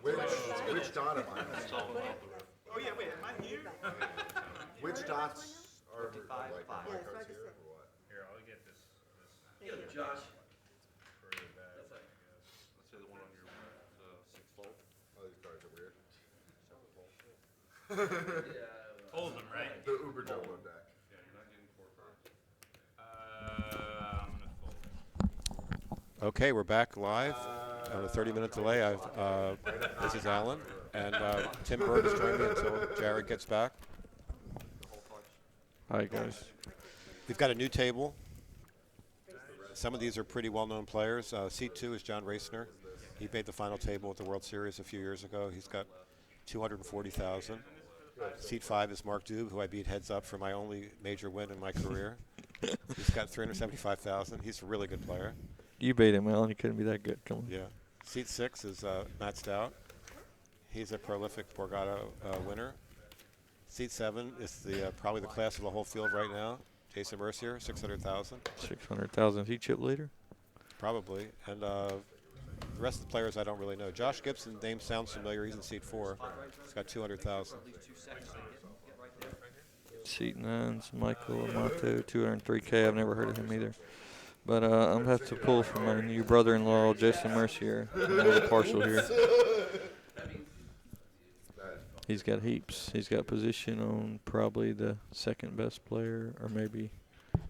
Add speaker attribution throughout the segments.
Speaker 1: Which dot am I on?
Speaker 2: Oh yeah, wait, am I here?
Speaker 1: Which dots are like
Speaker 3: Yeah,
Speaker 1: my
Speaker 3: so I
Speaker 1: cards
Speaker 3: just
Speaker 1: here
Speaker 3: said-
Speaker 1: or what?
Speaker 4: Here, I'll get this
Speaker 3: Thank you.
Speaker 5: Josh.
Speaker 4: further back, I guess.
Speaker 5: Let's say the one on your sixth fold.
Speaker 1: Oh, these cards are weird.
Speaker 4: Hold them, right?
Speaker 1: The Uber Jumbo deck.
Speaker 5: Yeah, you're not getting 4 cards.
Speaker 4: I'm gonna fold.
Speaker 6: Okay, we're back live on a 30-minute delay. This is Alan, and Tim Berg is joining me until Jared gets back.
Speaker 7: Hi, guys.
Speaker 6: We've got a new table. Some of these are pretty well-known players. Seat 2 is John Raciner. He made the final table at the World Series a few years ago. He's got 240,000. Seat 5 is Mark Dube, who I beat heads up for my only major win in my career. He's got 375,000. He's a really good player.
Speaker 7: You beat him, Alan. He couldn't be that good. Come on.
Speaker 6: Yeah. Seat 6 is Matt Stout. He's a prolific Borgata winner. Seat 7 is the probably the class of the whole field right now. Jason Mercier, 600,000.
Speaker 7: 600,000. Is he chip leader?
Speaker 6: Probably. And the rest of the players I don't really know. Josh Gibson's name sounds familiar. He's in seat 4. He's got 200,000.
Speaker 7: Seat 9's Michael Amato, 203K. I've never heard of him either. But I'm going to have to pull from my new brother-in-law, Jason Mercier. Another partial here. He's got heaps. He's got position on probably the second best player, or maybe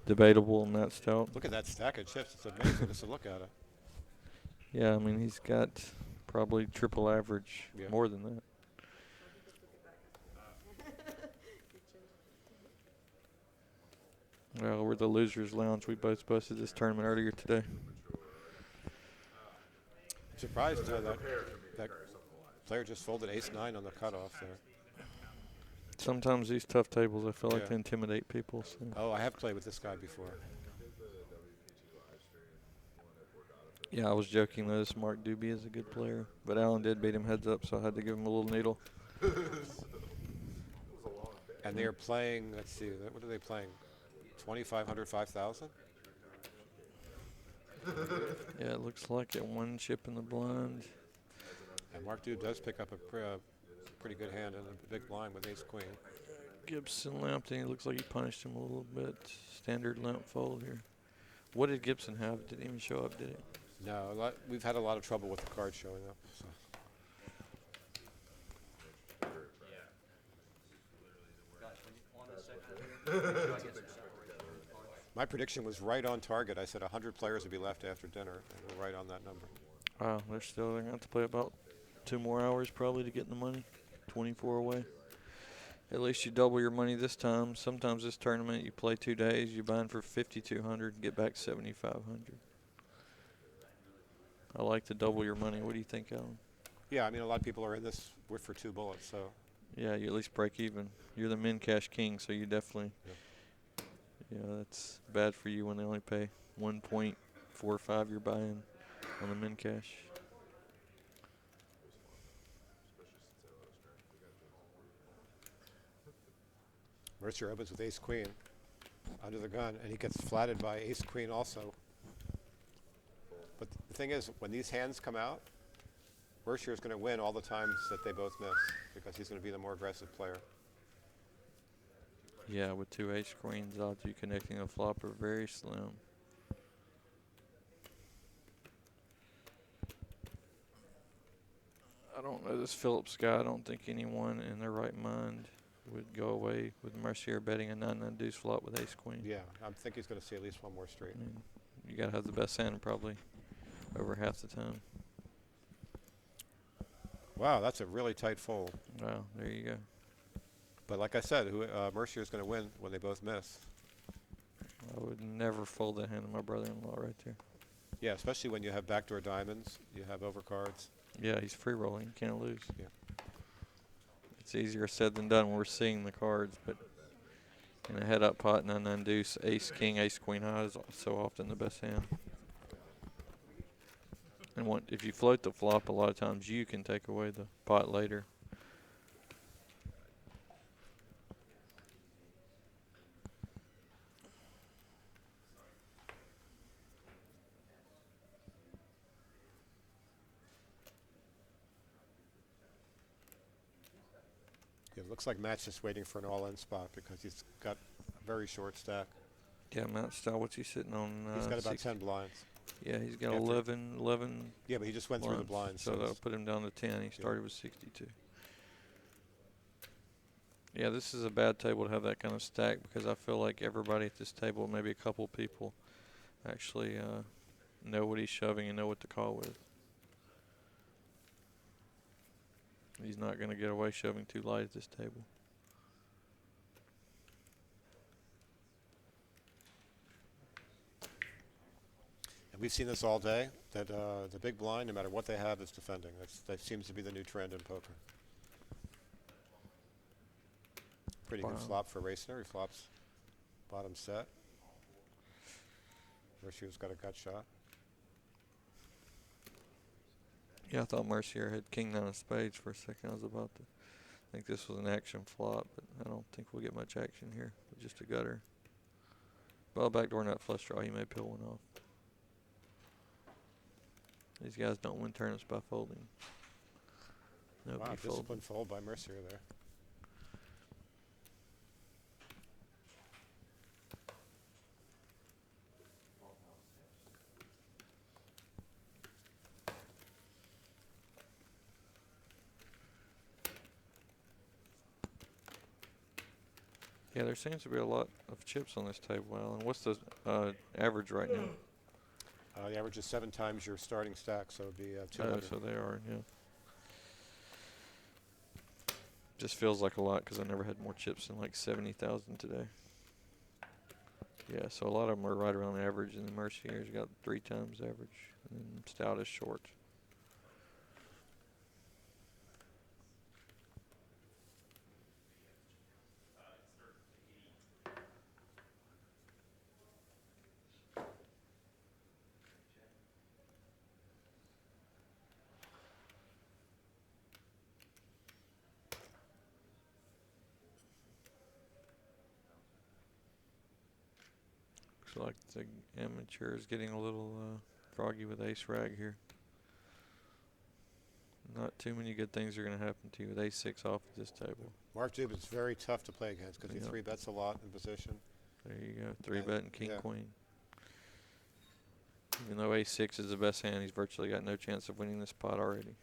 Speaker 7: debatable on that stout.
Speaker 6: Look at that stack of chips. It's amazing just to look at it.
Speaker 7: Yeah, I mean, he's got probably triple average,
Speaker 6: Yeah.
Speaker 7: more than that. Well, we're the losers lounge. We both busted this tournament earlier today.
Speaker 6: I'm surprised that player just folded ace-9 on the cutoff there.
Speaker 7: Sometimes these tough tables, I feel like
Speaker 6: Yeah.
Speaker 7: they intimidate people. So.
Speaker 6: Oh, I have played with this guy before.
Speaker 7: Yeah, I was joking though. This Mark Doobie is a good player, but Alan did beat him heads up, so I had to give him a little needle.
Speaker 6: And they are playing, let's see, what are they playing? 2,500, 5,000?
Speaker 7: Yeah, it looks like it. One chip in the blind.
Speaker 6: And Mark Dube does pick up a pretty good hand in a big blind with ace-queen.
Speaker 7: Gibson lamped, and he looks like he punished him a little bit. Standard lamp fold here. What did Gibson have? Didn't even show up, did it?
Speaker 6: No, we've had a lot of trouble with the cards showing up. So. My prediction was right on target. I said 100 players would be left after dinner, and we're right on that number.
Speaker 7: Wow, they're going to have to play about 2 more hours probably to get in the money. 24 away. At least you double your money this time. Sometimes this tournament you play 2 days, you bind for 5,200 and get back 7,500. I like to double your money. What do you think, Alan?
Speaker 6: Yeah, I mean, a lot of people are in this for 2 bullets, so.
Speaker 7: Yeah, you at least break even. You're the min cash king, so you definitely. Yeah, that's bad for you when they only pay 1.45 you're buying on the min cash.
Speaker 6: Mercier opens with ace-queen under the gun, and he gets flatted by ace-queen also. But the thing is, when these hands come out, Mercier is going to win all the times that they both miss because he's going to be the more aggressive player.
Speaker 7: Yeah, with 2 ace queens, odds you connecting a flop are very slim. I don't know this Phillips guy. I don't think anyone in their right mind would go away with Mercier betting a 9-9 deuce flop with ace queen.
Speaker 6: Yeah, I think he's going to see at least one more straight.
Speaker 7: I mean, you got to have the best hand probably over half the time.
Speaker 6: Wow, that's a really tight fold.
Speaker 7: Wow, there you go.
Speaker 6: But like I said, Mercier is going to win when they both miss.
Speaker 7: I would never fold that hand to my brother-in-law right there.
Speaker 6: Yeah, especially when you have backdoor diamonds, you have overcards.
Speaker 7: Yeah, he's free rolling. You can't lose.
Speaker 6: Yeah.
Speaker 7: It's easier said than done when we're seeing the cards, but in a head-up pot, 9-9 deuce, ace, king, ace, queen high is so often the best hand. And if you float the flop, a lot of times you can take away the pot later.
Speaker 6: It looks like Matt's just waiting for an all-in spot because he's got a very short stack.
Speaker 7: Yeah, Matt Style, what's he sitting on?
Speaker 6: He's got about
Speaker 7: 60?
Speaker 6: 10 blinds.
Speaker 7: Yeah, he's got
Speaker 6: After-
Speaker 7: 11
Speaker 6: Yeah, but he just went through the blinds.
Speaker 7: So that'll
Speaker 6: it's-
Speaker 7: put him down to 10. He started with 62. Yeah, this is a bad table to have that kind of stack because I feel like everybody at this table, maybe a couple people, actually know what he's shoving and know what to call with. He's not going to get away shoving too light at this table.
Speaker 6: And we've seen this all day, that the big blind, no matter what they have, is defending. That seems to be the new trend in poker. Pretty good
Speaker 7: Wow.
Speaker 6: flop for Raciner. He flops bottom set. Mercier's got a gut shot.
Speaker 7: Yeah, I thought Mercier had king nine of spades for a second. I was about to think this was an action flop, but I don't think we'll get much action here. Just a gutter. Well, backdoor nut flush draw. He may peel one off. These guys don't win tournaments by folding. Nobody
Speaker 6: Wow,
Speaker 7: folds.
Speaker 6: disciplined fold by Mercier there.
Speaker 7: Yeah, there seems to be a lot of chips on this table, Alan. What's the average right now?
Speaker 6: The average is 7 times your starting stack, so it would be 200.
Speaker 7: So they are, yeah. Just feels like a lot because I never had more chips than like 70,000 today. Yeah, so a lot of them are right around the average, and the Mercier's got 3 times average, and Stout is short. Looks like the amateur is getting a little froggy with ace rag here. Not too many good things are going to happen to you with ace-6 off at this table.
Speaker 6: Mark Dube is very tough to play against because he
Speaker 7: Yep.
Speaker 6: 3-bets a lot in position.
Speaker 7: There you go, 3-bet and king
Speaker 6: yeah.
Speaker 7: queen. Even though ace-6 is the best hand, he's virtually got no chance of winning this pot already.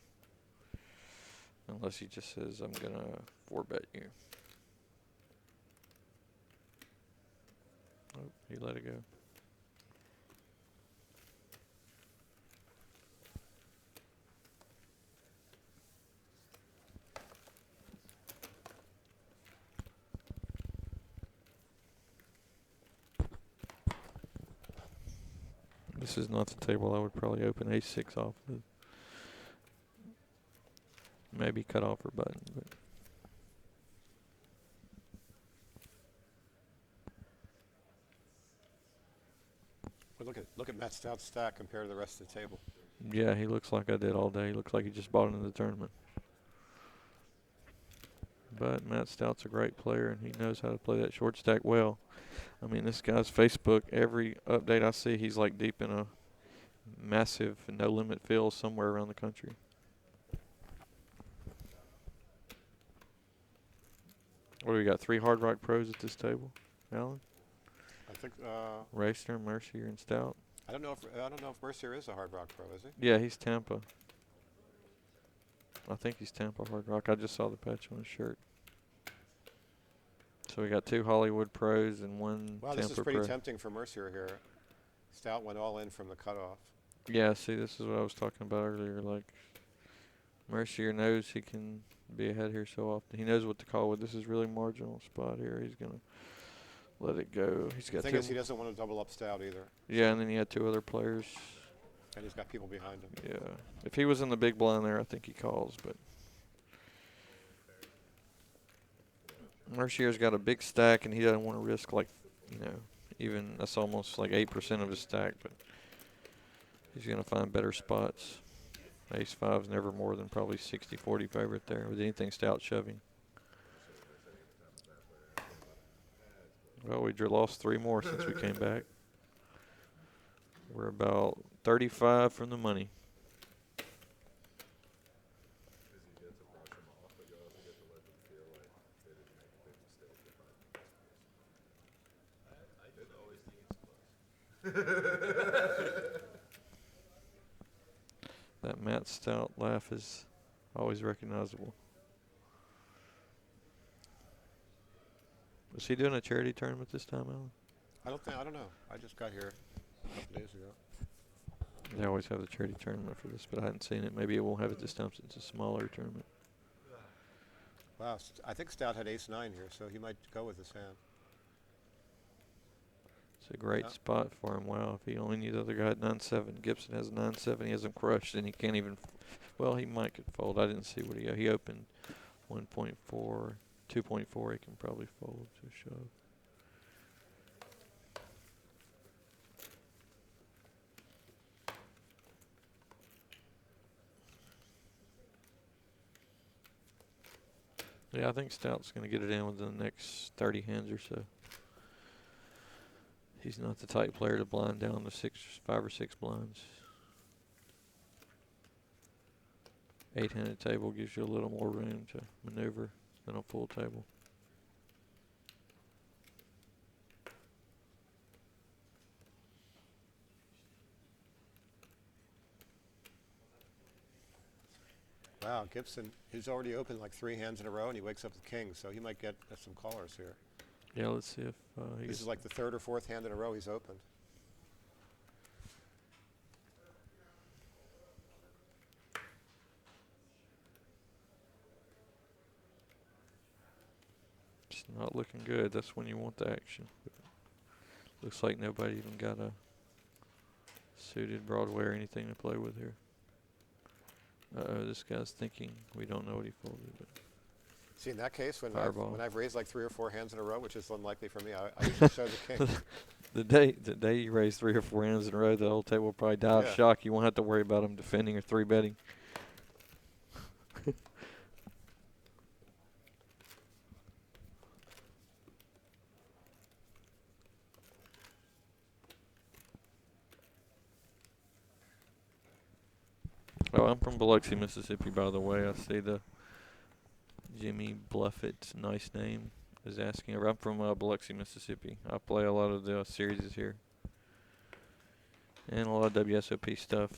Speaker 7: Unless he just says, I'm going to 4-bet you. Oh, he let it go. This is not the table I would probably open ace-6 off with. Maybe cut off her button, but
Speaker 6: But look at Matt Stout's stack compared to the rest of the table.
Speaker 7: yeah, he looks like I did all day. He looks like he just bought into the tournament. But Matt Stout's a great player, and he knows how to play that short stack well. I mean, this guy's Facebook, every update I see, he's like deep in a massive no-limit field somewhere around the country. What do we got, 3 Hard Rock pros at this table, Alan?
Speaker 6: I think
Speaker 7: Raciner, Mercier, and Stout.
Speaker 6: I don't know if Mercier is a Hard Rock pro, is he?
Speaker 7: Yeah, he's Tampa. I think he's Tampa Hard Rock. I just saw the patch on his shirt. So we got 2 Hollywood pros and 1
Speaker 6: Wow,
Speaker 7: Tampa
Speaker 6: this is pretty
Speaker 7: pro.
Speaker 6: tempting for Mercier here. Stout went all in from the cutoff.
Speaker 7: Yeah, see, this is what I was talking about earlier. Like, Mercier knows he can be ahead here so often. He knows what to call with. This is really marginal spot here. He's going to let it go. He's
Speaker 6: The
Speaker 7: got
Speaker 6: thing
Speaker 7: 2.
Speaker 6: is, he doesn't want to double up Stout either,
Speaker 7: Yeah, and then he had 2 other players.
Speaker 6: and he's got people behind him.
Speaker 7: Yeah. If he was in the big blind there, I think he calls, but Mercier's got a big stack, and he doesn't want to risk, like, you know, even that's almost like 8% of his stack, but he's going to find better spots. Ace-5's never more than probably 60-40 favorite there with anything Stout shoving. Well, we lost 3 more since we came back. We're about 35 from the money. That Matt Stout laugh is always recognizable. Was he doing a charity tournament this time, Alan?
Speaker 6: I don't know. I just got here a couple days ago.
Speaker 7: They always have the charity tournament for this, but I hadn't seen it. Maybe it won't have it this time since it's a smaller tournament.
Speaker 6: Wow, I think Stout had ace-9 here, so he might go with his hand.
Speaker 7: It's a great
Speaker 6: Yeah.
Speaker 7: spot for him. Wow, if he only knew the other guy had 9-7. Gibson has 9-7. He has him crushed, and he can't even. Well, he might could fold. I didn't see what he opened 1.4, 2.4. He can probably fold to shove. Yeah, I think Stout's going to get it in within the next 30 hands or so. He's not the type player to blind down to 5 or 6 blinds. 8-handed table gives you a little more room to maneuver than a full table.
Speaker 6: Wow, Gibson, he's already opened like 3 hands in a row, and he wakes up with king, so he might get some callers here.
Speaker 7: Yeah, let's see if he
Speaker 6: This
Speaker 7: gets
Speaker 6: is like the 3rd or 4th hand in a row he's opened.
Speaker 7: It's not looking good. That's when you want the action. Looks like nobody even got a suited Broadway or anything to play with here. Uh-oh, this guy's thinking we don't know what he folded. But
Speaker 6: See, in that case, when
Speaker 7: Fireball.
Speaker 6: I've raised like 3 or 4 hands in a row, which is unlikely for me, I usually show the king.
Speaker 7: the day you raise 3 or 4 hands in a row, the whole table will probably die of
Speaker 6: Yeah.
Speaker 7: shock. You won't have to worry about him defending or 3-betting. Oh, I'm from Biloxi, Mississippi, by the way. I see the Jimmy Bluffett, nice name, is asking. I'm from Biloxi, Mississippi. I play a lot of the series here. And a lot of WSOP stuff.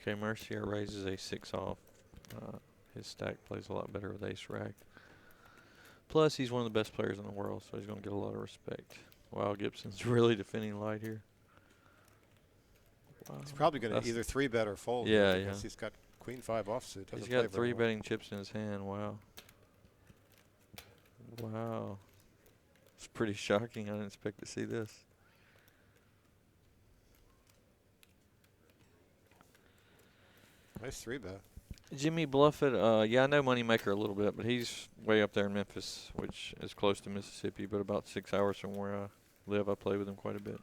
Speaker 7: Okay, Mercier raises a 6 off. His stack plays a lot better with ace rack. Plus, he's one of the best players in the world, so he's going to get a lot of respect. Wow, Gibson's really defending light here. Wow.
Speaker 6: He's probably going
Speaker 7: That's-
Speaker 6: to either 3-bet or fold.
Speaker 7: Yeah,
Speaker 6: because
Speaker 7: yeah.
Speaker 6: he's got queen-5 offsuit.
Speaker 7: He's
Speaker 6: Doesn't play
Speaker 7: got
Speaker 6: very well.
Speaker 7: 3-betting chips in his hand. Wow. Wow. It's pretty shocking. I didn't expect to see this.
Speaker 6: Nice 3-bet.
Speaker 7: Jimmy Bluffett, yeah, I know Moneymaker a little bit, but he's way up there in Memphis, which is close to Mississippi, but about 6 hours from where I live. I play with him quite a bit.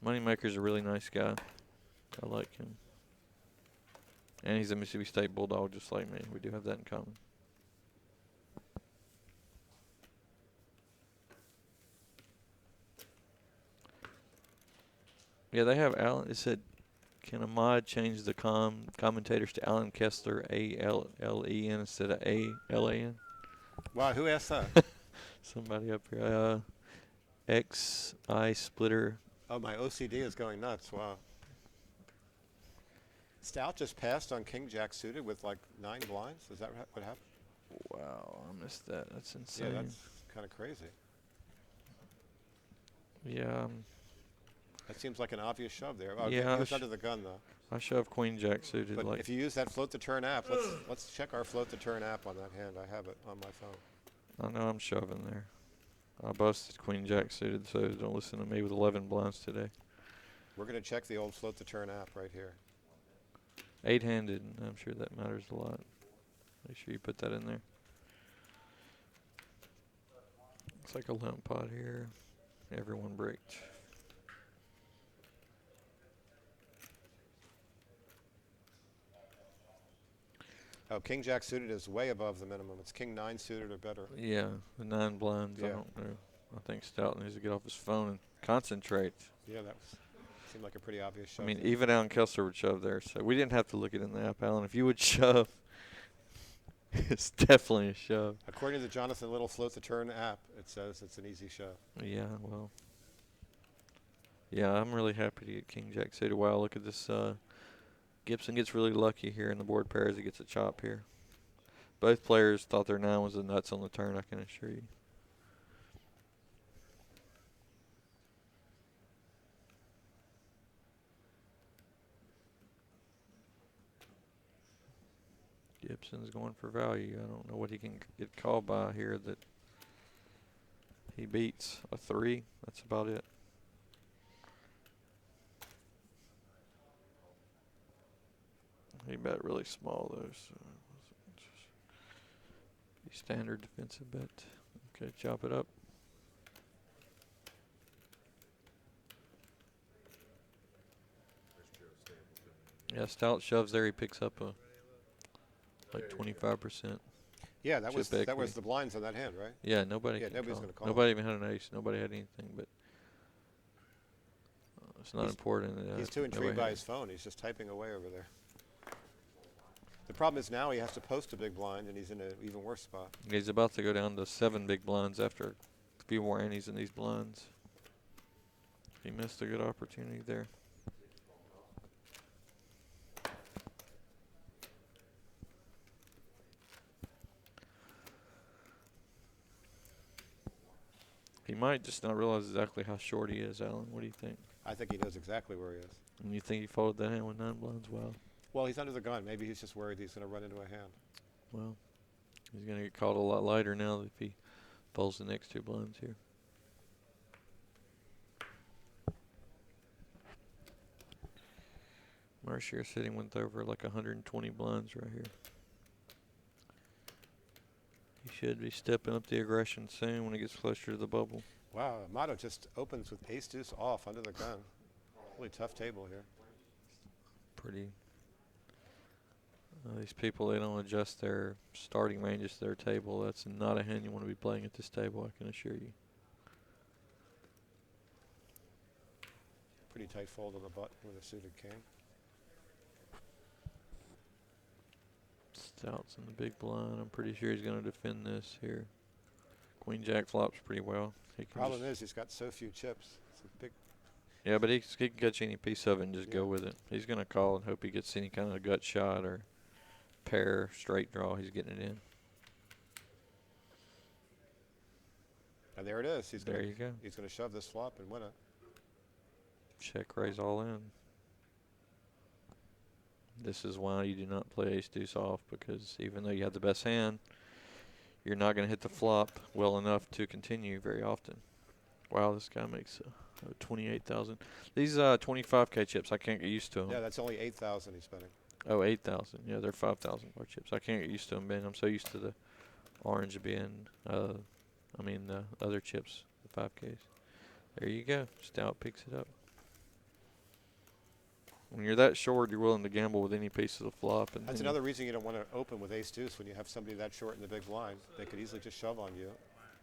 Speaker 7: Moneymaker's a really nice guy. I like him. And he's a Mississippi State Bulldog just like me. We do have that in common. Yeah, they have Alan. It said, can a mod change the commentators to Alan Kessler, A-L-L-E-N instead of A-L-A-N?
Speaker 6: Wow, who asked that?
Speaker 7: Somebody up here. X-I Splitter.
Speaker 6: Oh, my OCD is going nuts. Wow. Stout just passed on king-jack suited with like 9 blinds. Is that what happened?
Speaker 7: Wow, I missed that. That's insane.
Speaker 6: Yeah, that's kind of crazy.
Speaker 7: Yeah,
Speaker 6: That seems like an obvious shove there. Oh,
Speaker 7: Yeah,
Speaker 6: he was
Speaker 7: I
Speaker 6: under the gun though.
Speaker 7: I shove Queen Jack suited.
Speaker 6: But
Speaker 7: like
Speaker 6: if you use that float to turn app, let's check our float to turn app on that hand. I have it on my phone.
Speaker 7: I know I'm shoving there. I busted Queen Jack suited, so don't listen to me with 11 blinds today.
Speaker 6: We're going to check the old float to turn app right here.
Speaker 7: 8-handed, I'm sure that matters a lot. Make sure you put that in there. Looks like a limp pot here. Everyone bricked.
Speaker 6: Oh, king jack suited is way above the minimum. It's king 9 suited or better.
Speaker 7: Yeah, the 9 blinds. I
Speaker 6: Yeah.
Speaker 7: don't know. I think Stout needs to get off his phone and concentrate.
Speaker 6: Yeah, that seemed like a pretty obvious shove.
Speaker 7: I mean,
Speaker 6: there.
Speaker 7: even Alan Kessler would shove there, so we didn't have to look it in the app, Alan. If you would shove, it's definitely a shove.
Speaker 6: According to the Jonathan Little Float the Turn app, it says it's an easy shove.
Speaker 7: Yeah, well. Yeah, I'm really happy to get king jack suited. Wow, look at this. Gibson gets really lucky here in the board pairs. He gets a chop here. Both players thought their 9 was the nuts on the turn, I can assure you. Gibson's going for value. I don't know what he can get called by here that he beats. A 3, that's about it. He bet really small though, so standard defensive bet. Okay, chop it up. Yeah, Stout shoves there. He picks up a like 25%.
Speaker 6: Yeah, that was
Speaker 7: Chip equity.
Speaker 6: the blinds on that hand, right?
Speaker 7: Yeah, nobody.
Speaker 6: Yeah,
Speaker 7: can
Speaker 6: nobody's
Speaker 7: call.
Speaker 6: gonna call.
Speaker 7: Nobody even had an ace. Nobody had anything, but it's not
Speaker 6: He's-
Speaker 7: important.
Speaker 6: He's too
Speaker 7: nobody
Speaker 6: intrigued by
Speaker 7: had-
Speaker 6: his phone. He's just typing away over there. The problem is now he has to post a big blind, and he's in an even worse spot.
Speaker 7: He's about to go down to 7 big blinds after a few more antes in these blinds. He missed a good opportunity there. He might just not realize exactly how short he is, Alan. What do you think?
Speaker 6: I think he knows exactly where he is.
Speaker 7: And you think he folded that hand with 9 blinds? Wow.
Speaker 6: Well, he's under the gun. Maybe he's just worried he's going to run into a hand.
Speaker 7: Well, he's going to get called a lot lighter now if he folds the next 2 blinds here. Mercier sitting with over like 120 blinds right here. He should be stepping up the aggression soon when he gets closer to the bubble.
Speaker 6: Wow, Amato just opens with ace deuce off under the gun. Really tough table here.
Speaker 7: Pretty. These people, they don't adjust their starting ranges to their table. That's not a hand you want to be playing at this table, I can assure you.
Speaker 6: Pretty tight fold on the button with a suited king.
Speaker 7: Stout's in the big blind. I'm pretty sure he's going to defend this here. Queen Jack flops pretty well. He can
Speaker 6: Problem
Speaker 7: just-
Speaker 6: is he's got so few chips. It's a big.
Speaker 7: Yeah, but he can catch any piece of it and just
Speaker 6: Yeah.
Speaker 7: go with it. He's going to call and hope he gets any kind of gut shot or pair, straight draw. He's getting it in.
Speaker 6: And there it is. He's
Speaker 7: There
Speaker 6: gonna,
Speaker 7: you go.
Speaker 6: He's going to shove this flop and win it.
Speaker 7: Check raise all in. This is why you do not play ace deuce off, because even though you have the best hand, you're not going to hit the flop well enough to continue very often. Wow, this guy makes 28,000. These 25K chips, I can't get used to them.
Speaker 6: Yeah, that's only 8,000 he's betting.
Speaker 7: Oh, 8,000. Yeah, they're 5,000 bar chips. I can't get used to them, Ben. I'm so used to the orange being, the other chips, the 5Ks. There you go. Stout picks it up. When you're that short, you're willing to gamble with any piece of the flop. And
Speaker 6: That's
Speaker 7: then
Speaker 6: another reason you don't want to open with ace deuce when you have somebody that short in the big blind. They could easily just shove on you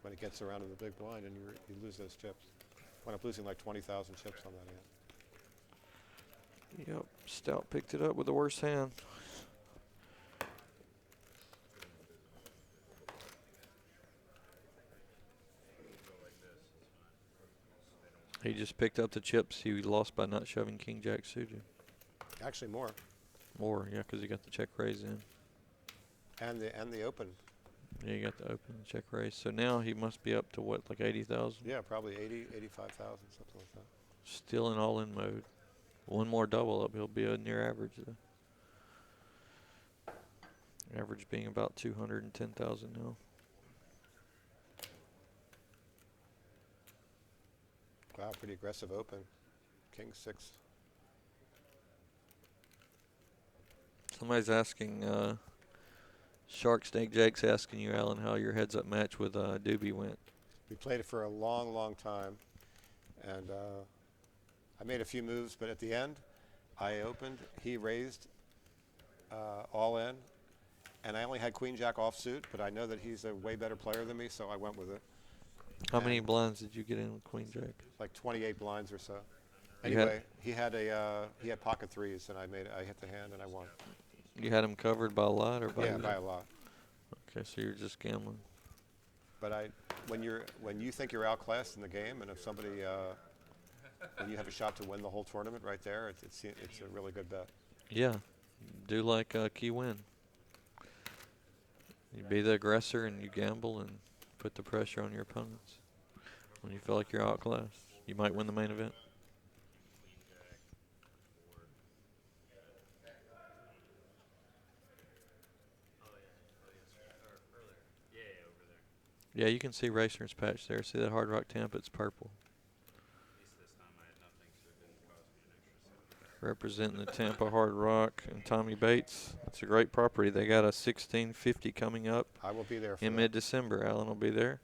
Speaker 6: when it gets around to the big blind, and you lose those chips. Wind up losing like 20,000 chips on that hand.
Speaker 7: Yep, Stout picked it up with the worst hand. He just picked up the chips he lost by not shoving King Jack suited.
Speaker 6: Actually, more.
Speaker 7: More, yeah, because he got the check raise in.
Speaker 6: And the open.
Speaker 7: Yeah, he got the open check raise. So now he must be up to what, like 80,000?
Speaker 6: Yeah, probably 80, 85,000, something like that.
Speaker 7: Still in all-in mode. One more double up, he'll be a near average though. Average being about 210,000 now.
Speaker 6: Wow, pretty aggressive open. King 6.
Speaker 7: Somebody's asking, Shark Snake Jake's asking you, Alan, how your heads-up match with Doobie went.
Speaker 6: We played it for a long, long time, and I made a few moves, but at the end, I opened, he raised, all in, and I only had Queen Jack offsuit, but I know that he's a way better player than me, so I went with it.
Speaker 7: How many
Speaker 6: And
Speaker 7: blinds did you get in with Queen Jack?
Speaker 6: like 28 blinds or so.
Speaker 7: You had-
Speaker 6: Anyway, he had pocket threes, and I hit the hand, and I won.
Speaker 7: You had him covered by a lot or by
Speaker 6: Yeah,
Speaker 7: you?
Speaker 6: by a lot.
Speaker 7: Okay, so you're just gambling.
Speaker 6: But when you think you're outclassed in the game, and if somebody, when you have a shot to win the whole tournament right there, it's a really good bet.
Speaker 7: Yeah, do like Key Win. You be the aggressor and you gamble and put the pressure on your opponents. When you feel like you're outclassed, you might win the main event. Yeah, you can see Racer's patch there. See that Hard Rock Tampa? It's purple. Representing the Tampa Hard Rock and Tommy Bates. It's a great property. They got a 1650 coming up
Speaker 6: I will be there for
Speaker 7: in
Speaker 6: that.
Speaker 7: mid-December. Alan will be there.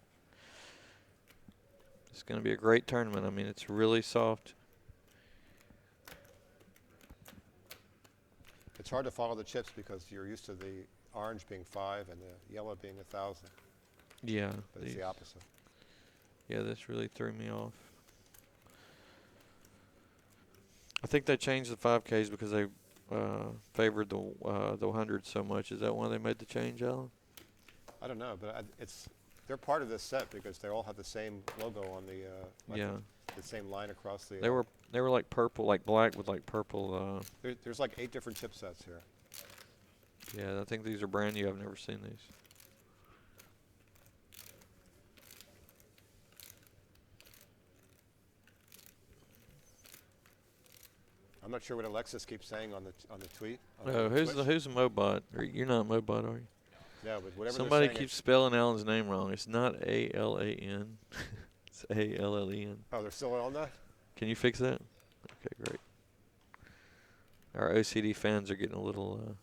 Speaker 7: It's going to be a great tournament. I mean, it's really soft.
Speaker 6: It's hard to follow the chips because you're used to the orange being 5 and the yellow being 1,000,
Speaker 7: Yeah.
Speaker 6: but it's the opposite.
Speaker 7: Yeah, this really threw me off. I think they changed the 5Ks because they favored the 100 so much. Is that why they made the change, Alan?
Speaker 6: I don't know, but they're part of this set because they all have the same logo on the
Speaker 7: Yeah.
Speaker 6: the same line across the.
Speaker 7: They were like purple, like black with like purple.
Speaker 6: There's like 8 different chip sets here.
Speaker 7: Yeah, I think these are brand new. I've never seen these.
Speaker 6: I'm not sure what Alexis keeps saying on the tweet.
Speaker 7: Oh, who's the Mobot? Or you're not Mobot, are you?
Speaker 6: Yeah, but whatever.
Speaker 7: Somebody
Speaker 6: they're saying,
Speaker 7: keeps spelling Alan's name wrong. It's not A-L-A-N. It's A-L-L-E-N.
Speaker 6: Oh, they're still on that.
Speaker 7: Can you fix that? Okay, great. Our OCD fans are getting a little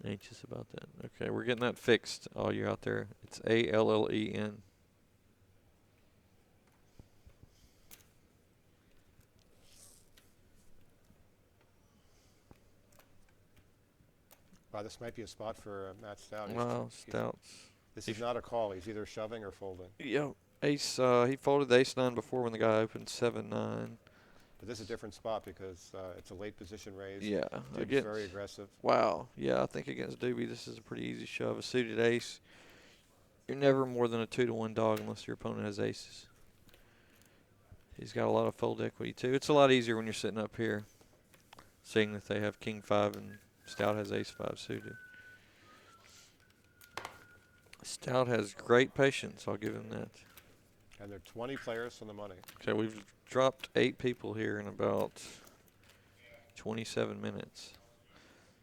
Speaker 7: anxious about that. Okay, we're getting that fixed. All you out there. It's A-L-L-E-N.
Speaker 6: Wow, this might be a spot for Matt Stout.
Speaker 7: Wow, Stouts.
Speaker 6: This is not a call. He's either shoving or folding.
Speaker 7: Yeah, ace. He folded the ace-9 before when the guy opened 7-9.
Speaker 6: But this is a different spot because it's a late position raise.
Speaker 7: Yeah,
Speaker 6: Dude's
Speaker 7: against,
Speaker 6: very aggressive.
Speaker 7: wow. Yeah, I think against Doobie, this is a pretty easy shove. A suited ace. You're never more than a 2-to-1 dog unless your opponent has aces. He's got a lot of fold equity too. It's a lot easier when you're sitting up here, seeing that they have King 5 and Stout has Ace 5 suited. Stout has great patience. I'll give him that.
Speaker 6: And there are 20 players from the money.
Speaker 7: Okay, we've dropped 8 people here in about 27 minutes.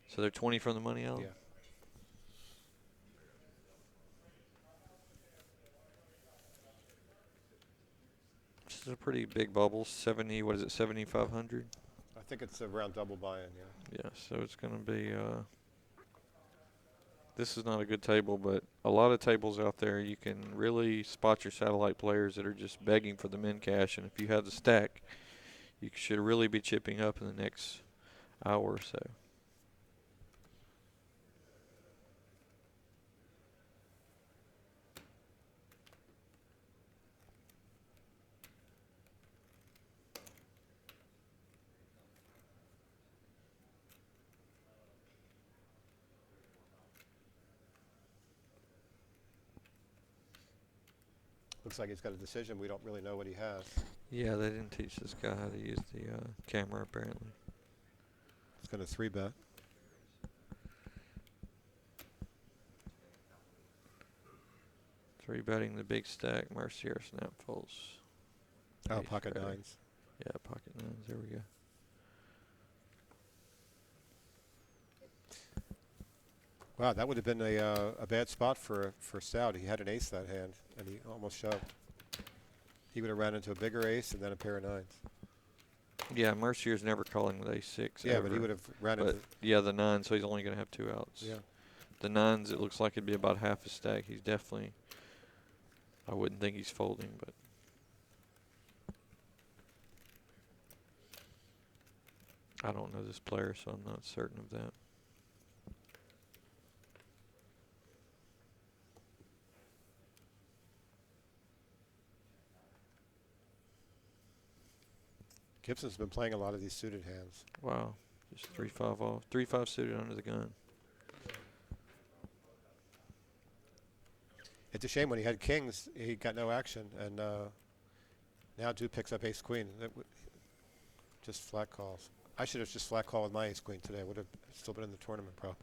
Speaker 7: So they're 20 from the money, Alan?
Speaker 6: Yeah.
Speaker 7: This is a pretty big bubble. 70, what is it, 7,500?
Speaker 6: I think it's around double buy-in, yeah.
Speaker 7: Yeah, so it's going to be, this is not a good table, but a lot of tables out there, you can really spot your satellite players that are just begging for the min cash, and if you have the stack, you should really be chipping up in the next hour or so.
Speaker 6: Looks like he's got a decision. We don't really know what he has.
Speaker 7: Yeah, they didn't teach this guy how to use the camera, apparently.
Speaker 6: He's got a 3-bet.
Speaker 7: Three betting the big stack, Mercier snap folds.
Speaker 6: Oh,
Speaker 7: Ace
Speaker 6: pocket
Speaker 7: crack.
Speaker 6: 9s.
Speaker 7: Yeah, pocket 9s, there we go.
Speaker 6: Wow, that would have been a bad spot for Stout. He had an ace that hand, and he almost shoved. He would have ran into a bigger ace and then a pair of 9s.
Speaker 7: Yeah, Mercier's never calling with ace 6.
Speaker 6: Yeah, but he would have ran
Speaker 7: But
Speaker 6: into.
Speaker 7: yeah, the 9, so he's only going to have 2 outs.
Speaker 6: Yeah.
Speaker 7: the nines, it looks like it'd be about half a stack. He's definitely, I wouldn't think he's folding, but. I don't know this player, so I'm not certain of that.
Speaker 6: Gibson's been playing a lot of these suited hands.
Speaker 7: Wow, just 3-5 off. 3-5 suited under the gun.
Speaker 6: It's a shame when he had kings, he got no action, and now Duke picks up ace queen. Just flat calls. I should have just flat called with my ace queen today. Would have still been in the tournament, pro.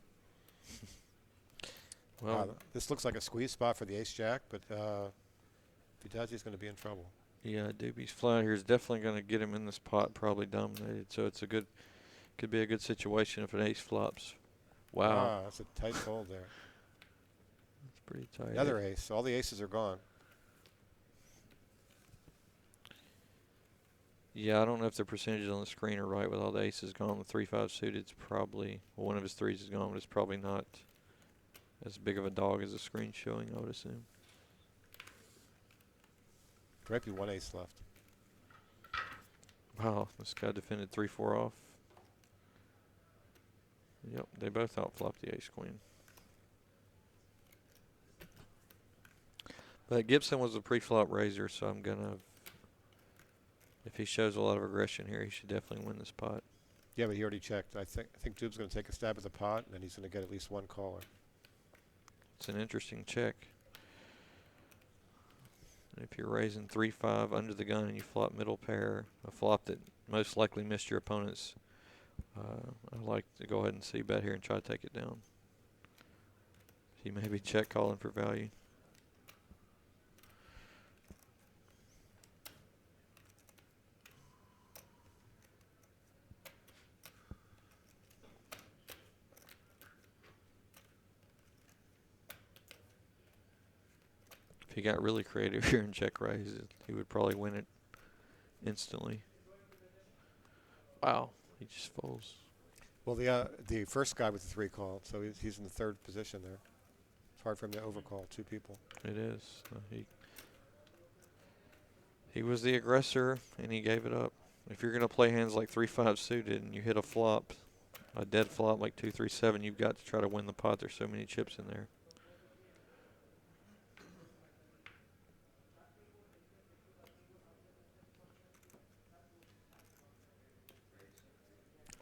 Speaker 7: Well,
Speaker 6: this looks like a squeeze spot for the ace jack, but if he does, he's going to be in trouble.
Speaker 7: yeah, Doobie's flat here is definitely going to get him in this pot, probably dominated. So it's a good, could be a good situation if an ace flops. Wow,
Speaker 6: That's a tight fold there.
Speaker 7: that's pretty tight.
Speaker 6: Another ace. All the aces are gone.
Speaker 7: Yeah, I don't know if the percentages on the screen are right with all the aces gone. The 3-5 suited's probably, well, one of his threes is gone, but it's probably not as big of a dog as the screen showing, I would assume.
Speaker 6: There might be one ace left.
Speaker 7: Wow, this guy defended 3-4 off. Yep, they both outflopped the ace queen. But Gibson was a pre-flop raiser, so I'm gonna, if he shows a lot of aggression here, he should definitely win this pot.
Speaker 6: Yeah, but he already checked. I think Dube's going to take a stab at the pot, and then he's going to get at least one caller.
Speaker 7: It's an interesting check. If you're raising 3-5 under the gun and you flop middle pair, a flop that most likely missed your opponent's, I like to go ahead and see bet here and try to take it down. He may be check calling for value. If he got really creative here and check raise, he would probably win it instantly. Wow, he just folds.
Speaker 6: Well, the first guy with the 3 call, so he's in the third position there. It's hard for him to overcall 2 people.
Speaker 7: It is. He was the aggressor, and he gave it up. If you're going to play hands like 3-5 suited and you hit a flop, a dead flop like 2-3-7, you've got to try to win the pot. There's so many chips in there.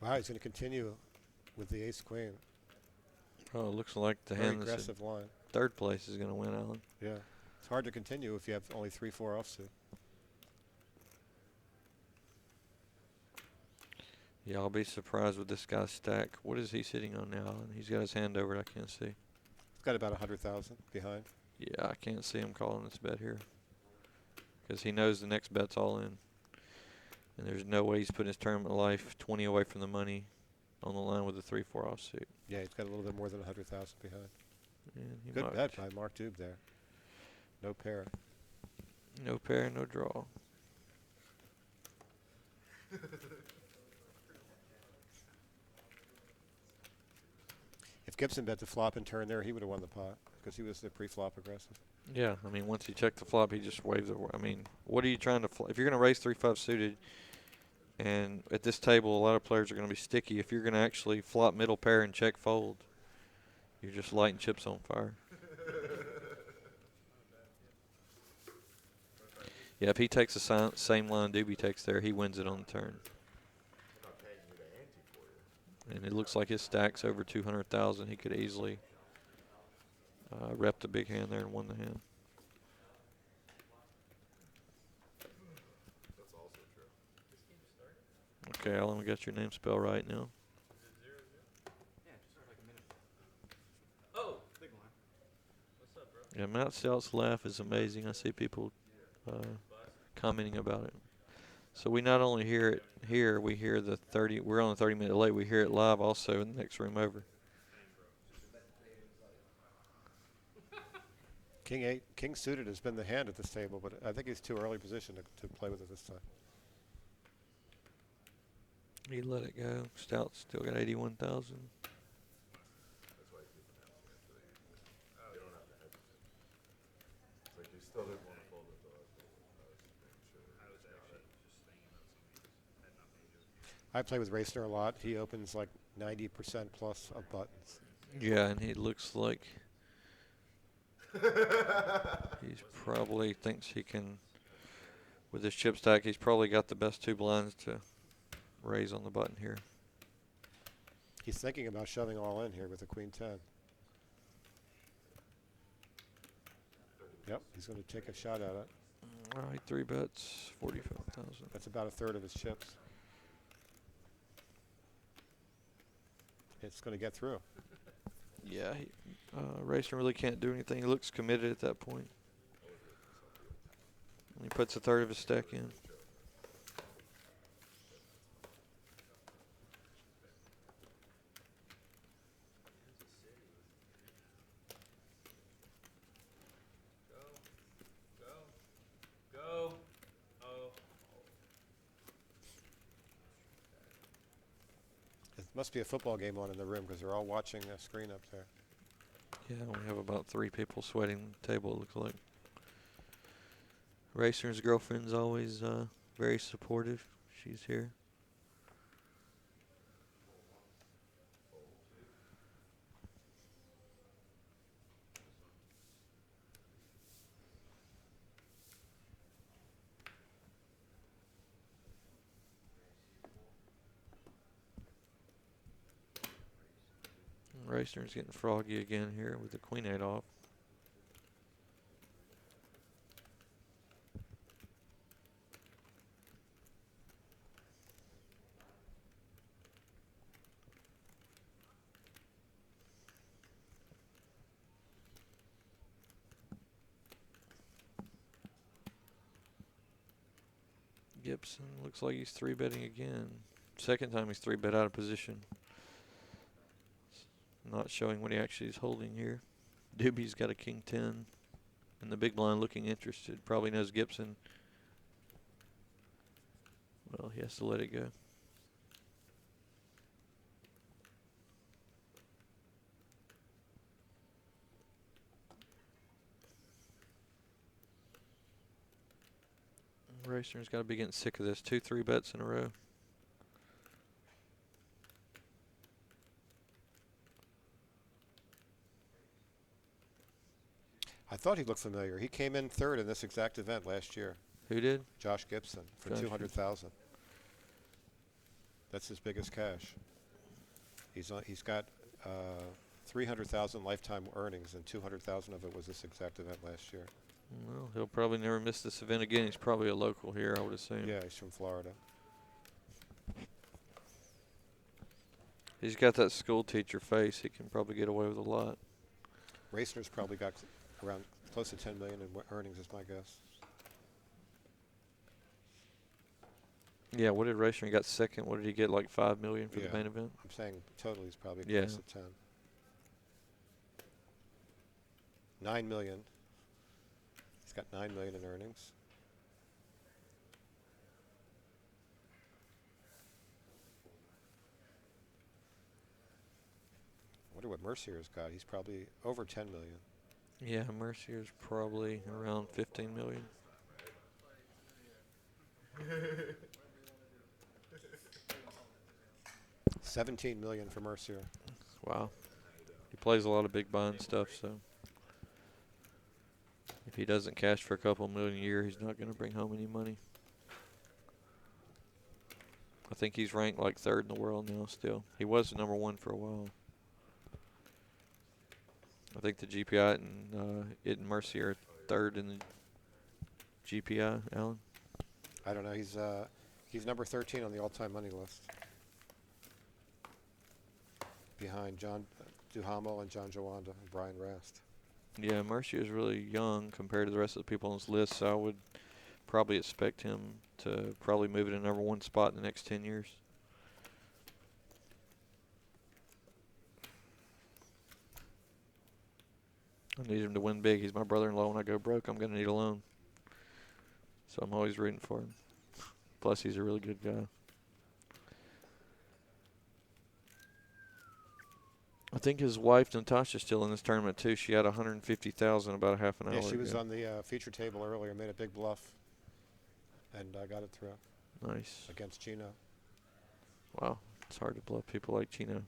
Speaker 6: Wow, he's going to continue with the ace queen.
Speaker 7: Oh, it looks like the
Speaker 6: Very
Speaker 7: hand that's in
Speaker 6: aggressive line.
Speaker 7: third place is going to win, Alan.
Speaker 6: Yeah, it's hard to continue if you have only 3-4 offsuit.
Speaker 7: Yeah, I'll be surprised with this guy's stack. What is he sitting on now? And he's got his hand over it. I can't see.
Speaker 6: He's got about 100,000 behind.
Speaker 7: Yeah, I can't see him calling this bet here because he knows the next bet's all in. And there's no way he's putting his tournament life 20 away from the money on the line with a 3-4 offsuit.
Speaker 6: Yeah, he's got a little bit more than 100,000 behind.
Speaker 7: And he
Speaker 6: Good
Speaker 7: mucked.
Speaker 6: bet by Mark Dube there. No pair.
Speaker 7: No pair, no draw.
Speaker 6: If Gibson bet the flop and turn there, he would have won the pot because he was the pre-flop aggressive.
Speaker 7: Yeah, I mean, once he checked the flop, he just waved it. I mean, what are you trying to if you're going to raise 3-5 suited, and at this table, a lot of players are going to be sticky. If you're going to actually flop middle pair and check fold, you're just lighting chips on fire. Yeah, if he takes the same line Doobie takes there, he wins it on the turn. And it looks like his stack's over 200,000. He could easily rep the big hand there and won the hand.
Speaker 1: That's also true.
Speaker 7: Okay, Alan, we got your name spell right now.
Speaker 2: Yeah, just like a minute. Oh, big line.
Speaker 4: What's up, bro?
Speaker 7: Yeah, Mount Stout's laugh is amazing. I see people commenting about it. So we not only hear it here, we hear the 30. We're on the 30-minute delay. We hear it live also in the next room over.
Speaker 6: King 8, King suited has been the hand at this table, but I think he's too early position to play with it this time.
Speaker 7: He let it go. Stout still got 81,000.
Speaker 6: I play with Racner a lot. He opens like 90% plus of buttons.
Speaker 7: Yeah, and he looks like he's probably thinks he can, with his chip stack, he's probably got the best 2 blinds to raise on the button here.
Speaker 6: He's thinking about shoving all in here with a queen 10. Yep, he's going to take a shot at it.
Speaker 7: All right, 3 bets, 45,000.
Speaker 6: That's about a third of his chips. It's going to get through.
Speaker 7: Yeah, Racing really can't do anything. He looks committed at that point. He puts a third of his stack in.
Speaker 4: Go. Oh.
Speaker 6: It must be a football game on in the room because they're all watching the screen up there.
Speaker 7: Yeah, we have about 3 people sweating the table, it looks like. Racer's girlfriend's always very supportive. She's here. Racer's getting froggy again here with the queen 8 off. Gibson looks like he's 3-betting again. Second time he's 3-bet out of position. Not showing what he actually is holding here. Doobie's got a king 10 in the big blind looking interested. Probably knows Gibson. Well, he has to let it go. Racer's got to be getting sick of this. 2 3-bets in a row.
Speaker 6: I thought he looked familiar. He came in third in this exact event last year.
Speaker 7: Who did?
Speaker 6: Josh Gibson for
Speaker 7: Josh
Speaker 6: 200,000. That's his biggest cash. He's got 300,000 lifetime earnings, and 200,000 of it was this exact event last year.
Speaker 7: Well, he'll probably never miss this event again. He's probably a local here, I would assume.
Speaker 6: Yeah, he's from Florida.
Speaker 7: He's got that school teacher face. He can probably get away with a lot.
Speaker 6: Racner's probably got around close to 10 million in earnings, is my guess.
Speaker 7: Yeah, what did Racer? He got second. What did he get, like 5 million for the main event?
Speaker 6: I'm saying total he's probably
Speaker 7: Yeah.
Speaker 6: close to 10. 9 million. He's got 9 million in earnings. I wonder what Mercier's got. He's probably over 10 million.
Speaker 7: Yeah, Mercier's probably around 15 million.
Speaker 6: $17 million for Mercier.
Speaker 7: Wow. He plays a lot of big blind stuff, so if he doesn't cash for a couple million a year, he's not going to bring home any money. I think he's ranked like 3rd in the world now still. He was the #1 for a while. I think the GPI and it and Mercier are 3rd in the GPI, Alan.
Speaker 6: I don't know. He's number 13 on the all-time money list, behind John Duhamel and John Jawanda and Brian Rast.
Speaker 7: Yeah, Mercier's really young compared to the rest of the people on this list, so I would probably expect him to probably move it to #1 spot in the next 10 years. I need him to win big. He's my brother-in-law. When I go broke, I'm going to need a loan. So I'm always rooting for him. Plus, he's a really good guy. I think his wife, Natasha's still in this tournament, too. She had 150,000 about a half an hour
Speaker 6: Yeah, she was
Speaker 7: ago.
Speaker 6: on the feature table earlier, made a big bluff, and got it through
Speaker 7: Nice.
Speaker 6: against Gino.
Speaker 7: Wow, it's hard to bluff people like Chino.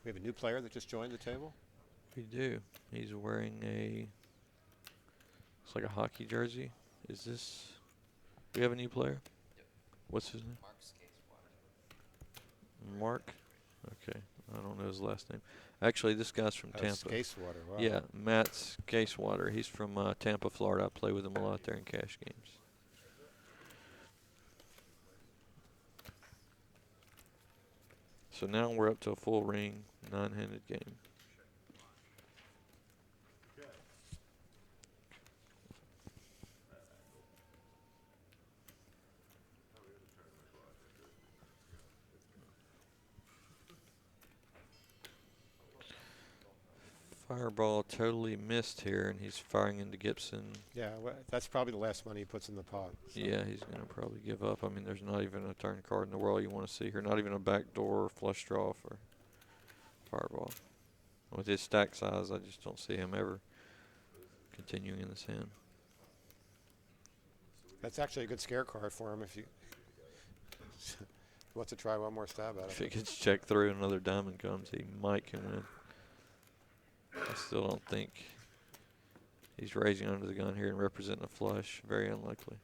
Speaker 6: We have a new player that just joined the table.
Speaker 7: We do. He's wearing a, looks like a hockey jersey. Is this, we have a new player?
Speaker 2: Yep.
Speaker 7: What's his name? Mark? Okay, I don't know his last name. Actually, this guy's from Tampa.
Speaker 6: Scasewater, wow.
Speaker 7: Yeah, Matt Scasewater. He's from Tampa, Florida. I play with him a lot there in cash games. So now we're up to a full ring, 9-handed game. Fireball totally missed here, and he's firing into Gibson.
Speaker 6: Yeah, well, that's probably the last money he puts in the pot. So.
Speaker 7: Yeah, he's going to probably give up. I mean, there's not even a turn card in the world you want to see here. Not even a backdoor flush draw for Fireball. With his stack size, I just don't see him ever continuing in this hand.
Speaker 6: That's actually a good scare card for him if you wants to try one more stab at it.
Speaker 7: If he gets checked through and another diamond comes, he might can win. I still don't think he's raising under the gun here and representing a flush. Very unlikely.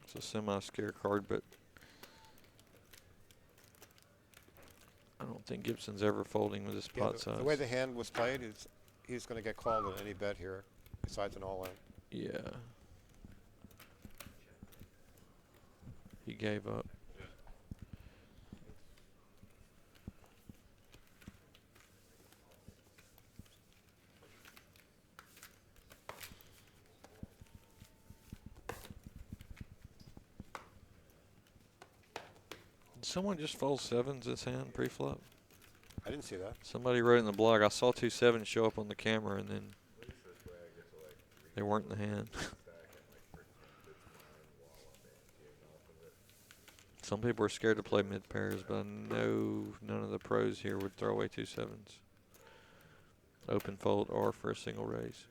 Speaker 7: It's a semi-scare card, but I don't think Gibson's ever folding with his pot size.
Speaker 6: The way the hand was played, he's going to get called on any bet here, besides an all-in.
Speaker 7: Yeah. He gave up. Did someone just fold sevens this hand pre-flop?
Speaker 6: I didn't see that.
Speaker 7: Somebody wrote in the blog, I saw 2 sevens show up on the camera and then they weren't in the hand. Some people are scared to play mid pairs, but I know none of the pros here would throw away 2 sevens. Open fold or for a single raise.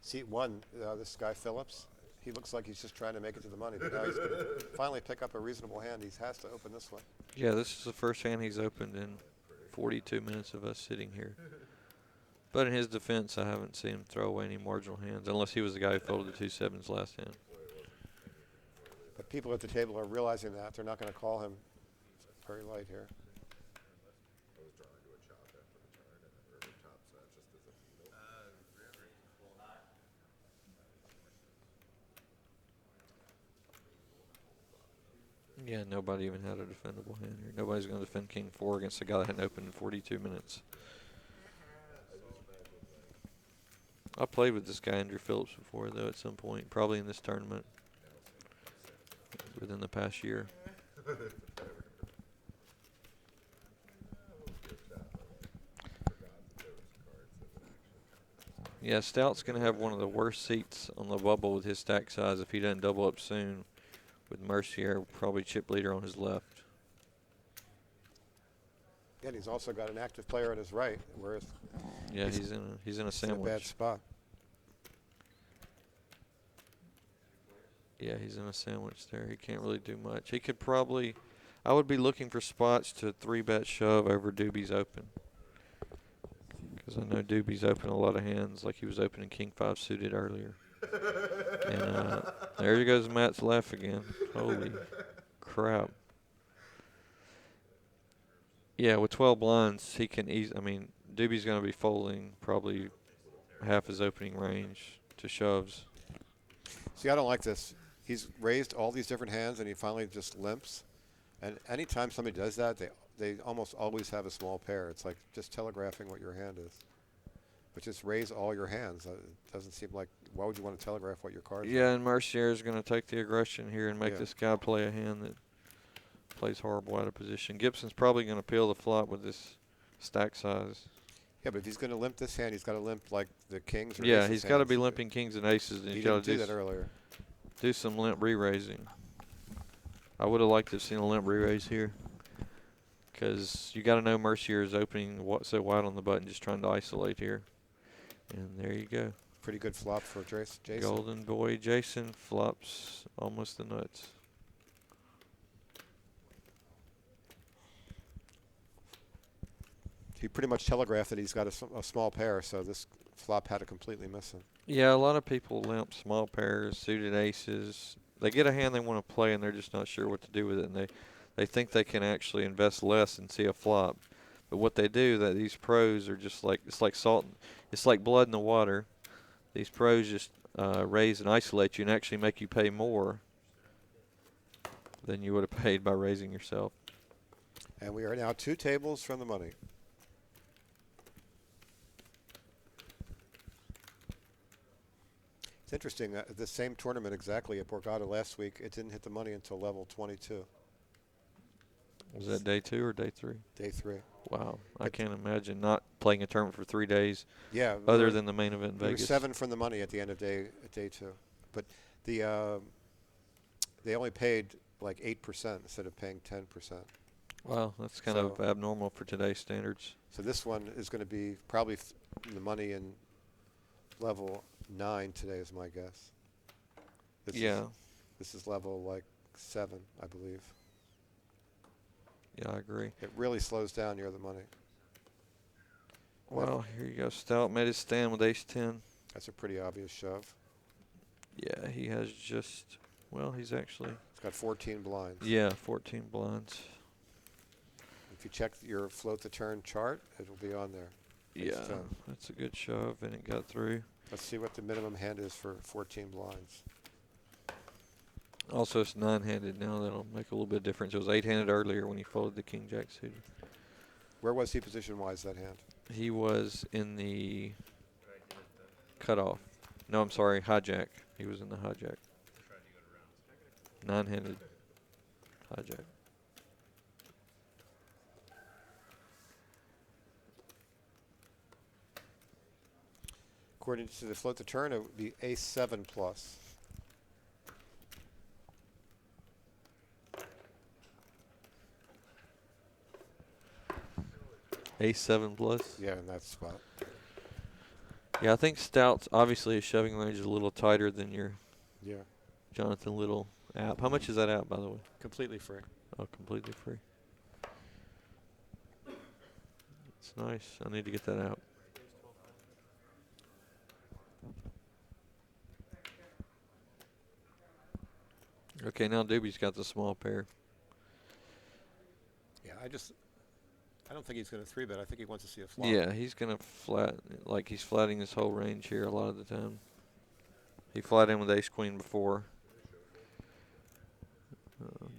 Speaker 6: Seat one, this guy Phillips, he looks like he's just trying to make it to the money, but now he's going to finally pick up a reasonable hand. He has to open this one.
Speaker 7: Yeah, this is the first hand he's opened in 42 minutes of us sitting here. But in his defense, I haven't seen him throw away any marginal hands, unless he was the guy who folded the 2 sevens last hand.
Speaker 6: But people at the table are realizing that. They're not going to call him very light here.
Speaker 7: Yeah, nobody even had a defendable hand here. Nobody's going to defend King 4 against a guy that hadn't opened in 42 minutes. I played with this guy, Andrew Phillips, before, though, at some point, probably in this tournament within the past year. Yeah, Stout's going to have one of the worst seats on the bubble with his stack size if he doesn't double up soon. With Mercier, probably chip leader on his left.
Speaker 6: Yeah, and he's also got an active player on his right, whereas
Speaker 7: yeah, he's in a sandwich.
Speaker 6: in a bad spot.
Speaker 7: Yeah, he's in a sandwich there. He can't really do much. He could probably, I would be looking for spots to 3-bet shove over Doobie's open. Because I know Doobie's open a lot of hands, like he was opening King 5 suited earlier. And there goes Matt's laugh again. Holy crap. Yeah, with 12 blinds, he can easily, I mean, Doobie's going to be folding probably half his opening range to shoves.
Speaker 6: See, I don't like this. He's raised all these different hands, and he finally just limps. And anytime somebody does that, they almost always have a small pair. It's like just telegraphing what your hand is. but just raise all your hands. It doesn't seem like, why would you want to telegraph what your cards are?
Speaker 7: Yeah, and Mercier is going to take the aggression here and make
Speaker 6: Yeah.
Speaker 7: this guy play a hand that plays horrible out of position. Gibson's probably going to peel the flop with this stack size.
Speaker 6: Yeah, but if he's going to limp this hand, he's got to limp like the kings or
Speaker 7: Yeah,
Speaker 6: aces
Speaker 7: he's got to be
Speaker 6: hands.
Speaker 7: limping kings and aces. And
Speaker 6: He
Speaker 7: he's got
Speaker 6: didn't
Speaker 7: to
Speaker 6: do that earlier.
Speaker 7: do some limp re-raising. I would have liked to have seen a limp re-raise here, because you got to know Mercier is opening so wide on the button, just trying to isolate here. And there you go.
Speaker 6: Pretty good flop for Jason.
Speaker 7: Golden boy Jason flops almost the nuts.
Speaker 6: He pretty much telegraphed that he's got a small pair, so this flop had to completely miss him.
Speaker 7: Yeah, a lot of people limp small pairs, suited aces. They get a hand they want to play, and they're just not sure what to do with it, and they think they can actually invest less and see a flop. But what they do, that these pros are just like, it's like salt, it's like blood in the water. These pros just raise and isolate you and actually make you pay more than you would have paid by raising yourself.
Speaker 6: And we are now 2 tables from the money. It's interesting, the same tournament exactly at Borgata last week, it didn't hit the money until level 22.
Speaker 7: Was that day 2 or day 3?
Speaker 6: Day 3.
Speaker 7: Wow, I can't imagine not playing a tournament for 3 days.
Speaker 6: Yeah.
Speaker 7: Other than the main event in
Speaker 6: We were
Speaker 7: Vegas.
Speaker 6: 7 from the money at the end of day 2. But they only paid like 8% instead of paying 10%.
Speaker 7: Wow, that's kind of abnormal for today's standards.
Speaker 6: So this one is going to be probably the money in level 9 today is my guess. This is level like 7, I believe.
Speaker 7: Yeah, I agree.
Speaker 6: It really slows down near the money.
Speaker 7: Well, here you go. Stout made his stand with ace-10.
Speaker 6: That's a pretty obvious shove.
Speaker 7: Yeah, he has just, well, he's actually.
Speaker 6: It's got 14 blinds.
Speaker 7: Yeah, 14 blinds.
Speaker 6: If you check your float the turn chart, it will be on there.
Speaker 7: Yeah,
Speaker 6: Ace-10.
Speaker 7: that's a good shove, and it got through.
Speaker 6: Let's see what the minimum hand is for 14 blinds.
Speaker 7: Also, it's 9-handed now. That'll make a little bit of difference. It was 8-handed earlier when he folded the king-jack suited.
Speaker 6: Where was he position-wise, that hand?
Speaker 7: He was in the cutoff. No, I'm sorry, hijack. He was in the hijack. 9-handed hijack.
Speaker 6: According to the float the turn, it would be ace-7 plus.
Speaker 7: Ace-7 plus.
Speaker 6: Yeah, in that spot.
Speaker 7: Yeah, I think Stout's obviously his shoving range is a little tighter than your
Speaker 6: Yeah,
Speaker 7: Jonathan Little app. How much is that app, by the way?
Speaker 6: completely free.
Speaker 7: Oh, completely free. It's nice. I need to get that out. Okay, now Doobie's got the small pair.
Speaker 6: Yeah, I don't think he's going to 3-bet. I think he wants to see a flop.
Speaker 7: Yeah, he's going to flat, like he's flatting his whole range here a lot of the time. He flat in with ace-queen before.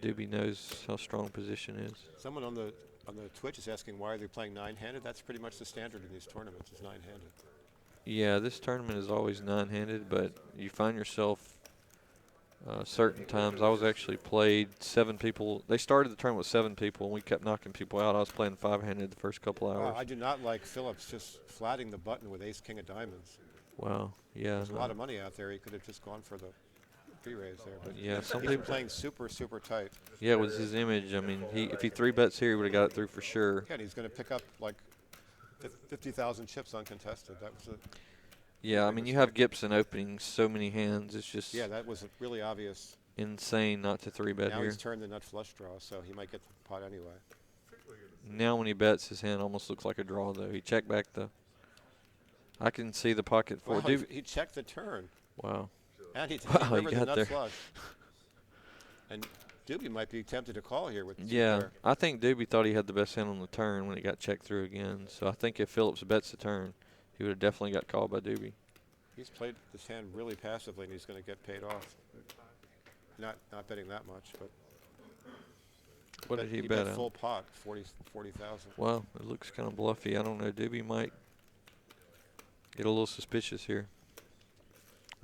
Speaker 7: Doobie knows how strong position is.
Speaker 6: Someone on the Twitch is asking why are they playing 9-handed. That's pretty much the standard in these tournaments is 9-handed.
Speaker 7: Yeah, this tournament is always 9-handed, but you find yourself certain times. I was actually played 7 people. They started the tournament with 7 people, and we kept knocking people out. I was playing 5-handed the first couple hours.
Speaker 6: I do not like Phillips just flatting the button with ace-king of diamonds.
Speaker 7: Wow, yeah.
Speaker 6: There's a lot of money out there. He could have just gone for the pre-raise there. But
Speaker 7: Yeah, some
Speaker 6: he's been
Speaker 7: people.
Speaker 6: playing super, super tight.
Speaker 7: Yeah, with his image, I mean, if he 3-bets here, he would have got it through for sure.
Speaker 6: Yeah, and he's going to pick up like 50,000 chips uncontested. That was
Speaker 7: Yeah, I mean, you have Gibson opening so many hands. It's just
Speaker 6: that was really obvious.
Speaker 7: insane not to 3-bet
Speaker 6: Now
Speaker 7: here.
Speaker 6: he's turned the nut flush draw, so he might get the pot anyway.
Speaker 7: Now when he bets, his hand almost looks like a draw, though. He checked back the. I can see the pocket four.
Speaker 6: Wow, he checked the turn.
Speaker 7: Wow.
Speaker 6: And he
Speaker 7: Wow, he
Speaker 6: rivered the
Speaker 7: got
Speaker 6: nut
Speaker 7: there.
Speaker 6: flush. And Doobie might be tempted to call here with the
Speaker 7: Yeah,
Speaker 6: pair.
Speaker 7: I think Doobie thought he had the best hand on the turn when it got checked through again. So I think if Phillips bets the turn, he would have definitely got called by Doobie.
Speaker 6: He's played this hand really passively, and he's going to get paid off. Not betting that much, but
Speaker 7: What did he
Speaker 6: bet
Speaker 7: bet on?
Speaker 6: full pot, 40,000.
Speaker 7: Well, it looks kind of bluffy. I don't know. Doobie might. Get a little suspicious here.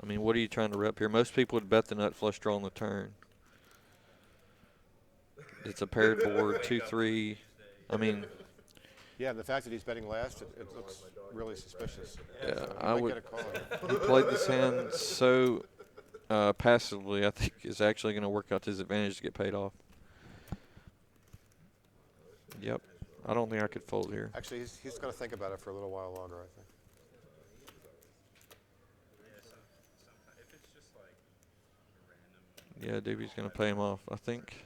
Speaker 7: I mean, what are you trying to rep here? Most people would bet the nut flush draw on the turn. It's a paired board, 2-3. I mean,
Speaker 6: Yeah, and the fact that he's betting last, it looks really suspicious.
Speaker 7: yeah,
Speaker 6: So he
Speaker 7: I
Speaker 6: might
Speaker 7: would.
Speaker 6: get a call here.
Speaker 7: He played this hand so passively, I think is actually going to work out to his advantage to get paid off. Yep. I don't think I could fold here.
Speaker 6: Actually, he's going to think about it for a little while longer, I think.
Speaker 4: Yeah, sometimes if it's just like a random.
Speaker 7: Yeah, Doobie's going to pay him off. I think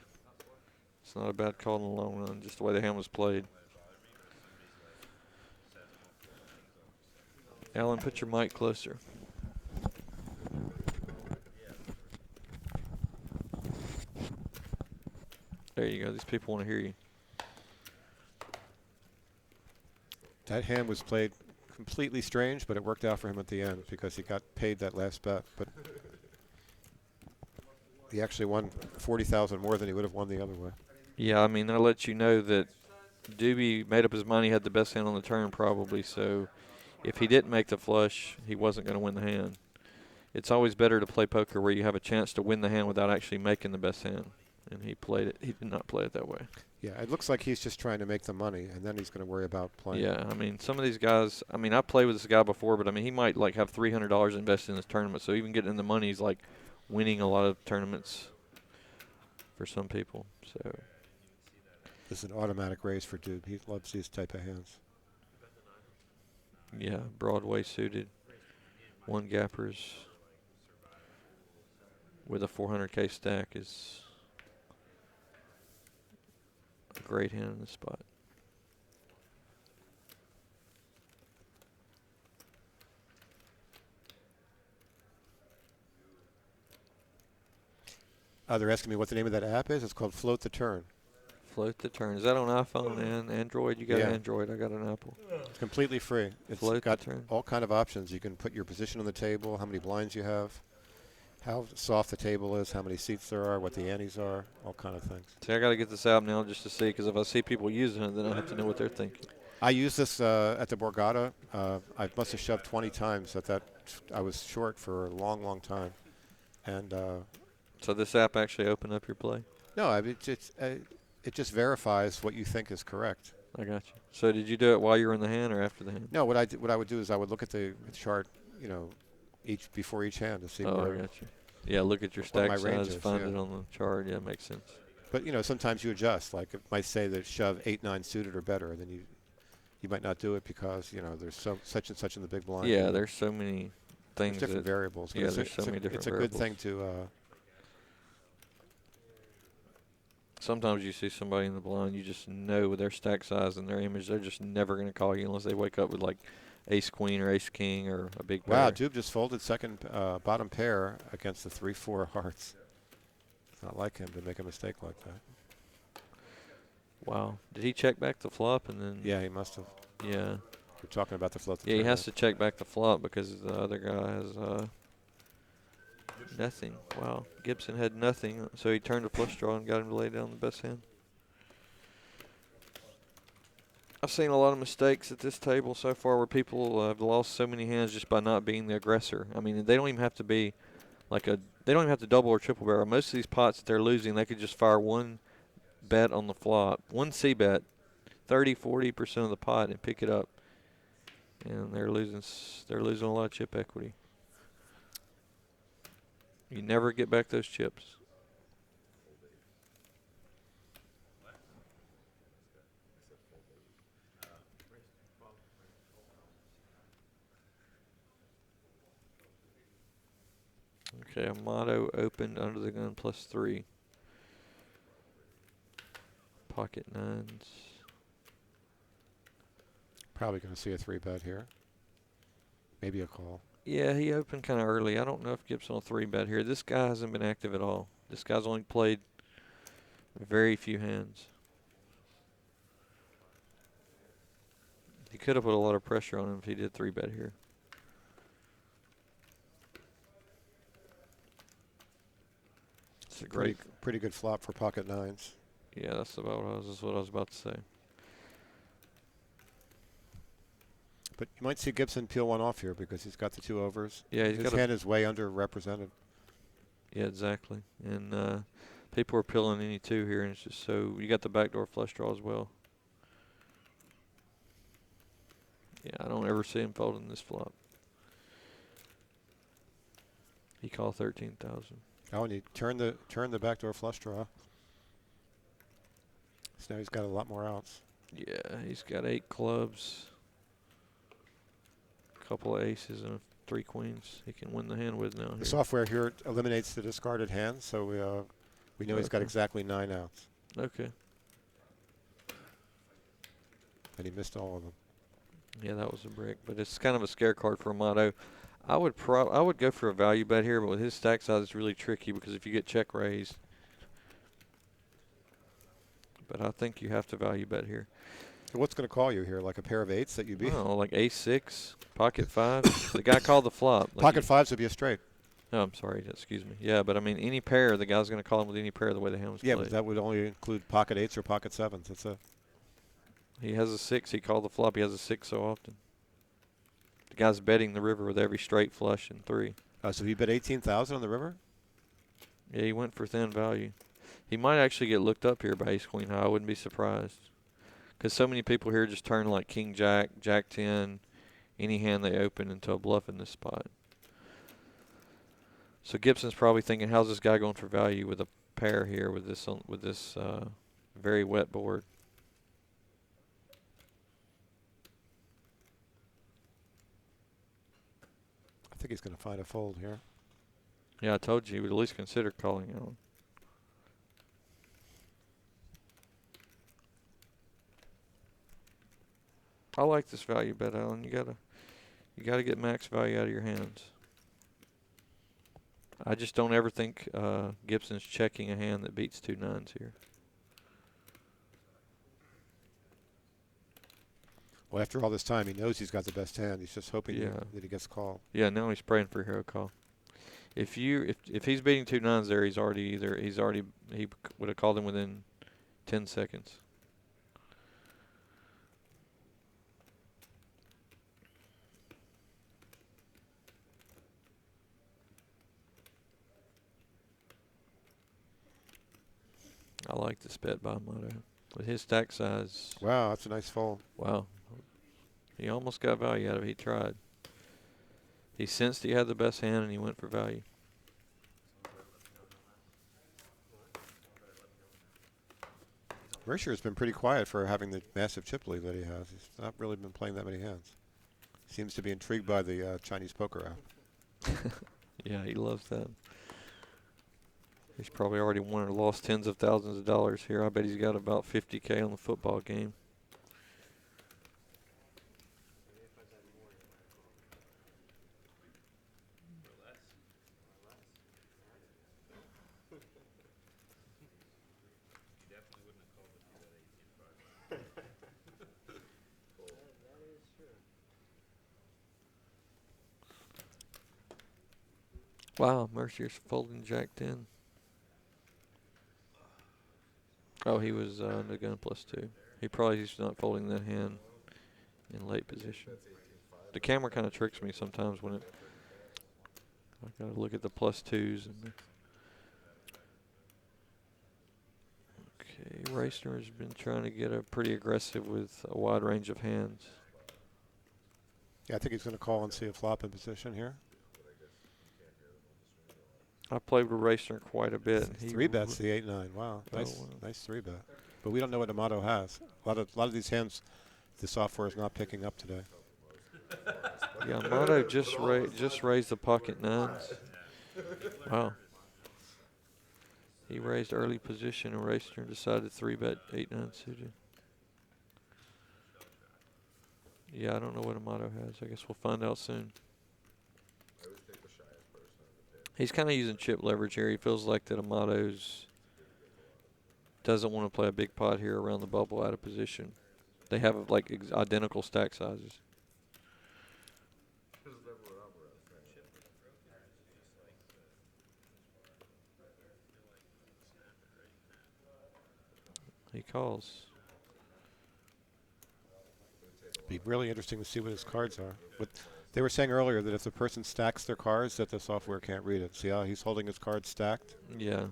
Speaker 7: it's not a bad call in the long run, just the way the hand was played. Alan, put your mic closer. There you go. These people want to hear you.
Speaker 6: That hand was played completely strange, but it worked out for him at the end because he got paid that last bet. But he actually won $40,000 more than he would have won the other way.
Speaker 7: Yeah, I mean, I'll let you know that Doobie made up his mind he had the best hand on the turn probably, so if he didn't make the flush, he wasn't going to win the hand. It's always better to play poker where you have a chance to win the hand without actually making the best hand. And he played it. He did not play it that way.
Speaker 6: Yeah, it looks like he's just trying to make the money, and then he's going to worry about playing.
Speaker 7: Yeah, I mean, some of these guys, I mean, I played with this guy before, but I mean, he might like have $300 invested in this tournament, so even getting in the money is like winning a lot of tournaments for some people. So
Speaker 6: This is an automatic raise for Dube. He loves these type of hands.
Speaker 7: yeah, Broadway suited, one gappers with a 400K stack is a great hand in this spot.
Speaker 6: They're asking me what the name of that app is. It's called Float the Turn.
Speaker 7: Float the turn. Is that on iPhone and Android? You got
Speaker 6: Yeah.
Speaker 7: an Android. I got an Apple.
Speaker 6: It's completely free. It's
Speaker 7: Float the
Speaker 6: got
Speaker 7: turn.
Speaker 6: all kind of options. You can put your position on the table, how many blinds you have, how soft the table is, how many seats there are, what the antes are, all kind of things.
Speaker 7: See, I got to get this out now just to see, because if I see people using it, then I have to know what they're thinking.
Speaker 6: I used this at the Borgata. I must have shoved 20 times at that. I was short for a long, long time. And
Speaker 7: So this app actually opened up your play?
Speaker 6: no, it just verifies what you think is correct.
Speaker 7: I got you. So did you do it while you were in the hand or after the hand?
Speaker 6: No, what I would do is I would look at the chart, you know, before each hand to see
Speaker 7: Oh,
Speaker 6: where.
Speaker 7: I got you. Yeah, look at your
Speaker 6: what my
Speaker 7: stack
Speaker 6: range
Speaker 7: size,
Speaker 6: is,
Speaker 7: find
Speaker 6: yeah.
Speaker 7: it on the chart. Yeah, makes sense.
Speaker 6: But you know, sometimes you adjust. Like it might say that shove 8-9 suited or better, and then you might not do it because you know there's such and such in the big blind.
Speaker 7: Yeah, there's so many
Speaker 6: There's
Speaker 7: things.
Speaker 6: different
Speaker 7: that
Speaker 6: variables. But
Speaker 7: yeah,
Speaker 6: it's
Speaker 7: there's so many different
Speaker 6: It's a
Speaker 7: variables.
Speaker 6: good thing to.
Speaker 7: Sometimes you see somebody in the blind, you just know with their stack size and their image, they're just never going to call you unless they wake up with like ace queen or ace king or a big pair.
Speaker 6: Wow, Dube just folded second bottom pair against the 3-4 hearts. It's not like him to make a mistake like that.
Speaker 7: Wow. Did he check back the flop and then?
Speaker 6: Yeah, he must have.
Speaker 7: Yeah.
Speaker 6: We're talking about the float.
Speaker 7: Yeah, he has to check back the flop because the other guy has nothing. Wow. Gibson had nothing, so he turned a flush draw and got him to lay down the best hand. I've seen a lot of mistakes at this table so far where people have lost so many hands just by not being the aggressor. I mean, they don't even have to be like they don't even have to double or triple barrel. Most of these pots that they're losing, they could just fire one bet on the flop, one C bet, 30-40% of the pot and pick it up. And they're losing a lot of chip equity. You never get back those chips. Okay, Amato opened under the gun +3. Pocket nines.
Speaker 6: Probably going to see a 3-bet here. Maybe a call.
Speaker 7: Yeah, he opened kind of early. I don't know if Gibson will 3-bet here. This guy hasn't been active at all. This guy's only played very few hands. He could have put a lot of pressure on him if he did 3-bet here. It's a great.
Speaker 6: Pretty good flop for pocket nines.
Speaker 7: Yeah, that's what I was about to say.
Speaker 6: But you might see Gibson peel one off here because he's got the 2 overs.
Speaker 7: Yeah, he's
Speaker 6: His
Speaker 7: got a,
Speaker 6: hand is way underrepresented.
Speaker 7: yeah, exactly. And people are peeling any 2 here, and it's just so you got the backdoor flush draw as well. Yeah, I don't ever see him folding this flop. He called 13,000.
Speaker 6: Oh, and he turned the backdoor flush draw. So now he's got a lot more outs.
Speaker 7: Yeah, he's got 8 clubs, a couple of aces, and 3 queens. He can win the hand with now.
Speaker 6: The
Speaker 7: Here.
Speaker 6: software here eliminates the discarded hands, so we know he's got
Speaker 7: Okay.
Speaker 6: exactly 9 outs,
Speaker 7: Okay.
Speaker 6: and he missed all of them.
Speaker 7: Yeah, that was a brick, but it's kind of a scare card for Amato. I would go for a value bet here, but with his stack size, it's really tricky because if you get check raised. But I think you have to value bet here.
Speaker 6: So what's going to call you here? Like a pair of 8s that you beat?
Speaker 7: Oh, like ace-6, pocket 5. The guy called the flop. Like
Speaker 6: Pocket 5s would be a straight.
Speaker 7: No, I'm sorry. Excuse me. Yeah, but I mean, any pair, the guy's going to call him with any pair the way the hand was
Speaker 6: Yeah,
Speaker 7: played.
Speaker 6: but that would only include pocket 8s or pocket 7s. That's a.
Speaker 7: He has a 6. He called the flop. He has a 6 so often. The guy's betting the river with every straight flush and 3.
Speaker 6: So he bet 18,000 on the river.
Speaker 7: Yeah, he went for thin value. He might actually get looked up here by ace queen high. I wouldn't be surprised. Because so many people here just turn like king jack, jack 10, any hand they open into a bluff in this spot. So Gibson's probably thinking, how's this guy going for value with a pair here with this very wet board?
Speaker 6: I think he's going to find a fold here.
Speaker 7: Yeah, I told you he would at least consider calling out. I like this value bet, Alan. You gotta get max value out of your hands. I just don't ever think Gibson's checking a hand that beats 2 9s here.
Speaker 6: Well, after all this time, he knows he's got the best hand. He's just hoping that he gets called.
Speaker 7: Yeah, now he's praying for a hero call. If he's beating 2 9s there, he would have called him within 10 seconds. I like this bet by Amato. With his stack size.
Speaker 6: Wow, that's a nice fold.
Speaker 7: Wow. He almost got value out of it. He tried. He sensed he had the best hand and he went for value.
Speaker 6: Mercier has been pretty quiet for having the massive chip lead that he has. He's not really been playing that many hands. Seems to be intrigued by the Chinese poker app.
Speaker 7: Yeah, he loves that. He's probably already won or lost tens of thousands of dollars here. I bet he's got about 50K on the football game. Wow, Mercier's folding jack 10. Oh, he was under gun +2. He probably is not folding that hand in late position. The camera kind of tricks me sometimes when I gotta look at the +2s. Okay, Reisner has been trying to get pretty aggressive with a wide range of hands.
Speaker 6: Yeah, I think he's going to call and see a flop in position here.
Speaker 7: I played with Reisner quite a bit. He
Speaker 6: 3-bets the 8-9. Wow, nice 3-bet. But we don't know what Amato has. A lot of these hands, the software is not picking up today.
Speaker 7: Yeah, Amato just raised the pocket 9s. Wow. He raised early position and Reisner decided 3-bet 8-9 suited. Yeah, I don't know what Amato has. I guess we'll find out soon. He's kind of using chip leverage here. He feels like that Amato's doesn't want to play a big pot here around the bubble out of position. They have like identical stack sizes. He calls.
Speaker 6: Be really interesting to see what his cards are. But they were saying earlier that if the person stacks their cards, that the software can't read it. See how he's holding his cards stacked?
Speaker 7: Yeah.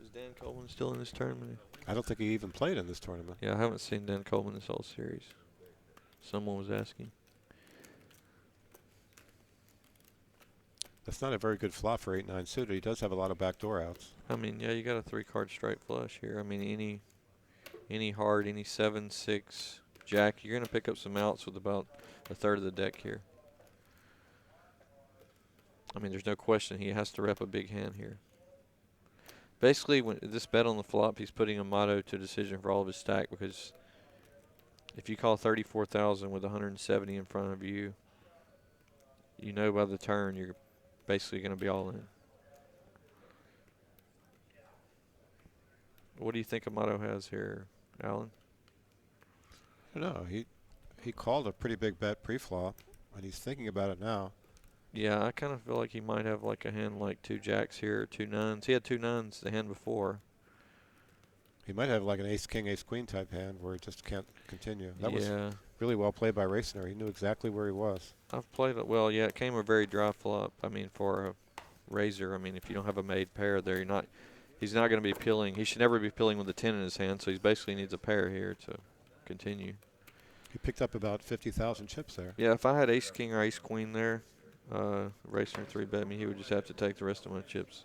Speaker 7: Is Dan Coleman still in this tournament?
Speaker 6: I don't think he even played in this tournament.
Speaker 7: Yeah, I haven't seen Dan Coleman this whole series. Someone was asking.
Speaker 6: That's not a very good flop for 8-9 suited. He does have a lot of backdoor outs.
Speaker 7: I mean, yeah, you got a 3-card straight flush here. I mean, any hard, any 7-6 jack, you're gonna pick up some outs with about a third of the deck here. I mean, there's no question he has to rep a big hand here. Basically, when this bet on the flop, he's putting a motto to decision for all of his stack, because if you call 34,000 with 170 in front of you, you know by the turn you're basically going to be all in. What do you think Amato has here, Alan?
Speaker 6: I don't know. He called a pretty big bet pre-flop, and he's thinking about it now.
Speaker 7: Yeah, I kind of feel like he might have like a hand like 2 jacks here, or 2 nines. He had 2 nines the hand before.
Speaker 6: He might have like an ace-king, ace-queen type hand where he just can't continue. That was
Speaker 7: Yeah,
Speaker 6: really well played by Raciner. He knew exactly where he was.
Speaker 7: I've played it well. Yeah, it came a very dry flop. I mean, for a razor, I mean, if you don't have a made pair there, he's not going to be pilling. He should never be pilling with a 10 in his hand, so he basically needs a pair here to continue.
Speaker 6: He picked up about 50,000 chips there.
Speaker 7: Yeah, if I had ace-king or ace-queen there, Racer 3-bet me, he would just have to take the rest of my chips.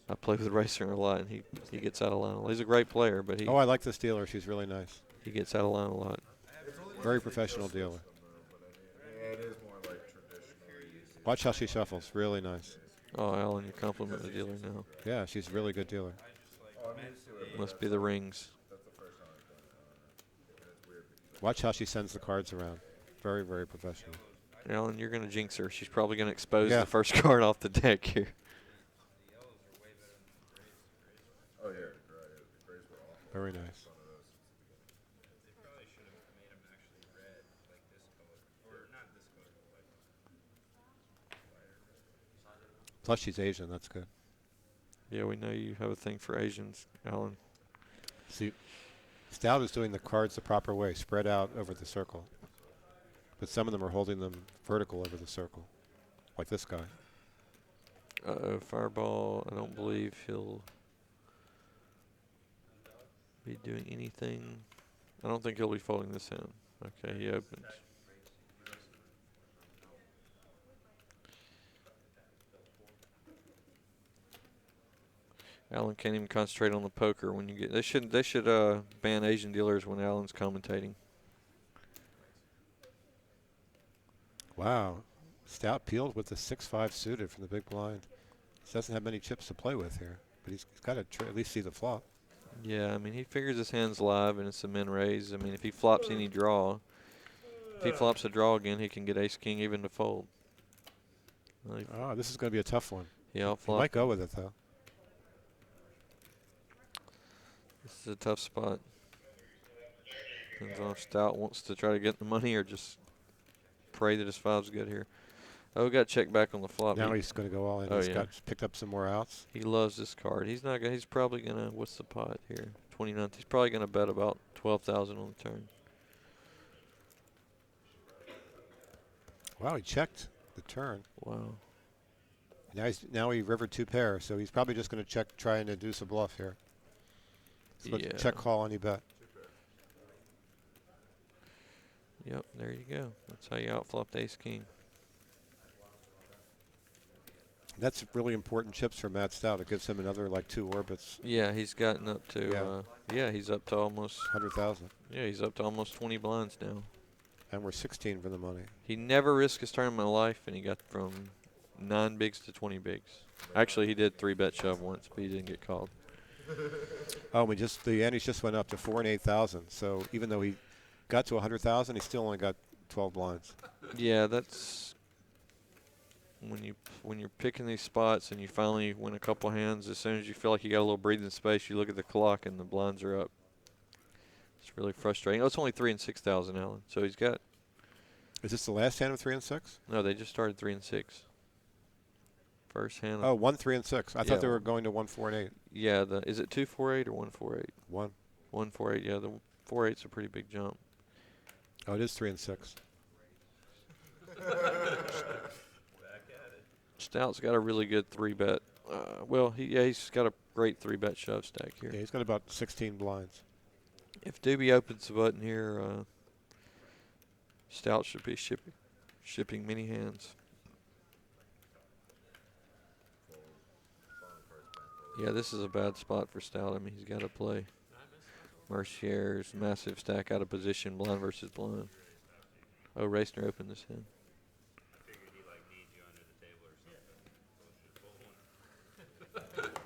Speaker 7: I play with Racer a lot, and he gets out of line. He's a great player, but
Speaker 6: Oh, I like this dealer. She's really nice.
Speaker 7: he gets out of line a lot.
Speaker 6: Very professional dealer.
Speaker 4: Yeah, it is more like traditional.
Speaker 6: Watch how she shuffles. Really nice.
Speaker 7: Oh, Alan, you're complimenting the dealer now.
Speaker 6: Yeah, she's a really good dealer.
Speaker 7: Must be the rings.
Speaker 6: Watch how she sends the cards around. Very, very professional.
Speaker 7: Alan, you're going to jinx her. She's probably going to expose
Speaker 6: Yeah.
Speaker 7: the first card off the deck here.
Speaker 4: Oh, yeah, right. The grays were awful.
Speaker 6: Very nice.
Speaker 4: They probably should have made them actually red, like this color. Or not this color, but like lighter red.
Speaker 6: Plus, she's Asian. That's good.
Speaker 7: Yeah, we know you have a thing for Asians, Alan.
Speaker 6: See, Stout is doing the cards the proper way, spread out over the circle. But some of them are holding them vertical over the circle, like this guy.
Speaker 7: Fireball, I don't believe he'll be doing anything. I don't think he'll be folding this hand. Okay, he opens. Alan can't even concentrate on the poker when you get. They should ban Asian dealers when Alan's commentating.
Speaker 6: Wow. Stout peeled with the 6-5 suited from the big blind. He doesn't have many chips to play with here, but he's got to at least see the flop.
Speaker 7: Yeah, I mean, he figures his hand's live and it's a min raise. I mean, if he flops any draw, if he flops a draw again, he can get ace-king even to fold. Well,
Speaker 6: Oh, this is going to be a tough one.
Speaker 7: he outflopped.
Speaker 6: He might go with it, though.
Speaker 7: This is a tough spot. Depends on if Stout wants to try to get the money or just pray that his five's good here. Oh, we got checked back on the flop.
Speaker 6: Now he's going to go all in.
Speaker 7: Oh,
Speaker 6: He's
Speaker 7: yeah.
Speaker 6: got picked up some more outs.
Speaker 7: He loves this card. He's not. He's probably gonna. What's the pot here? 29th. He's probably gonna bet about 12,000 on the turn.
Speaker 6: Wow, he checked the turn.
Speaker 7: Wow.
Speaker 6: Now he rivered 2 pair, so he's probably just going to check, trying to do some bluff here. So
Speaker 7: Yeah.
Speaker 6: check call any bet.
Speaker 7: Yep. There you go. That's how you outflop ace-king.
Speaker 6: That's really important chips for Matt Stout. It gives him another like 2 orbits,
Speaker 7: Yeah, he's gotten up to.
Speaker 6: Yeah.
Speaker 7: Yeah, he's up to almost.
Speaker 6: 100,000.
Speaker 7: Yeah, he's up to almost 20 blinds now.
Speaker 6: And we're 16 for the money.
Speaker 7: He never risked his tournament of life, and he got from 9 bigs to 20 bigs. Actually, he did 3-bet shove once, but he didn't get called.
Speaker 6: Oh, the antes just went up to 4 and 8,000. So even though he got to 100,000, he still only got 12 blinds.
Speaker 7: Yeah, that's when you're picking these spots and you finally win a couple hands. As soon as you feel like you got a little breathing space, you look at the clock and the blinds are up. It's really frustrating. Oh, it's only 3 and 6,000, Alan. So he's got.
Speaker 6: Is this the last hand of 3 and 6?
Speaker 7: No, they just started 3 and 6. First hand.
Speaker 6: Oh, 1, 3, and 6. I
Speaker 7: Yeah.
Speaker 6: thought they were going to 1, 4, and 8.
Speaker 7: Yeah, is it 248 or 148?
Speaker 6: 1.
Speaker 7: 148. Yeah, the 48's a pretty big jump.
Speaker 6: Oh, it is 3 and 6.
Speaker 4: Back at it.
Speaker 7: Stout's got a really good 3-bet. Well, he's got a great 3-bet shove stack here.
Speaker 6: Yeah, he's got about 16 blinds.
Speaker 7: If Doobie opens the button here, Stout should be shipping many hands. Yeah, this is a bad spot for Stout. I mean, he's got to play Mercier's massive stack out of position, blind versus blind. Oh, Racner opened this hand.
Speaker 4: I figured he like needs you under the table or something. So it's just one.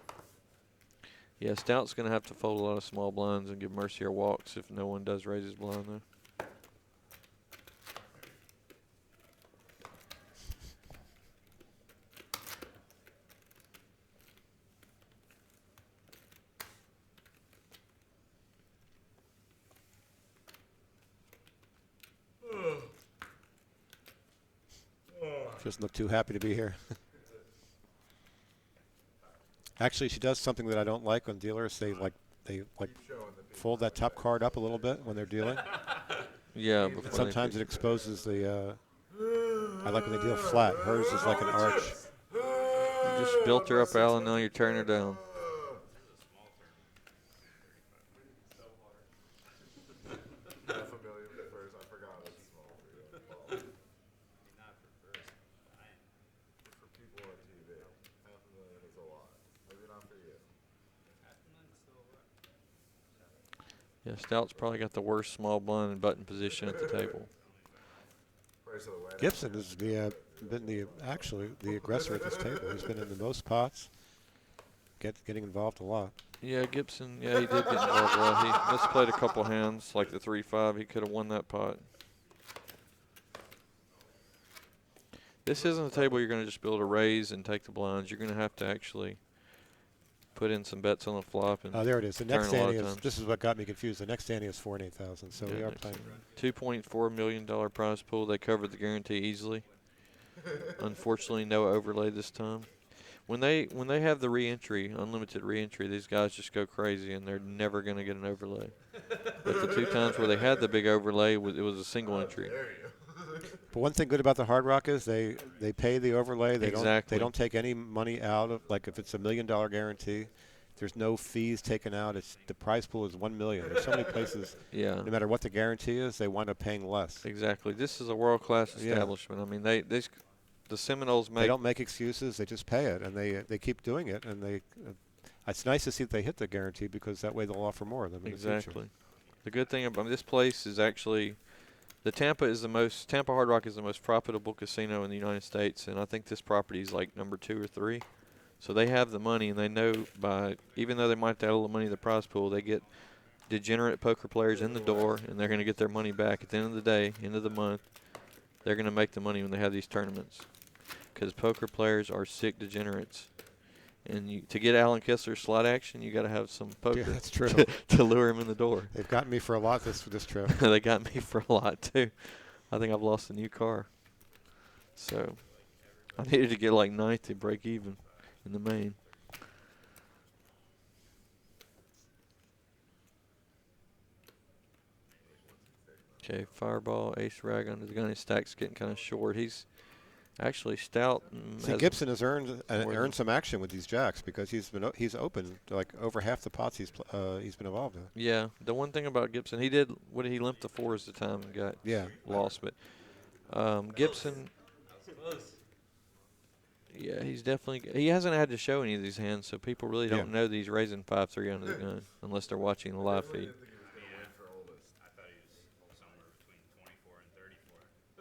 Speaker 7: Yeah, Stout's going to have to fold a lot of small blinds and give Mercier walks if no one does raise his blind, though.
Speaker 6: Doesn't look too happy to be here. Actually, she does something that I don't like on dealers. They fold that top card up a little bit when they're dealing.
Speaker 7: Yeah,
Speaker 6: And
Speaker 7: before
Speaker 6: sometimes it exposes the. I like when they deal flat. Hers is like an arch.
Speaker 7: you just built her up, Alan. Now you're tearing her down.
Speaker 1: Half $1 million for first. I forgot it's small for you.
Speaker 4: Not for first.
Speaker 1: For people on TV, $500,000 is a lot. Maybe not for you.
Speaker 4: $500,000 still a lot.
Speaker 7: Yeah, Stout's probably got the worst small blind and button position at the table.
Speaker 1: Price of the land.
Speaker 6: Gibson has been the aggressor at this table. He's been in the most pots, getting involved a lot.
Speaker 7: Yeah, Gibson, yeah, he did get involved a lot. He misplayed a couple hands, like the 3-5. He could have won that pot. This isn't a table you're going to just build a raise and take the blinds. You're going to have to actually put in some bets on the flop. And
Speaker 6: Oh, there it is. The
Speaker 7: turn
Speaker 6: next
Speaker 7: a lot
Speaker 6: ante
Speaker 7: of
Speaker 6: is.
Speaker 7: times.
Speaker 6: This is what got me confused. The next ante is 4 and 8,000. So
Speaker 7: Yeah,
Speaker 6: we are
Speaker 7: next
Speaker 6: playing.
Speaker 7: $2.4 million prize pool. They covered the guarantee easily. Unfortunately, no overlay this time. When they have the re-entry, unlimited re-entry, these guys just go crazy and they're never going to get an overlay. But the 2 times where they had the big overlay, it was a single entry.
Speaker 6: But one thing good about the Hard Rock is they pay the overlay. They
Speaker 7: Exactly.
Speaker 6: don't take any money out of, like if it's $1 million guarantee, there's no fees taken out. It's the prize pool is $1 million. There's so many places.
Speaker 7: Yeah.
Speaker 6: No matter what the guarantee is, they wind up paying less.
Speaker 7: Exactly. This is a world-class
Speaker 6: Yeah.
Speaker 7: establishment. I mean, the Seminoles
Speaker 6: They
Speaker 7: make.
Speaker 6: don't make excuses. They just pay it, and they keep doing it. And it's nice to see that they hit the guarantee because that way they'll offer more of them in the future.
Speaker 7: Exactly. The good thing about this place is actually, Tampa Hard Rock is the most profitable casino in the United States, and I think this property is like number 2 or 3. So they have the money, and they know even though they might add a little money to the prize pool, they get degenerate poker players in the door, and they're going to get their money back at the end of the day, end of the month. They're going to make the money when they have these tournaments, because poker players are sick degenerates. And to get Alan Kessler's slot action, you got to have some poker.
Speaker 6: Yeah, that's true.
Speaker 7: to lure him in the door.
Speaker 6: They've gotten me for a lot this trip.
Speaker 7: They got me for a lot too. I think I've lost a new car. So I needed to get like 9th to break even in the main. Okay, fireball, ace rag under the gun. His stack's getting kind of short. He's actually Stout.
Speaker 6: See, Gibson has earned some action with these jacks because he's open to like over half the pots he's been involved in.
Speaker 7: Yeah, the one thing about Gibson, he limped the 4s the time and got lost, but Gibson. Yeah, he hasn't had to show any of these hands, so people really don't know that he's raising 5-3 under the gun unless they're watching the live feed.
Speaker 4: I thought he was somewhere between 24 and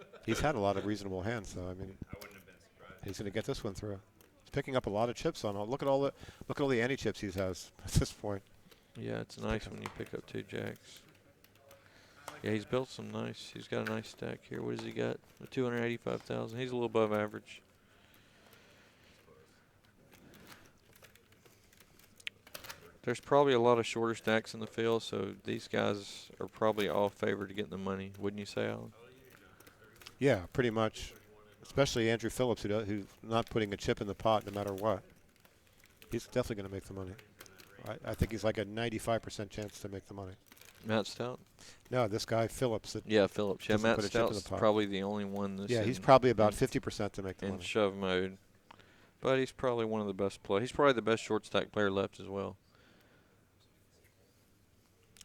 Speaker 4: 34.
Speaker 6: He's had a lot of reasonable hands, so I mean,
Speaker 4: I wouldn't have been surprised.
Speaker 6: he's going to get this one through. He's picking up a lot of chips on. Look at all the anti chips he has at this point.
Speaker 7: Yeah, it's nice when you pick up 2 jacks. Yeah, he's built some nice. He's got a nice stack here. What has he got? 285,000. He's a little above average. There's probably a lot of shorter stacks in the field, so these guys are probably all favored to getting the money. Wouldn't you say, Alan?
Speaker 6: Yeah, pretty much. especially Andrew Phillips, who's not putting a chip in the pot no matter what. He's definitely going to make the money. I think he's like a 95% chance to make the money.
Speaker 7: Matt Stout?
Speaker 6: No, this guy Phillips.
Speaker 7: Yeah, Phillips. Yeah,
Speaker 6: doesn't
Speaker 7: Matt
Speaker 6: put a chip in the
Speaker 7: Stout's
Speaker 6: pot.
Speaker 7: probably the only one that's
Speaker 6: Yeah, he's
Speaker 7: in-
Speaker 6: probably about
Speaker 7: in-
Speaker 6: 50% to make the
Speaker 7: in
Speaker 6: money.
Speaker 7: shove mode. But he's probably one of the best players. He's probably the best short stack player left as well.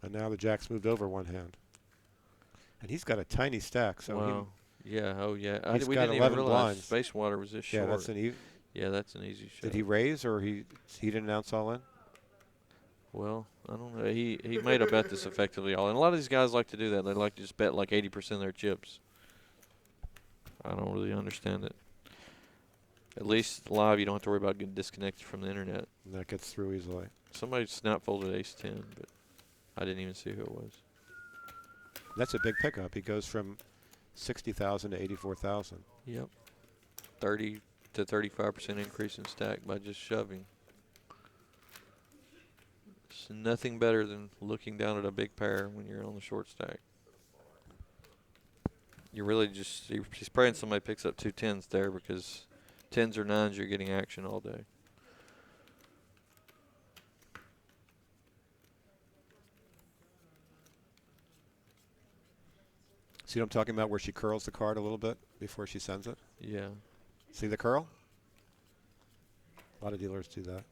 Speaker 6: And now the Jacks moved over one hand. And he's got a tiny stack. So
Speaker 7: wow. Yeah. Oh, yeah.
Speaker 6: he's
Speaker 7: We
Speaker 6: got
Speaker 7: didn't
Speaker 6: 11
Speaker 7: even realize
Speaker 6: blinds.
Speaker 7: Space Water was this
Speaker 6: yeah,
Speaker 7: short.
Speaker 6: that's an
Speaker 7: Yeah, that's an easy shot.
Speaker 6: Did he raise or he didn't announce all in?
Speaker 7: Well, I don't know. He made a bet this effectively all. And a lot of these guys like to do that. They like to just bet like 80% of their chips. I don't really understand it. At least live, you don't have to worry about getting disconnected from the internet.
Speaker 6: And that gets through easily.
Speaker 7: Somebody snap folded ace 10, but I didn't even see who it was.
Speaker 6: That's a big pickup. He goes from 60,000 to 84,000.
Speaker 7: Yep. 30 to 35% increase in stack by just shoving. It's nothing better than looking down at a big pair when you're on the short stack. You're really just, he's praying somebody picks up 2 10s there because 10s or 9s, you're getting action all day.
Speaker 6: See what I'm talking about, where she curls the card a little bit before she sends it?
Speaker 7: Yeah.
Speaker 6: See the curl? A lot of dealers do that.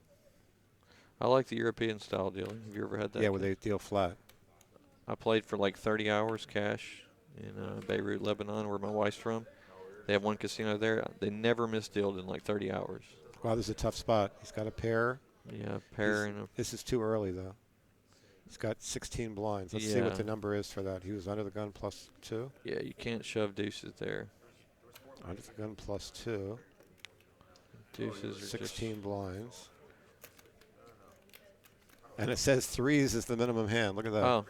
Speaker 7: I like the European style dealing. Have you ever had that?
Speaker 6: Yeah, where they deal flat.
Speaker 7: I played for like 30 hours cash in Beirut, Lebanon, where my wife's from. They have one casino there. They never misdealed in like 30 hours.
Speaker 6: Wow, this is a tough spot. He's got a pair.
Speaker 7: Yeah, pair and a.
Speaker 6: This is too early, though. He's got 16 blinds. Let's see what
Speaker 7: Yeah.
Speaker 6: the number is for that. He was under the gun plus 2.
Speaker 7: Yeah, you can't shove deuces there.
Speaker 6: Under the gun plus 2.
Speaker 7: Deuces are
Speaker 6: 16 blinds. And it says 3s is the minimum hand. Look at that.
Speaker 7: Oh.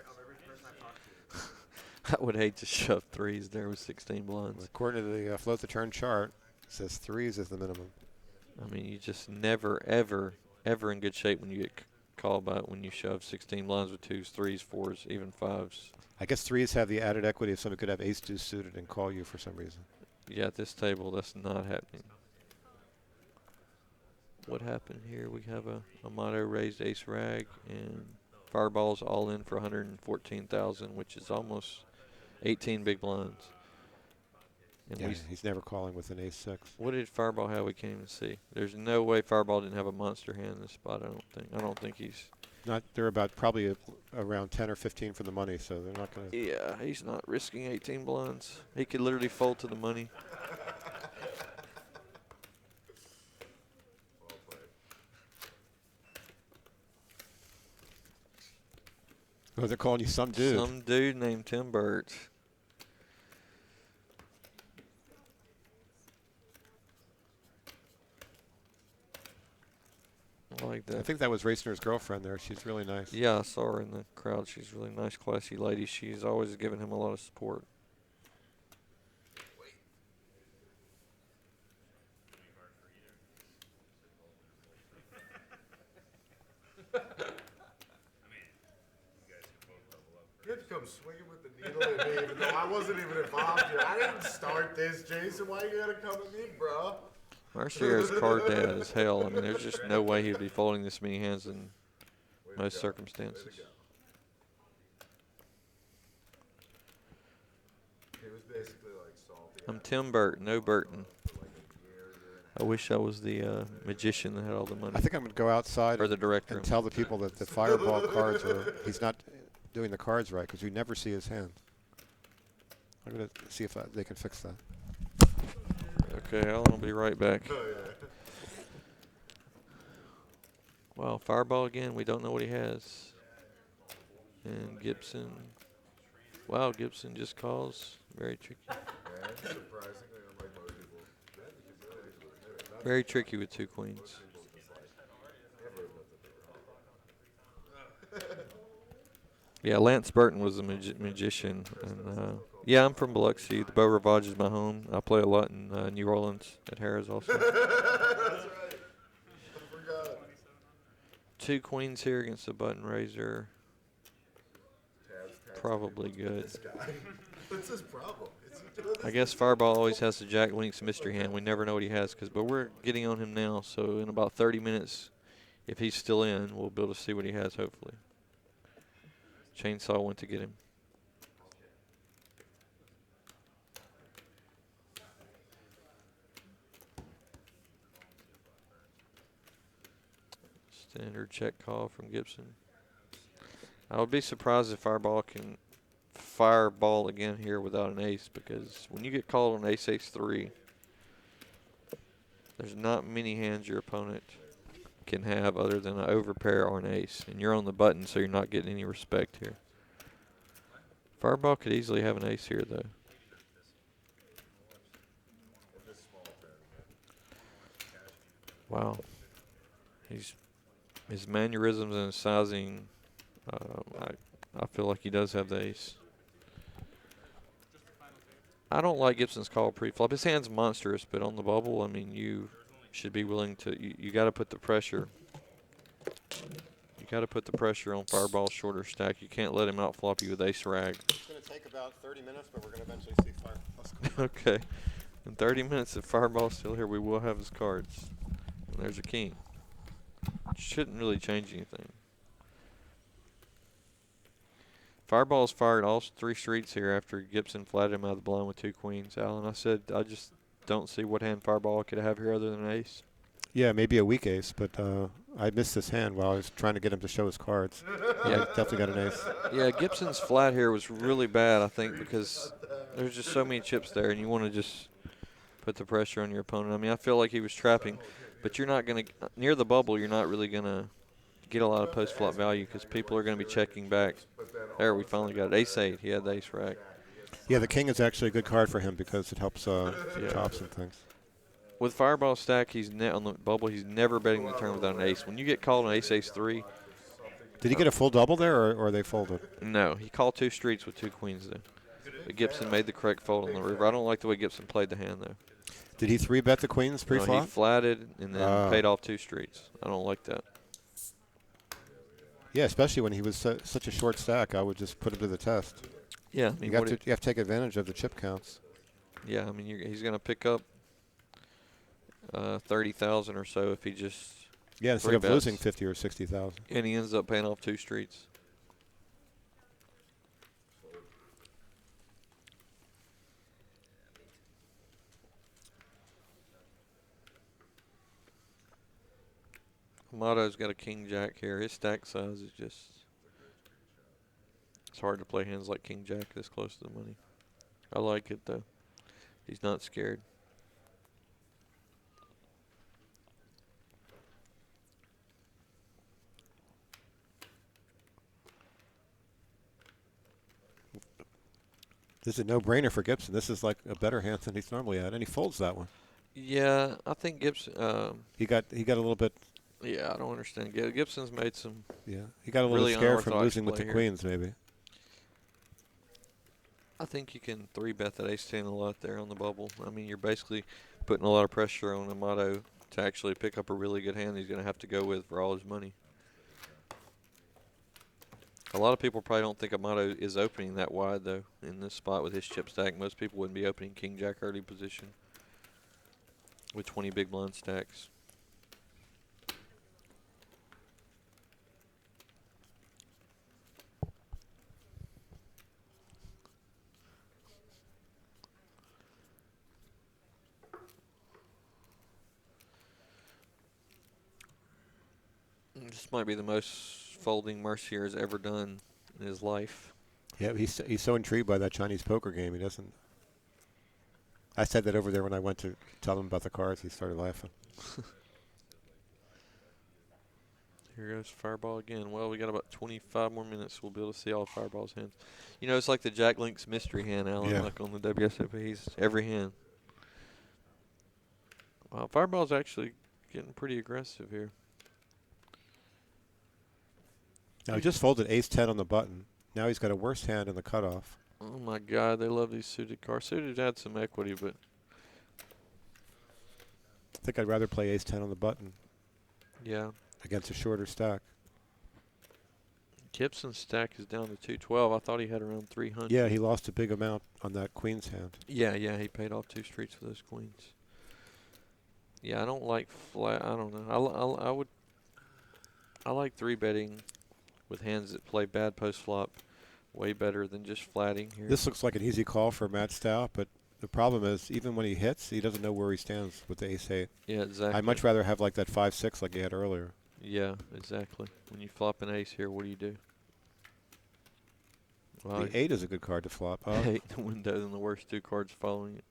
Speaker 7: I would hate to shove 3s there with 16 blinds.
Speaker 6: According to the float the turn chart, it says 3s is the minimum.
Speaker 7: I mean, you just never, ever, ever in good shape when you get called by it when you shove 16 blinds with 2s, 3s, 4s, even 5s.
Speaker 6: I guess 3s have the added equity if somebody could have ace-deuce suited and call you for some reason.
Speaker 7: Yeah, at this table, that's not happening. What happened here? We have a motto raised ace rag and fireballs all in for 114,000, which is almost 18 big blinds. And
Speaker 6: Yeah,
Speaker 7: we
Speaker 6: he's never calling with an ace-6.
Speaker 7: what did Fireball have? We can't even see. There's no way Fireball didn't have a monster hand in this spot. I don't think he's.
Speaker 6: Not, they're about probably around 10 or 15 for the money, so they're not going to.
Speaker 7: Yeah, he's not risking 18 blinds. He could literally fold to the money.
Speaker 1: Well played.
Speaker 6: Oh, they're calling you some dude.
Speaker 7: Some dude named Tim Burt. I like that.
Speaker 6: I think that was Racner's girlfriend there. She's really nice.
Speaker 7: Yeah, I saw her in the crowd. She's a really nice, classy lady. She's always given him a lot of support.
Speaker 1: You had to come swinging with the needle at me, even though I wasn't even involved here. I didn't start this, Jason. Why you gotta come at me, bro?
Speaker 7: Marcier's card dad as hell. I mean, there's just no way he'd be folding this many hands in
Speaker 1: Way to
Speaker 7: most
Speaker 1: go.
Speaker 7: circumstances.
Speaker 1: Way to go. He was basically like salty.
Speaker 7: I'm Tim Burt, no Burton.
Speaker 1: For like a year and
Speaker 7: I wish I was the magician that had all the money.
Speaker 6: I think I'm going to go outside
Speaker 7: Or the director.
Speaker 6: and tell the people that the fireball cards are. He's not doing the cards right because you never see his hand. I'm going to see if they can fix that.
Speaker 7: Okay, I'll be right back.
Speaker 1: oh yeah.
Speaker 7: Wow, Fireball again. We don't know what he has. And Gibson. Wow, Gibson just calls. Very tricky.
Speaker 1: Man, surprisingly, unlike most people, yeah, because they're able to admit it. Not
Speaker 7: Very tricky with 2 queens.
Speaker 1: people just like never admit that they're wrong.
Speaker 7: Yeah, Lance Burton was a magician. And yeah, I'm from Biloxi. The Beau Rivage is my home. I play a lot in New Orleans at Harrah's also.
Speaker 1: That's right. I forgot.
Speaker 7: 2 queens here against the button raiser.
Speaker 1: Tabs,
Speaker 7: Probably good.
Speaker 1: This guy. What's his problem? Is he
Speaker 7: I guess Fireball always has the Jack Links mystery hand. We never know what he has, but we're getting on him now. So in about 30 minutes, if he's still in, we'll be able to see what he has, hopefully. Chainsaw went to get him. Standard check call from Gibson. I would be surprised if Fireball can fireball again here without an ace, because when you get called on ace 3, there's not many hands your opponent can have other than an overpair or an ace, and you're on the button, so you're not getting any respect here. Fireball could easily have an ace here, though. Wow. His mannerisms and his sizing, I feel like he does have the ace. I don't like Gibson's call pre-flop. His hand's monstrous, but on the bubble, I mean, you should be willing to. You got to put the pressure. You got to put the pressure on Fireball's shorter stack. You can't let him outflop you with ace rag.
Speaker 6: It's going to take about 30 minutes, but we're going to eventually see Fireball.
Speaker 7: Okay. In 30 minutes, if Fireball's still here, we will have his cards. And there's a king. Shouldn't really change anything. Fireball's fired all 3 streets here after Gibson flatted him out of the blind with 2 queens. Alan, I said I just don't see what hand Fireball could have here other than an ace.
Speaker 6: Yeah, maybe a weak ace, but I missed this hand while I was trying to get him to show his cards. Yeah, definitely got an ace.
Speaker 7: Yeah, Gibson's flat here was really bad, I think, because there's just so many chips there, and you want to just put the pressure on your opponent. I mean, I feel like he was trapping, but you're not going to – near the bubble, you're not really going to get a lot of post-flop value because people are going to be checking back. There, we finally got it. Ace-8. He had the ace rack.
Speaker 6: Yeah, the king is actually a good card for him because it helps tops and things.
Speaker 7: With Fireball stack, he's on the bubble. He's never betting the turn without an ace. When you get called an ace-3.
Speaker 6: Did he get a full double there, or they folded?
Speaker 7: No, he called 2 streets with 2 queens there. But Gibson made the correct fold on the river. I don't like the way Gibson played the hand, though.
Speaker 6: Did he 3-bet the queens pre-flop?
Speaker 7: No, he flatted and then paid off 2 streets. I don't like that.
Speaker 6: Yeah, especially when he was such a short stack, I would just put him to the test.
Speaker 7: Yeah, I mean,
Speaker 6: you have to take advantage of the chip counts.
Speaker 7: Yeah, I mean, he's going to pick up 30,000 or so if he just
Speaker 6: instead of losing 50 or 60,000.
Speaker 7: And he ends up paying off 2 streets. Amato's got a king jack here. His stack size is just, it's hard to play hands like king jack this close to the money. I like it though. He's not scared.
Speaker 6: This is a no-brainer for Gibson. This is like a better hand than he's normally at, and he folds that one.
Speaker 7: Yeah, I think Gibson.
Speaker 6: He got a little bit.
Speaker 7: Yeah, I don't understand. Gibson's made some.
Speaker 6: Yeah, he got a little
Speaker 7: really
Speaker 6: scared from
Speaker 7: unorthodox
Speaker 6: losing with the
Speaker 7: play
Speaker 6: queens, maybe.
Speaker 7: I think you can 3-bet that ace-10 a lot there on the bubble. I mean, you're basically putting a lot of pressure on Amato to actually pick up a really good hand he's going to have to go with for all his money. A lot of people probably don't think Amato is opening that wide, though, in this spot with his chip stack. Most people wouldn't be opening king-jack early position with 20 big blind stacks. This might be the most folding Mercier has ever done in his life.
Speaker 6: Yeah, he's so intrigued by that Chinese poker game. He doesn't. I said that over there when I went to tell him about the cards. He started laughing.
Speaker 7: Here goes Fireball again. Well, we got about 25 more minutes. We'll be able to see all Fireball's hands. You know, it's like the Jack Link's mystery hand, Alan,
Speaker 6: Yeah.
Speaker 7: like on the WSOP. He's every hand. Wow, Fireball's actually getting pretty aggressive here.
Speaker 6: Now he just folded ace-10 on the button. Now he's got a worse hand in the cutoff.
Speaker 7: Oh, my God. They love these suited cards. Suited had some equity, but
Speaker 6: I think I'd rather play ace-10 on the button
Speaker 7: yeah.
Speaker 6: against a shorter stack.
Speaker 7: Gibson's stack is down to 212. I thought he had around 300.
Speaker 6: Yeah, he lost a big amount on that queen's hand.
Speaker 7: Yeah, he paid off 2 streets for those queens. Yeah, I don't like flat. I don't know. I like 3-betting with hands that play bad post flop way better than just flatting here.
Speaker 6: This looks like an easy call for Matt Stout, but the problem is even when he hits, he doesn't know where he stands with the ace-8.
Speaker 7: Yeah, exactly.
Speaker 6: I'd much rather have like that 5-6 like he had earlier.
Speaker 7: Yeah, exactly. When you flop an ace here, what do you do? Well,
Speaker 6: The 8 is a good card to flop. Oh.
Speaker 7: 8 in the window than the worst 2 cards following it.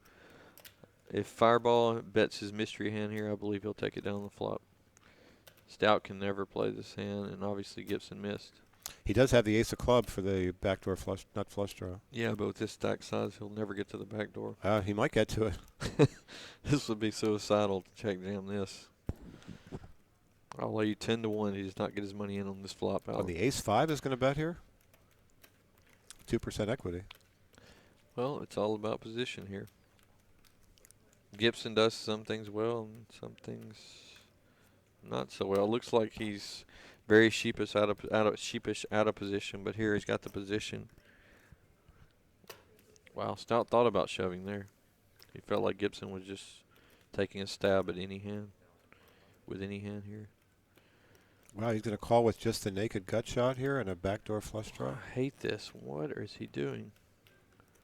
Speaker 7: If Fireball bets his mystery hand here, I believe he'll take it down the flop. Stout can never play this hand, and obviously Gibson missed.
Speaker 6: He does have the ace of club for the backdoor flush, not flush draw.
Speaker 7: Yeah, but with this stack size, he'll never get to the back door.
Speaker 6: He might get to it.
Speaker 7: This would be suicidal to check jam this. I'll lay you 10 to 1. He does not get his money in on this flop out.
Speaker 6: On the ace-5 is going to bet here? 2% equity.
Speaker 7: Well, it's all about position here. Gibson does some things well and some things not so well. Looks like he's very sheepish out of position, but here he's got the position. Wow, Stout thought about shoving there. He felt like Gibson was just taking a stab at any hand, with any hand here.
Speaker 6: Wow, he's going to call with just the naked gut shot here and a backdoor flush draw.
Speaker 7: I hate this. What is he doing?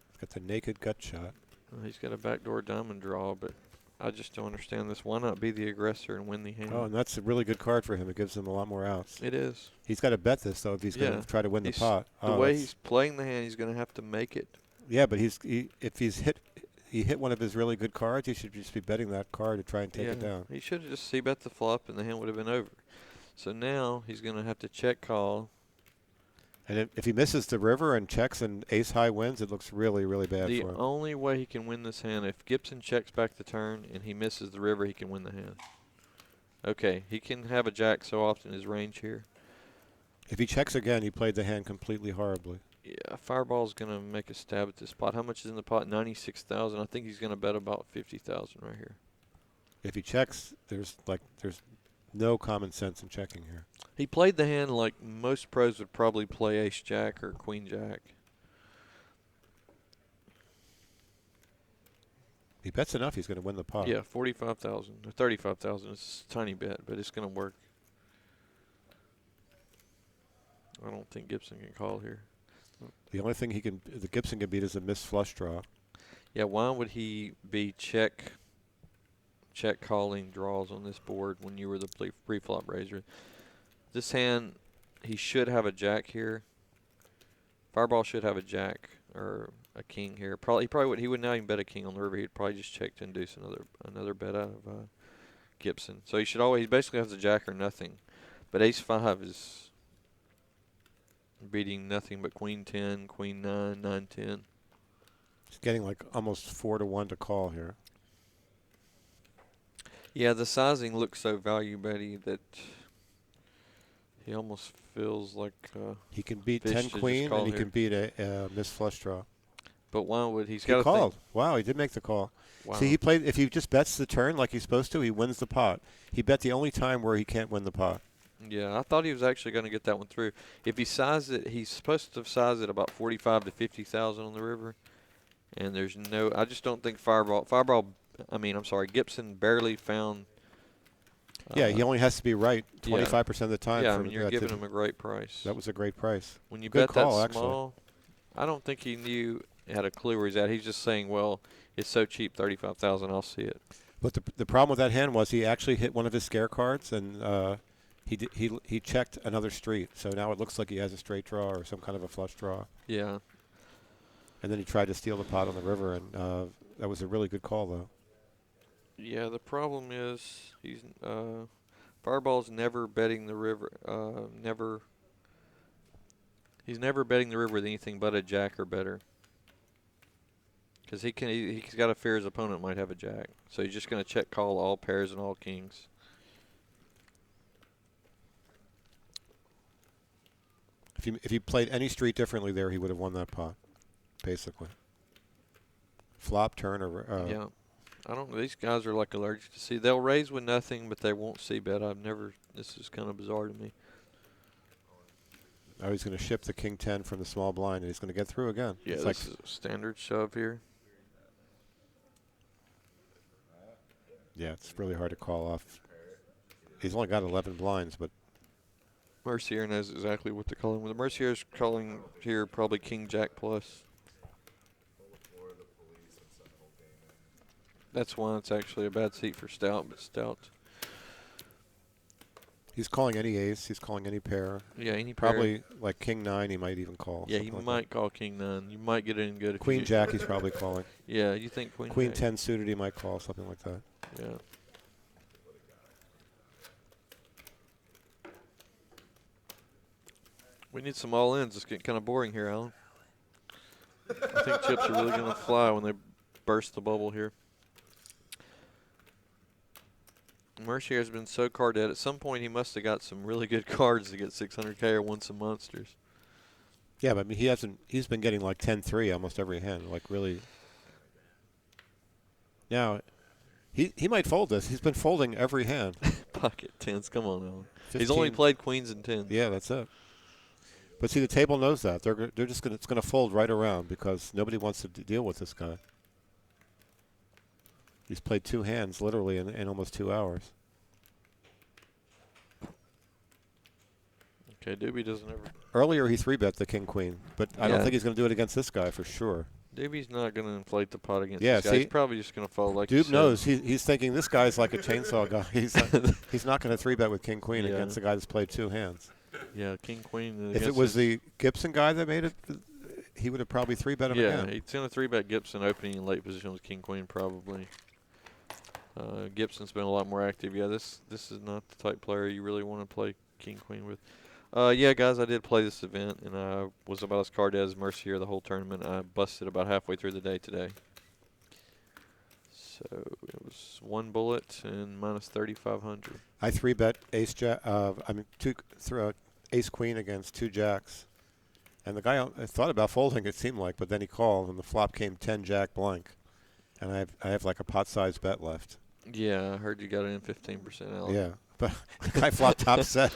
Speaker 6: He's got the naked gut shot.
Speaker 7: Well, he's got a backdoor diamond draw, but I just don't understand this. Why not be the aggressor and win the hand?
Speaker 6: Oh, and that's a really good card for him. It gives him a lot more outs.
Speaker 7: It is.
Speaker 6: He's got to bet this, though, if he's going to try to win the pot.
Speaker 7: The way he's playing the hand, he's going to have to make it.
Speaker 6: Yeah, but if he hit one of his really good cards, he should just be betting that card to try and take it down.
Speaker 7: He should have just c-bet the flop, and the hand would have been over. So now he's going to have to check call.
Speaker 6: And if he misses the river and checks and ace-high wins, it looks really, really bad for him.
Speaker 7: The only way he can win this hand, if Gibson checks back the turn and he misses the river, he can win the hand. Okay, he can have a jack so often his range here.
Speaker 6: If he checks again, he played the hand completely horribly.
Speaker 7: Yeah, Fireball's going to make a stab at this pot. How much is in the pot? 96,000. I think he's going to bet about 50,000 right here.
Speaker 6: If he checks, there's no common sense in checking here.
Speaker 7: He played the hand like most pros would probably play ace-jack or queen-jack.
Speaker 6: He bets enough, he's going to win the pot.
Speaker 7: Yeah, 45,000 or 35,000. It's a tiny bet, but it's going to work. I don't think Gibson can call here.
Speaker 6: The only thing the Gibson can beat is a missed flush draw.
Speaker 7: Yeah, why would he be check calling draws on this board when you were the pre-flop raiser? This hand, he should have a jack here. Fireball should have a jack or a king here. He would not even bet a king on the river. He'd probably just check to induce another bet out of Gibson. So he basically has a jack or nothing. But ace-5 is beating nothing but queen 10, queen 9, 9, 10.
Speaker 6: He's getting like almost 4 to 1 to call here.
Speaker 7: Yeah, the sizing looks so value betty that he almost feels like
Speaker 6: he can beat
Speaker 7: fish
Speaker 6: 10
Speaker 7: to
Speaker 6: queen and he
Speaker 7: here.
Speaker 6: can beat a missed flush draw.
Speaker 7: But why would
Speaker 6: He called? Wow, he did make the call.
Speaker 7: Wow.
Speaker 6: See, he played. If he just bets the turn like he's supposed to, he wins the pot. He bet the only time where he can't win the pot.
Speaker 7: Yeah, I thought he was actually going to get that one through. If he sized it, he's supposed to size it about 45 to 50,000 on the river. And there's no, I just don't think Gibson barely found.
Speaker 6: Yeah, he only has to be right 25% of the time.
Speaker 7: Yeah, you're giving him a great price.
Speaker 6: That was a great price.
Speaker 7: When you
Speaker 6: Good
Speaker 7: bet
Speaker 6: call,
Speaker 7: that small, I don't think he had a clue where he's at. He's just saying, well, it's so cheap, 35,000, I'll see it.
Speaker 6: But the problem with that hand was he actually hit one of his scare cards and he checked another street. So now it looks like he has a straight draw or some kind of a flush draw.
Speaker 7: Yeah.
Speaker 6: And then he tried to steal the pot on the river, and that was a really good call, though.
Speaker 7: Yeah, the problem is Fireball's never betting the river. He's never betting the river with anything but a jack or better. Because he's got to fear his opponent might have a jack, so he's just going to check call all pairs and all kings.
Speaker 6: If he played any street differently there, he would have won that pot, basically. Flop, turn, or
Speaker 7: yeah. I don't. These guys are like allergic to see. They'll raise with nothing, but they won't see bet. This is kind of bizarre to me.
Speaker 6: Oh, he's going to ship the king 10 from the small blind, and he's going to get through again.
Speaker 7: Yeah,
Speaker 6: it's
Speaker 7: this is a standard shove here.
Speaker 6: Yeah, it's really hard to call off. He's only got 11 blinds, but
Speaker 7: Mercier knows exactly what to call him. The Mercier's calling here probably king jack plus. That's why it's actually a bad seat for Stout, but Stout.
Speaker 6: he's calling any ace. He's calling any pair.
Speaker 7: Yeah, any pair.
Speaker 6: Probably like king 9 he might even call.
Speaker 7: Yeah, he
Speaker 6: something like
Speaker 7: might call king 9. You might get in good.
Speaker 6: that.
Speaker 7: If
Speaker 6: Queen
Speaker 7: you,
Speaker 6: jack he's probably calling.
Speaker 7: Yeah, you think queen
Speaker 6: Queen
Speaker 7: jack.
Speaker 6: 10 suited he might call, something like that.
Speaker 7: Yeah. We need some all-ins. It's getting kind of boring here, Alan. I think chips are really going to fly when they burst the bubble here. Mercier has been so card dead. At some point, he must have got some really good cards to get 600K or won some monsters.
Speaker 6: Yeah, but I mean, he's been getting like 10-3 almost every hand, like really. Now, he might fold this. He's been folding every hand.
Speaker 7: Pocket tens. Come on, Alan.
Speaker 6: 15.
Speaker 7: He's only played queens and tens.
Speaker 6: Yeah, that's it. But see, the table knows that. They're just it's going to fold right around because nobody wants to deal with this guy. He's played 2 hands literally in almost 2 hours.
Speaker 7: Okay, Doobie doesn't ever.
Speaker 6: Earlier he 3-bet the king queen, but I don't
Speaker 7: Yeah.
Speaker 6: think he's going to do it against this guy for sure.
Speaker 7: Doobie's not going to inflate the pot against
Speaker 6: Yeah,
Speaker 7: this guy.
Speaker 6: see?
Speaker 7: He's probably just going to fold like you
Speaker 6: Doob
Speaker 7: said.
Speaker 6: knows he's thinking this guy's like a chainsaw guy. He's not going to 3-bet with king queen
Speaker 7: Yeah.
Speaker 6: against a guy that's played 2 hands.
Speaker 7: Yeah, king queen.
Speaker 6: If it was the Gibson guy that made it, he would have probably 3-bet him
Speaker 7: yeah,
Speaker 6: again.
Speaker 7: he's going to 3-bet Gibson opening in late position with king queen probably. Gibson's been a lot more active. Yeah, this is not the type player you really want to play king queen with. Yeah, guys, I did play this event, and I was about as card dead as Mercier the whole tournament. I busted about halfway through the day today. So it was 1 bullet and minus 3,500.
Speaker 6: I 3-bet ace jack. Ace queen against 2 jacks, and the guy I thought about folding. It seemed like, but then he called, and the flop came 10 jack blank, and I have like a pot-sized bet left.
Speaker 7: Yeah, I heard you got it in 15% out.
Speaker 6: Yeah, but the guy flopped top set.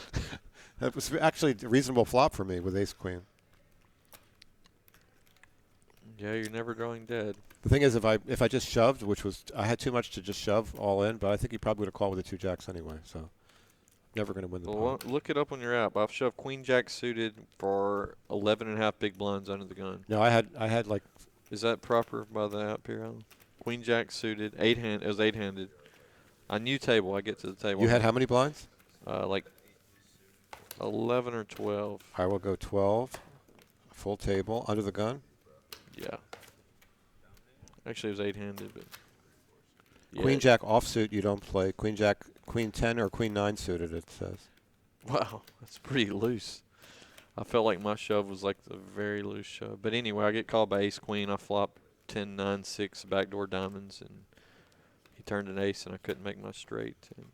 Speaker 6: That was actually a reasonable flop for me with ace queen.
Speaker 7: Yeah, you're never drawing dead.
Speaker 6: The thing is, if I just shoved, which was I had too much to just shove all in, but I think he probably would have called with the 2 jacks anyway. So never going to win the
Speaker 7: Well,
Speaker 6: pot.
Speaker 7: look it up on your app. I've shoved queen jack suited for 11.5 big blinds under the gun.
Speaker 6: No, I had like
Speaker 7: Is that proper by the app here, Alan? Queen jack suited, 8-hand. It was 8-handed. A new table. I get to the table.
Speaker 6: you had how many blinds?
Speaker 7: Like 11 or 12.
Speaker 6: I will go 12, full table under the gun.
Speaker 7: Yeah. Actually, it was 8-handed, but yeah.
Speaker 6: Queen jack offsuit you don't play. Queen jack, queen 10 or queen 9 suited. It says.
Speaker 7: Wow, that's pretty loose. I felt like my shove was like the very loose shove. But anyway, I get called by ace queen. I flop 10, 9, 6 backdoor diamonds, and he turned an ace, and I couldn't make my straight. And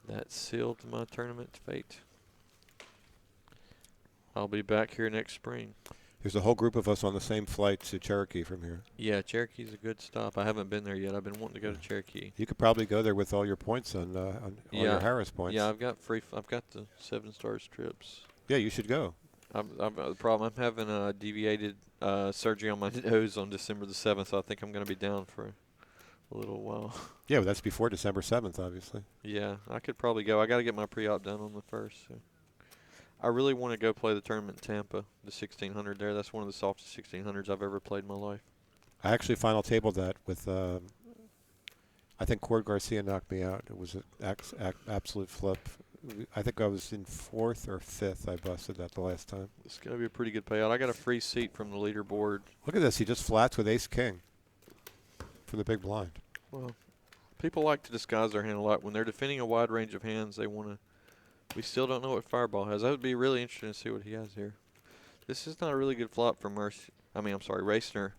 Speaker 7: that sealed my tournament fate. I'll be back here next spring.
Speaker 6: There's a whole group of us on the same flight to Cherokee from here.
Speaker 7: Yeah, Cherokee's a good stop. I haven't been there yet. I've been wanting to go to Cherokee.
Speaker 6: You could probably go there with all your points on all your Harris points.
Speaker 7: Yeah, I've got the 7 stars trips.
Speaker 6: Yeah, you should go.
Speaker 7: The problem, I'm having a deviated surgery on my nose on December the 7th, so I think I'm going to be down for a little while.
Speaker 6: Yeah, but that's before December 7th, obviously.
Speaker 7: Yeah, I could probably go. I got to get my pre-op done on the 1st. So. I really want to go play the tournament in Tampa, the 1600 there. That's one of the softest 1600s I've ever played in my life.
Speaker 6: I actually final tabled that with, I think Cord Garcia knocked me out. It was an absolute flip. I think I was in 4th or 5th. I busted that the last time.
Speaker 7: It's going to be a pretty good payout. I got a free seat from the leaderboard.
Speaker 6: Look at this. He just flats with ace-king from the big blind.
Speaker 7: Well, people like to disguise their hand a lot. When they're defending a wide range of hands, they want to. We still don't know what Fireball has. That would be really interesting to see what he has here. This is not a really good flop for Raciner.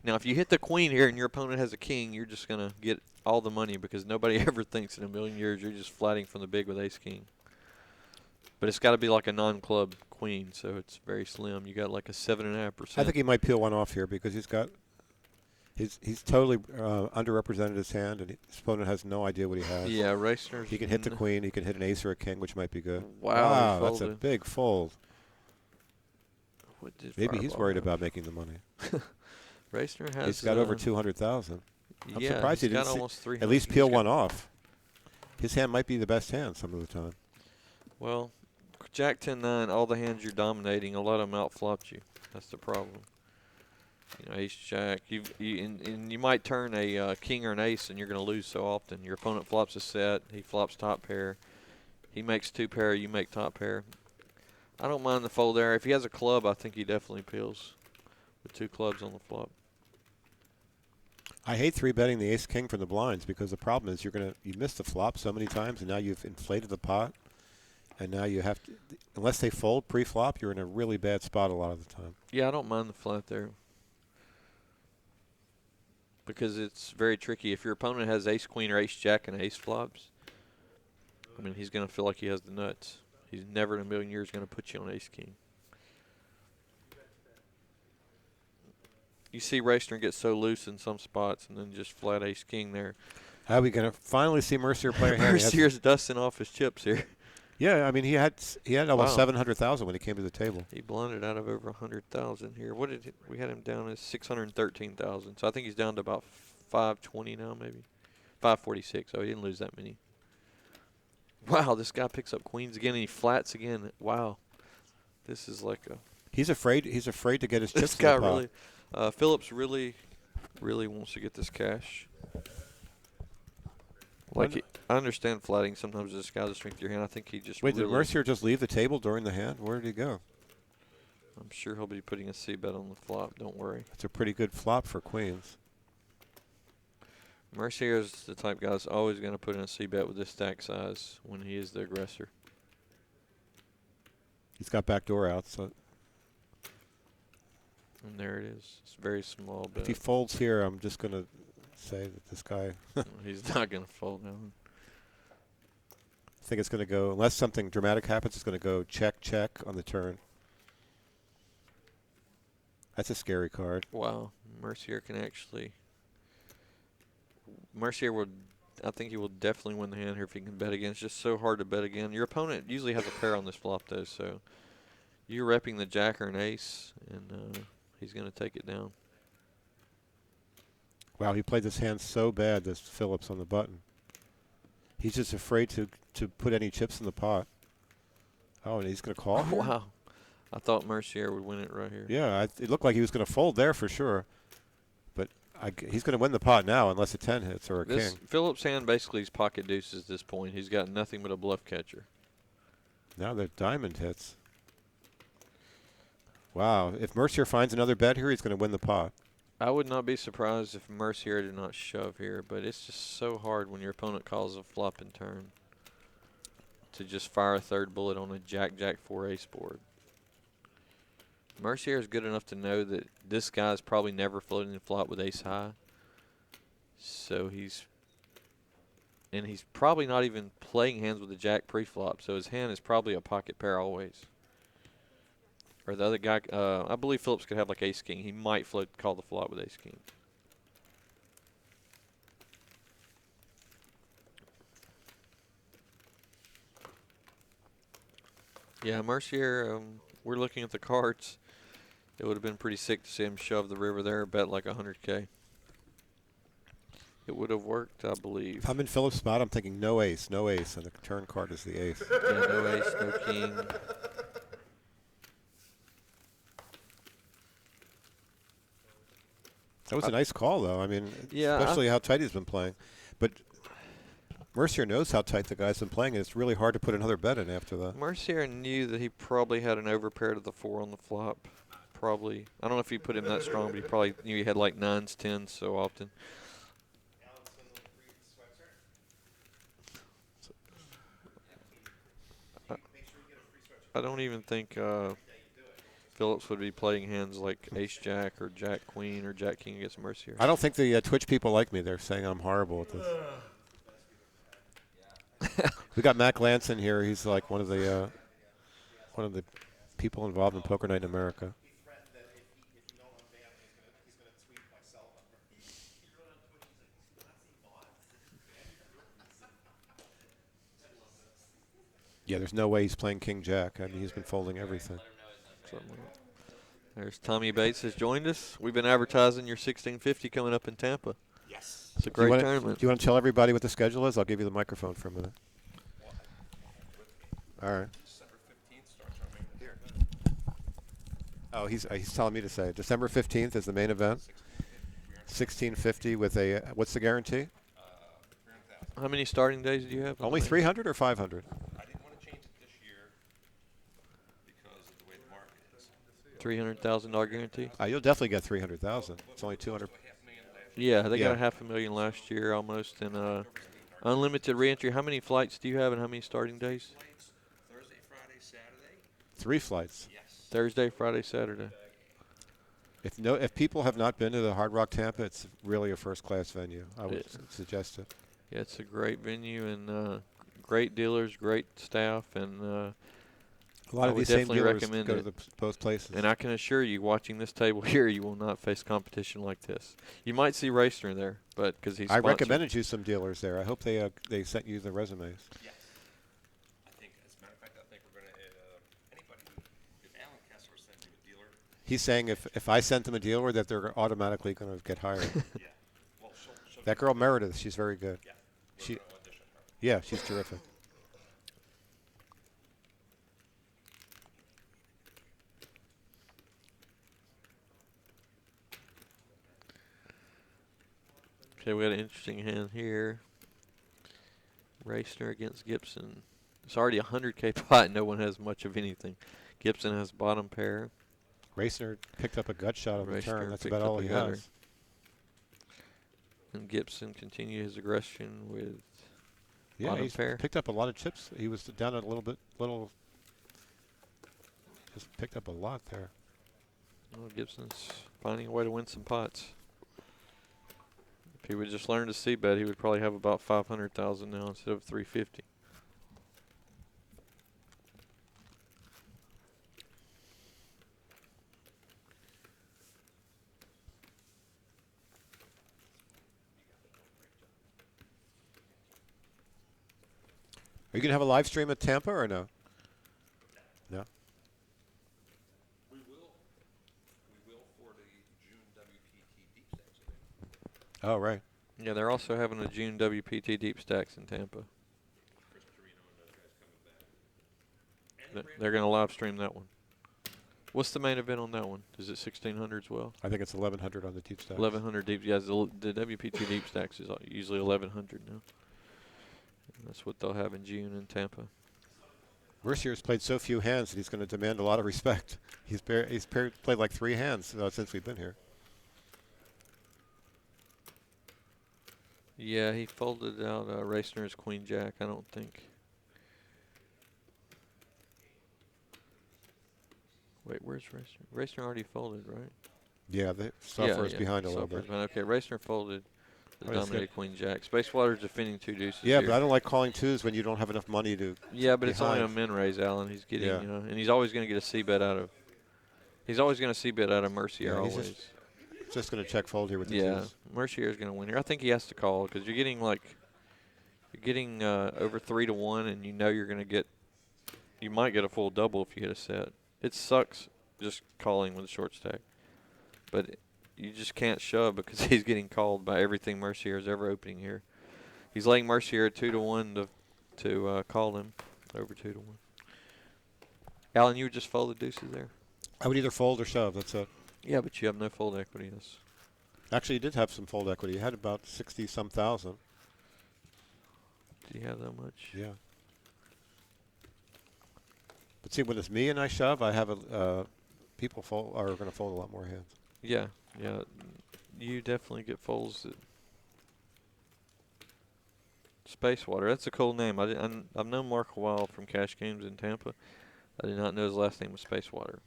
Speaker 7: Now, if you hit the queen here and your opponent has a king, you're just going to get all the money because nobody ever thinks in a million years you're just flatting from the big with ace-king. But it's got to be like a non-club queen, so it's very slim. You got like a 7.5%.
Speaker 6: I think he might peel one off here because He's totally underrepresented his hand, and his opponent has no idea what he has.
Speaker 7: Yeah, Racner's.
Speaker 6: He can hit the queen. He can hit an ace or a king, which might be good.
Speaker 7: Wow, he
Speaker 6: That's a
Speaker 7: folded.
Speaker 6: big fold.
Speaker 7: What did
Speaker 6: Maybe he's
Speaker 7: Fireball
Speaker 6: worried
Speaker 7: have?
Speaker 6: about making the money.
Speaker 7: Racner has.
Speaker 6: He's got over 200,000. I'm
Speaker 7: yeah,
Speaker 6: surprised he
Speaker 7: he's
Speaker 6: didn't
Speaker 7: got almost 300.
Speaker 6: at least
Speaker 7: He's
Speaker 6: peel
Speaker 7: got-
Speaker 6: one off. His hand might be the best hand some of the time.
Speaker 7: Well, Jack 10-9, all the hands you're dominating, a lot of them outflopped you. That's the problem. You know, Ace Jack, and you might turn a king or an ace, and you're going to lose so often. Your opponent flops a set, he flops top pair, he makes two pair, you make top pair. I don't mind the fold there. If he has a club, I think he definitely peels with two clubs on the flop.
Speaker 6: I hate 3-betting the ace king from the blinds because the problem is you miss the flop so many times, and now you've inflated the pot, and now you have to, unless they fold pre-flop, you're in a really bad spot a lot of the time.
Speaker 7: Yeah, I don't mind the flat there because it's very tricky. If your opponent has ace queen or ace jack and ace flops, I mean, he's going to feel like he has the nuts. He's never in a million years going to put you on ace king. You see Racner get so loose in some spots and then just flat ace king there.
Speaker 6: How are we going to finally see Mercier play a hand? He has-
Speaker 7: Mercier's dusting off his chips here.
Speaker 6: Yeah, I mean he had almost
Speaker 7: Wow.
Speaker 6: 700,000 when he came to the table.
Speaker 7: He blundered out of over 100,000 here. What did we had him down as 613,000. So I think he's down to about 520 now, maybe 546. Oh, he didn't lose that many. Wow, this guy picks up queens again and he flats again. Wow, this is like a.
Speaker 6: He's afraid to get his chips.
Speaker 7: This guy
Speaker 6: in the pot.
Speaker 7: really, Phillips really wants to get this cash. Like I understand flatting sometimes is the strength of your hand. I think he just
Speaker 6: Wait,
Speaker 7: really,
Speaker 6: did Mercier just leave the table during the hand? Where did he go?
Speaker 7: I'm sure he'll be putting a C bet on the flop. Don't worry.
Speaker 6: It's a pretty good flop for queens.
Speaker 7: Mercier is the type guy that's always going to put in a C bet with this stack size when he is the aggressor.
Speaker 6: He's got backdoor out, so
Speaker 7: And there it is. It's a very small bet.
Speaker 6: if he folds here, I'm just going to say that this guy. I
Speaker 7: He's not going to fold now.
Speaker 6: think it's going to go, unless something dramatic happens, it's going to go check, check on the turn. That's a scary card.
Speaker 7: Wow. Mercier can actually. Mercier would. I think he will definitely win the hand here if he can bet again. It's just so hard to bet again. Your opponent usually has a pair on this flop, though, so you're repping the jack or an ace, and he's going to take it down.
Speaker 6: Wow, he played this hand so bad, this Phillips on the button. He's just afraid to put any chips in the pot. Oh, and he's going to call here?
Speaker 7: Wow. I thought Mercier would win it right here.
Speaker 6: Yeah, it looked like he was going to fold there for sure. But he's going to win the pot now unless a 10 hits or a
Speaker 7: This
Speaker 6: king.
Speaker 7: Phillips' hand basically is pocket deuces at this point. He's got nothing but a bluff catcher.
Speaker 6: Now the diamond hits. Wow, if Mercier finds another bet here, he's going to win the pot.
Speaker 7: I would not be surprised if Mercier did not shove here, but it's just so hard when your opponent calls a flop and turn to just fire a third bullet on a jack-jack-4 ace board. Mercier is good enough to know that this guy's probably never floating the flop with ace high. So he's probably not even playing hands with the jack pre-flop, so his hand is probably a pocket pair always. Or the other guy, I believe Phillips could have like ace king. He might call the flop with ace king. Yeah, Mercier, we're looking at the cards. It would have been pretty sick to see him shove the river there, bet like 100K. It would have worked, I believe.
Speaker 6: If I'm in Phillips' spot, I'm thinking no ace, and the turn card is the ace.
Speaker 7: Yeah, no ace, no king.
Speaker 6: That was a nice call, though. I mean,
Speaker 7: Yeah,
Speaker 6: especially how tight he's been playing. But Mercier knows how tight the guy's been playing, and it's really hard to put another bet in after that.
Speaker 7: Mercier knew that he probably had an overpair to the 4 on the flop. Probably. I don't know if he put him that strong, but he probably knew he had like 9s, 10s so often. I don't even think Phillips would be playing hands like ace-jack or jack-queen or jack-king against Mercier.
Speaker 6: I don't think the Twitch people like me. They're saying I'm horrible at this. We got Mac Lance in here. He's like one of the people involved in Poker Night in America. Yeah, there's no way he's playing King Jack. I mean, he's been folding everything.
Speaker 7: Something like that. There's Tommy Bates has joined us. We've been advertising your 1650 coming up in Tampa.
Speaker 1: Yes.
Speaker 7: It's a
Speaker 6: Do you
Speaker 7: great
Speaker 6: wanna-
Speaker 7: tournament.
Speaker 6: Do you want to tell everybody what the schedule is? I'll give you the microphone for a minute. All right.
Speaker 5: December 15th starts our main here.
Speaker 6: Oh, he's telling me to say it. December 15th is the main event. 1650 with a what's the guarantee?
Speaker 5: 300,000.
Speaker 7: How many starting days do you have?
Speaker 6: Only 300 or 500?
Speaker 5: I didn't want to change it this year because of the way the market is.
Speaker 7: $300,000 guarantee.
Speaker 6: You'll definitely get 300,000. It's only 200.
Speaker 7: Yeah, they
Speaker 6: Yeah.
Speaker 7: got a $500,000 last year almost, and unlimited reentry. How many flights do you have, and how many starting days?
Speaker 5: Flights Thursday, Friday, Saturday.
Speaker 6: 3 flights.
Speaker 5: Yes.
Speaker 7: Thursday, Friday, Saturday.
Speaker 6: If people have not been to the Hard Rock Tampa, it's really a first-class venue. I would suggest it.
Speaker 7: Yeah, it's a great venue and great dealers, great staff, and
Speaker 6: A lot
Speaker 7: I
Speaker 6: of
Speaker 7: would
Speaker 6: these same
Speaker 7: definitely
Speaker 6: dealers
Speaker 7: recommend
Speaker 6: go to
Speaker 7: it.
Speaker 6: both places.
Speaker 7: and I can assure you, watching this table here, you will not face competition like this. You might see Racner there, but because he's
Speaker 6: I
Speaker 7: sponsored.
Speaker 6: recommended you some dealers there. I hope they sent you the resumes.
Speaker 5: Yes. I think, as a matter of fact, I think we're going to, anybody who, if Alan Kessler sends you a dealer,
Speaker 6: He's saying if I sent them a dealer that they're automatically going to get hired.
Speaker 5: yeah. Well, she'll
Speaker 6: That girl Meredith, she's very good.
Speaker 5: yeah.
Speaker 6: She,
Speaker 5: We're going to audition her.
Speaker 6: yeah, she's terrific.
Speaker 7: Okay, we got an interesting hand here. Racner against Gibson. It's already a 100K pot. No one has much of anything. Gibson has bottom pair.
Speaker 6: Racner picked up a gut shot on the
Speaker 7: Racner
Speaker 6: turn. That's
Speaker 7: picked
Speaker 6: about
Speaker 7: up
Speaker 6: all
Speaker 7: a
Speaker 6: he
Speaker 7: gutter.
Speaker 6: has.
Speaker 7: And Gibson continued his aggression with
Speaker 6: Yeah,
Speaker 7: bottom
Speaker 6: he's
Speaker 7: pair.
Speaker 6: picked up a lot of chips. He was down a little bit, just picked up a lot there.
Speaker 7: Well, Gibson's finding a way to win some pots. If he would just learn to see bet, he would probably have about 500,000 now instead of 350.
Speaker 6: Are you going to have a live stream at Tampa or no? No?
Speaker 5: We will for the June WPT deep stakes event.
Speaker 6: Oh, right.
Speaker 7: Yeah, they're also having a June WPT Deep Stacks in Tampa.
Speaker 5: Chris Torino and those guys coming back. And
Speaker 7: They're going to live stream that one. What's the main event on that one? Is it 1600 as well?
Speaker 6: I think it's 1100 on the deep stacks.
Speaker 7: 1100 deep. Yeah, the WPT Deep Stacks is usually 1100 now. And that's what they'll have in June in Tampa.
Speaker 6: Mercier's played so few hands that he's going to demand a lot of respect. He's played like 3 hands since we've been here.
Speaker 7: Yeah, he folded out Racner's Queen Jack, I don't think. Wait, where's Racner? Racner already folded, right?
Speaker 6: Yeah, the software is behind a little bit.
Speaker 7: Okay, Racner folded the
Speaker 6: Oh, that's
Speaker 7: dominated
Speaker 6: good.
Speaker 7: Queen Jack. Spacewater's defending 2 deuces
Speaker 6: Yeah,
Speaker 7: here.
Speaker 6: but I don't like calling twos when you don't have enough money to.
Speaker 7: Yeah, but it's only a
Speaker 6: behind.
Speaker 7: min raise, Alan. He's getting,
Speaker 6: Yeah.
Speaker 7: and he's always going to get a C bet out of. He's always going to C bet out of Mercier.
Speaker 6: Yeah, he's
Speaker 7: always.
Speaker 6: Just going to check fold here with the
Speaker 7: Yeah,
Speaker 6: twos.
Speaker 7: Mercier's going to win here. I think he has to call because you're getting over 3 to 1, and you know you're going to get. You might get a full double if you hit a set. It sucks just calling with a short stack, but you just can't shove because he's getting called by everything Mercier is ever opening here. He's laying Mercier at 2 to 1 to call him over 2 to 1. Alan, you would just fold the deuces there.
Speaker 6: I would either fold or shove. That's it.
Speaker 7: Yeah, but you have no fold equity.
Speaker 6: Actually, he did have some fold equity. He had about 60-some thousand.
Speaker 7: Do you have that much?
Speaker 6: Yeah. But see, when it's me and I shove, I have people are going to fold a lot more hands.
Speaker 7: Yeah, yeah. You definitely get folds. Spacewater. That's a cool name. I've known Mark a while from Cash Games in Tampa. I did not know his last name was Spacewater.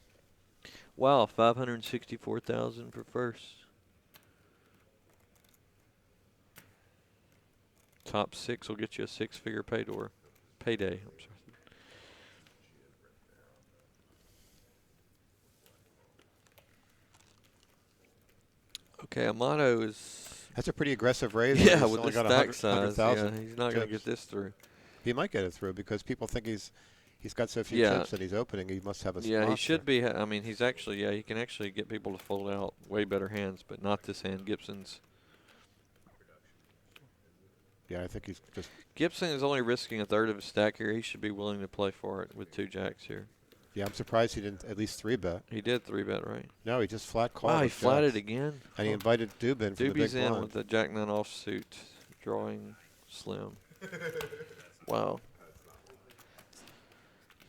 Speaker 7: Wow, 564,000 for first. Top 6 will get you a 6-figure payday. I'm sorry. Okay, Amato is.
Speaker 6: That's a pretty aggressive raise.
Speaker 7: Yeah,
Speaker 6: He's
Speaker 7: with
Speaker 6: only
Speaker 7: the
Speaker 6: got
Speaker 7: stack
Speaker 6: 100
Speaker 7: size. Yeah,
Speaker 6: 100,000
Speaker 7: he's not going to get
Speaker 6: chips.
Speaker 7: this through.
Speaker 6: He might get it through because people think he's got so few
Speaker 7: Yeah.
Speaker 6: chips that he's opening. He must have a
Speaker 7: Yeah, he
Speaker 6: monster.
Speaker 7: should be. I mean, he's actually, he can actually get people to fold out way better hands, but not this hand.
Speaker 6: Yeah, I think he's just.
Speaker 7: Gibson is only risking a third of his stack here. He should be willing to play for it with 2 jacks here.
Speaker 6: Yeah, I'm surprised he didn't at least 3-bet.
Speaker 7: He did 3-bet, right?
Speaker 6: No, he just flat called.
Speaker 7: Wow, he
Speaker 6: with
Speaker 7: flatted
Speaker 6: jacks.
Speaker 7: again.
Speaker 6: And he invited Dub in for the big
Speaker 7: Doobie's in
Speaker 6: blind.
Speaker 7: with the jack 9 offsuit, drawing slim. Wow.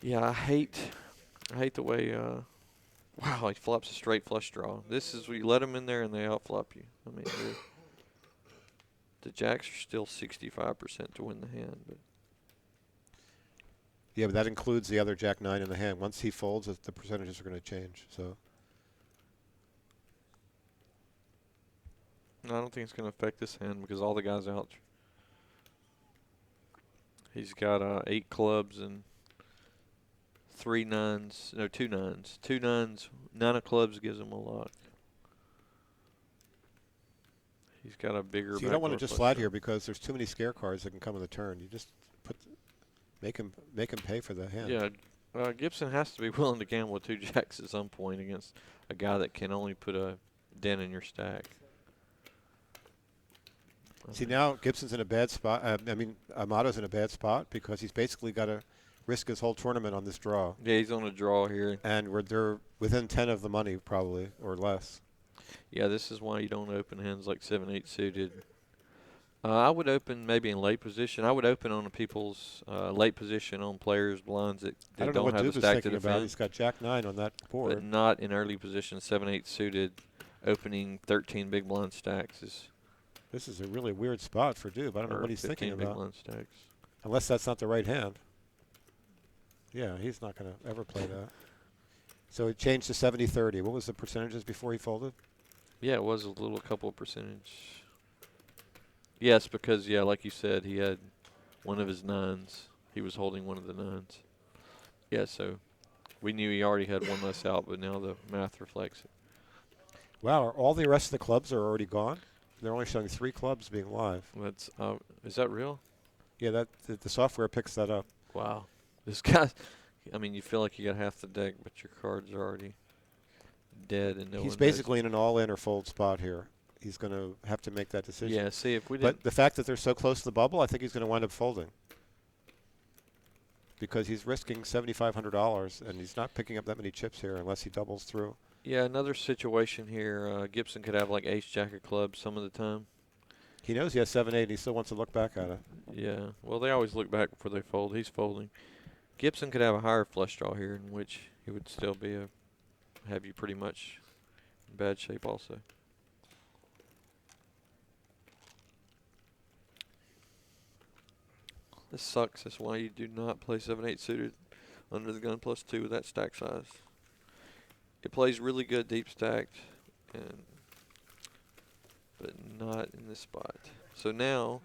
Speaker 7: Yeah, I hate the way. Wow, he flops a straight flush draw. This is where you let him in there and they outflop you. I mean, the jacks are still 65% to win the hand, but
Speaker 6: Yeah, but that includes the other jack 9 in the hand. Once he folds, the percentages are going to change. So
Speaker 7: I don't think it's going to affect this hand because all the guys out. He's got 8 clubs and 3 nines. No, 2 nines. 2 nines. 9 of clubs gives him a lot. He's got a bigger.
Speaker 6: you don't want to
Speaker 7: backdoor
Speaker 6: just
Speaker 7: flush
Speaker 6: flat
Speaker 7: draw.
Speaker 6: here because there's too many scare cards that can come in the turn. You just make him pay for the hand.
Speaker 7: Yeah, Gibson has to be willing to gamble with 2 jacks at some point against a guy that can only put a dent in your stack.
Speaker 6: See, now Gibson's in a bad spot. Amato's in a bad spot because he's basically got to risk his whole tournament on this draw.
Speaker 7: Yeah, he's on a draw here.
Speaker 6: And they're within 10 of the money probably or less.
Speaker 7: Yeah, this is why you don't open hands like 7-8 suited. I would open maybe in late position. I would open on the people's late position on players' blinds that
Speaker 6: I don't know what
Speaker 7: have
Speaker 6: Dub
Speaker 7: the
Speaker 6: is
Speaker 7: stack to
Speaker 6: thinking about.
Speaker 7: defend.
Speaker 6: He's got jack 9 on that board.
Speaker 7: But not in early position. 7-8 suited, opening 13 big blind stacks is.
Speaker 6: This is a really weird spot for Dub. I don't know what he's thinking
Speaker 7: 15 big
Speaker 6: about.
Speaker 7: blind stacks.
Speaker 6: Unless that's not the right hand. Yeah, he's not going to ever play that. So it changed to 70-30. What was the percentages before he folded?
Speaker 7: Yeah, it was a couple of percentage. Yes, because, yeah, like you said, he had one of his 9s. He was holding one of the 9s. Yeah, so we knew he already had one less out, but now the math reflects it.
Speaker 6: Wow, all the rest of the clubs are already gone? They're only showing 3 clubs being live.
Speaker 7: That's is that real?
Speaker 6: Yeah, the software picks that up.
Speaker 7: Wow. This guy, I mean, you feel like you got half the deck, but your cards are already dead and no
Speaker 6: He's
Speaker 7: one
Speaker 6: basically in an all-in or fold spot here. He's going to have to make that decision.
Speaker 7: Yeah, see, if we didn't.
Speaker 6: But the fact that they're so close to the bubble, I think he's going to wind up folding. Because he's risking $7,500, and he's not picking up that many chips here unless he doubles through.
Speaker 7: Yeah, another situation here. Gibson could have like ace jack of clubs some of the time.
Speaker 6: He knows he has 7-8, and he still wants to look back at it.
Speaker 7: Yeah, well, they always look back before they fold. He's folding. Gibson could have a higher flush draw here, in which he would still be have you pretty much in bad shape also. This sucks. That's why you do not play 7-8 suited under the gun +2 with that stack size. It plays really good deep stacked, but not in this spot. So now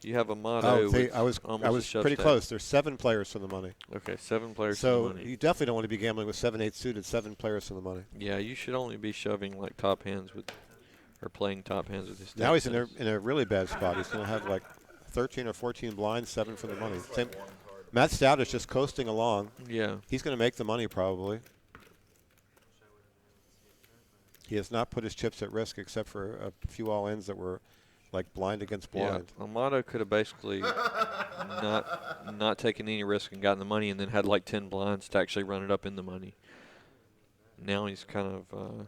Speaker 7: you have a motto.
Speaker 6: I was pretty close. There's 7 players for the money.
Speaker 7: Okay, 7 players
Speaker 6: so
Speaker 7: for the money.
Speaker 6: you definitely don't want to be gambling with 7-8 suited. 7 players for the money.
Speaker 7: Yeah, you should only be shoving like top hands with, or playing top hands with his.
Speaker 6: Now he's in a really bad spot. He's going to have like 13 or 14 blinds, 7 for the money. Matt Stout is just coasting along.
Speaker 7: Yeah.
Speaker 6: He's going to make the money probably. He has not put his chips at risk except for a few all-ins that were like blind against blind.
Speaker 7: Yeah, Amato could have basically not taken any risk and gotten the money, and then had like 10 blinds to actually run it up in the money. Now he's kind of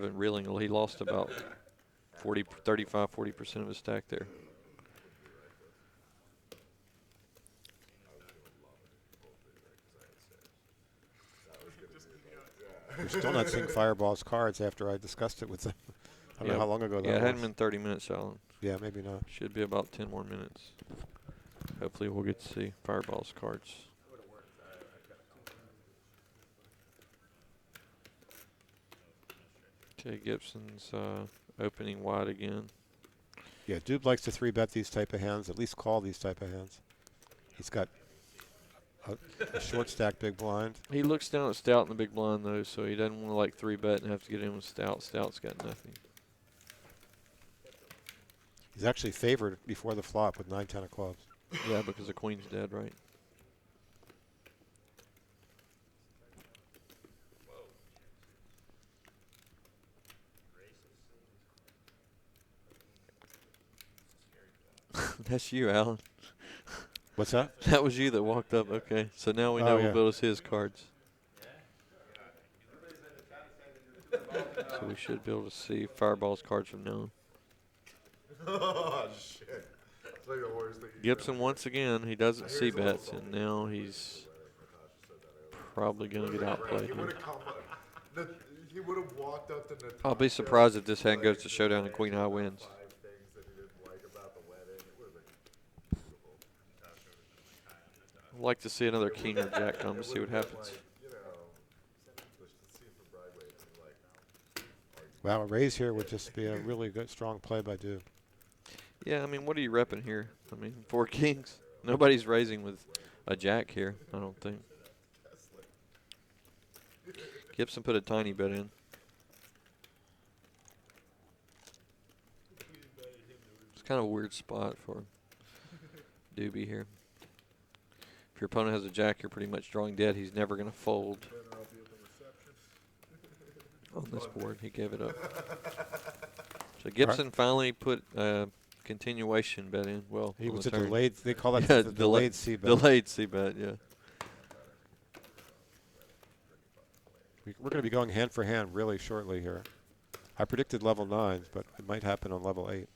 Speaker 7: in reeling. He lost about 40% of his stack there.
Speaker 6: We're still not seeing Fireball's cards after I discussed it with them. I don't know how long ago that was.
Speaker 7: Yeah, it hadn't been 30 minutes, Alan.
Speaker 6: Yeah, maybe not.
Speaker 7: Should be about 10 more minutes. Hopefully we'll get to see Fireball's cards. Okay, Gibson's opening wide again.
Speaker 6: Yeah, Dub likes to 3-bet these type of hands, at least call these type of hands. He's got a short stack big blind.
Speaker 7: He looks down at Stout in the big blind, though, so he doesn't want to like 3-bet and have to get in with Stout. Stout's got nothing.
Speaker 6: He's actually favored before the flop with 9-10 of clubs.
Speaker 7: Yeah, because the queen's dead, right? That's you, Alan.
Speaker 6: What's that?
Speaker 7: That was you that walked up. Okay, so now we know
Speaker 6: Oh, yeah.
Speaker 7: what build his cards. So we should be able to see Fireball's cards from now on.
Speaker 1: Oh, shit. It's like the worst thing.
Speaker 7: Gibson, once again, he doesn't see bets, and now he's probably going to get outplayed
Speaker 1: He
Speaker 7: here.
Speaker 1: would have come up. He would have walked up to Natasha.
Speaker 7: I'll be surprised if this hand goes to showdown and Queen High wins.
Speaker 1: 5 things that he didn't like about the wedding. It would have been beautiful.
Speaker 7: I'd like to see another king or jack come to see what happens.
Speaker 1: You know, let's see if the bride waits and like.
Speaker 6: Wow, a raise here would just be a really good, strong play by Duke.
Speaker 7: Yeah, I mean, what are you repping here? I mean, 4 kings. Nobody's raising with a jack here, I don't think. Gibson put a tiny bet in. It's kind of a weird spot for Doobie here. If your opponent has a jack, you're pretty much drawing dead. He's never going to fold on this board. He gave it up. So Gibson finally put a continuation bet in. Well,
Speaker 6: He
Speaker 7: on
Speaker 6: was
Speaker 7: the
Speaker 6: a
Speaker 7: turn.
Speaker 6: delayed, they call that
Speaker 7: Yeah,
Speaker 6: the delayed C-bet.
Speaker 7: Delayed C-bet, yeah.
Speaker 6: We're going to be going hand for hand really shortly here. I predicted level 9s, but it might happen on level 8.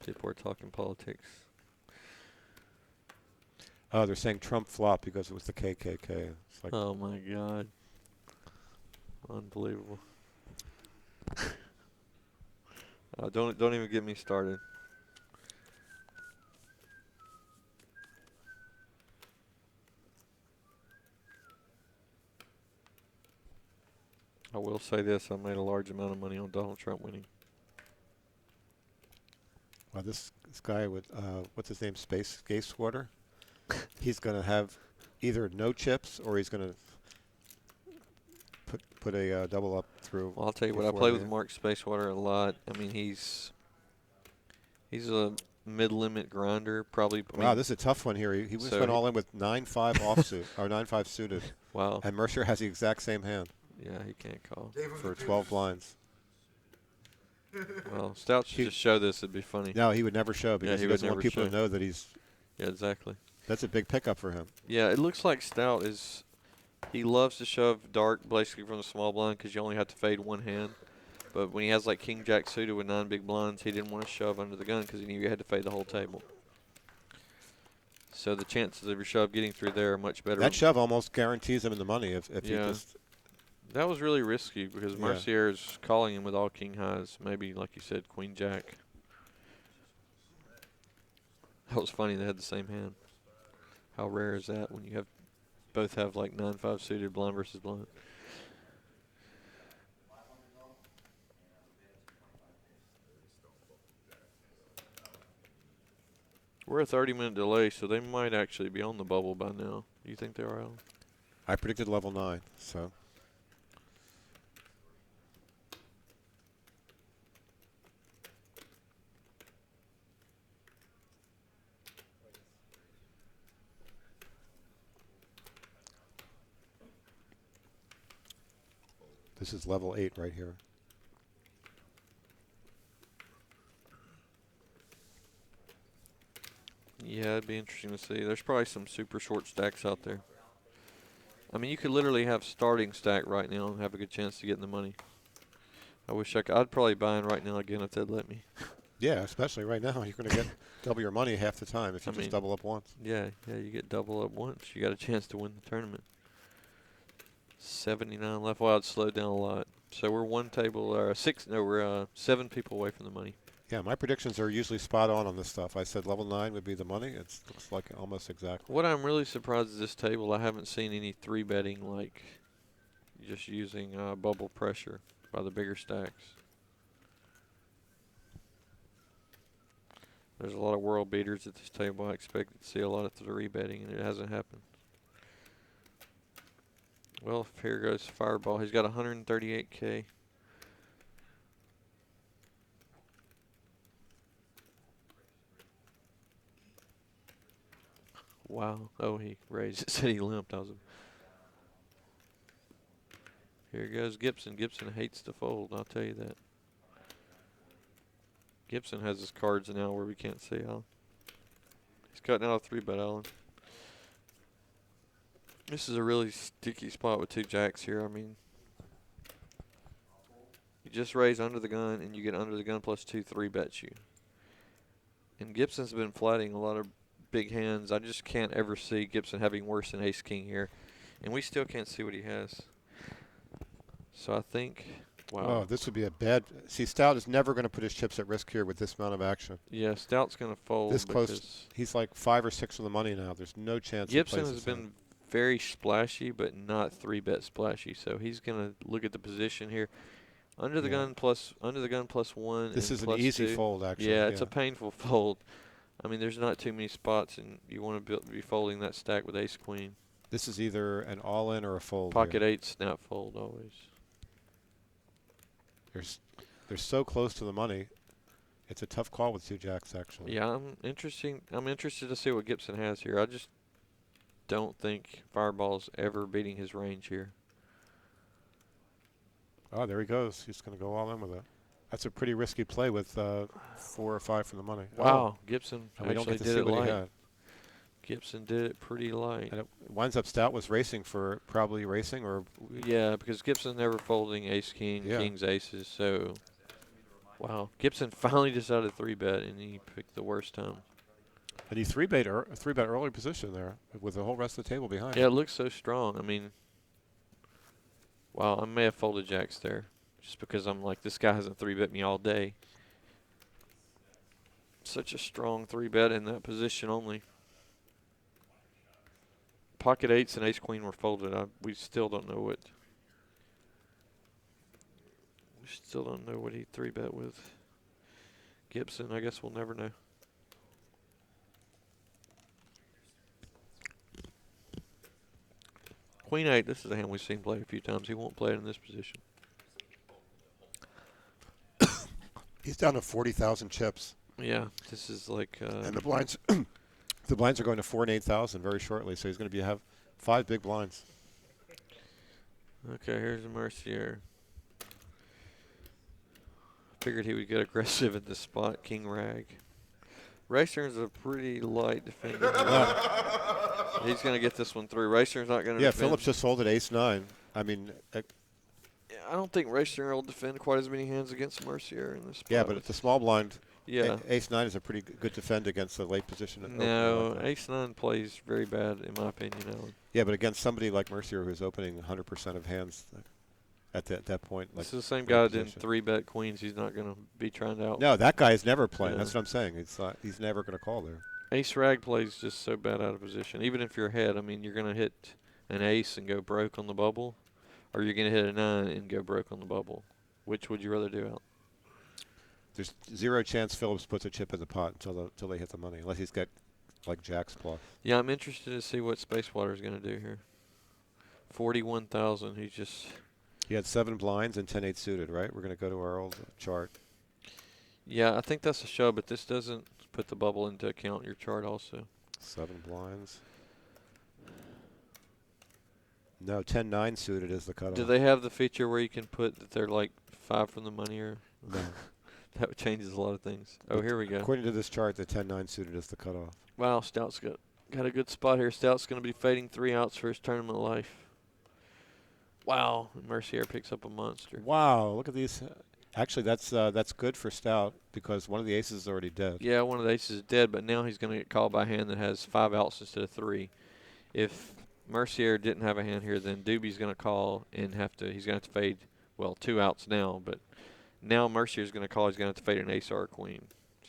Speaker 7: People are talking politics.
Speaker 6: Oh, they're saying Trump flop because it was the KKK. It's like,
Speaker 7: Oh my God. Unbelievable. Don't even get me started. I will say this, I made a large amount of money on Donald Trump winning.
Speaker 6: wow, this guy with, what's his name, Space Water. He's going to have either no chips or he's going to put a double up through.
Speaker 7: Well, I'll tell you what, I
Speaker 6: before
Speaker 7: play
Speaker 6: the
Speaker 7: with Mark Spacewater a lot. I mean, he's a mid-limit grinder, probably. I
Speaker 6: Wow,
Speaker 7: mean,
Speaker 6: this is a tough one here. He
Speaker 7: So
Speaker 6: went
Speaker 7: he-
Speaker 6: all in with 9-5 offsuit, or 9-5 suited.
Speaker 7: wow.
Speaker 6: And Mercer has the exact same hand
Speaker 7: Yeah, he can't call.
Speaker 1: Gave him
Speaker 6: for
Speaker 1: the
Speaker 6: 12
Speaker 1: juice.
Speaker 6: blinds.
Speaker 7: Well, Stout should just show this. It'd be funny.
Speaker 6: No, he would never show because
Speaker 7: he
Speaker 6: he
Speaker 7: would
Speaker 6: doesn't want
Speaker 7: never
Speaker 6: people
Speaker 7: show.
Speaker 6: to know that he's.
Speaker 7: Yeah, exactly.
Speaker 6: That's a big pickup for him.
Speaker 7: Yeah, it looks like Stout is. He loves to shove dark basically from the small blind because you only have to fade one hand. But when he has like King Jack suited with 9 big blinds, he didn't want to shove under the gun because he knew you had to fade the whole table. So the chances of your shove getting through there are much better.
Speaker 6: That shove almost guarantees him in the money if he
Speaker 7: Yeah.
Speaker 6: just.
Speaker 7: That was really risky because
Speaker 6: Yeah.
Speaker 7: Mercier is calling him with all king highs. Maybe, like you said, Queen Jack. That was funny. They had the same hand. How rare is that when you have both have like 9-5 suited blind versus blind? We're a 30-minute delay, so they might actually be on the bubble by now. Do you think they are, Alan?
Speaker 6: I predicted level 9, so. This is level 8 right here.
Speaker 7: Yeah, it'd be interesting to see. There's probably some super short stacks out there. I mean, you could literally have starting stack right now and have a good chance to get in the money. I wish I could. I'd probably buy in right now again if they'd let me.
Speaker 6: Yeah, especially right now. You're going to get double your money half the time if you
Speaker 7: I
Speaker 6: just
Speaker 7: mean-
Speaker 6: double up once.
Speaker 7: Yeah, you get double up once. You got a chance to win the tournament. 79 left. Well, I'd slowed down a lot. So we're we're 7 people away from the money.
Speaker 6: Yeah, my predictions are usually spot on this stuff. I said level 9 would be the money. It looks like almost exactly.
Speaker 7: What I'm really surprised is this table. I haven't seen any 3-betting like just using bubble pressure by the bigger stacks. There's a lot of world beaters at this table. I expected to see a lot of 3-betting, and it hasn't happened. Well, here goes Fireball. He's got 138K. Wow. Oh, he raised. It said he limped. Here goes Gibson. Gibson hates to fold. I'll tell you that. Gibson has his cards now where we can't see how. He's cutting out a 3-bet, Alan. This is a really sticky spot with 2 jacks here. I mean, you just raise under the gun, and you get under the gun plus 2 3-bets you. And Gibson's been flatting a lot of big hands. I just can't ever see Gibson having worse than ace-king here. And we still can't see what he has. So I think, wow.
Speaker 6: Oh, this would be a bad. See, Stout is never going to put his chips at risk here with this amount of action.
Speaker 7: Yeah, Stout's going to fold.
Speaker 6: This close, he's like 5 or 6 of the money now. There's no chance.
Speaker 7: Gibson has been very splashy, but not 3-bet splashy. So he's going to look at the position here. Under the gun plus 1.
Speaker 6: This is an
Speaker 7: plus
Speaker 6: easy
Speaker 7: 2.
Speaker 6: fold, actually.
Speaker 7: Yeah, it's a painful fold. I mean, there's not too many spots, and you want to be folding that stack with ace-queen.
Speaker 6: This is either an all-in or a fold.
Speaker 7: Pocket 8, snap fold always.
Speaker 6: They're so close to the money. It's a tough call with 2 jacks, actually.
Speaker 7: Yeah, I'm interested to see what Gibson has here. I just don't think Fireball's ever beating his range here.
Speaker 6: Oh, there he goes. He's going to go all in with it. That's a pretty risky play with 4 or 5 from the money.
Speaker 7: Wow, Gibson
Speaker 6: we don't
Speaker 7: actually
Speaker 6: get to
Speaker 7: did
Speaker 6: see
Speaker 7: it
Speaker 6: what he
Speaker 7: light.
Speaker 6: had.
Speaker 7: Gibson did it pretty light.
Speaker 6: And it winds up Stout was racing for probably racing or.
Speaker 7: Yeah, because Gibson never folding ace-king, kings, aces. So, wow. Gibson finally decided 3-bet, and he picked the worst time.
Speaker 6: And he 3-bet early position there with the whole rest of the table behind him.
Speaker 7: Yeah, it looks so strong. I mean, wow, I may have folded jacks there just because I'm like, this guy hasn't 3-bet me all day. Such a strong 3-bet in that position only. Pocket 8s and ace-queen were folded. We still don't know what. We still don't know what he 3-bet with Gibson. I guess we'll never know. Queen 8. This is a hand we've seen play a few times. He won't play it in this position.
Speaker 6: He's down to 40,000 chips.
Speaker 7: Yeah, this is like.
Speaker 6: And the blinds. The blinds are going to 4 and 8,000 very shortly, so he's going to have 5 big blinds.
Speaker 7: Okay, here's a Mercier. Figured he would get aggressive at this spot. King rag. Racer's a pretty light defender. He's going to get this one through. Racer's not going to.
Speaker 6: Yeah,
Speaker 7: defend.
Speaker 6: Phillips just folded ace-9. I mean.
Speaker 7: I don't think Racer will defend quite as many hands against Mercier in this spot.
Speaker 6: Yeah, but it's a small blind.
Speaker 7: Yeah.
Speaker 6: Ace-9 is a pretty good defend against the late position.
Speaker 7: No, ace-9 plays very bad, in my opinion, Alan.
Speaker 6: Yeah, but against somebody like Mercier who's opening 100% of hands at that point.
Speaker 7: This is the same guy that didn't 3-bet queens. He's not going to be trying to out.
Speaker 6: No, that guy is never playing.
Speaker 7: Yeah.
Speaker 6: That's what I'm saying. He's never going to call there.
Speaker 7: Ace-rag plays just so bad out of position. Even if you're ahead, I mean, you're going to hit an ace and go broke on the bubble, or you're going to hit a 9 and go broke on the bubble. Which would you rather do out?
Speaker 6: There's 0 chance Phillips puts a chip in the pot until they hit the money, unless he's got like jacks plus.
Speaker 7: Yeah, I'm interested to see what Spacewater is going to do here. 41,000.
Speaker 6: He had 7 blinds and 10-8 suited, right? We're going to go to our old chart.
Speaker 7: Yeah, I think that's a shove, but this doesn't put the bubble into account. Your chart also.
Speaker 6: 7 blinds. No, 10-9 suited is the cutoff.
Speaker 7: Do they have the feature where you can put that they're like 5 from the money, or
Speaker 6: No.
Speaker 7: that changes a lot of things? Oh, here we go.
Speaker 6: According to this chart, the 10-9 suited is the cutoff.
Speaker 7: Wow, Stout's got a good spot here. Stout's going to be fading 3 outs for his tournament life. Wow, Mercier picks up a monster.
Speaker 6: Wow, look at these. Actually, that's good for Stout because one of the aces is already dead.
Speaker 7: Yeah, one of the aces is dead, but now he's going to get called by a hand that has 5 outs instead of 3. If Mercier didn't have a hand here, then Doobie's going to call and he's going to have to fade, well, 2 outs now, but now Mercier's going to call. He's going to have to fade an ace or a queen.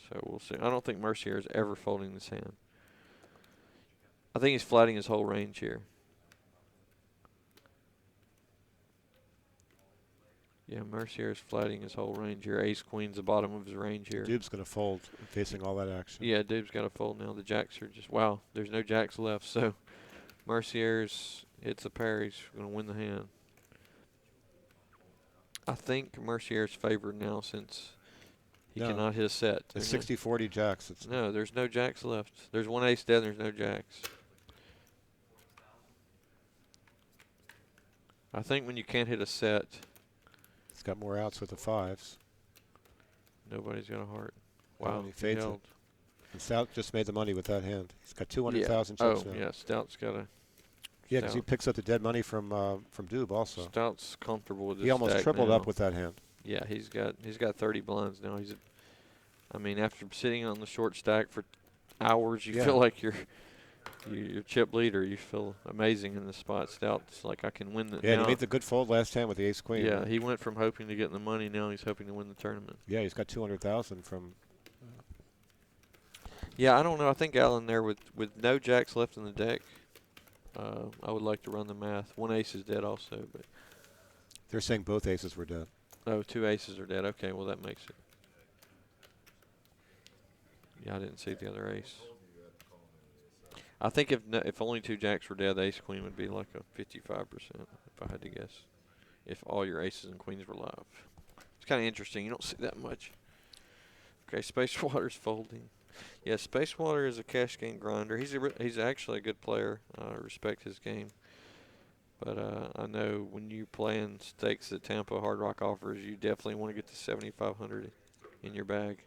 Speaker 7: So we'll see. I don't think Mercier is ever folding this hand. I think he's flatting his whole range here. Yeah, Mercier is flatting his whole range here. Ace, queen's the bottom of his range here.
Speaker 6: Dube's going to fold facing all that action.
Speaker 7: Yeah, Dube's got to fold now. The jacks are just, wow, there's no jacks left. So Mercier's hits a pair. He's going to win the hand. I think Mercier's favored now since he cannot hit a set.
Speaker 6: It's 60-40 jacks.
Speaker 7: No, there's no jacks left. There's one ace dead and there's no jacks. I think when you can't hit a set,
Speaker 6: He's got more outs with the fives.
Speaker 7: nobody's got a heart.
Speaker 6: Oh,
Speaker 7: Wow,
Speaker 6: and he fades it.
Speaker 7: held.
Speaker 6: And Stout just made the money with that hand. He's got 200,000
Speaker 7: Yeah.
Speaker 6: chips
Speaker 7: Oh,
Speaker 6: now.
Speaker 7: yeah, Stout's got a.
Speaker 6: Yeah, because he
Speaker 7: Stout.
Speaker 6: picks up the dead money from Doob also.
Speaker 7: Stout's comfortable with this
Speaker 6: He almost
Speaker 7: stack
Speaker 6: tripled
Speaker 7: now.
Speaker 6: up with that hand.
Speaker 7: Yeah, he's got 30 blinds now. I mean, after sitting on the short stack for hours, you
Speaker 6: Yeah.
Speaker 7: feel like you're chip leader. You feel amazing in the spot. Stout's like, I can win the.
Speaker 6: Yeah,
Speaker 7: now,
Speaker 6: he made the good fold last time with the ace queen.
Speaker 7: Yeah, he went from hoping to get the money. Now he's hoping to win the tournament.
Speaker 6: Yeah, he's got 200,000 from.
Speaker 7: Yeah, I don't know. I think Alan there with no jacks left in the deck. I would like to run the math. One ace is dead also, but
Speaker 6: They're saying both aces were dead.
Speaker 7: oh, two aces are dead. Okay, well that makes it. Yeah, I didn't see the other ace. I think if only two jacks were dead, the ace queen would be like a 55%, if I had to guess. If all your aces and queens were live, it's kind of interesting. You don't see that much. Okay, Space Water's folding. Yeah, Space Water is a cash game grinder. He's actually a good player. I respect his game. But I know when you're playing stakes that Tampa Hard Rock offers, you definitely want to get the 7,500 in your bag.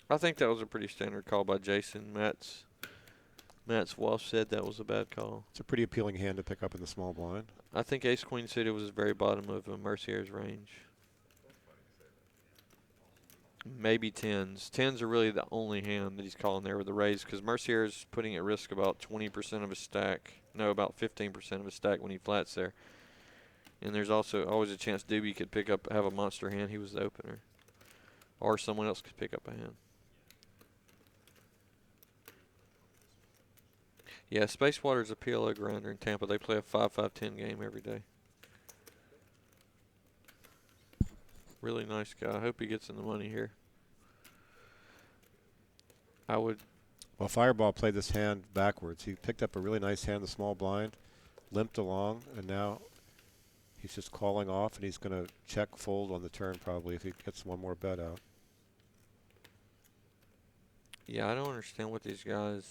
Speaker 7: I think that was a pretty standard call by Jason. Matt's Walsh said that was a bad call.
Speaker 6: It's a pretty appealing hand to pick up in the small blind.
Speaker 7: I think Ace Queen suited was the very bottom of Mercier's range. Maybe tens. Tens are really the only hand that he's calling there with the raise because Mercier's putting at risk about 20% of his stack. No, about 15% of his stack when he flats there. And there's also always a chance Doobie could have a monster hand. He was the opener. Or someone else could pick up a hand. Yeah, Space Water's a PLO grinder in Tampa. They play a 5-5-10 game every day. Really nice guy. I hope he gets in the money here.
Speaker 6: Well, Fireball played this hand backwards. He picked up a really nice hand, the small blind, limped along, and now he's just calling off, and he's going to check fold on the turn probably if he gets one more bet out.
Speaker 7: Yeah, I don't understand what these guys.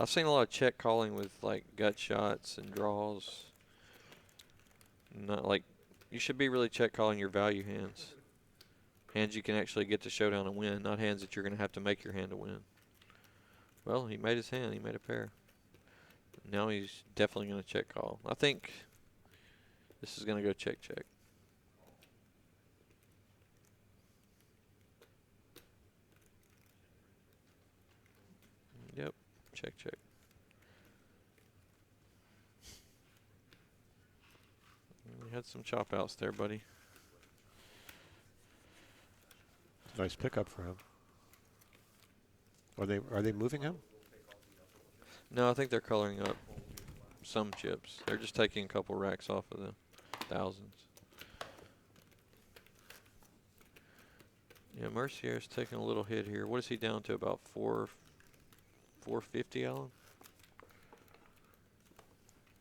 Speaker 7: I've seen a lot of check calling with like gut shots and draws. Not like you should be really check calling your value hands. Hands you can actually get to showdown and win, not hands that you're going to have to make your hand to win. Well, he made his hand. He made a pair. Now he's definitely going to check call. I think this is going to go check check. Yep, check check. You had some chop outs there, buddy.
Speaker 6: Nice pickup for him. Are they moving him?
Speaker 7: No, I think they're coloring up some chips. They're just taking a couple racks off of the thousands. Yeah, Mercier's taking a little hit here. What is he down to? About 450, Alan?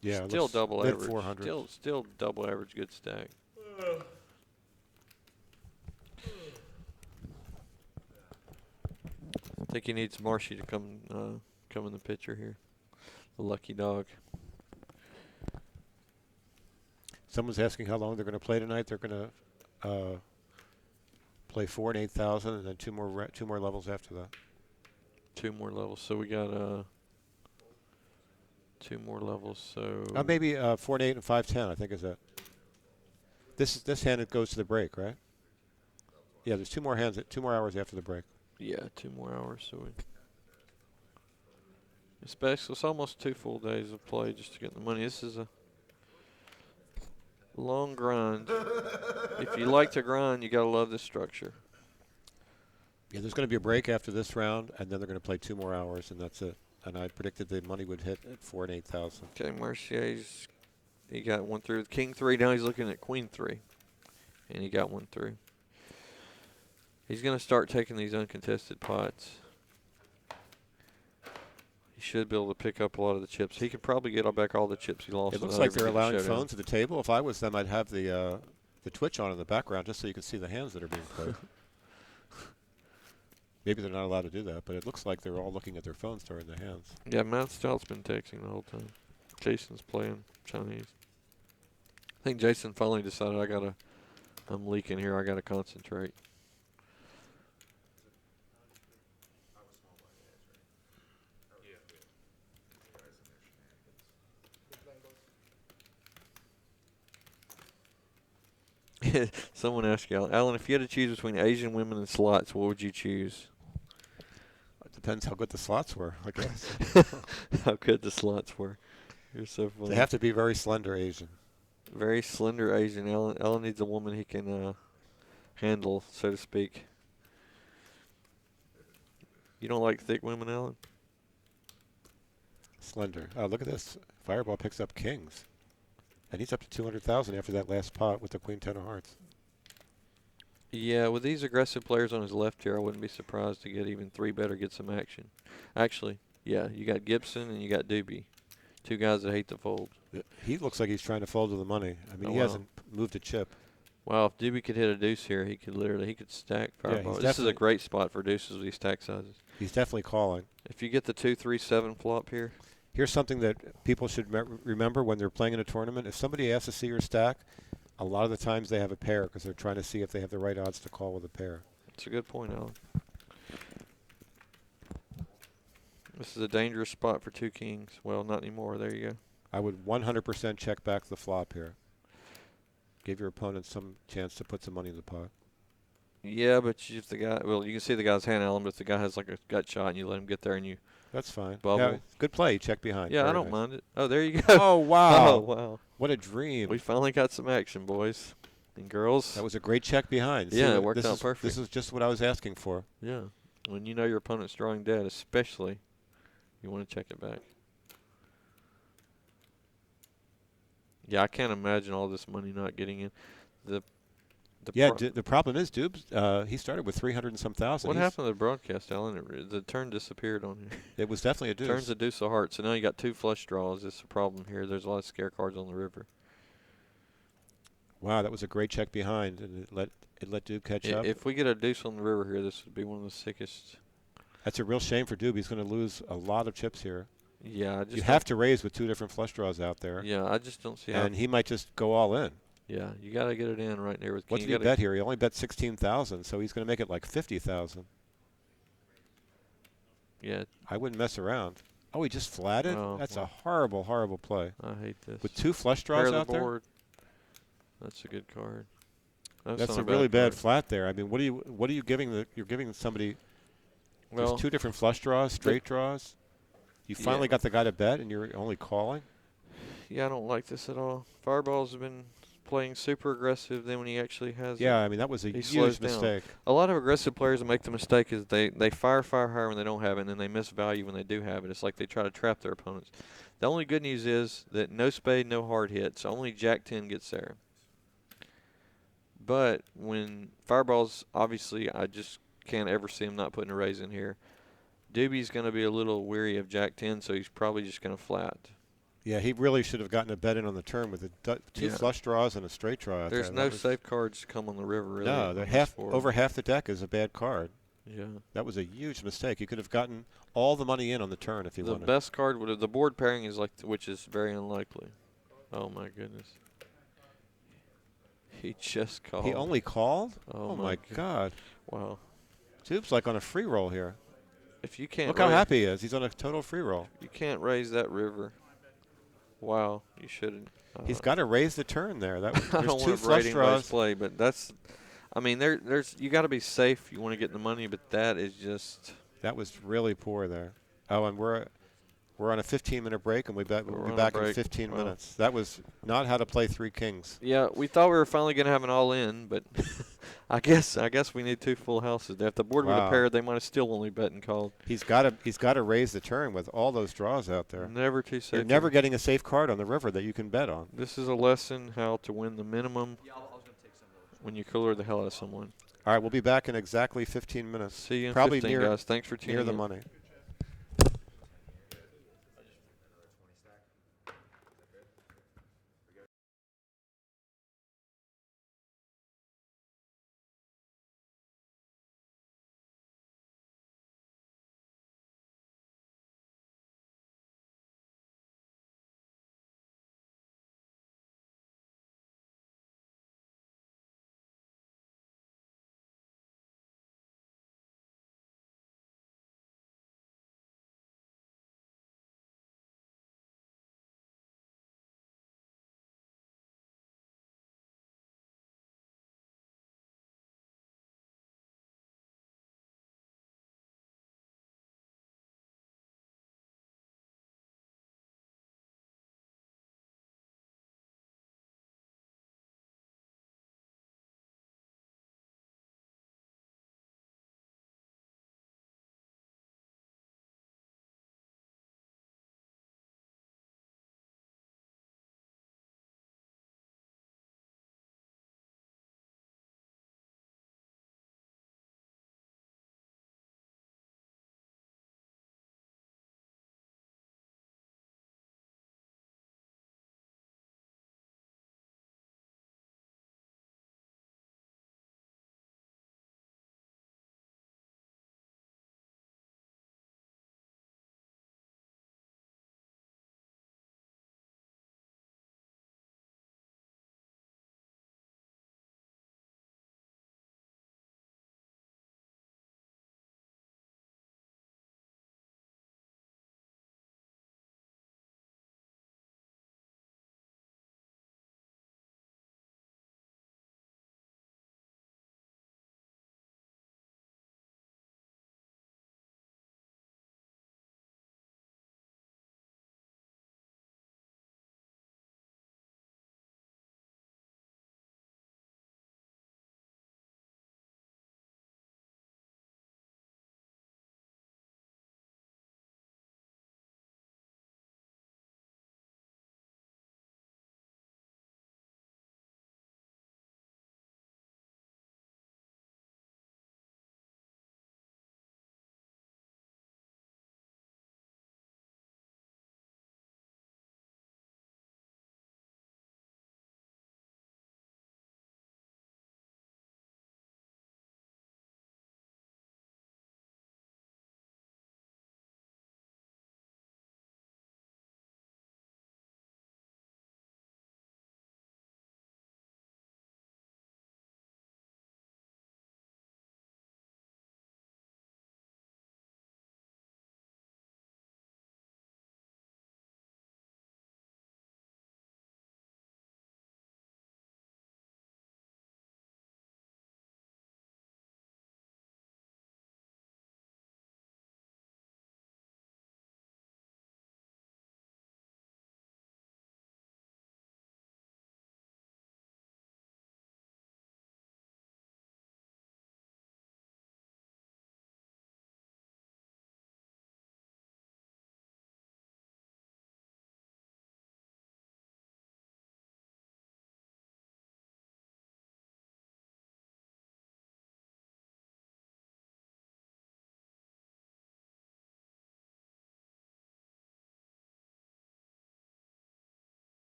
Speaker 6: Yeah,
Speaker 7: Still double
Speaker 6: mid
Speaker 7: average.
Speaker 6: 400s.
Speaker 7: Still double average good stack. I think he needs Marshy to come in the picture here. The lucky dog.
Speaker 6: Someone's asking how long they're going to play tonight. They're going to play 4 and 8,000, and then two more levels after that.
Speaker 7: Two more levels. So we got two more levels. So
Speaker 6: Maybe 4 and 8 and 5-10. I think is that. This hand it goes to the break, right? Yeah, there's two more hours after the break.
Speaker 7: yeah, 2 more hours. So it's almost 2 full days of play just to get the money. This is a long grind. If you like to grind, you gotta love this structure.
Speaker 6: Yeah, there's going to be a break after this round, and then they're going to play 2 more hours, and that's it. And I predicted the money would hit at 4 and 8,000.
Speaker 7: Okay, Mercier's he got one through. King 3. Now he's looking at Queen 3, and he got one through. He's gonna start taking these uncontested pots. He should be able to pick up a lot of the chips. He could probably get back all the chips he lost.
Speaker 6: It looks
Speaker 7: without
Speaker 6: like
Speaker 7: ever
Speaker 6: they're
Speaker 7: getting
Speaker 6: allowing
Speaker 7: showdown.
Speaker 6: phones at the table. If I was them, I'd have the Twitch on in the background just so you can see the hands that are being played. Maybe they're not allowed to do that, but it looks like they're all looking at their phones during the hands.
Speaker 7: Yeah, Matt Stout's been texting the whole time. Jason's playing Chinese. I think Jason finally decided I'm leaking here. I gotta concentrate. Someone asked you, Alan, if you had to choose between Asian women and slots, what would you choose?
Speaker 6: It depends how good the slots were, I guess.
Speaker 7: How good the slots were. You're so funny.
Speaker 6: They have to be very slender Asian.
Speaker 7: Very slender Asian. Alan needs a woman he can handle, so to speak. You don't like thick women, Alan?
Speaker 6: Slender. Oh, look at this. Fireball picks up kings. And he's up to 200,000 after that last pot with the queen 10 of hearts.
Speaker 7: Yeah, with these aggressive players on his left here, I wouldn't be surprised to get even 3-bet or get some action. Actually, yeah, you got Gibson and you got Doobie. Two guys that hate to fold.
Speaker 6: He looks like he's trying to fold to the money. I mean,
Speaker 7: Oh,
Speaker 6: he
Speaker 7: wow.
Speaker 6: hasn't moved a chip.
Speaker 7: Wow, if Doobie could hit a deuce here, he could stack Fireball.
Speaker 6: he's
Speaker 7: This is a
Speaker 6: definitely-
Speaker 7: great spot for deuces with these stack sizes.
Speaker 6: He's definitely calling.
Speaker 7: If you get the 2-3-7 flop here,
Speaker 6: Here's something that people should remember when they're playing in a tournament. If somebody asks to see your stack, a lot of the times they have a pair because they're trying to see if they have the right odds to call with a pair.
Speaker 7: that's a good point, Alan. This is a dangerous spot for two kings. Well, not anymore. There you go.
Speaker 6: I would 100% check back the flop here. Give your opponent some chance to put some money in the pot.
Speaker 7: Yeah, but if the guy, well, you can see the guy's hand, Alan, but if the guy has like a gut shot and you let him get there and you,
Speaker 6: That's fine.
Speaker 7: Bubble.
Speaker 6: Yeah, good play. Check behind.
Speaker 7: yeah, I
Speaker 6: Very
Speaker 7: don't
Speaker 6: nice.
Speaker 7: mind it. Oh, there you go.
Speaker 6: Oh, wow.
Speaker 7: Oh, wow.
Speaker 6: What a dream.
Speaker 7: We finally got some action, boys and girls.
Speaker 6: That was a great check behind.
Speaker 7: Yeah,
Speaker 6: See,
Speaker 7: it worked
Speaker 6: this
Speaker 7: out
Speaker 6: is-
Speaker 7: perfect.
Speaker 6: This is just what I was asking for.
Speaker 7: Yeah. When you know your opponent's drawing dead, especially, you want to check it back. Yeah, I can't imagine all this money not getting in. The
Speaker 6: Yeah,
Speaker 7: pro-
Speaker 6: the problem is, Dubes, he started with 300 and some thousand.
Speaker 7: what
Speaker 6: He's-
Speaker 7: happened to the broadcast, Alan? The turn disappeared on here.
Speaker 6: It was definitely a deuce.
Speaker 7: Turns a deuce of hearts. So now you got two flush draws. It's a problem here. There's a lot of scare cards on the river.
Speaker 6: Wow, that was a great check behind, and it let Dube catch up.
Speaker 7: If we get a deuce on the river here, this would be one of the sickest.
Speaker 6: That's a real shame for Dube. He's going to lose a lot of chips here.
Speaker 7: Yeah, I just
Speaker 6: You have to raise with two different flush draws out there.
Speaker 7: Yeah, I just don't see how.
Speaker 6: And he might just go all in.
Speaker 7: Yeah, you got to get it in right there with
Speaker 6: What
Speaker 7: king.
Speaker 6: did he bet here? He only bet 16,000, so he's going to make it like 50,000.
Speaker 7: Yeah,
Speaker 6: I wouldn't mess around. Oh, he just flatted?
Speaker 7: Oh,
Speaker 6: That's
Speaker 7: wow.
Speaker 6: a horrible, horrible play.
Speaker 7: I hate this.
Speaker 6: With two flush
Speaker 7: Pair
Speaker 6: draws
Speaker 7: the
Speaker 6: out there?
Speaker 7: board. That's a good card.
Speaker 6: That's
Speaker 7: not
Speaker 6: a really bad
Speaker 7: card.
Speaker 6: flat there. I mean, what are you giving you're giving somebody?
Speaker 7: Well,
Speaker 6: There's two different flush draws, straight draws. You
Speaker 7: Yeah.
Speaker 6: finally got the guy to bet, and you're only calling.
Speaker 7: yeah, I don't like this at all. Fireball's been playing super aggressive. Then when he actually has,
Speaker 6: Yeah, I mean that was a
Speaker 7: He
Speaker 6: huge
Speaker 7: slows down.
Speaker 6: mistake.
Speaker 7: a lot of aggressive players that make the mistake is they fire higher when they don't have it, and then they miss value when they do have it. It's like they try to trap their opponents. The only good news is that no spade, no hard hit, so only Jack 10 gets there. But when Fireball's, obviously, I just can't ever see him not putting a raise in here. Doobie's going to be a little weary of Jack 10, so he's probably just going to flat.
Speaker 6: Yeah, he really should have gotten a bet in on the turn with two
Speaker 7: Yeah.
Speaker 6: flush draws and a straight draw out
Speaker 7: There's
Speaker 6: there.
Speaker 7: no
Speaker 6: That was-
Speaker 7: safe cards to come on the river, really.
Speaker 6: No,
Speaker 7: on
Speaker 6: the
Speaker 7: this board.
Speaker 6: over half the deck is a bad card.
Speaker 7: Yeah.
Speaker 6: That was a huge mistake. He could have gotten all the money in on the turn if he
Speaker 7: The
Speaker 6: wanted.
Speaker 7: best card would have, the board pairing is like, which is very unlikely. Oh my goodness. He just called.
Speaker 6: He only called?
Speaker 7: Oh,
Speaker 6: my God.
Speaker 7: Wow.
Speaker 6: Dube's like on a free roll here.
Speaker 7: If you can't
Speaker 6: Look how
Speaker 7: raise-
Speaker 6: happy he is. He's on a total free roll.
Speaker 7: You can't raise that river. Wow, you shouldn't.
Speaker 6: He's got to raise the turn there. That
Speaker 7: I
Speaker 6: there's
Speaker 7: don't
Speaker 6: two
Speaker 7: want to
Speaker 6: flush
Speaker 7: rate anybody's
Speaker 6: draws.
Speaker 7: play, but that's. I mean, there's you got to be safe. You want to get the money, but that is just.
Speaker 6: That was really poor there. Oh, and we're on a 15-minute break, and we'll
Speaker 7: We're
Speaker 6: be
Speaker 7: on a
Speaker 6: back in
Speaker 7: break.
Speaker 6: 15
Speaker 7: Wow.
Speaker 6: minutes. That was not how to play three kings.
Speaker 7: Yeah, we thought we were finally gonna have an all-in, but I guess we need two full houses. If the board would
Speaker 6: Wow.
Speaker 7: have paired, they might have still only bet and called.
Speaker 6: He's got to raise the turn with all those draws out there.
Speaker 7: Never too safe.
Speaker 6: You're never getting a safe card on the river that you can bet on.
Speaker 7: This is a lesson how to win the minimum
Speaker 2: Yeah, I was going to take some of those.
Speaker 7: when you cooler the hell out of someone.
Speaker 6: All right, we'll be back in exactly 15 minutes.
Speaker 7: See you in
Speaker 6: Probably
Speaker 7: 15,
Speaker 6: near,
Speaker 7: guys. Thanks for tuning
Speaker 6: near the
Speaker 7: in.
Speaker 6: money.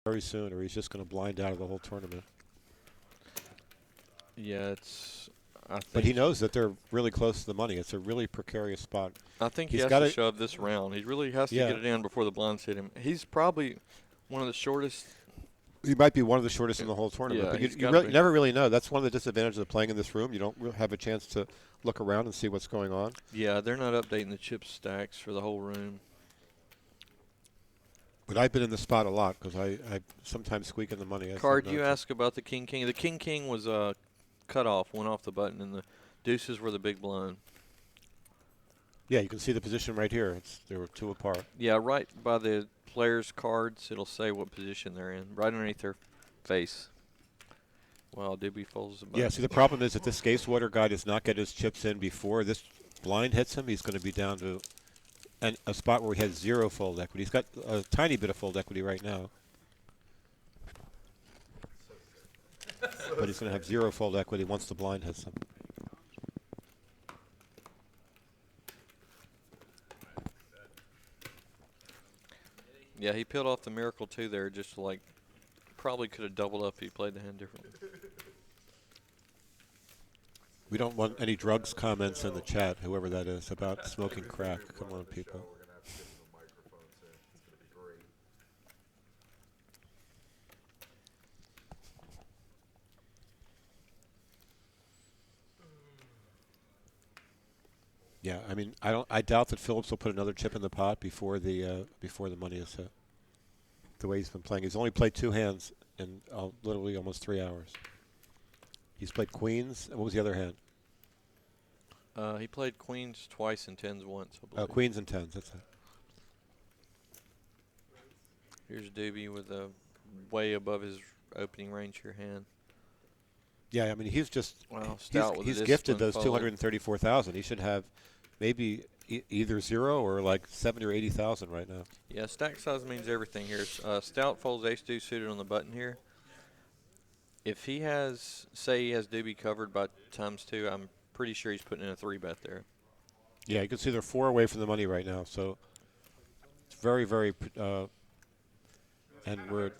Speaker 6: very soon, or he's just going to blind out of the whole tournament.
Speaker 7: Yeah, it's. I think.
Speaker 6: But he knows that they're really close to the money. It's a really precarious spot.
Speaker 7: I think
Speaker 6: He's
Speaker 7: he has
Speaker 6: gotta-
Speaker 7: to shove this round. He really has to
Speaker 6: Yeah.
Speaker 7: get it in before the blinds hit him. He's probably one of the shortest.
Speaker 6: He might be one of the shortest in the whole tournament.
Speaker 7: Yeah,
Speaker 6: but
Speaker 7: he's
Speaker 6: you
Speaker 7: gotta be.
Speaker 6: never really know. That's one of the disadvantages of playing in this room. You don't have a chance to look around and see what's going on.
Speaker 7: Yeah, they're not updating the chip stacks for the whole room.
Speaker 6: But I've been in the spot a lot because I sometimes squeak in the money.
Speaker 7: Card, you asked about the king king. The king king was cut off, went off the button, and the deuces were the big blind.
Speaker 6: Yeah, you can see the position right here. They were two apart.
Speaker 7: Yeah, right by the players' cards, it'll say what position they're in, right underneath their face. Wow, Doobie folds the button.
Speaker 6: Yeah, see, the problem is that this Gasewater guy does not get his chips in before this blind hits him. He's going to be down to a spot where he has zero fold equity. He's got a tiny bit of fold equity right now. But he's going to have zero fold equity once the blind hits him.
Speaker 7: Yeah, he peeled off the Miracle 2 there, just like probably could have doubled up if he played the hand differently.
Speaker 6: We don't want any drugs comments in the chat, whoever that is, about smoking crack. Come on, people.
Speaker 1: We're gonna have to give him a microphone soon. It's gonna be great.
Speaker 6: Yeah, I mean, I doubt that Phillips will put another chip in the pot before the money is hit. The way he's been playing, he's only played two hands in literally almost 3 hours. He's played queens. And what was the other hand?
Speaker 7: He played queens twice and tens once, I believe.
Speaker 6: Queens and tens. That's it.
Speaker 7: Here's Doobie with a way above his opening range here hand.
Speaker 6: Yeah, I mean, he's just
Speaker 7: Wow, Stout with a
Speaker 6: he's gifted
Speaker 7: disciplined
Speaker 6: those
Speaker 7: fold.
Speaker 6: 234,000. He should have maybe either zero or like 70 or 80,000 right now.
Speaker 7: Yeah, stack size means everything here. Stout folds ace deuce suited on the button here. If he has, say he has Doobie covered by ×2, I'm pretty sure he's putting in a 3-bet there.
Speaker 6: Yeah, you can see they're 4 away from the money right now. So it's very, very, and we're.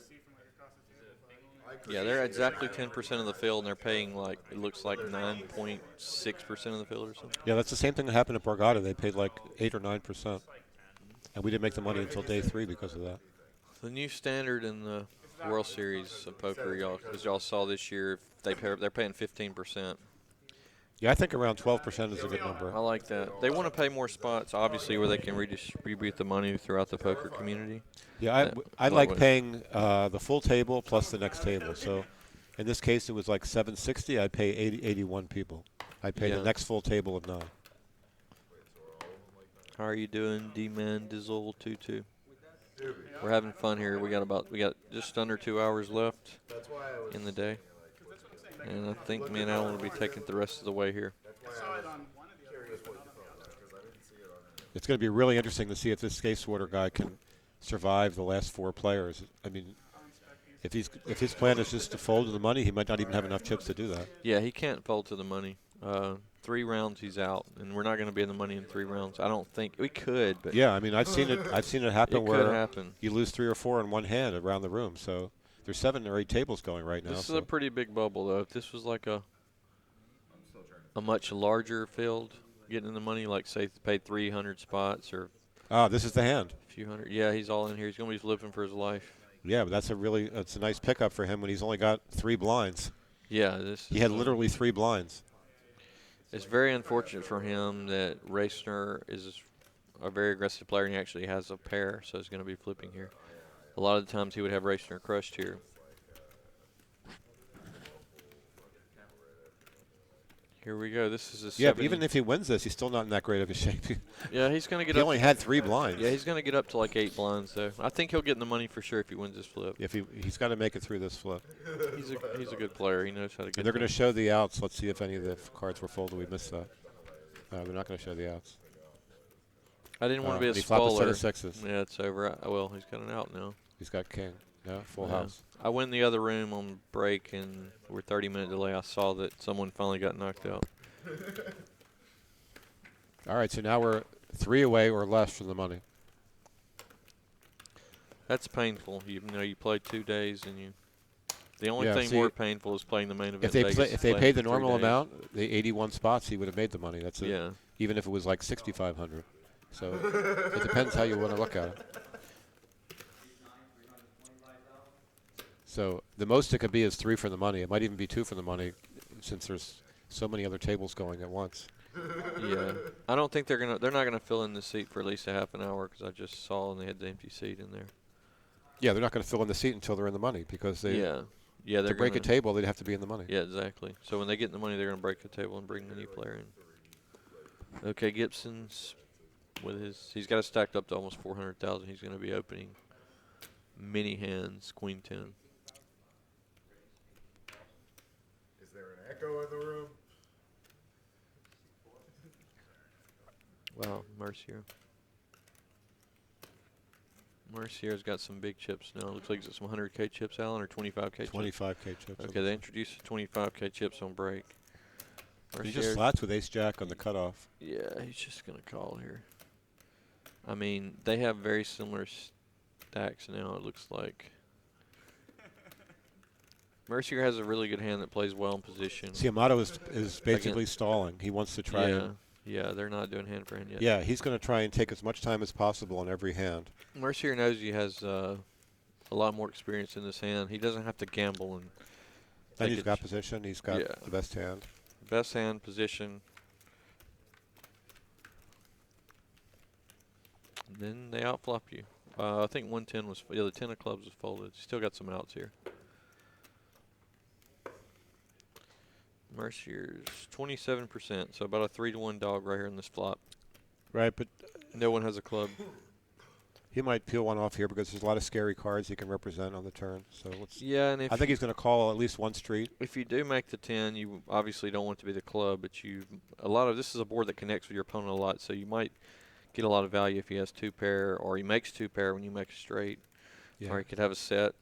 Speaker 7: Yeah, they're exactly 10% of the field, and they're paying like, it looks like 9.6% of the field or something.
Speaker 6: Yeah, that's the same thing that happened at Borgata. They paid like 8 or 9%, and we didn't make the money until day 3 because of that.
Speaker 7: The new standard in the World Series of Poker, as y'all saw this year, they're paying 15%.
Speaker 6: Yeah, I think around 12% is a good number.
Speaker 7: I like that. They want to pay more spots, obviously, where they can redistribute the money throughout the poker community.
Speaker 6: Yeah, I like paying the full table plus the next table. So in this case, it was like 760. I'd pay 81 people. I'd pay the next full table of 9.
Speaker 7: How are you doing, D-Man Dizzle 22? We're having fun here. We got just under 2 hours left in the day. And I think me and Alan will be taking it the rest of the way here.
Speaker 6: It's going to be really interesting to see if this Gasewater guy can survive the last 4 players. I mean, if his plan is just to fold to the money, he might not even have enough chips to do that.
Speaker 7: Yeah, he can't fold to the money. 3 rounds, he's out, and we're not going to be in the money in 3 rounds. I don't think we could, but
Speaker 6: yeah, I mean, I've seen it happen
Speaker 7: it
Speaker 6: where
Speaker 7: could happen.
Speaker 6: you lose 3 or 4 in one hand around the room. So there's 7 or 8 tables going right now.
Speaker 7: This is a pretty big bubble, though. If this was like a much larger field, getting in the money, like say paid 300 spots or
Speaker 6: this is the hand.
Speaker 7: a few hundred. Yeah, he's all in here. He's going to be living for his life.
Speaker 6: Yeah, but that's a nice pickup for him when he's only got 3 blinds.
Speaker 7: Yeah,
Speaker 6: He had literally 3 blinds.
Speaker 7: It's very unfortunate for him that Racner is a very aggressive player and he actually has a pair, so he's going to be flipping here. A lot of the times he would have Racner crushed here. Here we go. This is a
Speaker 6: Yeah, but even if he wins this, he's still not in that great of a shape.
Speaker 7: Yeah, he's going to get
Speaker 6: He
Speaker 7: up.
Speaker 6: only had 3 blinds.
Speaker 7: Yeah, he's going to get up to like 8 blinds, though. I think he'll get in the money for sure if he wins this flip.
Speaker 6: If he's got to make it through this flip.
Speaker 7: He's a good player. He knows how to get.
Speaker 6: And they're going to show the outs. Let's see if any of the cards were folded. We missed that. They're not going to show the outs.
Speaker 7: I didn't want to be a
Speaker 6: he flopped a set
Speaker 7: spoiler.
Speaker 6: of 6s.
Speaker 7: Yeah, it's over. Well, he's got an out now.
Speaker 6: He's got king. Yeah, full
Speaker 7: Yeah.
Speaker 6: house.
Speaker 7: I went in the other room on break, and we're 30-minute delay. I saw that someone finally got knocked out.
Speaker 6: All right, so now we're 3 away or less from the money.
Speaker 7: That's painful. You know, you played 2 days and you. The only
Speaker 6: Yeah,
Speaker 7: thing
Speaker 6: see,
Speaker 7: more painful is playing the main event.
Speaker 6: If they
Speaker 7: Vegas,
Speaker 6: if they
Speaker 7: playing
Speaker 6: paid
Speaker 7: for
Speaker 6: the
Speaker 7: 3
Speaker 6: normal
Speaker 7: days.
Speaker 6: amount, the 81 spots, he would have made the money. That's it.
Speaker 7: Yeah.
Speaker 6: Even if it was like 6,500. So it depends how you want to look at it. So the most it could be is 3 for the money. It might even be 2 for the money, since there's so many other tables going at once.
Speaker 7: Yeah. I don't think they're not gonna fill in the seat for at least a half an hour because I just saw and they had the empty seat in there.
Speaker 6: Yeah, they're not going to fill in the seat until they're in the money because they.
Speaker 7: Yeah. Yeah, they're
Speaker 6: To break a
Speaker 7: gonna-
Speaker 6: table, they'd have to be in the money.
Speaker 7: Yeah, exactly. So when they get in the money, they're gonna break the table and bring the new player in. Okay, Gibson's with he's got it stacked up to almost 400,000. He's gonna be opening mini hands, Queen 10.
Speaker 1: Is there an echo in the room?
Speaker 7: Wow, Mercier. Mercier's got some big chips now. Looks like it's some 100K chips, Alan, or 25K chips?
Speaker 6: 25K chips.
Speaker 7: Okay, they introduced 25K chips on break.
Speaker 6: He just
Speaker 7: Mercier-
Speaker 6: slats with ace-jack on the cutoff.
Speaker 7: Yeah, he's just going to call here. I mean, they have very similar stacks now, it looks like. Mercier has a really good hand that plays well in position.
Speaker 6: See, Amato is basically stalling. He wants to try and.
Speaker 7: Yeah, they're not doing hand for hand yet.
Speaker 6: Yeah, he's going to try and take as much time as possible on every hand.
Speaker 7: Mercier knows he has a lot more experience in this hand. He doesn't have to gamble and.
Speaker 6: And he's got position. He's got the best hand.
Speaker 7: Best hand position. Then they outflop you. I think 110 was. Yeah, the 10 of clubs was folded. Still got some outs here. Mercier's 27%, so about a 3-to-1 dog right here in this flop.
Speaker 6: Right, but
Speaker 7: No one has a club.
Speaker 6: he might peel one off here because there's a lot of scary cards he can represent on the turn. So let's.
Speaker 7: Yeah, and if
Speaker 6: I think he's going to call at least one street.
Speaker 7: if you do make the 10, you obviously don't want it to be the club, but this is a board that connects with your opponent a lot, so you might get a lot of value if he has 2-pair, or he makes 2-pair when you make a straight,
Speaker 6: Yeah.
Speaker 7: or he could have a set.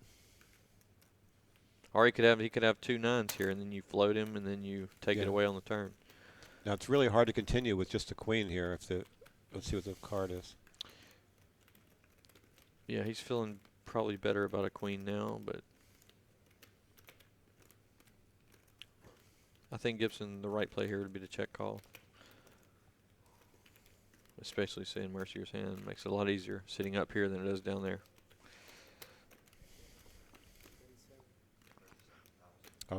Speaker 7: Or he could have 2 9s here, and then you float him, and then you take it away on the turn.
Speaker 6: Now it's really hard to continue with just a queen here. Let's see what the card is.
Speaker 7: Yeah, he's feeling probably better about a queen now, but I think Gibson, the right play here would be to check call. Especially seeing Mercier's hand makes it a lot easier sitting up here than it is down there.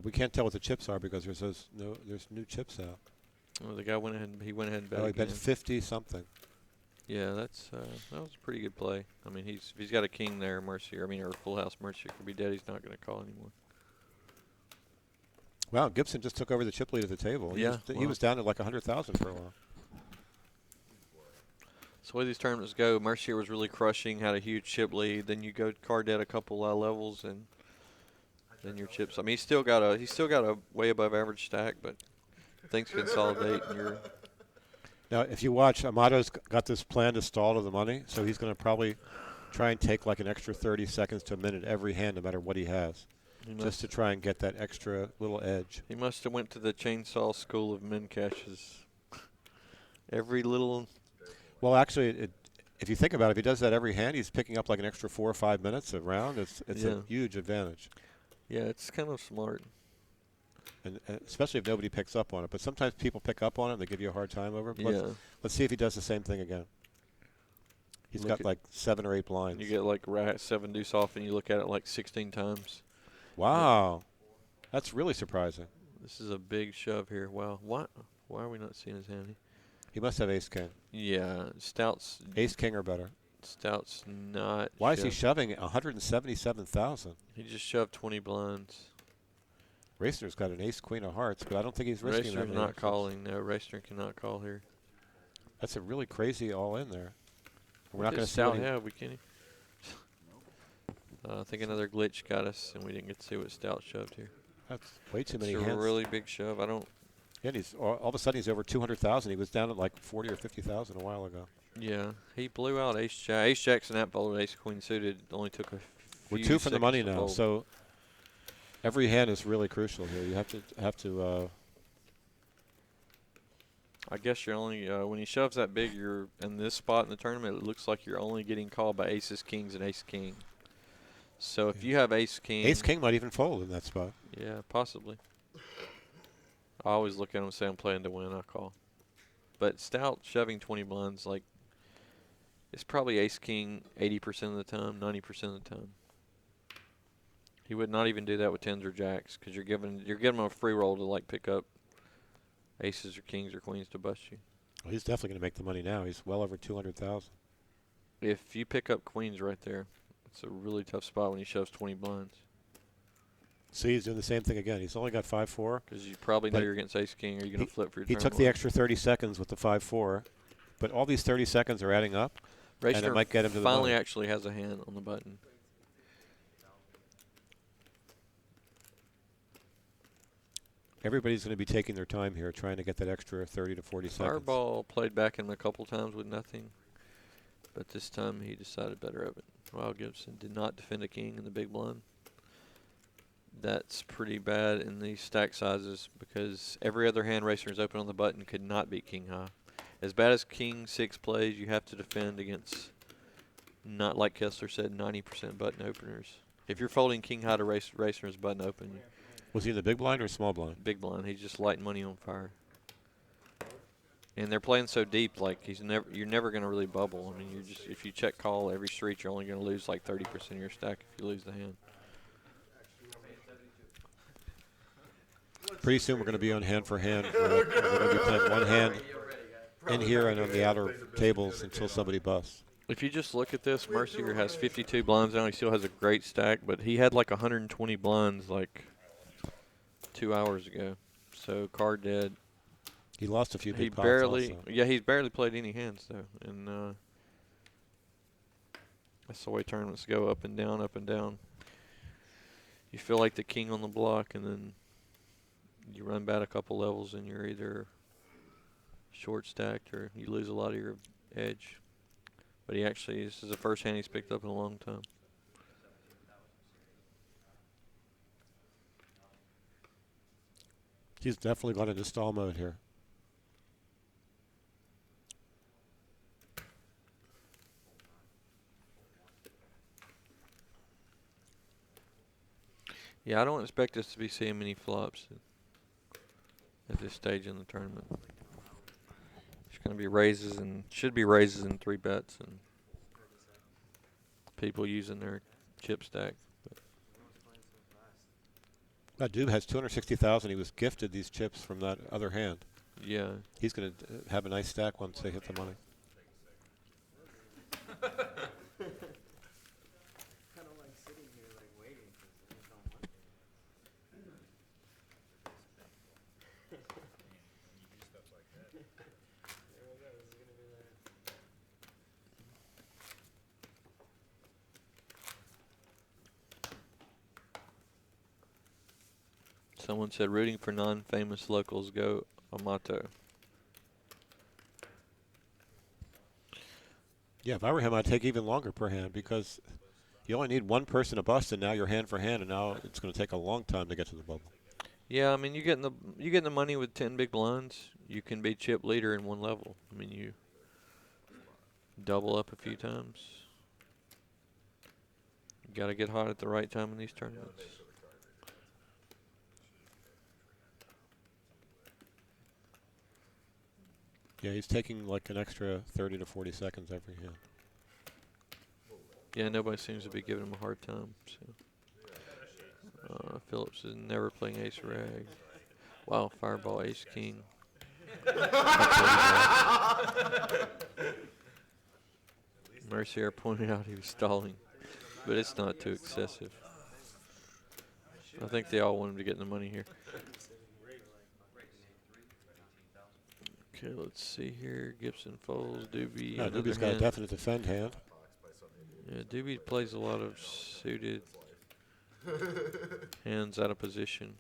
Speaker 6: We can't tell what the chips are because there's new chips out.
Speaker 7: Well, the guy went ahead and bet
Speaker 6: Oh, he bet
Speaker 7: again.
Speaker 6: 50 something.
Speaker 7: Yeah, that was a pretty good play. I mean, if he's got a king there, Mercier, or full house, Mercier could be dead. He's not going to call anymore.
Speaker 6: Wow, Gibson just took over the chip lead at the table. He was down at like 100,000 for a while.
Speaker 7: So the way these tournaments go, Mercier was really crushing, had a huge chip lead. Then you go card dead a couple levels, and then your chips. I mean, he's still got a way above average stack, but things consolidate, and you're.
Speaker 6: Now, if you watch, Amato's got this plan to stall to the money, so he's going to probably try and take like an extra 30 seconds to a minute every hand, no matter what he has, just to try and get that extra little edge.
Speaker 7: He must have went to the chainsaw school of Mincaches. Every little.
Speaker 6: Well, actually, if you think about it, if he does that every hand, he's picking up like an extra 4 or 5 minutes a round. It's a huge advantage.
Speaker 7: Yeah, it's kind of smart.
Speaker 6: And especially if nobody picks up on it. But sometimes people pick up on it and they give you a hard time over it.
Speaker 7: Yeah.
Speaker 6: Let's see if he does the same thing again. He's got like 7 or 8 blinds.
Speaker 7: You get like 7 deuce off, and you look at it like 16 times.
Speaker 6: Wow. That's really surprising.
Speaker 7: This is a big shove here. Wow. Why are we not seeing his hand?
Speaker 6: He must have ace king.
Speaker 7: Yeah, Stout's.
Speaker 6: Ace king or better.
Speaker 7: Stout's not.
Speaker 6: Why is he shoving 177,000?
Speaker 7: He just shoved 20 blinds.
Speaker 6: Racner's got an ace queen of hearts, but I don't think he's risking that.
Speaker 7: Racner's not calling. No, Racner cannot call here.
Speaker 6: That's a really crazy all in there. We're not
Speaker 7: What
Speaker 6: going
Speaker 7: does
Speaker 6: to see
Speaker 7: Stout
Speaker 6: what he-
Speaker 7: have? We can't. I think another glitch got us, and we didn't get to see what Stout shoved here.
Speaker 6: That's way too many
Speaker 7: It's a
Speaker 6: hands.
Speaker 7: really big shove. I don't.
Speaker 6: Yeah, he's all of a sudden he's over 200,000. He was down at like 40 or 50,000 a while ago.
Speaker 7: Yeah, he blew out ace jack. Ace jack's and that folded. Ace queen suited only took a.
Speaker 6: We're
Speaker 7: few
Speaker 6: 2 for the money
Speaker 7: seconds to
Speaker 6: now,
Speaker 7: fold.
Speaker 6: so every hand is really crucial here. You have to.
Speaker 7: I guess you're only when he shoves that big, you're in this spot in the tournament. It looks like you're only getting called by aces, kings, and ace king. So if you have ace king,
Speaker 6: Ace king might even fold in that spot.
Speaker 7: yeah, possibly. I always look at him and say I'm playing to win. I call, but stout shoving 20 blinds, like, it's probably ace king 80% of the time, 90% of the time. He would not even do that with tens or jacks because you're giving him a free roll to like pick up aces or kings or queens to bust you.
Speaker 6: Well, he's definitely going to make the money now. He's well over 200,000.
Speaker 7: If you pick up queens right there, it's a really tough spot when he shoves 20 blinds.
Speaker 6: See, he's doing the same thing again. He's only got 5-4.
Speaker 7: Because you probably know you're against ace king, or you're going to flip for your
Speaker 6: He
Speaker 7: turn
Speaker 6: took the
Speaker 7: one.
Speaker 6: extra 30 seconds with the 5-4, but all these 30 seconds are adding up, and it
Speaker 7: Raciner
Speaker 6: might get him to the
Speaker 7: finally
Speaker 6: money.
Speaker 7: actually has a hand on the button.
Speaker 6: Everybody's going to be taking their time here, trying to get that extra 30 to 40 seconds.
Speaker 7: Fireball played back him a couple times with nothing, but this time he decided better of it. Wow, Gibson did not defend a king in the big blind. That's pretty bad in these stack sizes because every other hand Racers open on the button could not beat king high. As bad as king 6 plays, you have to defend against, not like Kessler said, 90% button openers. If you're folding king high to Racers button open,
Speaker 6: Was he in the big blind or small blind?
Speaker 7: big blind, he's just lighting money on fire. And they're playing so deep, like you're never going to really bubble. I mean, if you check call every street, you're only going to lose like 30% of your stack if you lose the hand.
Speaker 6: Pretty soon we're going to be on hand for hand. We're going to be playing one hand in here and on the outer tables until somebody busts.
Speaker 7: If you just look at this, Mercier has 52 blinds now. He still has a great stack, but he had like 120 blinds like 2 hours ago. So card dead.
Speaker 6: He lost a few
Speaker 7: He
Speaker 6: big pots
Speaker 7: barely,
Speaker 6: also.
Speaker 7: yeah, he's barely played any hands though, and that's the way tournaments go, up and down, up and down. You feel like the king on the block, and then you run back a couple levels, and you're either short stacked or you lose a lot of your edge. But this is the first hand he's picked up in a long time.
Speaker 6: He's definitely gone into stall mode here.
Speaker 7: Yeah, I don't expect us to be seeing many flops at this stage in the tournament. It's going to be raises and should be raises and 3 bets and people using their chip stack.
Speaker 6: That dude has 260,000. He was gifted these chips from that other hand.
Speaker 7: Yeah,
Speaker 6: He's going to have a nice stack once they hit the money.
Speaker 2: Kind of like sitting here, like waiting. 'Cause I just don't want to. There we go. This is gonna be the.
Speaker 7: someone said rooting for non-famous locals, go Amato.
Speaker 6: Yeah, if I were him, I'd take even longer per hand because you only need one person to bust, and now you're hand for hand, and now it's going to take a long time to get to the bubble.
Speaker 7: Yeah, I mean you getting the money with 10 big blinds. You can be chip leader in one level. I mean you double up a few times. You got to get hot at the right time in these tournaments.
Speaker 6: Yeah, he's taking like an extra 30 to 40 seconds every hand.
Speaker 7: Yeah, nobody seems to be giving him a hard time. So Phillips is never playing ace rag. Wow, fireball ace king. Mercier pointed out he was stalling, but it's not too excessive. I think they all want him to get in the money here. Okay, let's see here. Gibson folds, Doobie.
Speaker 6: No,
Speaker 7: another
Speaker 6: Doobie's got a
Speaker 7: hand.
Speaker 6: definite defend hand.
Speaker 7: Yeah, Doobie plays a lot of suited hands out of position.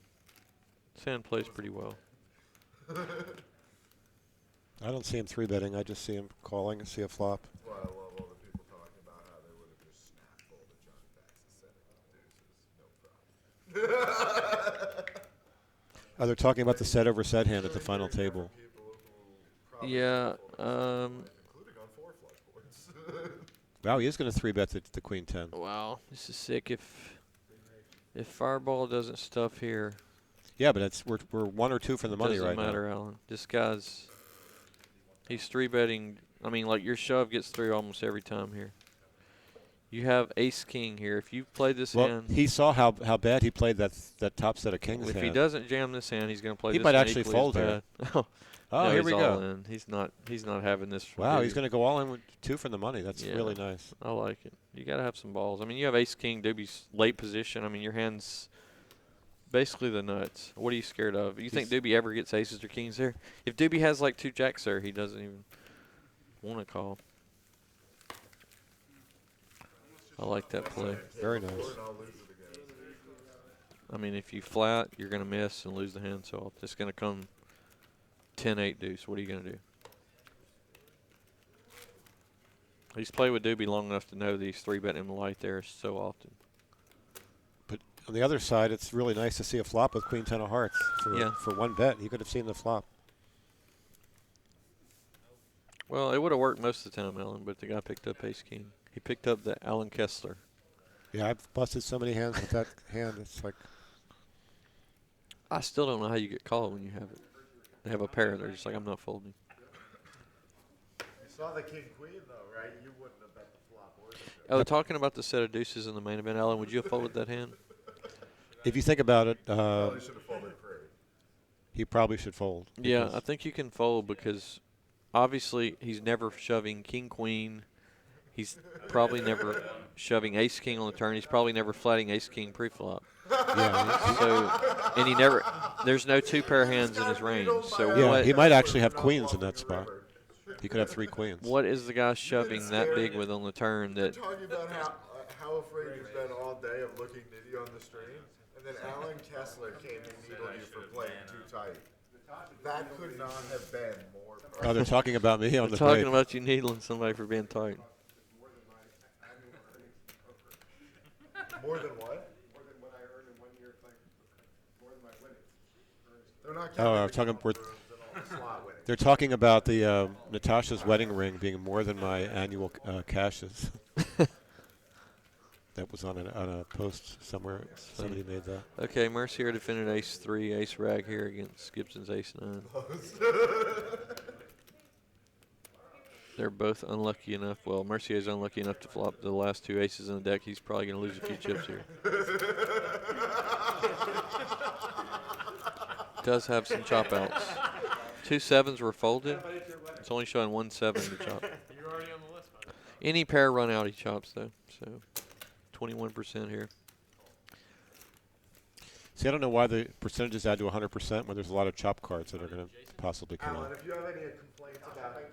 Speaker 7: Sand plays pretty well.
Speaker 6: I don't see him 3-betting. I just see him calling and see a flop.
Speaker 1: That's why I love all the people talking about how they would have just snap folded Johnny Bax's setting deuces. No problem.
Speaker 6: Oh, they're talking about the set over set hand at the final table.
Speaker 1: People who probably
Speaker 7: Yeah,
Speaker 1: including on 4 flush boards.
Speaker 6: Wow, he is going to 3-bet the queen 10.
Speaker 7: Wow, this is sick. If Fireball doesn't stuff here,
Speaker 6: Yeah, but we're 1 or 2 from the money
Speaker 7: doesn't
Speaker 6: right
Speaker 7: matter,
Speaker 6: now.
Speaker 7: Alan. This guy's he's 3-betting. I mean, like your shove gets through almost every time here. You have ace king here. If you play this
Speaker 6: Well,
Speaker 7: hand,
Speaker 6: he saw how bad he played that top set of kings
Speaker 7: if
Speaker 6: hand.
Speaker 7: he doesn't jam this hand, he's going to play
Speaker 6: He
Speaker 7: this
Speaker 6: might
Speaker 7: hand
Speaker 6: actually
Speaker 7: equally as
Speaker 6: fold here.
Speaker 7: bad.
Speaker 6: Oh,
Speaker 7: No,
Speaker 6: here
Speaker 7: he's
Speaker 6: we
Speaker 7: all
Speaker 6: go.
Speaker 7: in. He's not having this.
Speaker 6: Wow, he's going to go all in with 2 from the money. That's
Speaker 7: Yeah.
Speaker 6: really nice.
Speaker 7: I like it. You got to have some balls. I mean, you have ace king, Doobie's late position. I mean, your hand's basically the nuts. What are you scared of? You think Doobie ever gets aces or kings there? If Doobie has like 2 jacks there, he doesn't even want to call. I like that play.
Speaker 6: Very nice.
Speaker 7: I mean, if you flat, you're going to miss and lose the hand. So it's going to come 10-8 deuce. What are you going to do? He's played with Doobie long enough to know that he's 3-betting him light there so often.
Speaker 6: But on the other side, it's really nice to see a flop with queen 10 of hearts for 1 bet. He could have seen the flop.
Speaker 7: Well, it would have worked most of the time, Alan, but the guy picked up ace king. He picked up the Alan Kessler.
Speaker 6: Yeah, I've busted so many hands with that hand. It's like
Speaker 7: I still don't know how you get called when you have it. They have a pair. They're just like, I'm not folding.
Speaker 1: You saw the king queen though, right? You wouldn't have bet the flop, would you?
Speaker 7: Oh, talking about the set of deuces in the main event, Alan, would you have folded that hand?
Speaker 6: if you think about it,
Speaker 1: Probably should have folded pre.
Speaker 6: he probably should fold.
Speaker 7: Yeah,
Speaker 6: because
Speaker 7: I think you can fold because obviously he's never shoving king queen. He's probably never shoving ace king on the turn. He's probably never flatting ace king pre-flop.
Speaker 6: yeah,
Speaker 7: So, and he never. There's no 2 pair hands in his range. So
Speaker 6: yeah, he might actually have queens in that spot. He could have 3 queens.
Speaker 7: what is the guy shoving that big with on the turn that?
Speaker 1: Talking about how afraid you've been all day of looking nitty on the stream, and then Alan Kessler came and needled you for playing too tight. That could not have been more.
Speaker 6: Oh, they're talking about me on the
Speaker 7: Talking
Speaker 6: break.
Speaker 7: about you needling somebody for being tight.
Speaker 1: More than what? More than what I earned in 1 year playing. More than my winnings. They're not counting
Speaker 6: They're talking about the Natasha's wedding ring being more than my annual cashes. That was on a post somewhere. Somebody made that.
Speaker 7: Okay, Mercier defended ace-3, ace-rag here against Gibson's ace-9. They're both unlucky enough. Well, Mercier's unlucky enough to flop the last 2 aces in the deck. He's probably going to lose a few chips here. Does have some chop outs. 2 7s were folded. It's only showing 1 7 to chop.
Speaker 2: You're already on the list, buddy.
Speaker 7: Any pair run out, he chops though. So 21% here.
Speaker 6: See, I don't know why the percentages add to 100% when there's a lot of chop cards that are going to possibly come
Speaker 1: Alan,
Speaker 6: in.
Speaker 1: if you have any complaints about any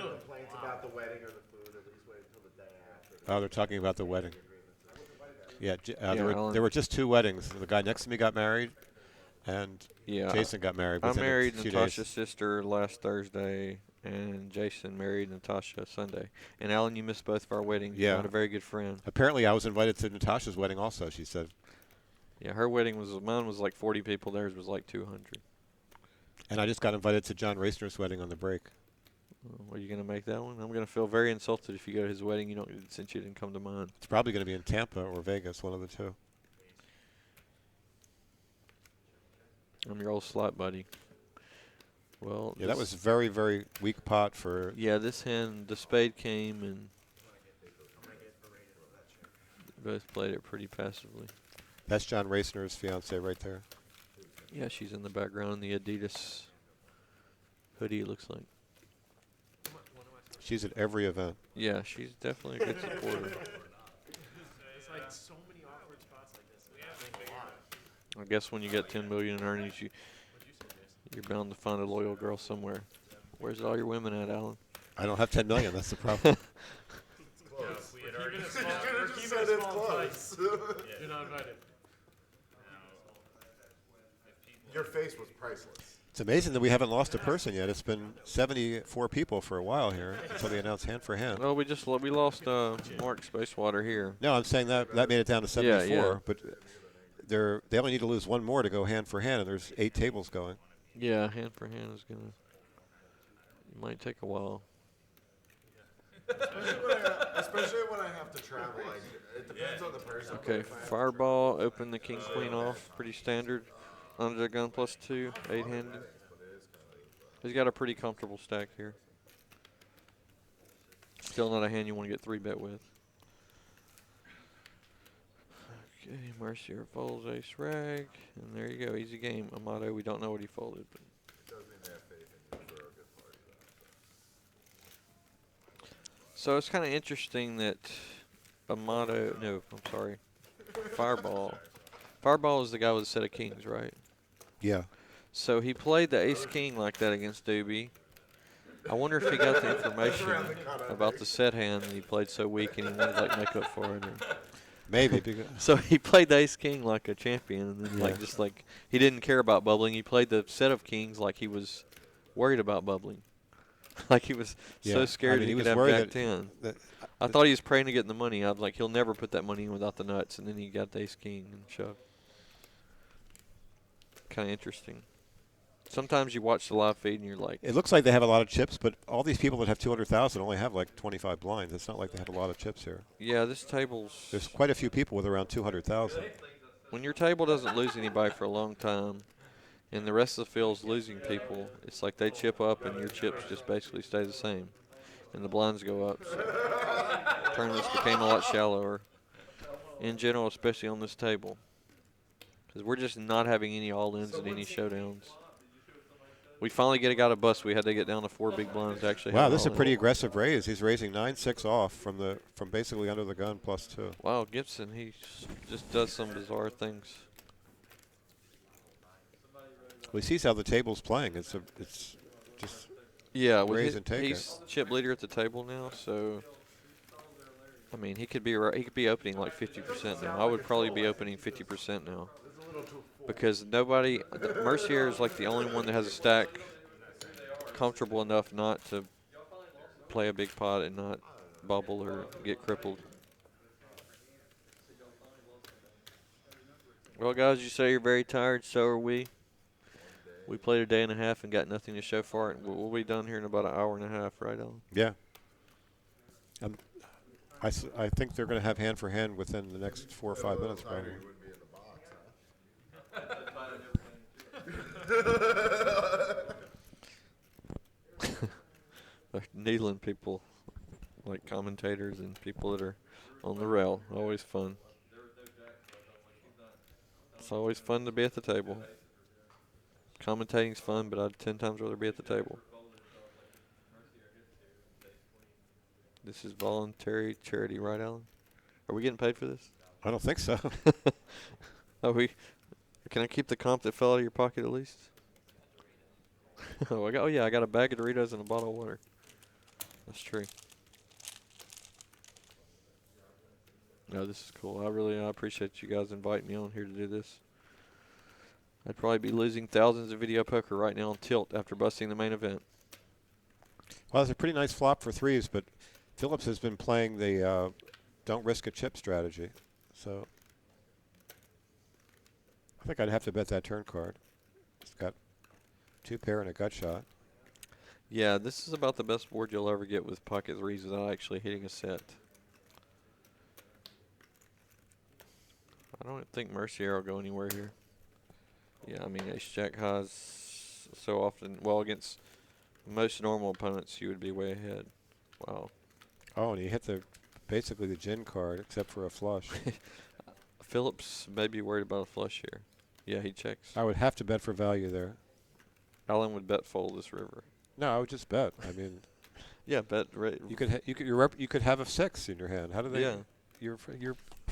Speaker 1: complaints about the wedding or the food, at least wait until the day after.
Speaker 6: Oh, they're talking about the wedding. Yeah,
Speaker 7: Yeah,
Speaker 6: there were just 2 weddings. The guy next to me got married, and
Speaker 7: Yeah.
Speaker 6: Jason got married.
Speaker 7: I
Speaker 6: within a
Speaker 7: married
Speaker 6: few
Speaker 7: Natasha's
Speaker 6: days.
Speaker 7: sister last Thursday, and Jason married Natasha Sunday. And Alan, you missed both of our weddings.
Speaker 6: Yeah.
Speaker 7: Not a very good friend.
Speaker 6: Apparently, I was invited to Natasha's wedding also, she said.
Speaker 7: Yeah, her wedding mine was like 40 people. Theirs was like 200.
Speaker 6: And I just got invited to John Racner's wedding on the break.
Speaker 7: Are you going to make that one? I'm going to feel very insulted if you go to his wedding since you didn't come to mine.
Speaker 6: It's probably going to be in Tampa or Vegas, one of the 2.
Speaker 7: I'm your old slot buddy. Well,
Speaker 6: Yeah, that was very, very weak pot for.
Speaker 7: Yeah, this hand, the spade came and both played it pretty passively.
Speaker 6: That's John Racner's fiance right there.
Speaker 7: Yeah, she's in the background in the Adidas hoodie, it looks like.
Speaker 6: She's at every event.
Speaker 7: Yeah, she's definitely a good supporter.
Speaker 2: It's like so many awkward spots like this. We have to figure it out.
Speaker 7: I guess when you get 10 million in earnings,
Speaker 2: What'd you say, Jason?
Speaker 7: you're bound to find a loyal girl somewhere. Where's all your women at, Alan?
Speaker 6: I don't have 10 million. That's the problem.
Speaker 1: Close.
Speaker 4: We had
Speaker 2: Keep
Speaker 4: already
Speaker 2: it small.
Speaker 1: You
Speaker 2: We're
Speaker 1: just
Speaker 2: keeping
Speaker 1: said
Speaker 2: it
Speaker 1: it's
Speaker 2: small and tight.
Speaker 1: close.
Speaker 2: You're not invited.
Speaker 1: Your face was priceless.
Speaker 6: It's amazing that we haven't lost a person yet. It's been 74 people for a while here until they announced hand for hand.
Speaker 7: Well, we lost Mark Spacewater here.
Speaker 6: No, I'm saying that made it down to 74,
Speaker 7: Yeah.
Speaker 6: but they only need to lose 1 more to go hand for hand, and there's 8 tables going.
Speaker 7: Yeah, hand for hand is gonna. It might take a while.
Speaker 1: Especially when I have to travel. Like, it depends on the person. but
Speaker 7: Okay,
Speaker 1: if I have to
Speaker 7: fireball, open the king queen off, pretty standard. Under the gun +2, 8-handed. He's got a pretty comfortable stack here. Still not a hand you want to get 3-bet with. Okay, Mercier folds ace rag, and there you go, easy game. Amato, we don't know what he folded, but
Speaker 1: It does mean they have faith in you for a good party.
Speaker 7: so it's kind of interesting that Amato, no, I'm sorry, Fireball. Fireball is the guy with a set of kings, right?
Speaker 6: Yeah.
Speaker 7: So he played the ace king like that against Doobie. I wonder if he got the information about the set hand and he played so weak and he wanted to like make up for it. Or
Speaker 6: Maybe. Because,
Speaker 7: so he played the ace king like a champion, and then
Speaker 6: Yeah.
Speaker 7: just like he didn't care about bubbling. He played the set of kings like he was worried about bubbling, like he was
Speaker 6: Yeah,
Speaker 7: so
Speaker 6: I
Speaker 7: scared
Speaker 6: mean,
Speaker 7: he
Speaker 6: he
Speaker 7: could
Speaker 6: was
Speaker 7: have
Speaker 6: worried
Speaker 7: jack
Speaker 6: that-
Speaker 7: 10.
Speaker 6: that,
Speaker 7: I thought he was praying to get the money. I was like, he'll never put that money in without the nuts, and then he got the ace king and shoved. Kind of interesting. Sometimes you watch the live feed and you're like,
Speaker 6: it looks like they have a lot of chips, but all these people that have 200,000 only have like 25 blinds. It's not like they have a lot of chips here.
Speaker 7: yeah, this table's.
Speaker 6: There's quite a few people with around 200,000.
Speaker 7: When your table doesn't lose anybody for a long time, and the rest of the field's losing people, it's like they chip up and your chips just basically stay the same, and the blinds go up. So tournaments became a lot shallower in general, especially on this table, because we're just not having any all-ins and any showdowns. We finally get a guy to bust. We had to get down to 4 big blinds to actually.
Speaker 6: Wow,
Speaker 7: have
Speaker 6: this is a
Speaker 7: all-in.
Speaker 6: pretty aggressive raise. He's raising 9-6 off from basically under the gun +2.
Speaker 7: Wow, Gibson, he just does some bizarre things.
Speaker 6: Well, he sees how the table's playing. It's just
Speaker 7: Yeah,
Speaker 6: raise and take
Speaker 7: he's chip leader at the table now, so I mean he could be opening like 50% now. I would probably be opening 50% now because Mercier is like the only one that has a stack comfortable enough not to play a big pot and not bubble or get crippled. Well, guys, you say you're very tired. So are we. We played a day and a half and got nothing to show for it. We'll be done here in about an hour and a half, right, Alan?
Speaker 6: Yeah. I think they're going to have hand for hand within the next 4 or 5 minutes, probably.
Speaker 1: You wouldn't be in the box, huh?
Speaker 7: They're needling people, like commentators and people that are on the rail. Always fun. It's always fun to be at the table. Commentating's fun, but I'd 10 times rather be at the table. This is voluntary charity, right, Alan? Are we getting paid for this?
Speaker 6: I don't think so.
Speaker 7: Can I keep the comp that fell out of your pocket at least? Oh yeah, I got a bag of Doritos and a bottle of water. That's true. No, this is cool. I appreciate you guys inviting me on here to do this. I'd probably be losing thousands of video poker right now on tilt after busting the main event.
Speaker 6: Well, it's a pretty nice flop for threes, but Phillips has been playing the don't risk a chip strategy. So I think I'd have to bet that turn card. It's got 2 pair and a gut shot.
Speaker 7: Yeah, this is about the best board you'll ever get with pocket threes without actually hitting a set. I don't think Mercier will go anywhere here. Yeah, I mean, ace-jack highs so often. Well, against most normal opponents, you would be way ahead. Wow.
Speaker 6: Oh, and he hit basically the gin card except for a flush.
Speaker 7: Phillips may be worried about a flush here. Yeah, he checks.
Speaker 6: I would have to bet for value there.
Speaker 7: Allen would bet fold this river.
Speaker 6: No, I would just bet. I mean,
Speaker 7: Yeah, bet.
Speaker 6: you could have a 6 in your hand. How do they?
Speaker 7: Yeah.
Speaker 6: You're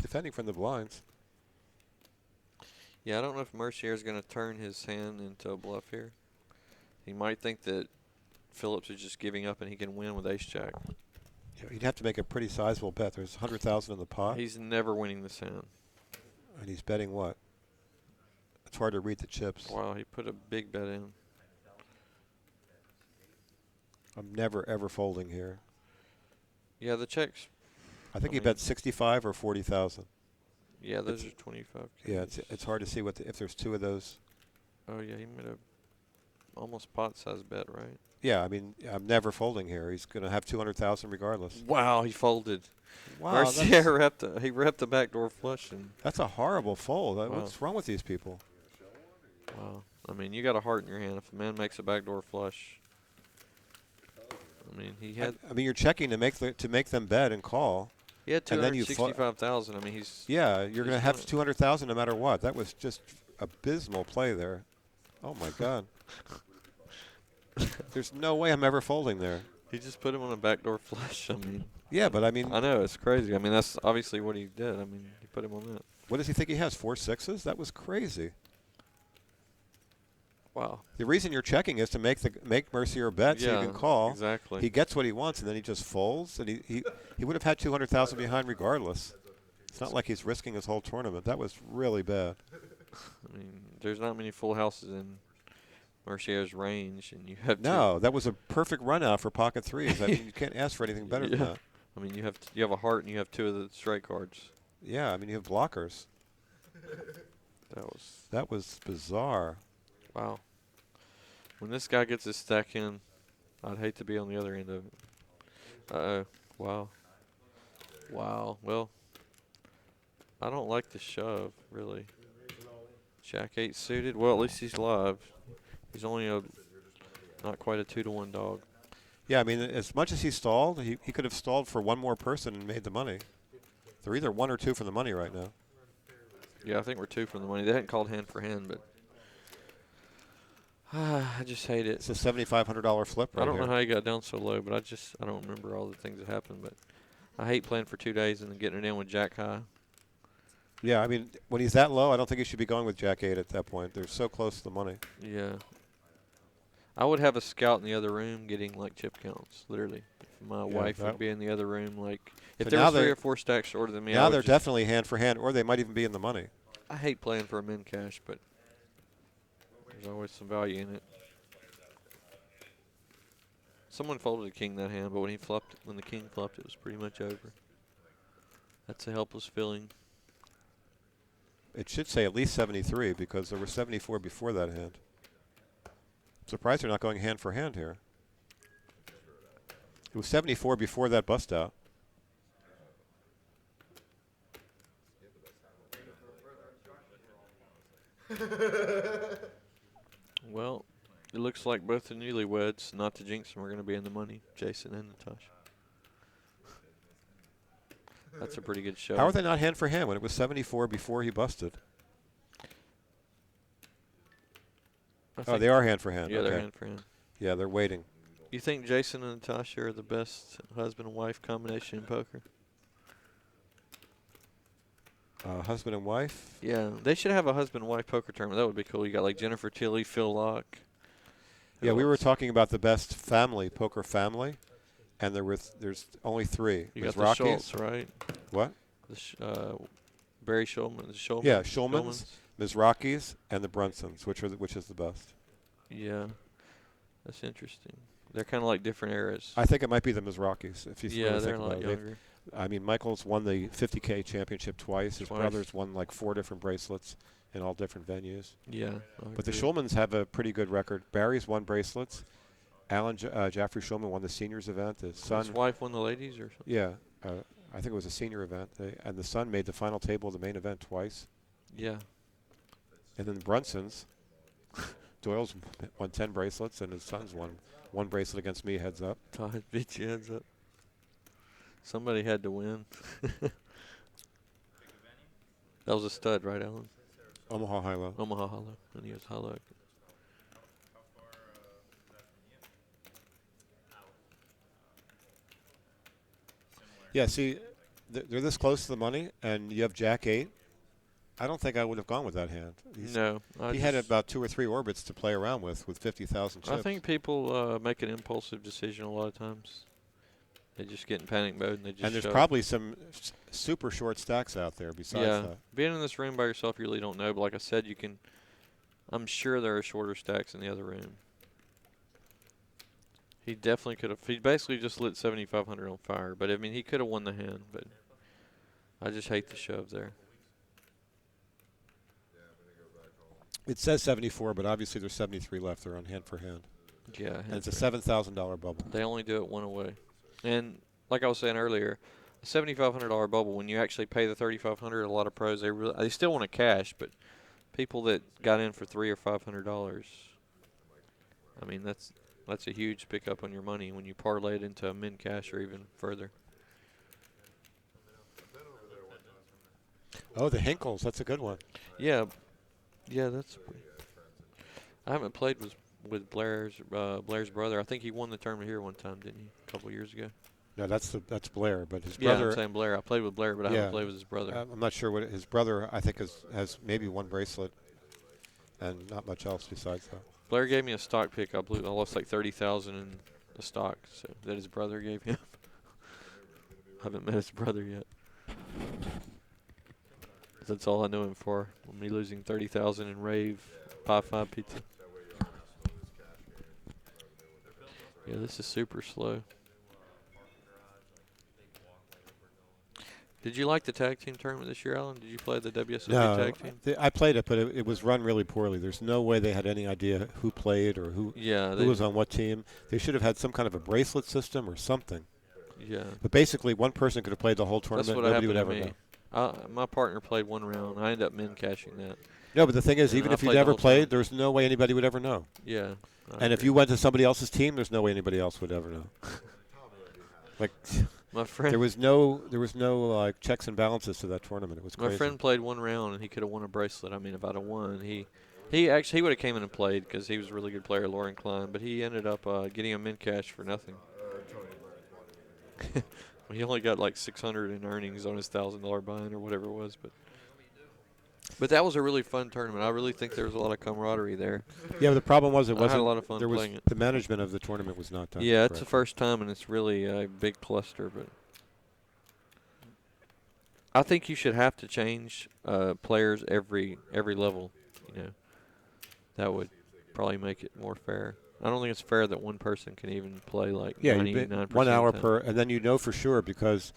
Speaker 6: defending from the blinds.
Speaker 7: Yeah, I don't know if Mercier is going to turn his hand into a bluff here. He might think that Phillips is just giving up and he can win with ace-jack.
Speaker 6: Yeah, you'd have to make a pretty sizable bet. There's 100,000 in the pot,
Speaker 7: He's never winning this hand.
Speaker 6: and he's betting what? It's hard to read the chips.
Speaker 7: Wow, he put a big bet in.
Speaker 6: I'm never ever folding here.
Speaker 7: Yeah, the checks.
Speaker 6: I think he
Speaker 7: mean-
Speaker 6: bet 65 or 40,000.
Speaker 7: Yeah, those are 25.
Speaker 6: Yeah, it's hard to see if there's 2 of those.
Speaker 7: Oh yeah, he made a. almost pot-size bet, right?
Speaker 6: Yeah, I mean, I'm never folding here. He's going to have 200,000 regardless.
Speaker 7: Wow, he folded.
Speaker 6: Wow,
Speaker 7: Mercier he repped the backdoor flush. And
Speaker 6: that's a horrible fold.
Speaker 7: Wow.
Speaker 6: What's wrong with these people?
Speaker 7: wow. I mean, you got a heart in your hand. If a man makes a backdoor flush, I mean, he had
Speaker 6: I mean, you're checking to make them bet and call. And then you
Speaker 7: 265,000. I mean, he's
Speaker 6: Yeah, you're going to have
Speaker 7: fine.
Speaker 6: 200,000 no matter what. That was just abysmal play there. Oh my God. There's no way I'm ever folding there.
Speaker 7: he just put him on a backdoor flush. I mean,
Speaker 6: Yeah, but I mean,
Speaker 7: I know it's crazy. I mean, that's obviously what he did. I mean, he put him on that.
Speaker 6: what does he think he has? 4 6s? That was crazy.
Speaker 7: Wow.
Speaker 6: The reason you're checking is to make Mercier bet so you can call.
Speaker 7: Exactly.
Speaker 6: He gets what he wants, and then he just folds, and he would have had 200,000 behind regardless. It's not like he's risking his whole tournament. That was really bad.
Speaker 7: I mean, there's not many full houses in Mercier's range, and you have
Speaker 6: No, that was a perfect run out for pocket threes. I mean, you can't ask for anything better than
Speaker 7: Yeah.
Speaker 6: that.
Speaker 7: I mean, you have a heart and you have 2 of the straight cards.
Speaker 6: Yeah, I mean, you have blockers. That was bizarre.
Speaker 7: Wow. When this guy gets his stack in, I'd hate to be on the other end of it. Uh-oh. Wow. Wow. Well, I don't like the shove, really. Jack 8 suited. Well, at least he's live. He's only not quite a 2-to-1 dog.
Speaker 6: Yeah, I mean, as much as he stalled, he could have stalled for one more person and made the money. They're either 1 or 2 from the money right now.
Speaker 7: Yeah, I think we're 2 from the money. They hadn't called hand for hand, but I just hate it.
Speaker 6: It's a $7,500 flip right
Speaker 7: I don't
Speaker 6: here.
Speaker 7: know how he got down so low, but I don't remember all the things that happened. But I hate playing for 2 days and then getting it in with Jack high.
Speaker 6: Yeah, I mean, when he's that low, I don't think he should be going with Jack 8 at that point. They're so close to the money.
Speaker 7: Yeah. I would have a scout in the other room getting like chip counts, literally. If my wife would be in the other room, like if
Speaker 6: So
Speaker 7: there
Speaker 6: now
Speaker 7: was 3
Speaker 6: they're-
Speaker 7: or 4 stacks shorter than me.
Speaker 6: Now
Speaker 7: I would
Speaker 6: they're
Speaker 7: just,
Speaker 6: definitely hand for hand, or they might even be in the money.
Speaker 7: I hate playing for a min cash, but there's always some value in it. Someone folded a king that hand, but when the king flopped, it was pretty much over. That's a helpless feeling.
Speaker 6: It should say at least 73 because there were 74 before that hand. Surprised they're not going hand for hand here. It was 74 before that bust out.
Speaker 7: Well, it looks like both the newlyweds, not to jinx them, are going to be in the money, Jason and Natasha. That's a pretty good show.
Speaker 6: How are they not hand for hand when it was 74 before he busted? Oh, they are hand for hand.
Speaker 7: Yeah,
Speaker 6: okay.
Speaker 7: they're hand for hand.
Speaker 6: Yeah, they're waiting.
Speaker 7: You think Jason and Natasha are the best husband and wife combination in poker?
Speaker 6: Husband and wife?
Speaker 7: Yeah, they should have a husband and wife poker tournament. That would be cool. You got like Jennifer Tilly, Phil Locke.
Speaker 6: Yeah, we were talking about the best family, poker family, and there's only 3.
Speaker 7: You
Speaker 6: Ms.
Speaker 7: got the
Speaker 6: Rockies.
Speaker 7: Schultz, right?
Speaker 6: What?
Speaker 7: Barry Shulman. Shulman.
Speaker 6: Yeah, Schulman's, Ms. Rockies, and the Brunsons. Which is the best?
Speaker 7: Yeah, that's interesting. They're kind of like different eras.
Speaker 6: I think it might be the Ms. Rockies. If you
Speaker 7: Yeah,
Speaker 6: really
Speaker 7: they're
Speaker 6: think
Speaker 7: a
Speaker 6: about
Speaker 7: lot
Speaker 6: it.
Speaker 7: younger.
Speaker 6: I mean, Michael's won the 50K championship twice. His
Speaker 7: Twice.
Speaker 6: brother's won like 4 different bracelets in all different venues.
Speaker 7: Yeah.
Speaker 6: But the
Speaker 7: agree.
Speaker 6: Schulmans have a pretty good record. Barry's won bracelets. Alan Jaffrey Schulman won the seniors event. His son,
Speaker 7: His wife won the ladies or something?
Speaker 6: yeah, I think it was a senior event. And the son made the final table of the main event twice.
Speaker 7: Yeah.
Speaker 6: And then the Brunsons, Doyle's won 10 bracelets, and his son's won 1 bracelet against me, heads up.
Speaker 7: Todd beat you heads up. Somebody had to win. That was a stud, right, Alan?
Speaker 6: Omaha High-Low.
Speaker 7: Omaha Hollow. And he was Hollow.
Speaker 4: How far is that from you? Similar.
Speaker 6: Yeah, see, they're this close to the money, and you have Jack 8. I don't think I would have gone with that hand.
Speaker 7: No.
Speaker 6: He had about 2 or 3 orbits to play around with 50,000 chips.
Speaker 7: I think people make an impulsive decision a lot of times. They just get in panic mode and they just
Speaker 6: and there's
Speaker 7: shove.
Speaker 6: probably some super short stacks out there besides that.
Speaker 7: Being in this room by yourself, you really don't know. But like I said, I'm sure there are shorter stacks in the other room. He definitely could have. He basically just lit 7,500 on fire. But, I mean, he could have won the hand. But I just hate the shove there.
Speaker 6: It says 74, but obviously there's 73 left. They're on hand for hand.
Speaker 7: Yeah.
Speaker 6: And it's a $7,000 bubble.
Speaker 7: They only do it one away. And like I was saying earlier, a $7,500 bubble, when you actually pay the $3,500, a lot of pros, they still want to cash, but people that got in for $300 or $500, I mean, that's a huge pickup on your money when you parlay it into a min cash or even further.
Speaker 6: Oh, the Hinkles. That's a good one.
Speaker 7: Yeah. Yeah, I haven't played with Blair's brother. I think he won the tournament here one time, didn't he? A couple years ago.
Speaker 6: No, that's Blair, but his
Speaker 7: Yeah,
Speaker 6: brother.
Speaker 7: I'm saying Blair. I played with Blair, but I
Speaker 6: Yeah.
Speaker 7: haven't played with his brother.
Speaker 6: I'm not sure what his brother, I think, has maybe one bracelet and not much else besides that.
Speaker 7: Blair gave me a stock pick. I lost like 30,000 in the stock that his brother gave him. I haven't met his brother yet. That's all I know him for. Me losing 30,000 in rave 5-5 pizza. Yeah, this is super slow. Did you like the tag team tournament this year, Alan? Did you play the WSOP tag team?
Speaker 6: I played it, but it was run really poorly. There's no way they had any idea who played or who was on what team. They should have had some kind of a bracelet system or something.
Speaker 7: Yeah.
Speaker 6: But basically, one person could have played the whole tournament.
Speaker 7: That's what
Speaker 6: Nobody would
Speaker 7: happened
Speaker 6: ever
Speaker 7: to me.
Speaker 6: know.
Speaker 7: My partner played one round. I ended up min cashing that.
Speaker 6: No, but the thing is,
Speaker 7: And
Speaker 6: even
Speaker 7: I
Speaker 6: if you
Speaker 7: played the
Speaker 6: never
Speaker 7: whole
Speaker 6: played,
Speaker 7: tournament.
Speaker 6: there's no way anybody would ever know.
Speaker 7: Yeah.
Speaker 6: And if you went to somebody else's team, there's no way anybody else would ever know. Like,
Speaker 7: my friend,
Speaker 6: there was no like checks and balances to that tournament. It was crazy.
Speaker 7: my friend played one round and he could have won a bracelet. I mean, if I'd have won, he would have came in and played because he was a really good player, Lauren Klein. But he ended up getting a min cash for nothing. He only got like 600 in earnings on his $1,000 buy-in or whatever it was. But that was a really fun tournament. I really think there was a lot of camaraderie there.
Speaker 6: Yeah, but the problem was
Speaker 7: I
Speaker 6: wasn't.
Speaker 7: had a lot of fun
Speaker 6: there was
Speaker 7: playing it.
Speaker 6: The management of the tournament was not done.
Speaker 7: Yeah, it's the
Speaker 6: correctly.
Speaker 7: first time, and it's really a big cluster. But I think you should have to change players every level. You know, that would probably make it more fair. I don't think it's fair that one person can even play like 99%
Speaker 6: 1 hour
Speaker 7: of the time.
Speaker 6: per, and then you know for sure because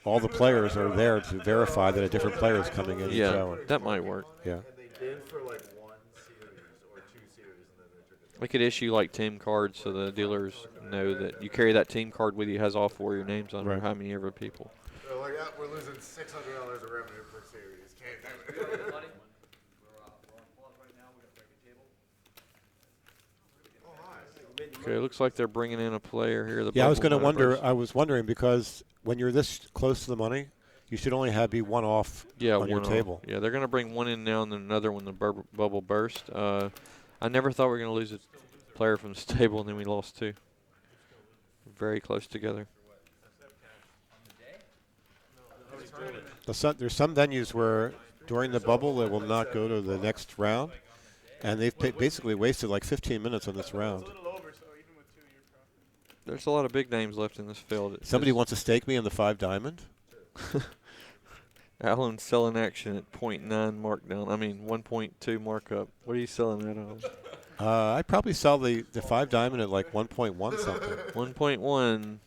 Speaker 6: all the players are there to verify that a different player is coming in each hour.
Speaker 7: That might work.
Speaker 6: Yeah.
Speaker 1: And they did for like one series or 2 series, and then they took it.
Speaker 7: We could issue like team cards so the dealers know that you carry that team card with you, has all 4 of your names on it, or
Speaker 6: Right.
Speaker 7: how many ever people.
Speaker 1: They're like, yeah, we're losing $600 of revenue per series. Can't do it. Oh, hi.
Speaker 7: Okay, it looks like they're bringing in a player here.
Speaker 6: Yeah, I was wondering because when you're this close to the money, you should only be one off on your
Speaker 7: one
Speaker 6: table.
Speaker 7: off. Yeah, they're going to bring one in now and then another when the bubble burst. I never thought we were going to lose a player from this table, and then we lost 2. Very close together.
Speaker 6: There's some venues where during the bubble they will not go to the next round, and they've basically wasted like 15 minutes on this round.
Speaker 7: There's a lot of big names left in this field.
Speaker 6: Somebody wants to stake me in the 5 diamond.
Speaker 7: Alan's selling action at 0.9 markdown. I mean 1.2 markup. What are you selling that on?
Speaker 6: I'd probably sell the 5 diamond at like 1.1 something.
Speaker 7: 1.1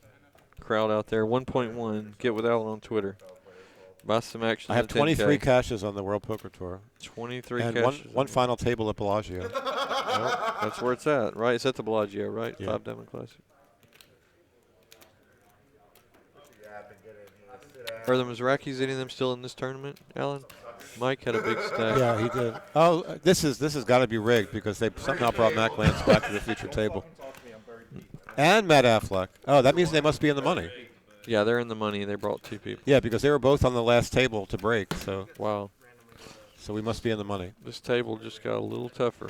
Speaker 7: crowd out there. 1.1. Get with Alan on Twitter. Buy some action.
Speaker 6: I have
Speaker 7: at
Speaker 6: 23
Speaker 7: 10K.
Speaker 6: caches on the World Poker Tour.
Speaker 7: 23
Speaker 6: and
Speaker 7: caches.
Speaker 6: one final table at Bellagio.
Speaker 7: Well, that's where it's at, right? It's at the Bellagio, right?
Speaker 6: Yeah.
Speaker 7: 5 Diamond Classic. Are the Mizrakis, any of them still in this tournament, Alan? Mike had a big stack.
Speaker 6: Yeah, he did. Oh, this has got to be rigged because they somehow brought Mac Lance back to the future table. And Matt Affleck. Oh, that means they must be in the money.
Speaker 7: Yeah, they're in the money. They brought 2 people.
Speaker 6: Yeah, because they were both on the last table to break. So
Speaker 7: Wow.
Speaker 6: we must be in the money.
Speaker 7: This table just got a little tougher.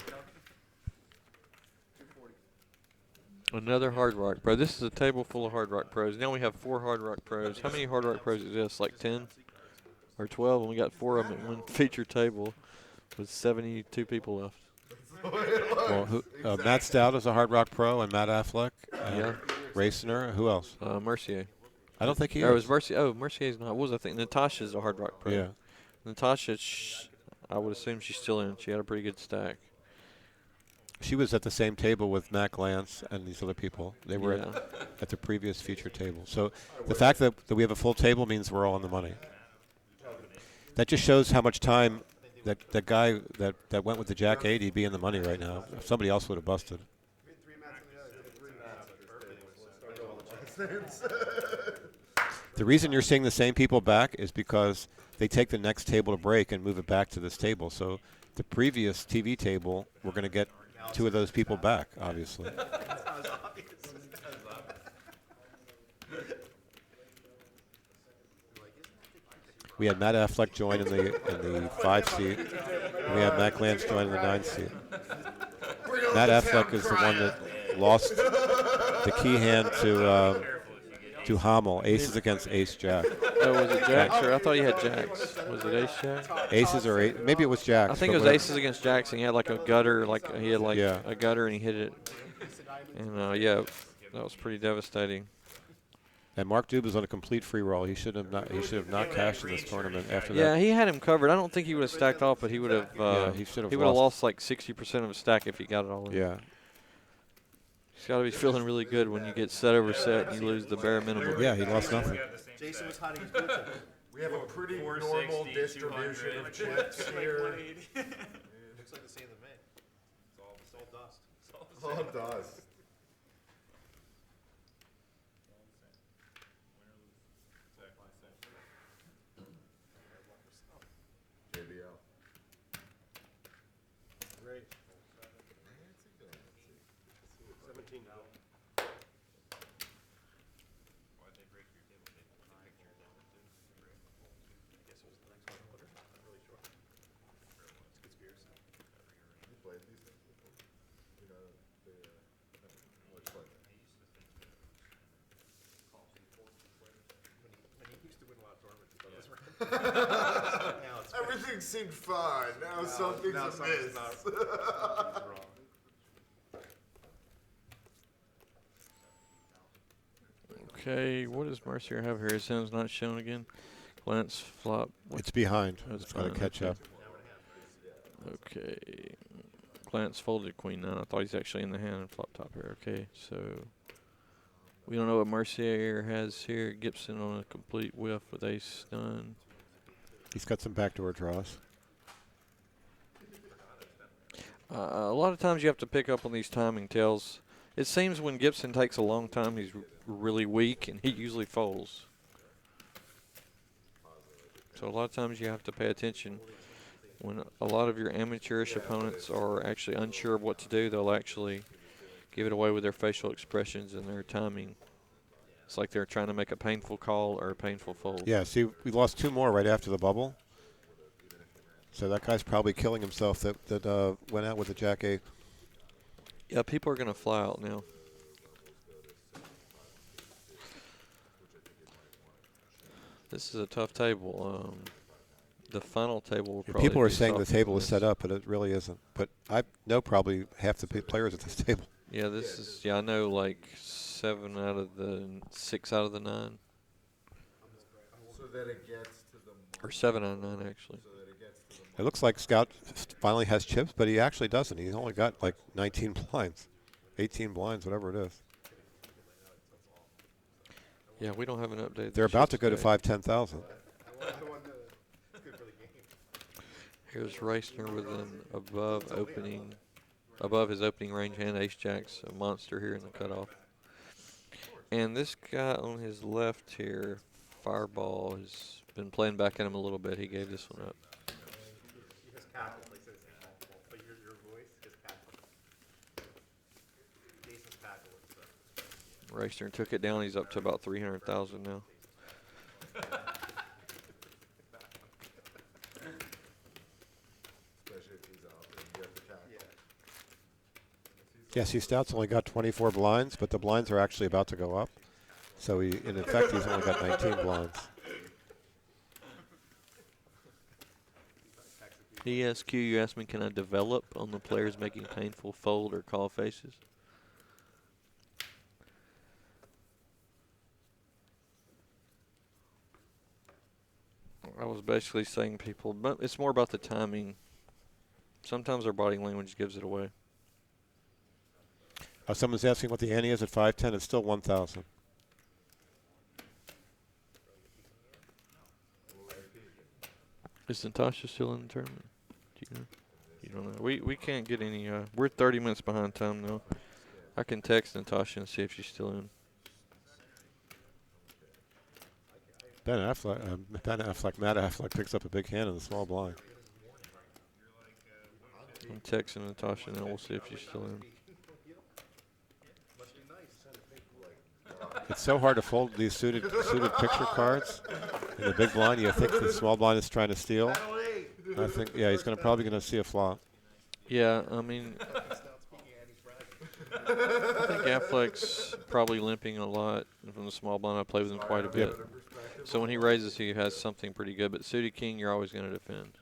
Speaker 7: Another Hard Rock Pro. This is a table full of Hard Rock Pros. Now we have 4 Hard Rock Pros. How many Hard Rock Pros exist? Like 10 or 12? And we got 4 of them at one feature table with 72 people left.
Speaker 6: Well, Matt Stout is a Hard Rock Pro, and Matt Affleck.
Speaker 7: Yeah.
Speaker 6: Raciner. Who else?
Speaker 7: Mercier.
Speaker 6: I don't think he
Speaker 7: Or it
Speaker 6: is.
Speaker 7: was Mercier. Oh, Mercier's not. What was I thinking? Natasha's a Hard Rock Pro.
Speaker 6: Yeah.
Speaker 7: Natasha, I would assume she's still in. She had a pretty good stack.
Speaker 6: She was at the same table with Mac Lance and these other people. They were
Speaker 7: Yeah.
Speaker 6: at the previous feature table. So the fact that we have a full table means we're all in the money. That just shows how much time that guy that went with the Jack 8, he'd be in the money right now. If somebody else would have busted. The reason you're seeing the same people back is because they take the next table to break and move it back to this table. So the previous TV table, we're going to get 2 of those people back, obviously. We had Matt Affleck join in the 5 seat, and we had Matt Glantz join in the 9 seat. Matt Affleck is the one that lost the key hand to Hummel. Aces against Ace Jack.
Speaker 7: Oh, was it Jacks? Or I thought he had Jacks. Was it Ace Jack?
Speaker 6: Aces or eight? Maybe it was Jacks.
Speaker 7: I think it was Aces against Jacks, and he had like a gutter, he had
Speaker 6: Yeah.
Speaker 7: a gutter, and he hit it. And yeah, that was pretty devastating.
Speaker 6: And Mark Dube is on a complete free roll. He should have not cashed in this tournament after that.
Speaker 7: Yeah, he had him covered. I don't think he would have stacked off, but he would have.
Speaker 6: He should have.
Speaker 7: He would have lost like 60% of his stack if he got it all in.
Speaker 6: Yeah.
Speaker 7: He's got to be feeling really good when you get set over set and you lose the bare minimum.
Speaker 6: Yeah, he lost nothing.
Speaker 2: Jason was hiding his boots.
Speaker 1: We have a pretty normal distribution of chips here.
Speaker 2: Looks like the same to me. It's all dust.
Speaker 1: All it does. JBL.
Speaker 2: Great. 17 now.
Speaker 5: Why'd they break your table? They put the picture down too.
Speaker 2: I guess it was the next one. I'm not really sure. It's conspiracy.
Speaker 1: You played these things before? You know, which one?
Speaker 2: When he used to win a lot of tournaments, he thought it was right. Now it's
Speaker 1: Everything seemed fine. Now something's amiss.
Speaker 2: something's wrong.
Speaker 7: Okay, what does Mercier have here? His hand's not shown again. Glance flop.
Speaker 6: It's behind.
Speaker 7: That's
Speaker 6: It's got to
Speaker 7: fine,
Speaker 6: catch
Speaker 7: okay.
Speaker 6: up.
Speaker 7: Okay. Glance folded queen 9. I thought he's actually in the hand and flop top here. Okay, so we don't know what Mercier has here. Gibson on a complete whiff with ace done.
Speaker 6: He's got some backdoor draws.
Speaker 7: A lot of times you have to pick up on these timing tells. It seems when Gibson takes a long time, he's really weak, and he usually folds. So a lot of times you have to pay attention. When a lot of your amateurish opponents are actually unsure of what to do, they'll actually give it away with their facial expressions and their timing. It's like they're trying to make a painful call or a painful fold.
Speaker 6: Yeah, see, we lost 2 more right after the bubble. So that guy's probably killing himself that went out with the Jack 8.
Speaker 7: Yeah, people are going to fly out now. This is a tough table. The final table will probably
Speaker 6: People are
Speaker 7: be
Speaker 6: saying the
Speaker 7: softer
Speaker 6: table
Speaker 7: than
Speaker 6: is set
Speaker 7: this.
Speaker 6: up, but it really isn't. But I know probably half the players at this table.
Speaker 7: Yeah, this is. Yeah, I know like 6 out of the 9,
Speaker 1: So that it gets to the
Speaker 7: or 7 out of 9 actually.
Speaker 1: so that it gets to the
Speaker 6: It looks like Scout finally has chips, but he actually doesn't. He's only got like 19 blinds, 18 blinds, whatever it is.
Speaker 7: Yeah, we don't have an update.
Speaker 6: They're about to go to 5-10,000.
Speaker 2: I won the good for the game.
Speaker 7: Here's Reisner with an above his opening range hand, ace jacks, a monster here in the cutoff. And this guy on his left here, Fireball, has been playing back at him a little bit. He gave this one up.
Speaker 2: He has cackles, like says it's awful, but your voice is cackles. Jason's cackles.
Speaker 7: Reisner took it down. He's up to about 300,000 now.
Speaker 1: especially if he's out there. You have to cackle.
Speaker 6: Yeah, see, Stout's only got 24 blinds, but the blinds are actually about to go up. So in effect, he's only got 19 blinds.
Speaker 7: ESQ, you asked me, can I develop on the players making painful fold or call faces? I was basically saying people, but it's more about the timing. Sometimes their body language gives it away.
Speaker 6: Someone's asking what the ante is at 5-10. It's still 1,000.
Speaker 7: Is Natasha still in the tournament? You don't know. We can't get any. We're 30 minutes behind time now. I can text Natasha and see if she's still in.
Speaker 6: Matt Affleck picks up a big hand in the small blind.
Speaker 7: I'm texting Natasha now. We'll see if she's still in.
Speaker 6: It's so hard to fold these suited picture cards in the big blind. You think the small blind is trying to steal. I think, yeah, he's probably gonna see a flop.
Speaker 7: Yeah, I mean, I think Affleck's probably limping a lot from the small blind. I play with him quite a bit. So when he raises, he has something pretty good. But suited king, you're always going to defend.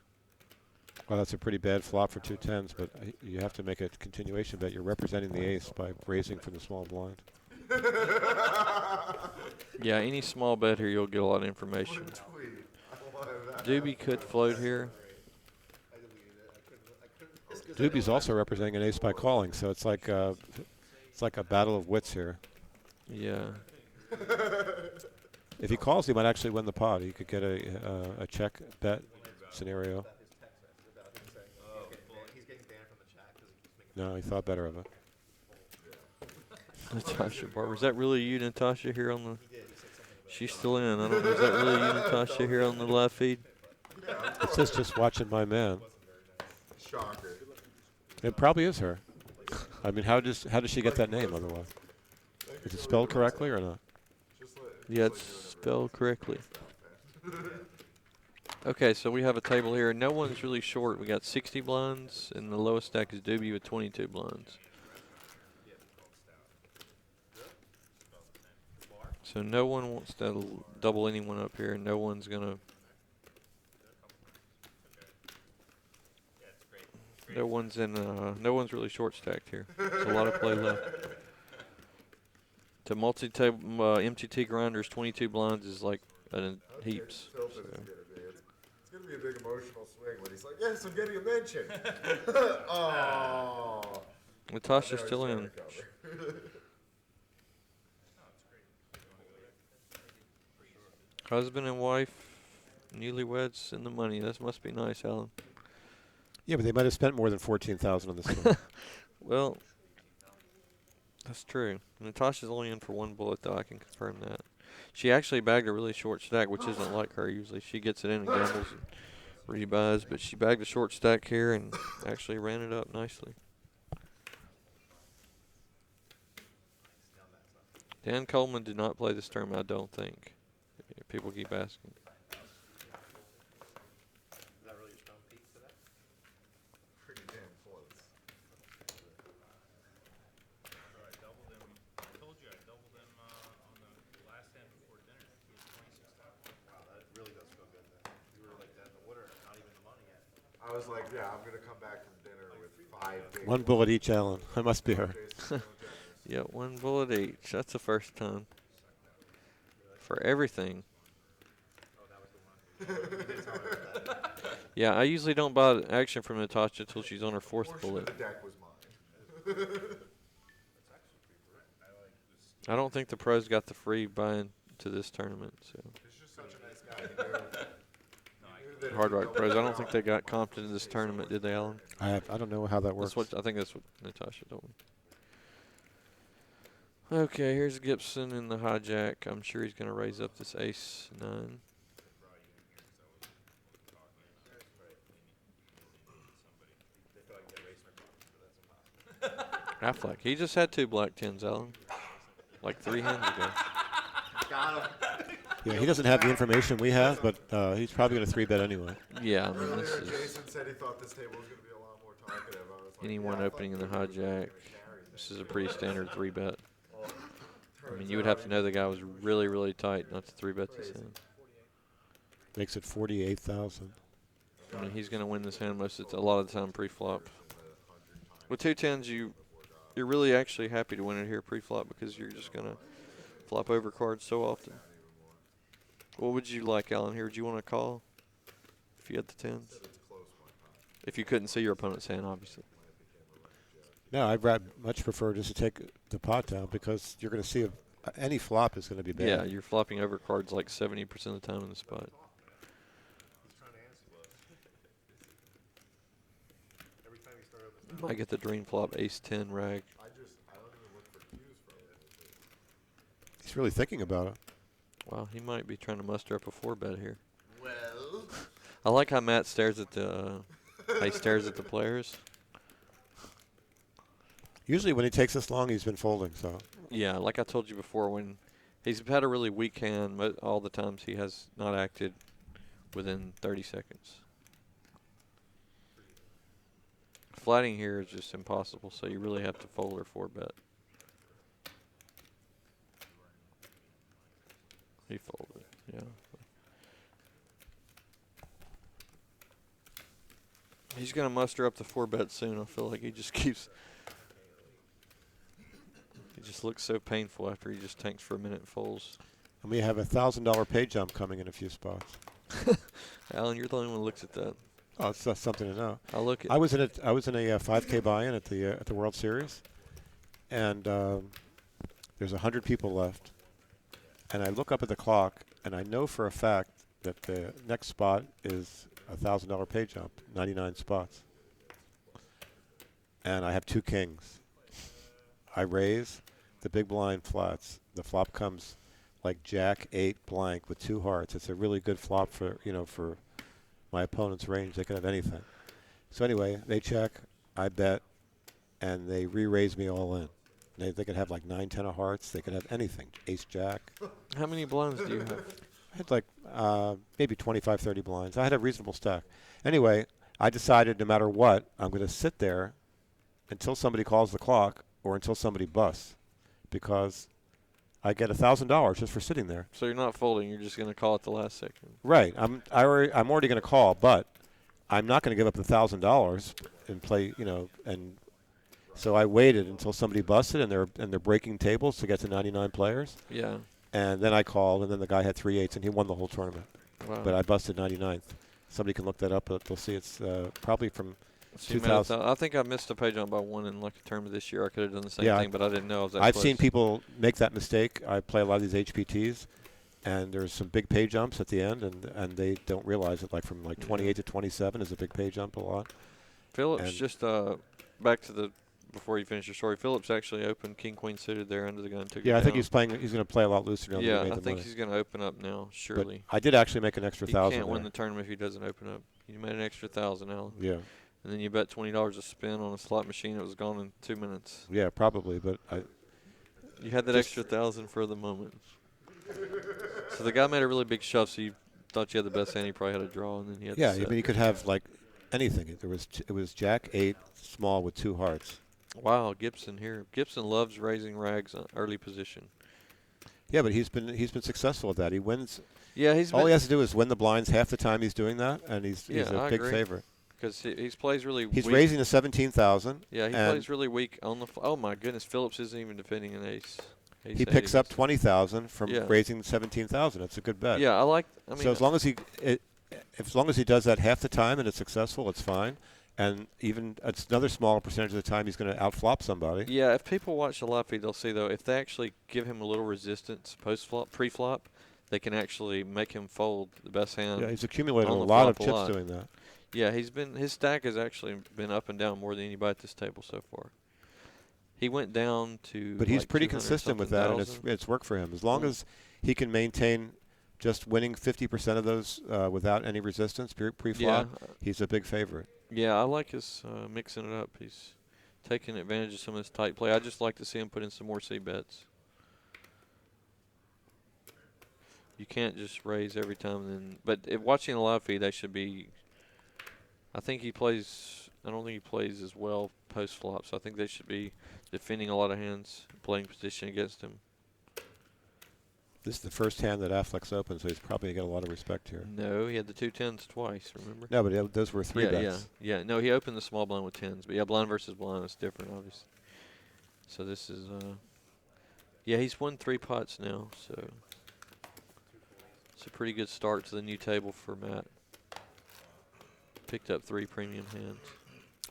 Speaker 6: Well, that's a pretty bad flop for 2-10s, but you have to make a continuation bet. You're representing the ace by raising from the small blind.
Speaker 7: Yeah, any small bet here, you'll get a lot of information. Doobie could float here.
Speaker 6: Doobie's also representing an ace by calling, so it's like a battle of wits here.
Speaker 7: Yeah.
Speaker 6: If he calls, he might actually win the pot. He could get a check bet scenario. No, he thought better of it.
Speaker 7: Natasha Barber. Is that really you, Natasha, here on the... She's still in. I don't know. Is that really you, Natasha, here on the live feed?
Speaker 6: It says just watching my man.
Speaker 1: Shocker.
Speaker 6: It probably is her. I mean, how does she get that name otherwise? Is it spelled correctly or not?
Speaker 7: Yeah, it's spelled correctly. Okay, so we have a table here. No one's really short. We got 60 blinds, and the lowest stack is Doobie with 22 blinds. So no one wants to double anyone up here. No one's gonna. No one's in. No one's really short stacked here. There's a lot of play left. To multi-table MTT grinders, 22 blinds is like heaps. So.
Speaker 1: It's gonna be a big emotional swing when he's like, "Yes, I'm getting a mention." Oh.
Speaker 7: Natasha's still in. Husband and wife, newlyweds in the money. That must be nice, Alan.
Speaker 6: Yeah, but they might have spent more than $14,000 on this one.
Speaker 7: Well, that's true. Natasha's only in for one bullet, though. I can confirm that. She actually bagged a really short stack, which isn't like her. Usually she gets it in and gambles and rebuys, but she bagged a short stack here and actually ran it up nicely. Dan Coleman did not play this tournament, I don't think. People keep asking.
Speaker 1: Pretty damn close.
Speaker 4: I doubled him. I told you I doubled him on the last hand before dinner. He was 26,000.
Speaker 2: Wow, that really does feel good then. You were like that in the water, not even the money yet.
Speaker 1: I was like, yeah, I'm gonna come back from dinner with 5 big
Speaker 6: One bullet each, Alan. I must be her.
Speaker 7: Yeah, one bullet each. That's the first time. For everything. Yeah, I usually don't buy action from Natasha until she's on her fourth
Speaker 1: portion
Speaker 7: bullet.
Speaker 1: of the deck was mine.
Speaker 7: I don't think the pros got the free buy-in to this tournament. So
Speaker 1: He's just such a nice guy. He knew that
Speaker 7: Hard
Speaker 1: if he
Speaker 7: Rock
Speaker 1: doubled
Speaker 7: pros. I
Speaker 1: the
Speaker 7: don't think they got comped into this tournament, did they, Alan?
Speaker 6: I don't know how that works.
Speaker 7: That's what I think. That's what Natasha told me. Okay, here's Gibson in the hijack. I'm sure he's going to raise up this ace-9. Affleck. He just had 2 black 10s, Alan. Like 3 hands ago.
Speaker 1: Got him.
Speaker 6: Yeah, he doesn't have the information we have, but he's probably going to 3-bet anyway.
Speaker 7: Yeah, I mean, this
Speaker 1: Earlier,
Speaker 7: is
Speaker 1: Jason said he thought this table was gonna be a lot more talkative. I was like,
Speaker 7: anyone
Speaker 1: yeah, I
Speaker 7: opening in the
Speaker 1: thought you were
Speaker 7: hijack.
Speaker 1: gonna carry
Speaker 7: This is a pretty standard 3-bet.
Speaker 1: Well,
Speaker 7: I mean,
Speaker 1: turns
Speaker 7: you would
Speaker 1: out
Speaker 7: have to know the guy was really, really tight not to 3-bet this hand.
Speaker 6: Makes it 48,000.
Speaker 7: I mean, he's going to win this hand a lot of the time pre-flop. With 2 10s, you're really actually happy to win it here pre-flop because you're just going to flop over cards so often. What would you like, Alan, here? Would you want to call if you had the 10s? If you couldn't see your opponent's hand, obviously.
Speaker 6: No, I'd much prefer just to take the pot down because you're going to see any flop is going to be bad.
Speaker 7: Yeah, you're flopping over cards like 70% of the time in the spot. I get the dream flop ace-10 rag.
Speaker 1: I don't even look for cues from it.
Speaker 6: He's really thinking about it.
Speaker 7: Wow, he might be trying to muster up a 4-bet here.
Speaker 1: Well,
Speaker 7: I like how Matt stares at the how he stares at the players.
Speaker 6: Usually when he takes this long, he's been folding. So
Speaker 7: Yeah, like I told you before, when he's had a really weak hand, but all the times he has not acted within 30 seconds. Flatting here is just impossible, so you really have to fold or 4-bet. He folded, yeah. He's going to muster up the 4-bet soon. I feel like he just keeps... It just looks so painful after he just tanks for a minute and folds.
Speaker 6: and we have a $1,000 pay jump coming in a few spots.
Speaker 7: Alan, you're the only one who looks at that.
Speaker 6: Oh, it's something to know.
Speaker 7: I'll look at
Speaker 6: I was in a 5K buy-in at the World Series, and there's 100 people left. And I look up at the clock, and I know for a fact that the next spot is a $1,000 pay jump, 99 spots. And I have 2 kings. I raise, the big blind flats. The flop comes like Jack 8 blank with 2 hearts. It's a really good flop for for my opponent's range. They can have anything. So anyway, they check, I bet, and they re-raise me all in. They could have like 9, 10 of hearts. They could have anything. Ace Jack.
Speaker 7: How many blinds do you have?
Speaker 6: I had like maybe 25, 30 blinds. I had a reasonable stack. Anyway, I decided no matter what, I'm going to sit there until somebody calls the clock or until somebody busts, because I get $1,000 just for sitting there.
Speaker 7: So you're not folding. You're just going to call it the last second.
Speaker 6: Right. I'm already going to call, but I'm not going to give up $1,000 and play. And so I waited until somebody busted, and they're breaking tables to get to 99 players.
Speaker 7: Yeah.
Speaker 6: And then I called, and then the guy had 3 8s, and he won the whole tournament.
Speaker 7: Wow.
Speaker 6: But I busted 99th. Somebody can look that up, but they'll see it's probably from
Speaker 7: So you made
Speaker 6: 2000.
Speaker 7: I think I missed a pay jump by 1 in like a tournament this year. I could have done the same
Speaker 6: Yeah,
Speaker 7: thing, but I didn't know I was that
Speaker 6: I've
Speaker 7: close.
Speaker 6: seen people make that mistake. I play a lot of these HPTs, and there's some big pay jumps at the end, and they don't realize it. Like from 28 to 27 is a big pay jump a lot.
Speaker 7: Phillips
Speaker 6: and
Speaker 7: just back to the before you finish your story. Phillips actually opened king queen suited there under the gun. Took
Speaker 6: Yeah,
Speaker 7: it
Speaker 6: I think
Speaker 7: down.
Speaker 6: he's playing. He's going to play a lot looser now.
Speaker 7: Yeah,
Speaker 6: that he made
Speaker 7: I
Speaker 6: the
Speaker 7: think
Speaker 6: money.
Speaker 7: he's going to open up now. Surely.
Speaker 6: But I did actually make an extra
Speaker 7: He
Speaker 6: 1,000.
Speaker 7: can't win
Speaker 6: there.
Speaker 7: the tournament if he doesn't open up. You made an extra 1,000, Alan.
Speaker 6: Yeah,
Speaker 7: And then you bet $20 a spin on a slot machine. It was gone in 2 minutes.
Speaker 6: yeah, probably. But
Speaker 7: You had that extra 1,000 for the moment. So the guy made a really big shove. So you thought you had the best hand. He probably had a draw, and then he had.
Speaker 6: yeah,
Speaker 7: to
Speaker 6: I
Speaker 7: set.
Speaker 6: mean, you could have like anything. It was Jack 8 small with 2 hearts.
Speaker 7: Wow, Gibson here. Gibson loves raising rags on early position.
Speaker 6: Yeah, but he's been successful at that. He wins.
Speaker 7: Yeah, he's
Speaker 6: All he has to do is win the blinds half the time he's doing that, and he's
Speaker 7: Yeah,
Speaker 6: a
Speaker 7: I
Speaker 6: big
Speaker 7: agree.
Speaker 6: favorite.
Speaker 7: because he plays really.
Speaker 6: He's
Speaker 7: weak.
Speaker 6: raising to 17,000.
Speaker 7: Yeah, he
Speaker 6: and
Speaker 7: plays really weak on the. Oh my goodness, Phillips isn't even defending an ace.
Speaker 6: He picks up 20,000 from
Speaker 7: Yeah.
Speaker 6: raising 17,000. That's a good bet.
Speaker 7: Yeah, I like. I mean,
Speaker 6: so as long as he does that half the time and it's successful, it's fine. And even it's another smaller percentage of the time he's going to outflop somebody.
Speaker 7: yeah, if people watch the live feed, they'll see though if they actually give him a little resistance post flop, pre flop, they can actually make him fold the best hand.
Speaker 6: Yeah, he's accumulated a
Speaker 7: on the
Speaker 6: lot of
Speaker 7: flop
Speaker 6: chips
Speaker 7: a lot.
Speaker 6: doing that.
Speaker 7: Yeah, his stack has actually been up and down more than anybody at this table so far. He went down to.
Speaker 6: But he's
Speaker 7: like
Speaker 6: pretty
Speaker 7: 200
Speaker 6: consistent with
Speaker 7: something
Speaker 6: that, and
Speaker 7: thousand.
Speaker 6: it's worked for him. As long as he can maintain just winning 50% of those without any resistance pre-flop, he's a big favorite.
Speaker 7: Yeah, I like his mixing it up. He's taking advantage of some of his tight play. I just like to see him put in some more C bets. You can't just raise every time. And then, but if watching a live feed, they should be. I think he plays. I don't think he plays as well post flop. So I think they should be defending a lot of hands, playing position against him.
Speaker 6: This is the first hand that Affleck's open, so he's probably going to get a lot of respect here.
Speaker 7: No, he had the 2 10s twice. Remember?
Speaker 6: No, but those were 3 bets.
Speaker 7: Yeah. No, he opened the small blind with 10s, but yeah, blind versus blind is different, obviously. So this is, yeah, he's won 3 pots now, so it's a pretty good start to the new table for Matt. Picked up 3 premium hands.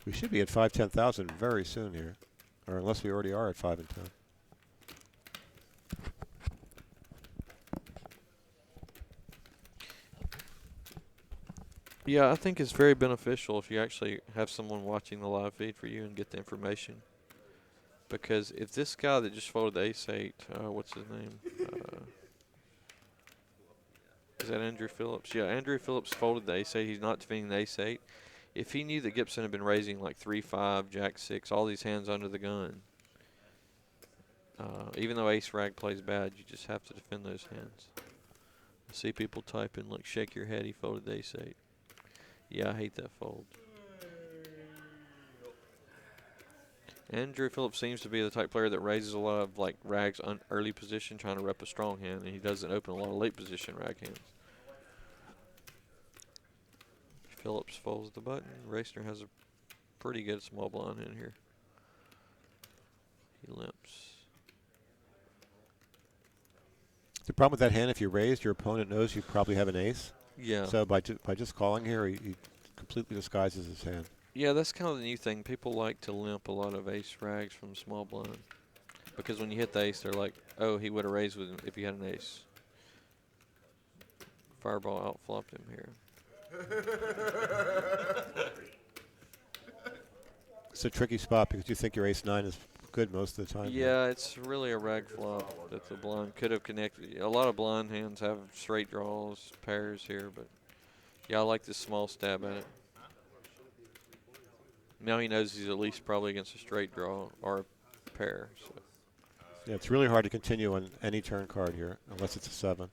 Speaker 6: We should be at 5-10,000 very soon here, or unless we already are at 5 and 10.
Speaker 7: Yeah, I think it's very beneficial if you actually have someone watching the live feed for you and get the information. Because if this guy that just folded the ace-8, what's his name? Is that Andrew Phillips? Yeah, Andrew Phillips folded the ace-8. He's not defending the ace-8. If he knew that Gibson had been raising like 3-5, jack-6, all these hands under the gun, even though ace-rag plays bad, you just have to defend those hands. I see people typing like, shake your head, he folded the ace-8. Yeah, I hate that fold. Andrew Phillips seems to be the type player that raises a lot of like rags early position, trying to rep a strong hand, and he doesn't open a lot of late position rag hands. Phillips folds the button. Racner has a pretty good small blind in here. He limps.
Speaker 6: The problem with that hand, if you raise, your opponent knows you probably have an ace.
Speaker 7: Yeah.
Speaker 6: So by just calling here, he completely disguises his hand.
Speaker 7: Yeah, that's kind of the new thing. People like to limp a lot of ace rags from small blind. Because when you hit the ace, they're like, oh, he would have raised with him if he had an ace. Fireball outflopped him here.
Speaker 6: It's a tricky spot because you think your ace-9 is good most of the time.
Speaker 7: Yeah, it's really a rag flop that the blind could have connected. A lot of blind hands have straight draws, pairs here, but yeah, I like this small stab at it. Now he knows he's at least probably against a straight draw or a pair. So.
Speaker 6: Yeah, it's really hard to continue on any turn card here unless it's a 7.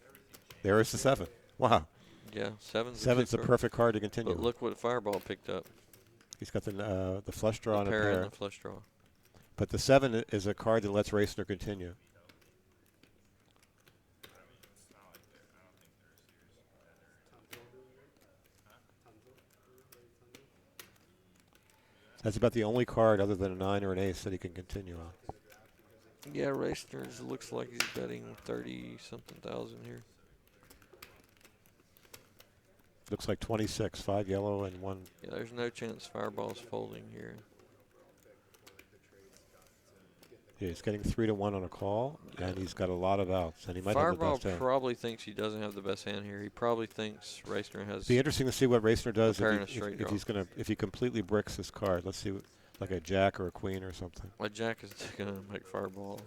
Speaker 6: There is the 7. Wow.
Speaker 7: Yeah, 7's
Speaker 6: the perfect card to continue.
Speaker 7: But look what Fireball picked up.
Speaker 6: He's got the flush draw and a
Speaker 7: pair.
Speaker 6: pair.
Speaker 7: And the flush draw.
Speaker 6: But the 7 is a card that lets Racner continue. That's about the only card other than a 9 or an ace that he can continue on.
Speaker 7: Yeah, Racner looks like he's betting 30-something thousand here.
Speaker 6: Looks like 26, 5 yellow and 1.
Speaker 7: Yeah, there's no chance Fireball's folding here.
Speaker 6: Yeah, he's getting 3-1 on a call, and he's got a lot of outs, and he might have the
Speaker 7: Fireball
Speaker 6: best hand.
Speaker 7: probably thinks he doesn't have the best hand here. He probably thinks Racner has.
Speaker 6: It'd be interesting to see what Racner does
Speaker 7: if
Speaker 6: he completely bricks this card. Let's see, like a jack or a queen or something.
Speaker 7: A jack is going to make Fireball.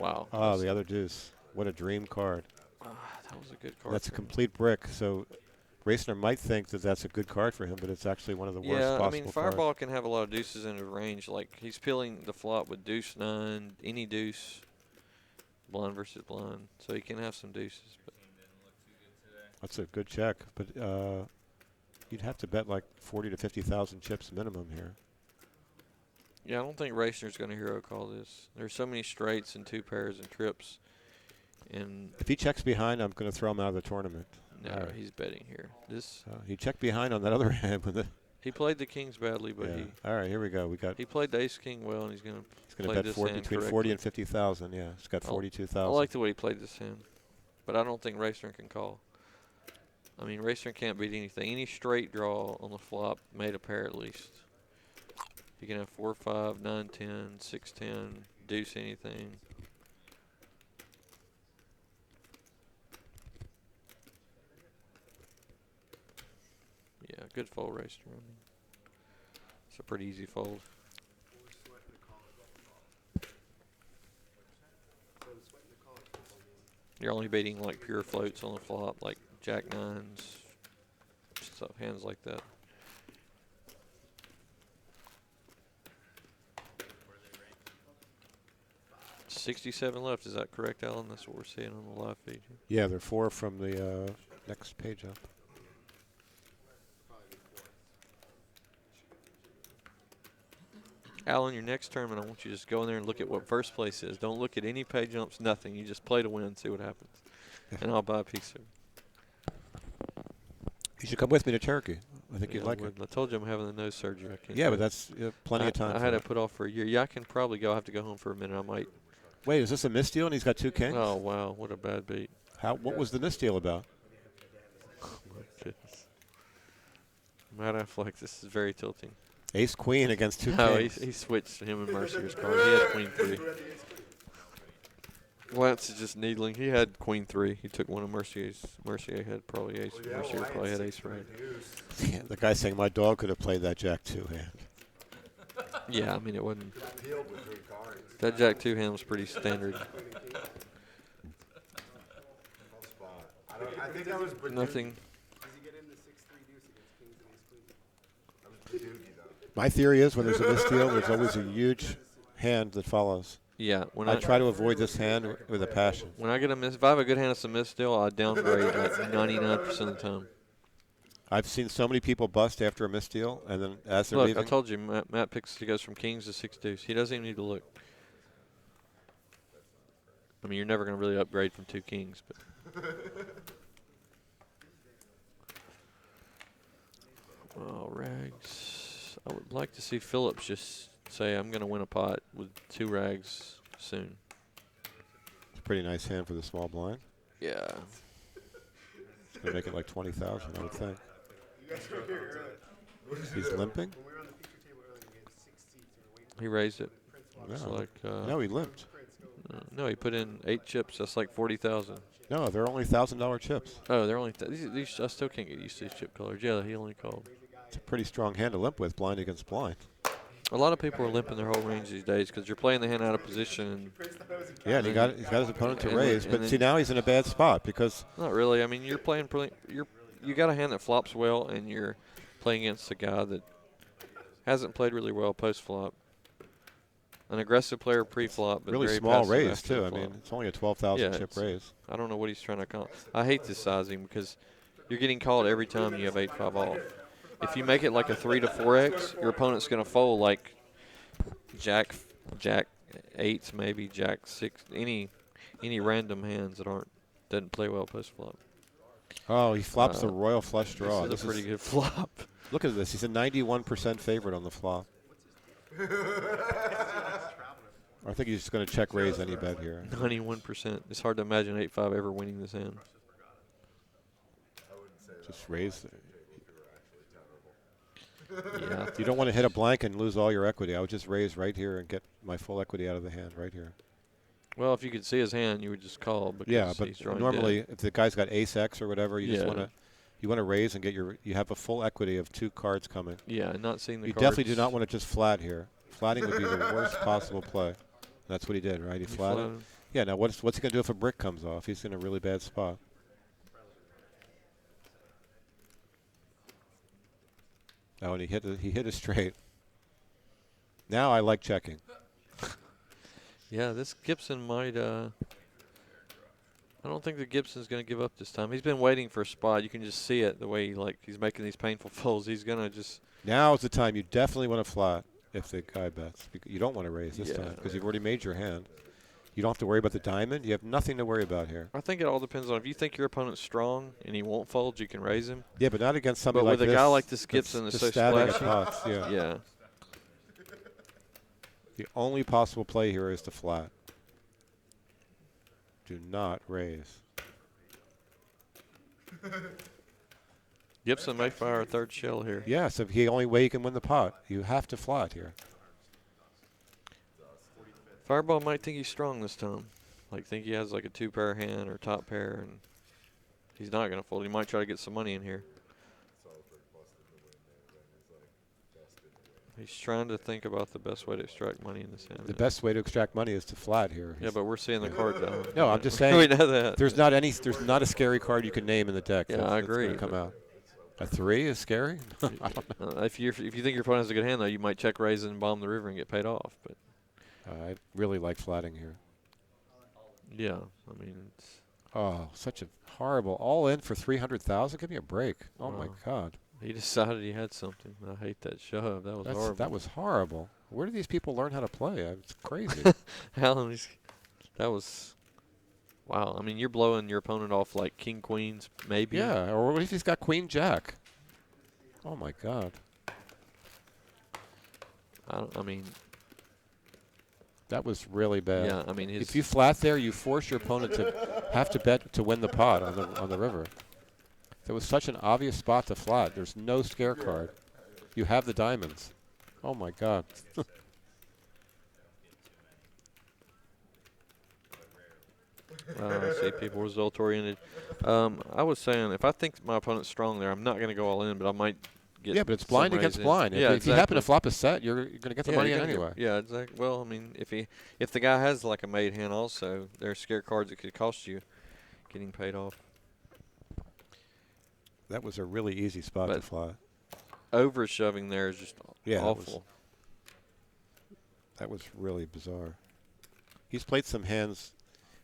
Speaker 7: Wow.
Speaker 6: Oh, the other deuce. What a dream card.
Speaker 7: That was a good card.
Speaker 6: That's a complete brick. So Racner might think that that's a good card for him, but it's actually one of the worst possible cards.
Speaker 7: Yeah, I mean, Fireball can have a lot of deuces in his range. Like, he's peeling the flop with deuce 9, any deuce, blind versus blind. So he can have some deuces. But
Speaker 6: that's a good check. But you'd have to bet like 40 to 50,000 chips minimum here.
Speaker 7: Yeah, I don't think Racner's going to hero call this. There's so many straights and 2 pairs and trips. And
Speaker 6: if he checks behind, I'm going to throw him out of the tournament.
Speaker 7: No, right. He's betting here.
Speaker 6: He checked behind on that other hand with
Speaker 7: he played the kings badly, but
Speaker 6: yeah. All right, here we go.
Speaker 7: He played the ace king well, and he's going to
Speaker 6: bet between 40 and 50,000. Yeah, he's got 42,000.
Speaker 7: I like the way he played this hand, but I don't think Racner can call. I mean, Racner can't beat anything. Any straight draw on the flop made a pair at least. He can have 4-5, 9-10, 6-10, deuce anything. Yeah, good fold, Racner. I mean, it's a pretty easy fold. You're only beating like pure floats on the flop, like jack 9s, stuff, hands like that. $67 left. Is that correct, Alan? That's what we're seeing on the live feed here.
Speaker 6: Yeah, they're 4 from the next page up.
Speaker 7: Alan, your next tournament, I want you to just go in there and look at what first place is. Don't look at any pay jumps, nothing. You just play to win and see what happens. And I'll buy a piece of it.
Speaker 6: You should come with me to Turkey. I think you'd like it.
Speaker 7: I told you I'm having the nose surgery. I can't.
Speaker 6: Yeah, but that's plenty of time.
Speaker 7: I had it put off for a year. Yeah, I can probably go. I have to go home for a minute. I might.
Speaker 6: Wait, is this a misdeal and he's got 2 kings?
Speaker 7: Oh, wow. What a bad beat.
Speaker 6: What was the misdeal about?
Speaker 7: Oh, my goodness. Matt Affleck, this is very tilting.
Speaker 6: Ace queen against 2 kings.
Speaker 7: No, he switched him and Mercier's card. He had queen 3. Lance is just needling. He had queen 3. He took one of Mercier's. Mercier had probably ace.
Speaker 1: Well, yeah,
Speaker 7: Mercier
Speaker 1: well, I
Speaker 7: probably had
Speaker 1: had
Speaker 7: ace
Speaker 1: 6
Speaker 7: right.
Speaker 1: deuce.
Speaker 6: Yeah, the guy saying my dog could have played that Jack 2 hand.
Speaker 7: Yeah, I mean, it wasn't.
Speaker 1: Peeled with 3 cards.
Speaker 7: That Jack 2 hand was pretty standard.
Speaker 1: Full spot. I think I was Badugi.
Speaker 7: Nothing.
Speaker 3: Does he get in the 6-3 deuce against kings and ace queen?
Speaker 1: I was Badugi, though.
Speaker 6: My theory is when there's a misdeal, there's always a huge hand that follows.
Speaker 7: Yeah, when
Speaker 6: I try to avoid this hand with a passion.
Speaker 7: when I get a miss, if I have a good hand that's a miss still, I downgrade like 99% of the time.
Speaker 6: I've seen so many people bust after a misdeal, and then as they're
Speaker 7: Look,
Speaker 6: leaving,
Speaker 7: I told you, Matt picks. He goes from kings to 6 deuce. He doesn't even need to look. I mean, you're never going to really upgrade from 2 kings, but. Oh, rags. I would like to see Phillips just say, I'm going to win a pot with 2 rags soon.
Speaker 6: it's a pretty nice hand for the small blind.
Speaker 7: Yeah.
Speaker 6: It's going to make it like 20,000, I would think.
Speaker 3: You guys were here earlier.
Speaker 6: He's limping?
Speaker 3: When we were on the feature table earlier, we had 6 seats. We were waiting
Speaker 7: He raised it.
Speaker 3: for Prince
Speaker 6: No.
Speaker 3: Walker.
Speaker 7: Like,
Speaker 6: No, he limped.
Speaker 3: Prince go.
Speaker 7: no, he put in 8 chips. That's like 40,000.
Speaker 6: No, they're only $1,000 chips.
Speaker 7: Oh, they're only these. I still can't get used to these chip colors. Yeah, he only called.
Speaker 6: It's a pretty strong hand to limp with, blind against blind.
Speaker 7: A lot of people are limping their whole range these days because you're playing the hand out of position. And
Speaker 3: Prince thought it was a
Speaker 6: Yeah, and he's got his opponent to
Speaker 7: And
Speaker 6: raise,
Speaker 7: then-
Speaker 6: but
Speaker 7: and
Speaker 6: see,
Speaker 7: then-
Speaker 6: now he's in a bad spot because
Speaker 7: not really. I mean, you're playing. You got a hand that flops well, and you're playing against a guy that hasn't played really well post flop. An aggressive player pre-flop, but
Speaker 6: really
Speaker 7: very
Speaker 6: small
Speaker 7: passive
Speaker 6: raise,
Speaker 7: after
Speaker 6: too.
Speaker 7: the
Speaker 6: I mean,
Speaker 7: flop.
Speaker 6: it's only a 12,000
Speaker 7: Yeah,
Speaker 6: chip
Speaker 7: it's-
Speaker 6: raise.
Speaker 7: I don't know what he's trying to call. I hate this sizing because you're getting called every time you have 8-5 off. If you make it like a 3 to 4x, your opponent's going to fold like Jack 8s, maybe Jack 6, any random hands that doesn't play well post flop.
Speaker 6: Oh, he flops the royal flush draw.
Speaker 7: This is a pretty good flop.
Speaker 6: Look at this. He's a 91% favorite on the flop. I think he's just going to check raise any bet here.
Speaker 7: 91%. It's hard to imagine 8-5 ever winning this hand.
Speaker 6: Just raise.
Speaker 7: Yeah.
Speaker 6: You don't want to hit a blank and lose all your equity. I would just raise right here and get my full equity out of the hand right here.
Speaker 7: Well, if you could see his hand, you would just call. Because
Speaker 6: Yeah, but
Speaker 7: he's drawing
Speaker 6: normally
Speaker 7: dead.
Speaker 6: if the guy's got ace X or whatever, you just
Speaker 7: Yeah.
Speaker 6: want to raise and get you have a full equity of 2 cards coming.
Speaker 7: Yeah, and not seeing the
Speaker 6: You
Speaker 7: cards.
Speaker 6: definitely do not want to just flat here. Flatting would be the worst possible play. That's what he did, right? He flatted.
Speaker 7: flatted.
Speaker 6: Yeah, now what's he going to do if a brick comes off? He's in a really bad spot. Oh, and he hit a straight. Now I like checking.
Speaker 7: Yeah, this Gibson might. I don't think that Gibson's going to give up this time. He's been waiting for a spot. You can just see it the way he's making these painful folds. He's going to just.
Speaker 6: Now is the time you definitely want to flat if the guy bets. You don't want to raise this
Speaker 7: Yeah.
Speaker 6: time because you've already made your hand. You don't have to worry about the diamond. You have nothing to worry about here.
Speaker 7: I think it all depends on if you think your opponent's strong and he won't fold, you can raise him.
Speaker 6: Yeah, but not against somebody
Speaker 7: But
Speaker 6: like
Speaker 7: with
Speaker 6: this.
Speaker 7: a guy like this
Speaker 6: that's
Speaker 7: Gibson that's
Speaker 6: just
Speaker 7: so
Speaker 6: stabbing at
Speaker 7: splashy.
Speaker 6: pots. Yeah.
Speaker 7: Yeah.
Speaker 6: The only possible play here is to flat. Do not raise.
Speaker 7: Gibson may fire a 3rd shell here.
Speaker 6: Yes, if the only way you can win the pot, you have to flat here.
Speaker 7: Fireball might think he's strong this time. Like think he has like a 2-pair hand or top pair, and he's not going to fold. He might try to get some money in here. He's trying to think about the best way to extract money in this hand.
Speaker 6: The best way to extract money is to flat here.
Speaker 7: Yeah, but we're seeing the card down.
Speaker 6: No, I'm just saying.
Speaker 7: We know that.
Speaker 6: There's not a scary card you can name in the deck.
Speaker 7: Yeah,
Speaker 6: that's,
Speaker 7: I
Speaker 6: that's gonna
Speaker 7: agree,
Speaker 6: come
Speaker 7: but-
Speaker 6: out. A 3 is scary. I don't know.
Speaker 7: If you think your opponent has a good hand, though, you might check raise and bomb the river and get paid off. But
Speaker 6: I really like flatting here.
Speaker 7: yeah, I mean, it's,
Speaker 6: Oh, such a horrible all in for 300,000. Give me a break. Oh my
Speaker 7: Wow.
Speaker 6: God,
Speaker 7: he decided he had something. I hate that shove. That was horrible.
Speaker 6: that was horrible. Where do these people learn how to play? It's crazy.
Speaker 7: Alan, that was wow. I mean, you're blowing your opponent off like king queens, maybe.
Speaker 6: Yeah, or what if he's got queen jack? Oh my God.
Speaker 7: I mean,
Speaker 6: That was really bad.
Speaker 7: yeah. I mean, his
Speaker 6: If you flat there, you force your opponent to have to bet to win the pot on the river. There was such an obvious spot to flat. There's no scare card. You have the diamonds. Oh my God.
Speaker 7: I see people result oriented. I was saying if I think my opponent's strong there, I'm not going to go all in, but I might get.
Speaker 6: Yeah, but it's
Speaker 7: some
Speaker 6: blind against
Speaker 7: raise in.
Speaker 6: blind.
Speaker 7: Yeah,
Speaker 6: If you happen to
Speaker 7: exactly.
Speaker 6: flop a set, you're going to get the money
Speaker 7: you're
Speaker 6: in
Speaker 7: gonna
Speaker 6: anyway.
Speaker 7: yeah, exactly. Well, I mean, if the guy has like a made hand also, there are scare cards that could cost you getting paid off.
Speaker 6: That was a really easy spot to
Speaker 7: But
Speaker 6: fly.
Speaker 7: Over shoving there is just
Speaker 6: Yeah,
Speaker 7: awful.
Speaker 6: That was really bizarre. He's played some hands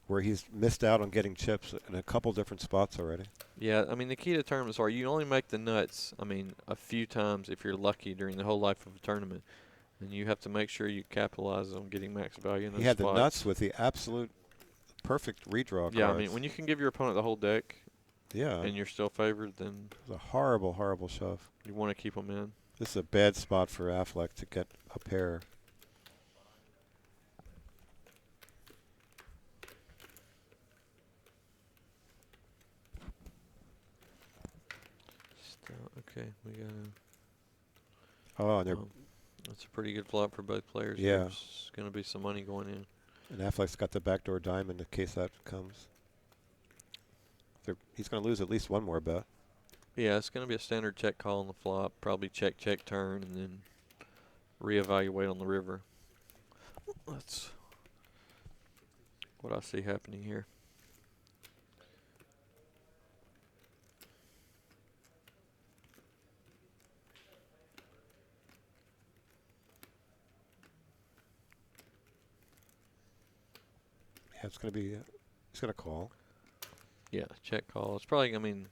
Speaker 6: where he's missed out on getting chips in a couple different spots already.
Speaker 7: Yeah, I mean, the key to tournaments are you only make the nuts, I mean, a few times if you're lucky during the whole life of a tournament. And you have to make sure you capitalize on getting max value in those
Speaker 6: He had
Speaker 7: spots.
Speaker 6: the nuts with the absolute perfect redraw cards.
Speaker 7: Yeah, I mean, when you can give your opponent the whole deck
Speaker 6: yeah,
Speaker 7: and you're still favored, then
Speaker 6: it was a horrible, horrible shove.
Speaker 7: you want to keep them in.
Speaker 6: This is a bad spot for Affleck to get a pair.
Speaker 7: Okay, we got
Speaker 6: Oh, and,
Speaker 7: that's a pretty good flop for both players.
Speaker 6: Yeah.
Speaker 7: There's going to be some money going in.
Speaker 6: and Affleck's got the backdoor diamond in case that comes. He's going to lose at least one more bet.
Speaker 7: Yeah, it's going to be a standard check call on the flop. Probably check, check, turn, and then reevaluate on the river. That's what I see happening here.
Speaker 6: Yeah, it's going to be. He's going to call.
Speaker 7: Yeah, check call. It's probably, I mean,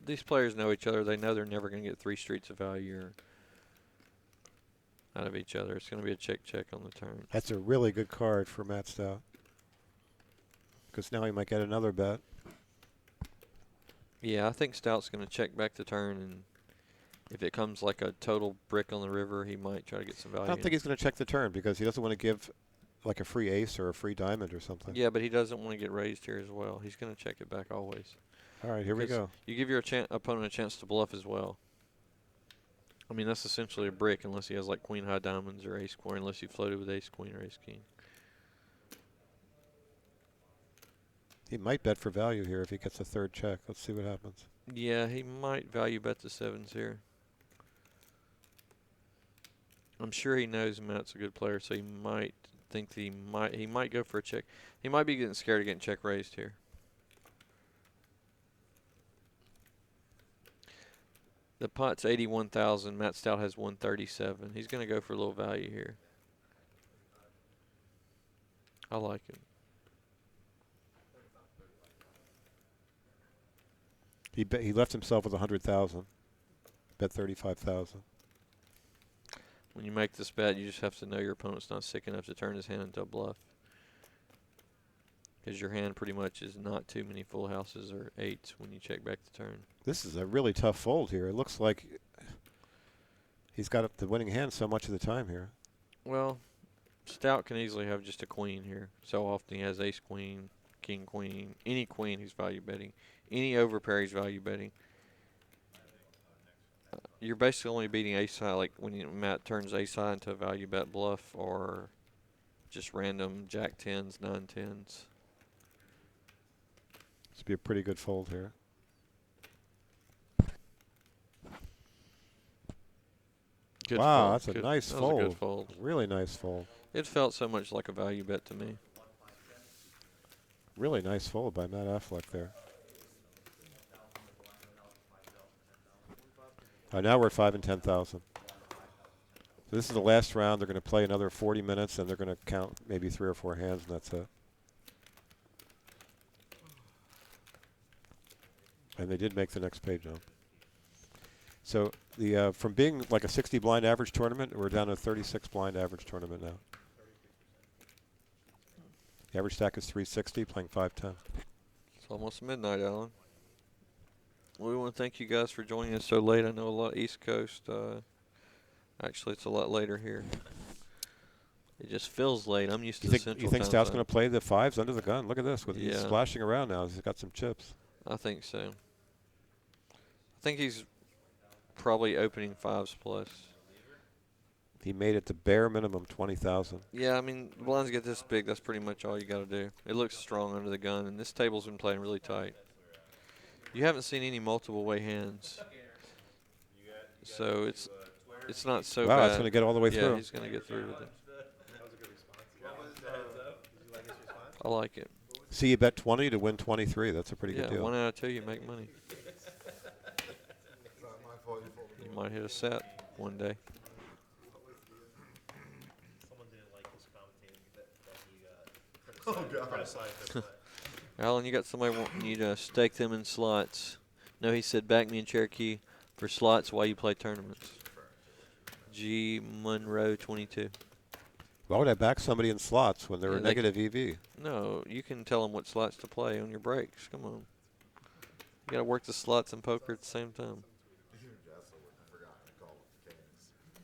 Speaker 7: these players know each other. They know they're never going to get 3 streets of value out of each other. It's going to be a check, check on the turn.
Speaker 6: That's a really good card for Matt Stout. Because now he might get another bet.
Speaker 7: Yeah, I think Stout's going to check back the turn, and if it comes like a total brick on the river, he might try to get some value.
Speaker 6: I don't think he's going to check the turn because he doesn't want to give like a free ace or a free diamond or something.
Speaker 7: Yeah, but he doesn't want to get raised here as well. He's going to check it back always.
Speaker 6: All right, here we go.
Speaker 7: You give your opponent a chance to bluff as well. I mean, that's essentially a brick unless he has like queen high diamonds or ace queen, unless you floated with ace queen or ace king.
Speaker 6: He might bet for value here if he gets a third check. Let's see what happens.
Speaker 7: Yeah, he might value bet the 7s here. I'm sure he knows Matt's a good player, so he might think that he might go for a check. He might be getting scared of getting check raised here. The pot's 81,000. Matt Stout has 137. He's going to go for a little value here. I like it.
Speaker 6: He left himself with 100,000. Bet 35,000.
Speaker 7: When you make this bet, you just have to know your opponent's not sick enough to turn his hand into a bluff. Because your hand pretty much is not too many full houses or 8s when you check back the turn.
Speaker 6: This is a really tough fold here. It looks like he's got the winning hand so much of the time here.
Speaker 7: Well, Stout can easily have just a queen here. So often he has ace queen, king queen, any queen he's value betting. Any overpair he's value betting. You're basically only beating ace high, like when Matt turns ace high into a value bet bluff, or just random jack 10s, 9 10s.
Speaker 6: This would be a pretty good fold here.
Speaker 7: Good
Speaker 6: wow,
Speaker 7: fold.
Speaker 6: that's a
Speaker 7: Good.
Speaker 6: nice
Speaker 7: That
Speaker 6: fold.
Speaker 7: was a good fold.
Speaker 6: Really nice fold.
Speaker 7: It felt so much like a value bet to me.
Speaker 6: Really nice fold by Matt Affleck there. Now we're at 5 and 10,000. So this is the last round. They're going to play another 40 minutes, and they're going to count maybe 3 or 4 hands, and that's it. And they did make the next page now. So the from being like a 60 blind average tournament, we're down to a 36 blind average tournament now. The average stack is 360, playing 510.
Speaker 7: It's almost midnight, Alan. We want to thank you guys for joining us so late. I know a lot East Coast. Actually, it's a lot later here. It just feels late. I'm used to the Central
Speaker 6: You think
Speaker 7: time
Speaker 6: Stout's
Speaker 7: zone.
Speaker 6: going to play the 5s under the gun? Look at this. He's
Speaker 7: Yeah.
Speaker 6: splashing around now. He's got some chips.
Speaker 7: I think so. I think he's probably opening 5s plus.
Speaker 6: He made it the bare minimum 20,000.
Speaker 7: Yeah, I mean, the blinds get this big. That's pretty much all you got to do. It looks strong under the gun, and this table's been playing really tight. You haven't seen any multiple way hands, so it's not so
Speaker 6: Wow,
Speaker 7: bad.
Speaker 6: it's going to get all the way
Speaker 7: yeah,
Speaker 6: through.
Speaker 7: he's going to get through with it.
Speaker 3: That was a good response. Did you like his response?
Speaker 7: I like it.
Speaker 6: See, you bet 20 to win 23. That's a pretty
Speaker 7: Yeah,
Speaker 6: good deal.
Speaker 7: 1 out of 2, you make money.
Speaker 1: It's not my fault you pulled
Speaker 7: You might hit a set one day.
Speaker 2: Someone didn't like his commentating that he
Speaker 1: Oh, God.
Speaker 2: criticized their play.
Speaker 7: Alan, you got somebody wanting you to stake them in slots. No, he said, back me in Cherokee for slots while you play tournaments. G. Monroe 22.
Speaker 6: Why would I back somebody in slots when they're
Speaker 7: Yeah,
Speaker 6: a
Speaker 7: they
Speaker 6: negative EV?
Speaker 7: No, you can tell them what slots to play on your breaks. Come on. You got to work the slots and poker at the same time.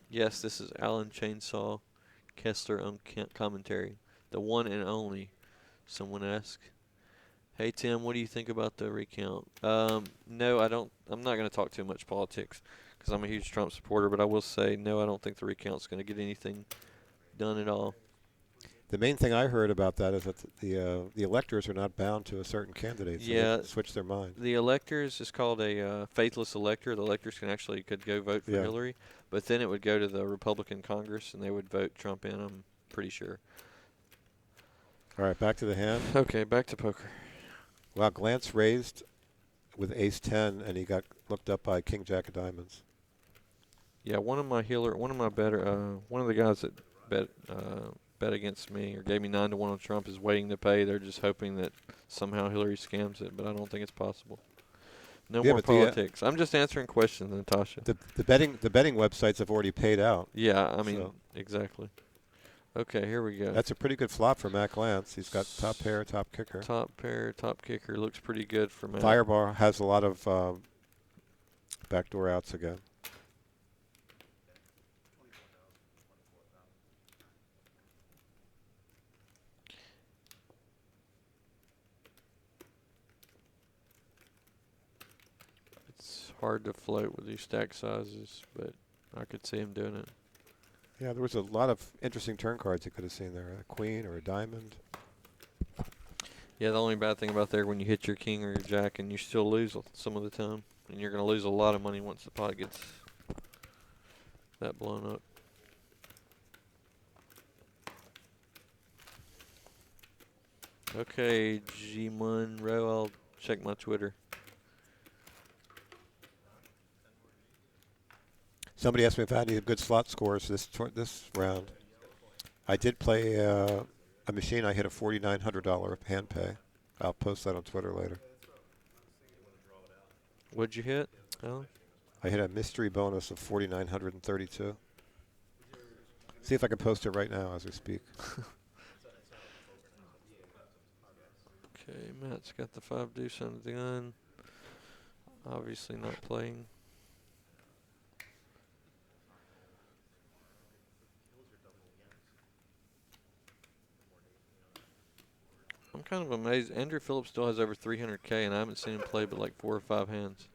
Speaker 7: Yes, this is Alan Chainsaw Kessler on commentary. The one and only, someone asked. Hey, Tim, what do you think about the recount? No, I don't. I'm not going to talk too much politics because I'm a huge Trump supporter, but I will say, no, I don't think the recount's going to get anything done at all.
Speaker 6: The main thing I heard about that is that the electors are not bound to a certain candidate, so
Speaker 7: Yeah.
Speaker 6: they can switch their mind.
Speaker 7: The electors is called a faithless elector. The electors could go vote for
Speaker 6: Yeah.
Speaker 7: Hillary, but then it would go to the Republican Congress and they would vote Trump in. I'm pretty sure.
Speaker 6: All right, back to the hand.
Speaker 7: Okay, back to poker.
Speaker 6: Wow, Glance raised with ace-10, and he got looked up by king-jack of diamonds.
Speaker 7: Yeah, one of the guys that bet against me or gave me 9-1 on Trump is waiting to pay. They're just hoping that somehow Hillary scams it, but I don't think it's possible. No
Speaker 6: Yeah,
Speaker 7: more
Speaker 6: but the,
Speaker 7: politics. I'm just answering questions, Natasha.
Speaker 6: The betting websites have already paid out.
Speaker 7: Yeah, I mean,
Speaker 6: So-
Speaker 7: exactly. Okay, here we go.
Speaker 6: That's a pretty good flop for Matt Glance. He's got top pair, top kicker.
Speaker 7: Top pair, top kicker. Looks pretty good for Matt.
Speaker 6: Firebar has a lot of backdoor outs again.
Speaker 7: It's hard to float with these stack sizes, but I could see him doing it.
Speaker 6: Yeah, there was a lot of interesting turn cards you could have seen there. A queen or a diamond.
Speaker 7: Yeah, the only bad thing about there when you hit your king or your jack and you still lose some of the time. And you're going to lose a lot of money once the pot gets that blown up. Okay, G Monroe, I'll check my Twitter.
Speaker 6: Somebody asked me if I had any good slot scores this round. I did play a machine. I hit a $4,900 hand pay. I'll post that on Twitter later.
Speaker 7: What'd you hit, Alan?
Speaker 6: I hit a mystery bonus of 4,932. See if I can post it right now as we speak.
Speaker 7: Okay, Matt's got the 5 deuce under the gun. Obviously not playing. I'm kind of amazed. Andrew Phillips still has over 300K, and I haven't seen him play but like 4 or 5 hands.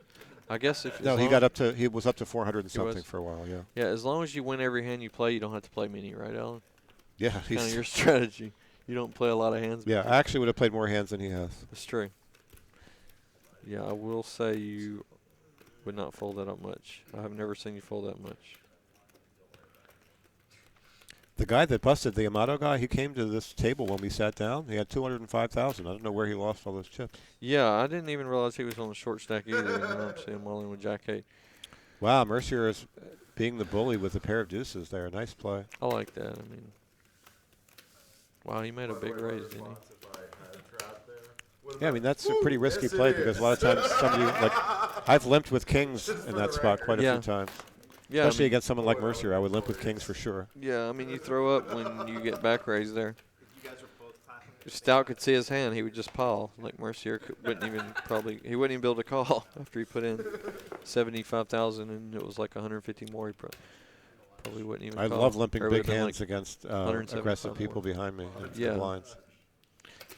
Speaker 7: I guess if
Speaker 6: No,
Speaker 7: as
Speaker 6: he
Speaker 7: long-
Speaker 6: got up to, he was up to 400 and
Speaker 7: He was?
Speaker 6: something for a while, yeah.
Speaker 7: Yeah, as long as you win every hand you play, you don't have to play many, right, Alan?
Speaker 6: Yeah,
Speaker 7: Kind of
Speaker 6: he's,
Speaker 7: your strategy. You don't play a lot of hands.
Speaker 6: yeah, I actually would have played more hands than he has.
Speaker 7: That's true. Yeah, I will say you would not fold that up much. I have never seen you fold that much.
Speaker 6: The guy that busted the Amato guy, he came to this table when we sat down. He had 205,000. I don't know where he lost all those chips.
Speaker 7: Yeah, I didn't even realize he was on the short stack either. And then I'm seeing him all in with Jack 8.
Speaker 6: Wow, Mercier is being the bully with a pair of deuces there. Nice play.
Speaker 7: I like that. I mean, wow, he made a big raise, didn't he?
Speaker 6: Yeah, I mean, that's a pretty risky play because a lot of times somebody, like, I've limped with kings in that spot quite a
Speaker 7: Yeah.
Speaker 6: few times.
Speaker 7: Yeah,
Speaker 6: Especially against someone like Mercier, I would limp with kings for sure.
Speaker 7: I mean, you throw up when you get back raised there. If Stout could see his hand, he would just pile. Like Mercier wouldn't even he wouldn't even be able to call after he put in 75,000 and it was like 150 more. He probably wouldn't even
Speaker 6: I
Speaker 7: call.
Speaker 6: love limping
Speaker 7: Or it
Speaker 6: big
Speaker 7: would've been
Speaker 6: hands
Speaker 7: like
Speaker 6: against
Speaker 7: 175
Speaker 6: aggressive people
Speaker 7: more.
Speaker 6: behind me in
Speaker 7: Yeah.
Speaker 6: the blinds.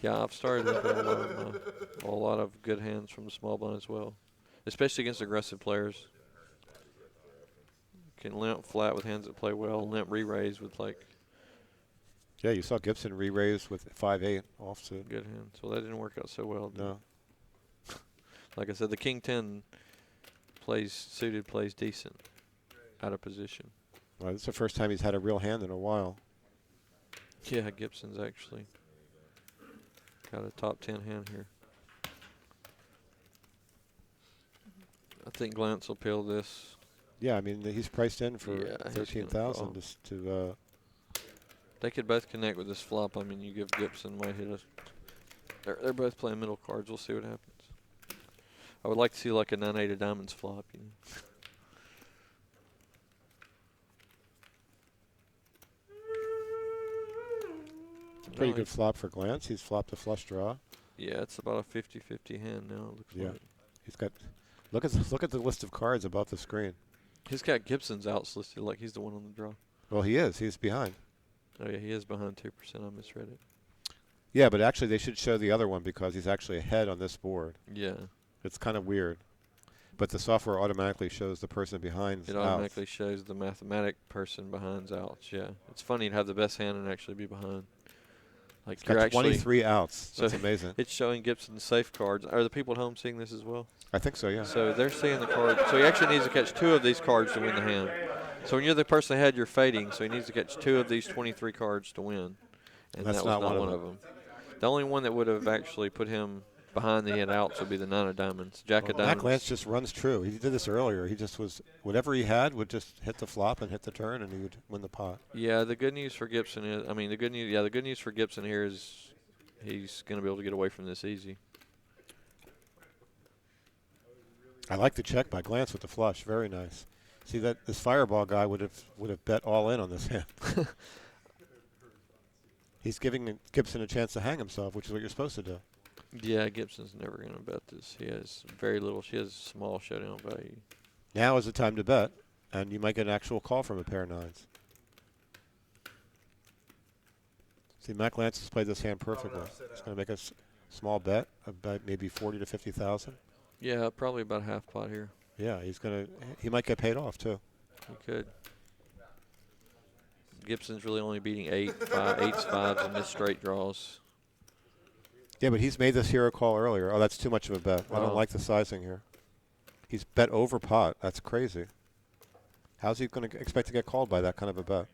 Speaker 7: Yeah, I've started limping a lot of good hands from the small blind as well, especially against aggressive players. can limp flat with hands that play well, limp re-raise with like
Speaker 6: Yeah, you saw Gibson re-raise with 5-8 offsuit.
Speaker 7: good hands. So that didn't work out so well.
Speaker 6: No.
Speaker 7: Like I said, the King 10 plays decent out of position.
Speaker 6: Well, this is the first time he's had a real hand in a while.
Speaker 7: Yeah, Gibson's actually got a top 10 hand here. I think Glance will peel this.
Speaker 6: Yeah, I mean, he's priced in for
Speaker 7: Yeah, he's
Speaker 6: 13,000
Speaker 7: gonna
Speaker 6: just to.
Speaker 7: They could both connect with this flop. I mean, you give Gibson might hit us. They're both playing middle cards. We'll see what happens. I would like to see like a 9-8 of diamonds flop. You know.
Speaker 6: Pretty
Speaker 7: No,
Speaker 6: good flop for Glance. He's flopped a flush draw.
Speaker 7: Yeah, it's about a 50-50 hand now. It looks
Speaker 6: Yeah.
Speaker 7: like.
Speaker 6: He's got. Look at the list of cards above the screen.
Speaker 7: He's got Gibson's outs listed like he's the one on the draw.
Speaker 6: Well, he is. He's behind.
Speaker 7: Oh yeah, he is behind 2%. I misread it.
Speaker 6: Yeah, but actually they should show the other one because he's actually ahead on this board.
Speaker 7: Yeah,
Speaker 6: It's kind of weird. But the software automatically shows the person behind's
Speaker 7: it
Speaker 6: outs.
Speaker 7: automatically shows the mathematic person behind's outs. Yeah, it's funny to have the best hand and actually be behind. Like
Speaker 6: He's
Speaker 7: you're
Speaker 6: got
Speaker 7: actually
Speaker 6: 23 outs. That's
Speaker 7: So-
Speaker 6: amazing.
Speaker 7: It's showing Gibson's safe cards. Are the people at home seeing this as well?
Speaker 6: I think so, yeah.
Speaker 7: So they're seeing the card. So he actually needs to catch 2 of these cards to win the hand. So when you're the person ahead, you're fading. So he needs to catch 2 of these 23 cards to win. And
Speaker 6: That's
Speaker 7: that was
Speaker 6: not
Speaker 7: not
Speaker 6: one
Speaker 7: one
Speaker 6: of
Speaker 7: of them. The only one that would have actually put him behind the head outs would be the 9 of diamonds. Jack of
Speaker 6: Matt
Speaker 7: diamonds.
Speaker 6: Lance just runs true. He did this earlier. He just was, whatever he had would just hit the flop and hit the turn, and he would win the pot.
Speaker 7: Yeah, the good news for Gibson is, the good news for Gibson here is he's going to be able to get away from this easy.
Speaker 6: I like the check by Glance with the flush. Very nice. See that this fireball guy would have bet all in on this hand. He's giving Gibson a chance to hang himself, which is what you're supposed to do.
Speaker 7: Yeah, Gibson's never going to bet this. He has very little. She has small showdown value.
Speaker 6: Now is the time to bet, and you might get an actual call from a pair of nines. See, Mac Lance has played this hand perfectly. He's going to make a small bet, about maybe 40 to 50,000.
Speaker 7: Yeah, probably about half pot here.
Speaker 6: Yeah, he might get paid off too.
Speaker 7: He could. Gibson's really only beating 8s, 5s, and missed straight draws.
Speaker 6: Yeah, but he's made this hero call earlier. Oh, that's too much of a bet. I don't
Speaker 7: Wow.
Speaker 6: like the sizing here. He's bet over pot. That's crazy. How's he going to expect to get called by that kind of a bet?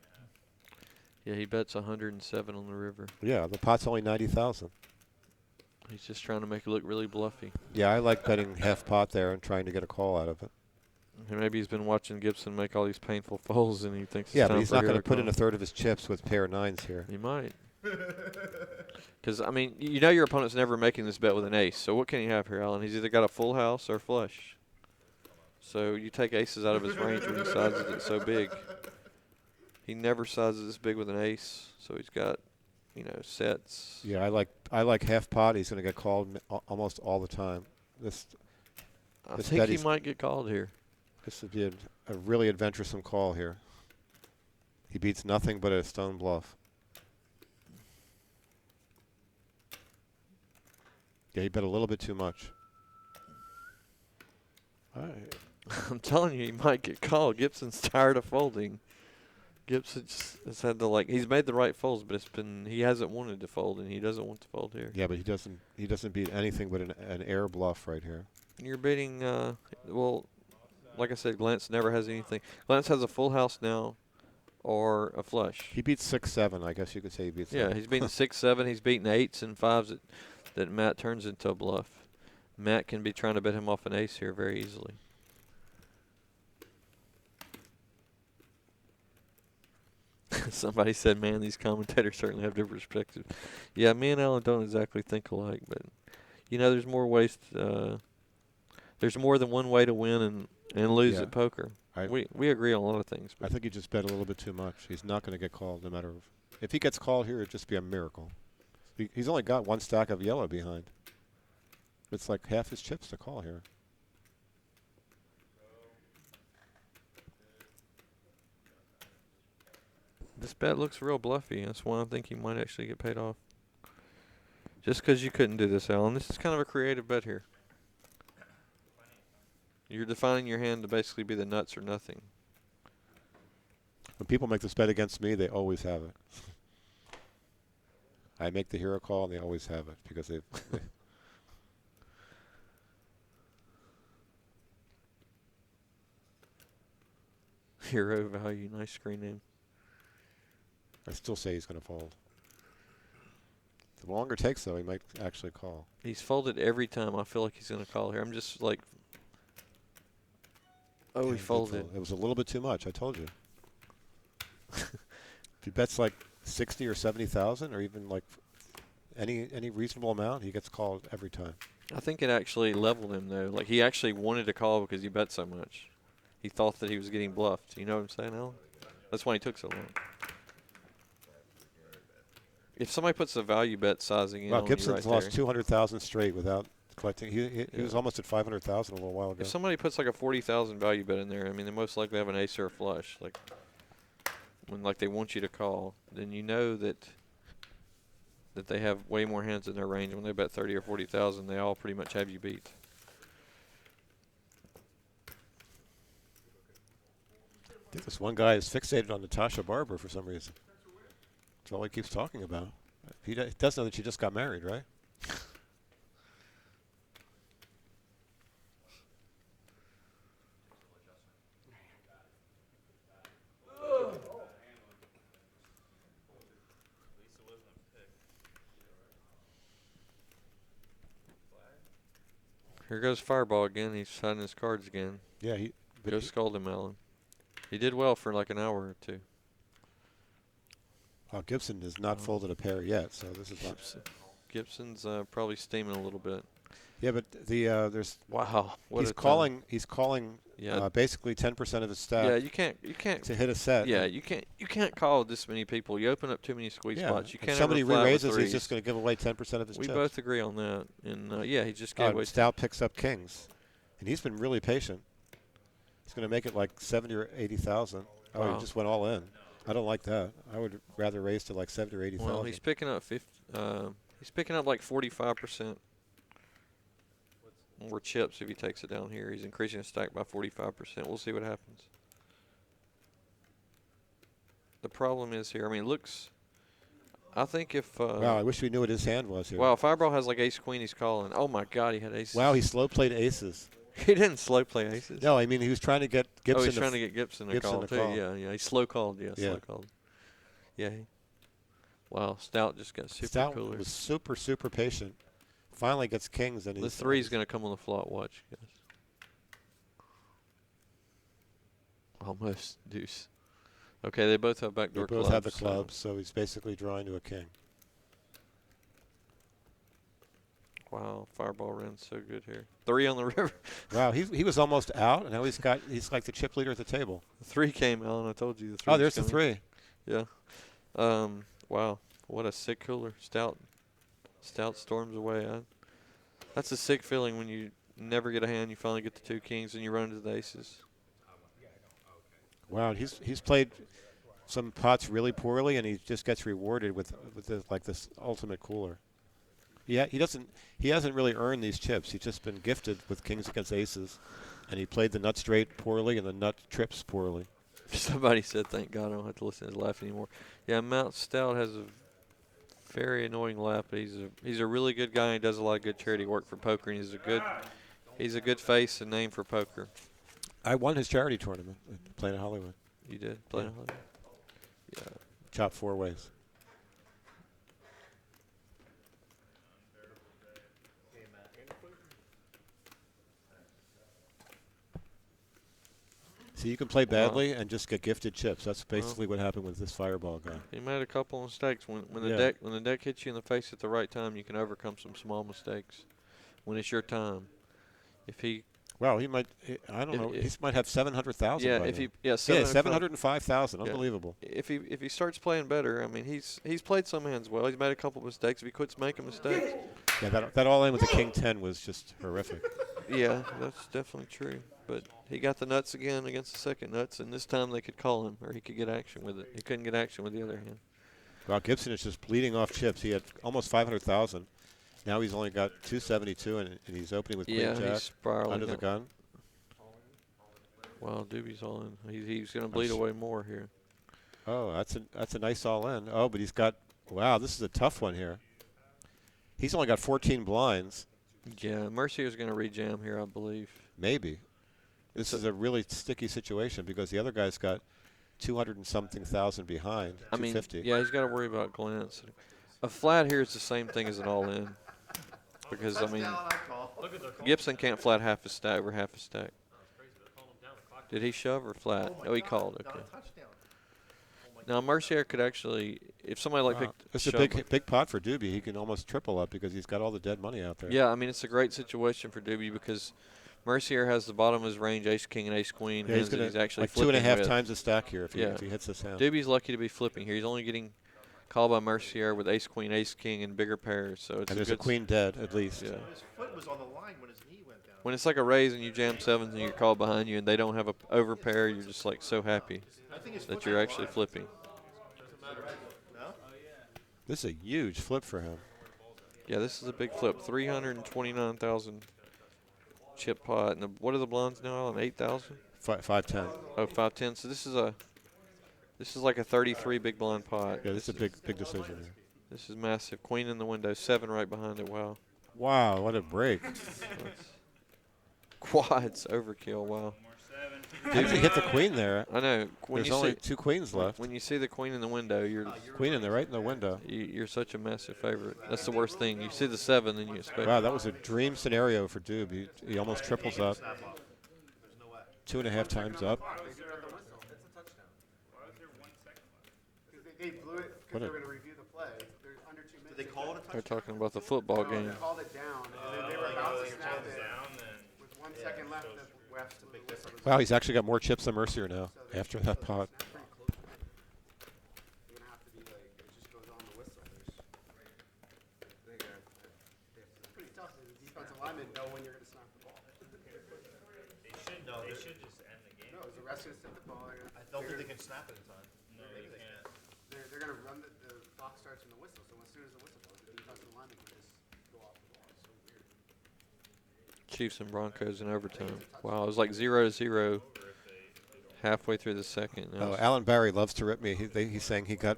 Speaker 7: Yeah, he bets 107 on the river.
Speaker 6: Yeah, the pot's only 90,000.
Speaker 7: He's just trying to make it look really bluffy.
Speaker 6: Yeah, I like betting half pot there and trying to get a call out of it.
Speaker 7: And maybe he's been watching Gibson make all these painful folds, and he thinks
Speaker 6: Yeah,
Speaker 7: it's
Speaker 6: but
Speaker 7: time
Speaker 6: he's
Speaker 7: for
Speaker 6: not
Speaker 7: a hero
Speaker 6: going to put in
Speaker 7: call.
Speaker 6: a third of his chips with pair of nines here.
Speaker 7: He might. Because, I mean, you know your opponent's never making this bet with an ace. So what can he have here, Alan? He's either got a full house or flush. So you take aces out of his range when he sizes it so big. He never sizes this big with an ace. So he's got, sets.
Speaker 6: Yeah, I like half pot. He's going to get called almost all the time.
Speaker 7: I
Speaker 6: This
Speaker 7: think
Speaker 6: bet
Speaker 7: he
Speaker 6: is-
Speaker 7: might get called here.
Speaker 6: This would be a really adventuresome call here. He beats nothing but a stone bluff. Yeah, he bet a little bit too much. All right.
Speaker 7: I'm telling you, he might get called. Gibson's tired of folding. Gibson just has had to he's made the right folds, but he hasn't wanted to fold, and he doesn't want to fold here.
Speaker 6: Yeah, but he doesn't beat anything but an air bluff right here.
Speaker 7: You're beating, like I said, Glance never has anything. Glance has a full house now or a flush.
Speaker 6: He beats 6-7. I guess you could say he beats.
Speaker 7: Yeah,
Speaker 6: that.
Speaker 7: he's beaten 6-7. He's beaten 8s and 5s that Matt turns into a bluff. Matt can be trying to bet him off an ace here very easily. Somebody said, man, these commentators certainly have different perspectives. Yeah, me and Alan don't exactly think alike, but, there's more ways there's more than one way to win and lose
Speaker 6: Yeah.
Speaker 7: at poker. We agree on a lot of things.
Speaker 6: I think he just bet a little bit too much. He's not going to get called no matter. If he gets called here, it'd just be a miracle. He's only got one stack of yellow behind. It's like half his chips to call here.
Speaker 7: This bet looks real bluffy. That's why I think he might actually get paid off. Just because you couldn't do this, Alan. This is kind of a creative bet here. You're defining your hand to basically be the nuts or nothing.
Speaker 6: When people make this bet against me, they always have it. I make the hero call, and they always have it because they.
Speaker 7: Hero value, nice screen name.
Speaker 6: I still say he's going to fold. The longer it takes, though, he might actually call.
Speaker 7: He's folded every time. I feel like he's going to call here. I'm just like, oh,
Speaker 6: Yeah,
Speaker 7: he
Speaker 6: did
Speaker 7: folded.
Speaker 6: fold. It was a little bit too much. I told you. If he bets like 60 or 70,000, or even like any reasonable amount, he gets called every time.
Speaker 7: I think it actually leveled him though. Like he actually wanted to call because he bet so much. He thought that he was getting bluffed. You know what I'm saying, Alan? That's why he took so long. If somebody puts a value bet sizing in,
Speaker 6: Well,
Speaker 7: on
Speaker 6: Gibson's
Speaker 7: you right
Speaker 6: lost
Speaker 7: there,
Speaker 6: 200,000 straight without collecting. He
Speaker 7: Yeah.
Speaker 6: was almost at 500,000 a little while ago.
Speaker 7: if somebody puts like a 40,000 value bet in there, I mean, they most likely have an ace or a flush. Like when like they want you to call, then you know that they have way more hands in their range. When they bet 30 or 40,000, they all pretty much have you beat.
Speaker 6: I think this one guy is fixated on Natasha Barber for some reason. That's all he keeps talking about. He does know that she just got married, right?
Speaker 7: Here goes Fireball again. He's signing his cards again.
Speaker 6: Yeah,
Speaker 7: Go scold him, Alan. He did well for like an hour or two.
Speaker 6: Gibson has not folded a pair yet, so this is not.
Speaker 7: Gibson's probably steaming a little bit.
Speaker 6: Yeah, but there's.
Speaker 7: Wow, what
Speaker 6: He's
Speaker 7: a time.
Speaker 6: calling. He's calling.
Speaker 7: Yeah.
Speaker 6: Basically 10% of his stack.
Speaker 7: Yeah, you can't.
Speaker 6: To hit a set.
Speaker 7: Yeah, you can't call this many people. You open up too many squeeze
Speaker 6: Yeah.
Speaker 7: spots. You
Speaker 6: If
Speaker 7: can't.
Speaker 6: somebody
Speaker 7: ever flat with
Speaker 6: re-raises, he's
Speaker 7: threes.
Speaker 6: just going to give away 10% of his
Speaker 7: We
Speaker 6: chips.
Speaker 7: both agree on that, and yeah, he just gave away.
Speaker 6: Stout picks up kings, and he's been really patient. He's going to make it like 70 or 80,000. Oh,
Speaker 7: Wow.
Speaker 6: he just went all in. I don't like that. I would rather raise to like 70 or 80,000.
Speaker 7: Well, he's picking up he's picking up like 45% more chips if he takes it down here. He's increasing his stack by 45%. We'll see what happens. The problem is here. I mean, it looks. I think if.
Speaker 6: Wow, I wish we knew what his hand was here.
Speaker 7: Wow, Fireball has like ace queen. He's calling. Oh my God, he had aces.
Speaker 6: Wow, he slow played aces.
Speaker 7: He didn't slow play aces.
Speaker 6: No, I mean he was trying to get Gibson.
Speaker 7: Oh, he's trying to get Gibson to call too.
Speaker 6: call.
Speaker 7: Yeah, he slow called. Yeah,
Speaker 6: Yeah.
Speaker 7: slow called. Yeah. Wow, Stout just got super
Speaker 6: Stout
Speaker 7: cooler.
Speaker 6: was super patient. Finally gets kings, and
Speaker 7: The
Speaker 6: he's
Speaker 7: three's going to come on the flop. Watch, guys. Almost deuce. Okay, they both have
Speaker 6: They
Speaker 7: backdoor
Speaker 6: both
Speaker 7: clubs.
Speaker 6: have the clubs, so he's basically drawing to a king.
Speaker 7: Wow, Fireball ran so good here. 3 on the river.
Speaker 6: Wow, he was almost out, and now he's like the chip leader at the table.
Speaker 7: The 3 came, Alan. I told you the 3.
Speaker 6: Oh, there's the 3.
Speaker 7: Yeah. Wow, what a sick cooler. Stout storms away. That's a sick feeling when you never get a hand, you finally get the 2 kings, and you run into the aces.
Speaker 6: Wow, he's played some pots really poorly, and he just gets rewarded with this ultimate cooler. Yeah, he hasn't really earned these chips. He's just been gifted with kings against aces, and he played the nut straight poorly and the nut trips poorly.
Speaker 7: Somebody said, "Thank God I don't have to listen to his laugh anymore." Yeah, Mount Stout has a very annoying laugh, but he's a really good guy. He does a lot of good charity work for poker, and he's a good face and name for poker.
Speaker 6: I won his charity tournament playing at Hollywood.
Speaker 7: You did play
Speaker 6: Yeah.
Speaker 7: Hollywood? Yeah.
Speaker 6: Chop 4 ways. See, you can play badly and just get gifted chips. That's basically what happened with this Fireball guy.
Speaker 7: He made a couple of mistakes. When the
Speaker 6: Yeah.
Speaker 7: deck hits you in the face at the right time, you can overcome some small mistakes. When it's your time, if he
Speaker 6: Wow, he might. I don't know. He might have 700,000.
Speaker 7: yeah,
Speaker 6: by
Speaker 7: if
Speaker 6: then.
Speaker 7: he
Speaker 6: 705,000.
Speaker 7: Yeah.
Speaker 6: Unbelievable.
Speaker 7: If he starts playing better, I mean he's played some hands well. He's made a couple of mistakes. If he quits making mistakes,
Speaker 6: Yeah, that all in with the King 10 was just horrific.
Speaker 7: yeah, that's definitely true. But he got the nuts again against the second nuts, and this time they could call him, or he could get action with it. He couldn't get action with the other hand.
Speaker 6: Well, Gibson is just bleeding off chips. He had almost 500,000. Now he's only got 272, and he's opening with Queen
Speaker 7: Yeah,
Speaker 6: Jack
Speaker 7: he's spiraling
Speaker 6: under the
Speaker 7: up.
Speaker 6: gun.
Speaker 7: Wow, Doobie's all in. He's going to bleed
Speaker 6: sh-
Speaker 7: away more here.
Speaker 6: Oh, that's a nice all in. Oh, but he's got. Wow, this is a tough one here. He's only got 14 blinds.
Speaker 7: Yeah, Mercier's going to rejam here, I believe.
Speaker 6: Maybe. This is a really sticky situation because the other guy's got 200 and something thousand behind.
Speaker 7: I mean,
Speaker 6: 250.
Speaker 7: yeah, he's got to worry about glance. A flat here is the same thing as an all in. Because, I mean,
Speaker 2: Look at the call.
Speaker 7: Gibson can't flat half a stack over half a stack.
Speaker 2: Crazy. They're calling him down. The clock.
Speaker 7: Did he shove or flat? Oh, he called.
Speaker 3: Got
Speaker 7: Okay.
Speaker 3: a touchdown.
Speaker 7: Now Mercier could actually, if somebody like
Speaker 6: Wow.
Speaker 7: picked
Speaker 6: It's a
Speaker 7: shove-
Speaker 6: big pot for Doobie. He can almost triple up because he's got all the dead money out there.
Speaker 7: Yeah, I mean it's a great situation for Doobie because Mercier has the bottom of his range, ace king and ace queen.
Speaker 6: Yeah, he's
Speaker 7: hands that
Speaker 6: gonna
Speaker 7: he's actually
Speaker 6: like 2.5
Speaker 7: flipping with.
Speaker 6: times the stack here if he,
Speaker 7: Yeah.
Speaker 6: if he hits this hand.
Speaker 7: Doobie's lucky to be flipping here. He's only getting called by Mercier with ace queen, ace king, and bigger pairs. So it's
Speaker 6: And there's
Speaker 7: good
Speaker 6: a queen dead at least.
Speaker 7: Yeah.
Speaker 3: His foot was on the line when his knee went down.
Speaker 7: When it's like a raise and you jam sevens and you're called behind you and they don't have a over pair, you're just like so happy
Speaker 3: I think his
Speaker 7: that
Speaker 3: foot
Speaker 7: you're
Speaker 3: on the
Speaker 7: actually
Speaker 3: line.
Speaker 7: flipping.
Speaker 3: No?
Speaker 6: This is a huge flip for him.
Speaker 7: Yeah, this is a big flip. 329,000 chip pot. And what are the blinds now? An 8,000?
Speaker 6: 510.
Speaker 7: Oh, 510. So this is like a 33 big blind pot.
Speaker 6: Yeah, this is a big decision here.
Speaker 7: This is massive. Queen in the window, 7 right behind it. Wow.
Speaker 6: Wow, what a break.
Speaker 7: Quads overkill. Wow.
Speaker 4: More 7.
Speaker 6: How did he hit the queen there?
Speaker 7: I know. When
Speaker 6: There's
Speaker 7: you
Speaker 6: only
Speaker 7: see
Speaker 6: 2 queens left.
Speaker 7: when you see the queen in the window,
Speaker 6: Queen in there, right in the window.
Speaker 7: you're such a massive favorite. That's the worst thing. You see the 7, then you expect.
Speaker 6: Wow, that was a dream scenario for Doob. He almost triples up. 2.5 times up.
Speaker 1: They blew it because
Speaker 6: What
Speaker 1: they
Speaker 6: a-
Speaker 1: were going to review the play. They're under 2 minutes.
Speaker 3: Did they call it a
Speaker 7: They're
Speaker 3: touchdown?
Speaker 7: talking about the football
Speaker 1: No,
Speaker 7: game.
Speaker 1: they called it down, and then they were about to snap it.
Speaker 4: Down, then
Speaker 1: With 1 second left, the refs blew the whistle.
Speaker 6: Wow, he's actually got more chips than Mercier now after that pot.
Speaker 1: Snap pretty close. You're going to have to be like, it just goes on the whistle. It's pretty tough. The defensive linemen know when you're going to snap the ball.
Speaker 4: they should just end the game.
Speaker 1: No, is the refs going to snap the ball?
Speaker 3: I don't think they can snap it in time.
Speaker 4: No, they can't.
Speaker 1: They're going to run the clock starts from the whistle. So as soon as the whistle blows, the defensive lineman can just go off the ball. It's so weird.
Speaker 7: Chiefs and Broncos in overtime. Wow, it was like 0-0 halfway through the second. Now
Speaker 6: Oh,
Speaker 7: it's-
Speaker 6: Alan Barry loves to rip me. He's saying he got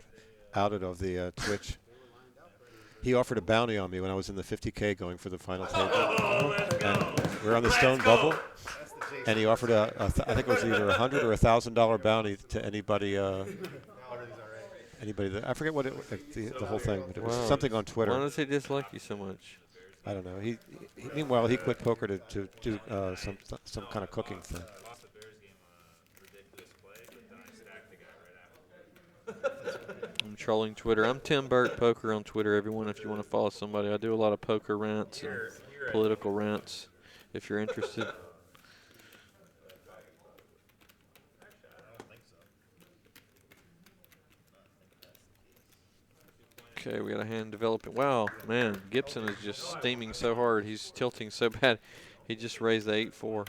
Speaker 6: outed of the Twitch. He offered a bounty on me when I was in the 50K going for the final table. And we were on the stone bubble. And he offered I think it was either $100 or $1,000 bounty to anybody. Anybody that I forget what the whole thing, but it was
Speaker 7: Wow.
Speaker 6: something on
Speaker 7: Why
Speaker 6: Twitter.
Speaker 7: does he dislike you so much?
Speaker 6: I don't know. Meanwhile he quit poker to do some kind of cooking thing.
Speaker 4: Lost the Bears game ridiculous play, but then I stacked the guy right after.
Speaker 7: I'm trolling Twitter. I'm Tim Burt Poker on Twitter, everyone, if you want to follow somebody. I do a lot of poker rants and political rants, if you're interested. Okay, we got a hand developing. Wow, man, Gibson is just steaming so hard. He's tilting so bad. He just raised the 8-4.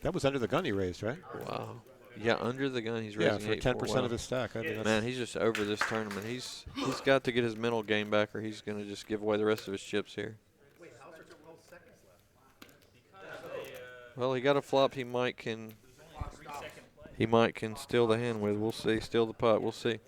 Speaker 6: That was under the gun he raised, right?
Speaker 7: Wow. Yeah, under the gun, he's
Speaker 6: Yeah,
Speaker 7: raising
Speaker 6: for
Speaker 7: 8-4.
Speaker 6: 10%
Speaker 7: Wow.
Speaker 6: of his stack. I mean, that's,
Speaker 7: Man, he's just over this tournament. He's got to get his mental game back, or he's going to just give away the rest of his chips here. Well, he got a flop. He might can steal the hand with. We'll see. Steal the pot. We'll see.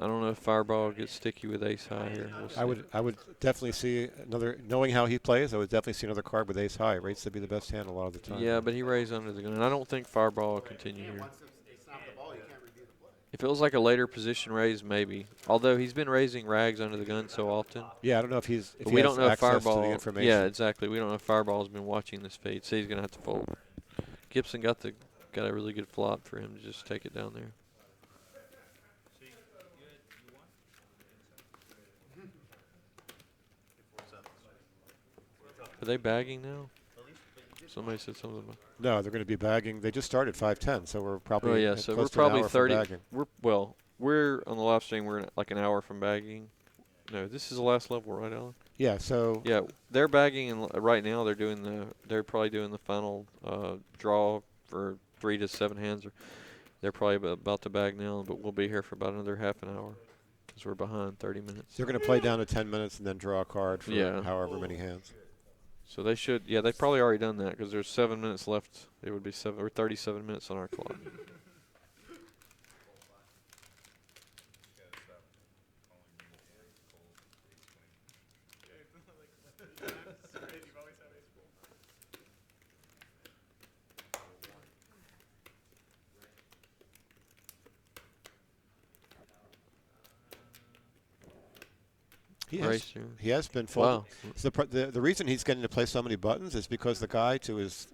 Speaker 7: I don't know if Fireball gets sticky with ace high here. We'll see.
Speaker 6: I would definitely see another. Knowing how he plays, I would definitely see another card with ace high. Rates to be the best hand a lot of the time.
Speaker 7: Yeah, but he raised under the gun. And I don't think Fireball will continue here.
Speaker 1: Once they snap the ball, you can't review the play.
Speaker 7: If it was like a later position raise, maybe. Although he's been raising rags under the gun so often.
Speaker 6: Yeah, I don't know if he's. If
Speaker 7: But
Speaker 6: he
Speaker 7: we
Speaker 6: has
Speaker 7: don't know if
Speaker 6: access to the
Speaker 7: Fireball.
Speaker 6: information.
Speaker 7: Yeah, exactly. We don't know if Fireball's been watching this feed, so he's gonna have to fold. Gibson got a really good flop for him to just take it down there. Are they bagging now? Somebody said something about.
Speaker 6: No, they're going to be bagging. They just started 5:10, so we're probably.
Speaker 7: Oh yeah,
Speaker 6: at
Speaker 7: so
Speaker 6: close
Speaker 7: we're
Speaker 6: to an
Speaker 7: probably
Speaker 6: hour from
Speaker 7: 30.
Speaker 6: bagging.
Speaker 7: We're on the live stream. We're like an hour from bagging. No, this is the last level, right, Alan?
Speaker 6: Yeah. So.
Speaker 7: Yeah, they're bagging, and right now they're probably doing the final draw for 3 to 7 hands. They're probably about to bag now, but we'll be here for about another half an hour because we're behind 30 minutes.
Speaker 6: They're going to play down to 10 minutes and then draw a card for
Speaker 7: Yeah.
Speaker 6: however many hands.
Speaker 7: So they should, yeah, they've probably already done that because there's 7 minutes left. It would be 37 minutes on our clock.
Speaker 6: He has been folded.
Speaker 7: Wow.
Speaker 6: So the reason he's getting to play so many buttons is because the guy to his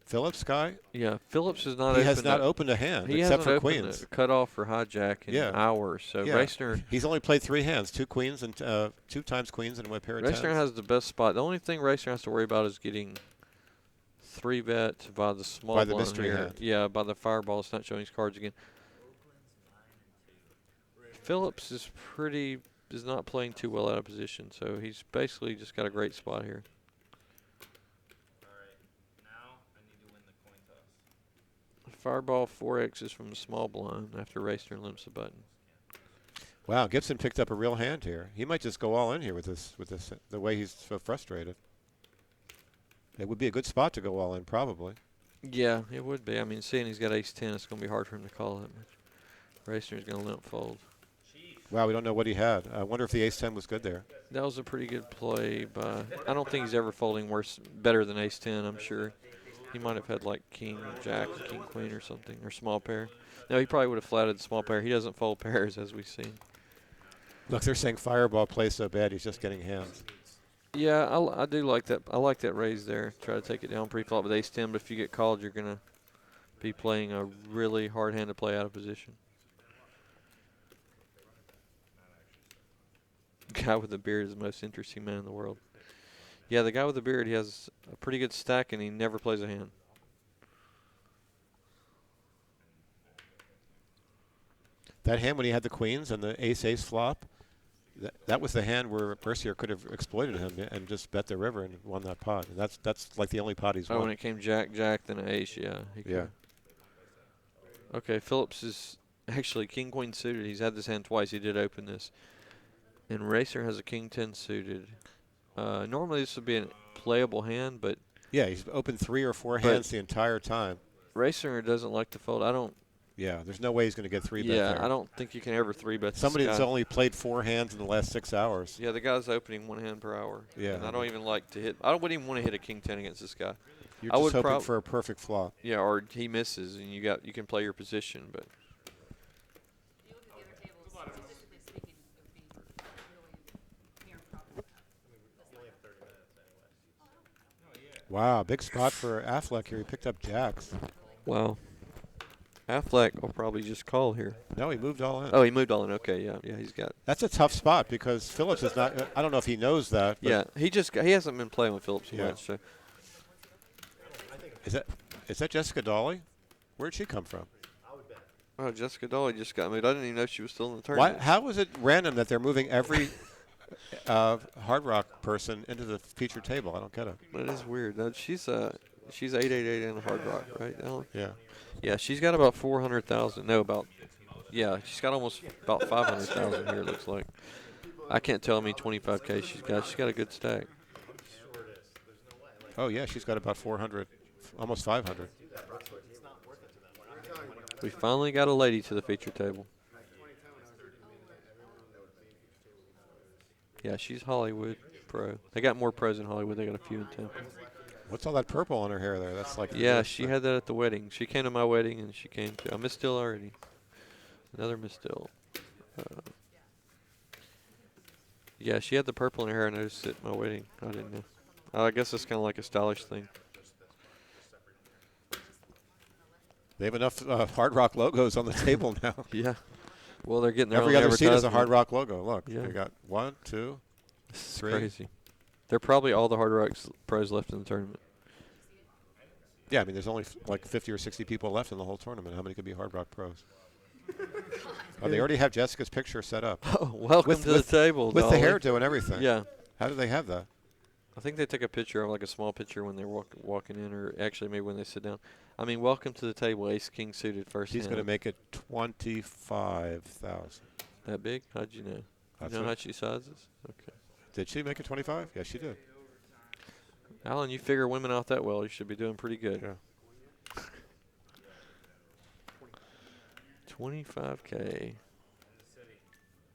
Speaker 6: Phillips guy,
Speaker 7: Yeah, Phillips is not.
Speaker 6: he has not opened a hand
Speaker 7: He
Speaker 6: except
Speaker 7: hasn't
Speaker 6: for
Speaker 7: opened
Speaker 6: queens.
Speaker 7: a cutoff for hijack in hours. So
Speaker 6: Yeah.
Speaker 7: Racner,
Speaker 6: He's only played 3 hands, 2 queens and 2 times queens and a pair of tens.
Speaker 7: Racner has the best spot. The only thing Racner has to worry about is getting 3-bet by the small
Speaker 6: By the
Speaker 7: blind
Speaker 6: mystery
Speaker 7: here.
Speaker 6: hand.
Speaker 7: Yeah, by the fireball. It's not showing his cards again. Phillips is not playing too well out of position, so he's basically just got a great spot here.
Speaker 4: Alright, now I need to win the coin toss.
Speaker 7: Fireball 4X is from the small blind after Racner limps the button.
Speaker 6: Wow, Gibson picked up a real hand here. He might just go all in here with this the way he's so frustrated. It would be a good spot to go all in, probably.
Speaker 7: Yeah, it would be. I mean, seeing he's got ace-10, it's going to be hard for him to call that much. Racner's going to limp fold.
Speaker 6: Wow, we don't know what he had. I wonder if the ace-10 was good there.
Speaker 7: That was a pretty good play by. I don't think he's ever folding better than ace-10. I'm sure he might have had like king jack, or king queen, or something, or small pair. No, he probably would have flatted the small pair. He doesn't fold pairs, as we've seen.
Speaker 6: Look, they're saying Fireball plays so bad he's just getting hands.
Speaker 7: Yeah, I do like that. I like that raise there. Try to take it down pre-flop with ace-10, but if you get called, you're gonna be playing a really hard hand to play out of position. Guy with the beard is the most interesting man in the world. Yeah, the guy with the beard, he has a pretty good stack, and he never plays a hand.
Speaker 6: That hand when he had the queens and the ace-ace flop, that was the hand where Mercier could have exploited him and just bet the river and won that pot. And that's like the only pot he's won.
Speaker 7: Oh, when it came jack, jack, then an ace, yeah.
Speaker 6: Yeah.
Speaker 7: Okay, Phillips is actually king, queen suited. He's had this hand twice. He did open this. And Racer has a king 10 suited. Normally this would be a playable hand, but
Speaker 6: yeah, he's opened 3 or 4 hands the entire time.
Speaker 7: Racer doesn't like to fold.
Speaker 6: Yeah, there's no way he's going to get 3-bet there.
Speaker 7: I don't think you can ever 3-bet
Speaker 6: Somebody
Speaker 7: this
Speaker 6: that's
Speaker 7: guy.
Speaker 6: only played 4 hands in the last 6 hours.
Speaker 7: Yeah, the guy's opening 1 hand per hour.
Speaker 6: Yeah.
Speaker 7: And I don't even like to hit. I wouldn't even want to hit a king 10 against this guy.
Speaker 6: You're just hoping for a perfect flop.
Speaker 7: Yeah, or he misses and you can play your position, but.
Speaker 8: You look at the other tables, statistically speaking, it would be really near improbable.
Speaker 6: Wow, big spot for Affleck here. He picked up jacks.
Speaker 7: Wow. Affleck will probably just call here.
Speaker 6: No, he moved all in.
Speaker 7: Oh, he moved all in. Okay, yeah, he's got.
Speaker 6: That's a tough spot because Phillips is not. I don't know if he knows that. But
Speaker 7: Yeah, he hasn't been playing with Phillips much. So.
Speaker 6: Is that Jessica Dawley? Where'd she come from?
Speaker 7: Oh, Jessica Dolly just got moved. I didn't even know she was still in the tournament.
Speaker 6: How is it random that they're moving every Hard Rock person into the featured table? I don't get it.
Speaker 7: That is weird. She's 888 in the Hard Rock, right, Alan?
Speaker 6: Yeah.
Speaker 7: Yeah, she's got about 400,000. No, yeah, she's got almost about 500,000 here. It looks like. I can't tell how many 25K she's got. She's got a good stack.
Speaker 6: Oh yeah, she's got about 400, almost 500.
Speaker 7: We finally got a lady to the feature table. Yeah, she's Hollywood pro. They got more pros in Hollywood. They got a few in Tampa.
Speaker 6: What's all that purple on her hair there? That's like.
Speaker 7: Yeah, she had that at the wedding. She came to my wedding, and she came to. I missed Dill already. Another Miss Dill. Yeah, she had the purple in her hair. I noticed it at my wedding. I didn't know. I guess it's kind of like a stylish thing.
Speaker 6: They have enough Hard Rock logos on the table now.
Speaker 7: Yeah. Well, they're getting their
Speaker 6: Every
Speaker 7: own
Speaker 6: other seat is a
Speaker 7: advertisement.
Speaker 6: Hard Rock logo. Look,
Speaker 7: Yeah.
Speaker 6: they got 1, 2,
Speaker 7: This is
Speaker 6: 3.
Speaker 7: crazy. They're probably all the Hard Rock pros left in the tournament.
Speaker 6: Yeah, I mean, there's only like 50 or 60 people left in the whole tournament. How many could be Hard Rock pros? Oh, they already have Jessica's picture set up.
Speaker 7: Oh, welcome to the table,
Speaker 6: with the
Speaker 7: Dolly.
Speaker 6: hairdo and everything.
Speaker 7: Yeah.
Speaker 6: How do they have that?
Speaker 7: I think they took a picture of like a small picture when they're walking in, or actually maybe when they sit down. I mean, welcome to the table, Ace King suited first.
Speaker 6: She's
Speaker 7: hand.
Speaker 6: going to make it 25,000.
Speaker 7: That big? How'd you know?
Speaker 6: That's
Speaker 7: You know
Speaker 6: it.
Speaker 7: how she sizes? Okay.
Speaker 6: Did she make it 25? Yeah, she did.
Speaker 7: Alan, you figure women out that well, you should be doing pretty good.
Speaker 6: Yeah.
Speaker 7: 25K.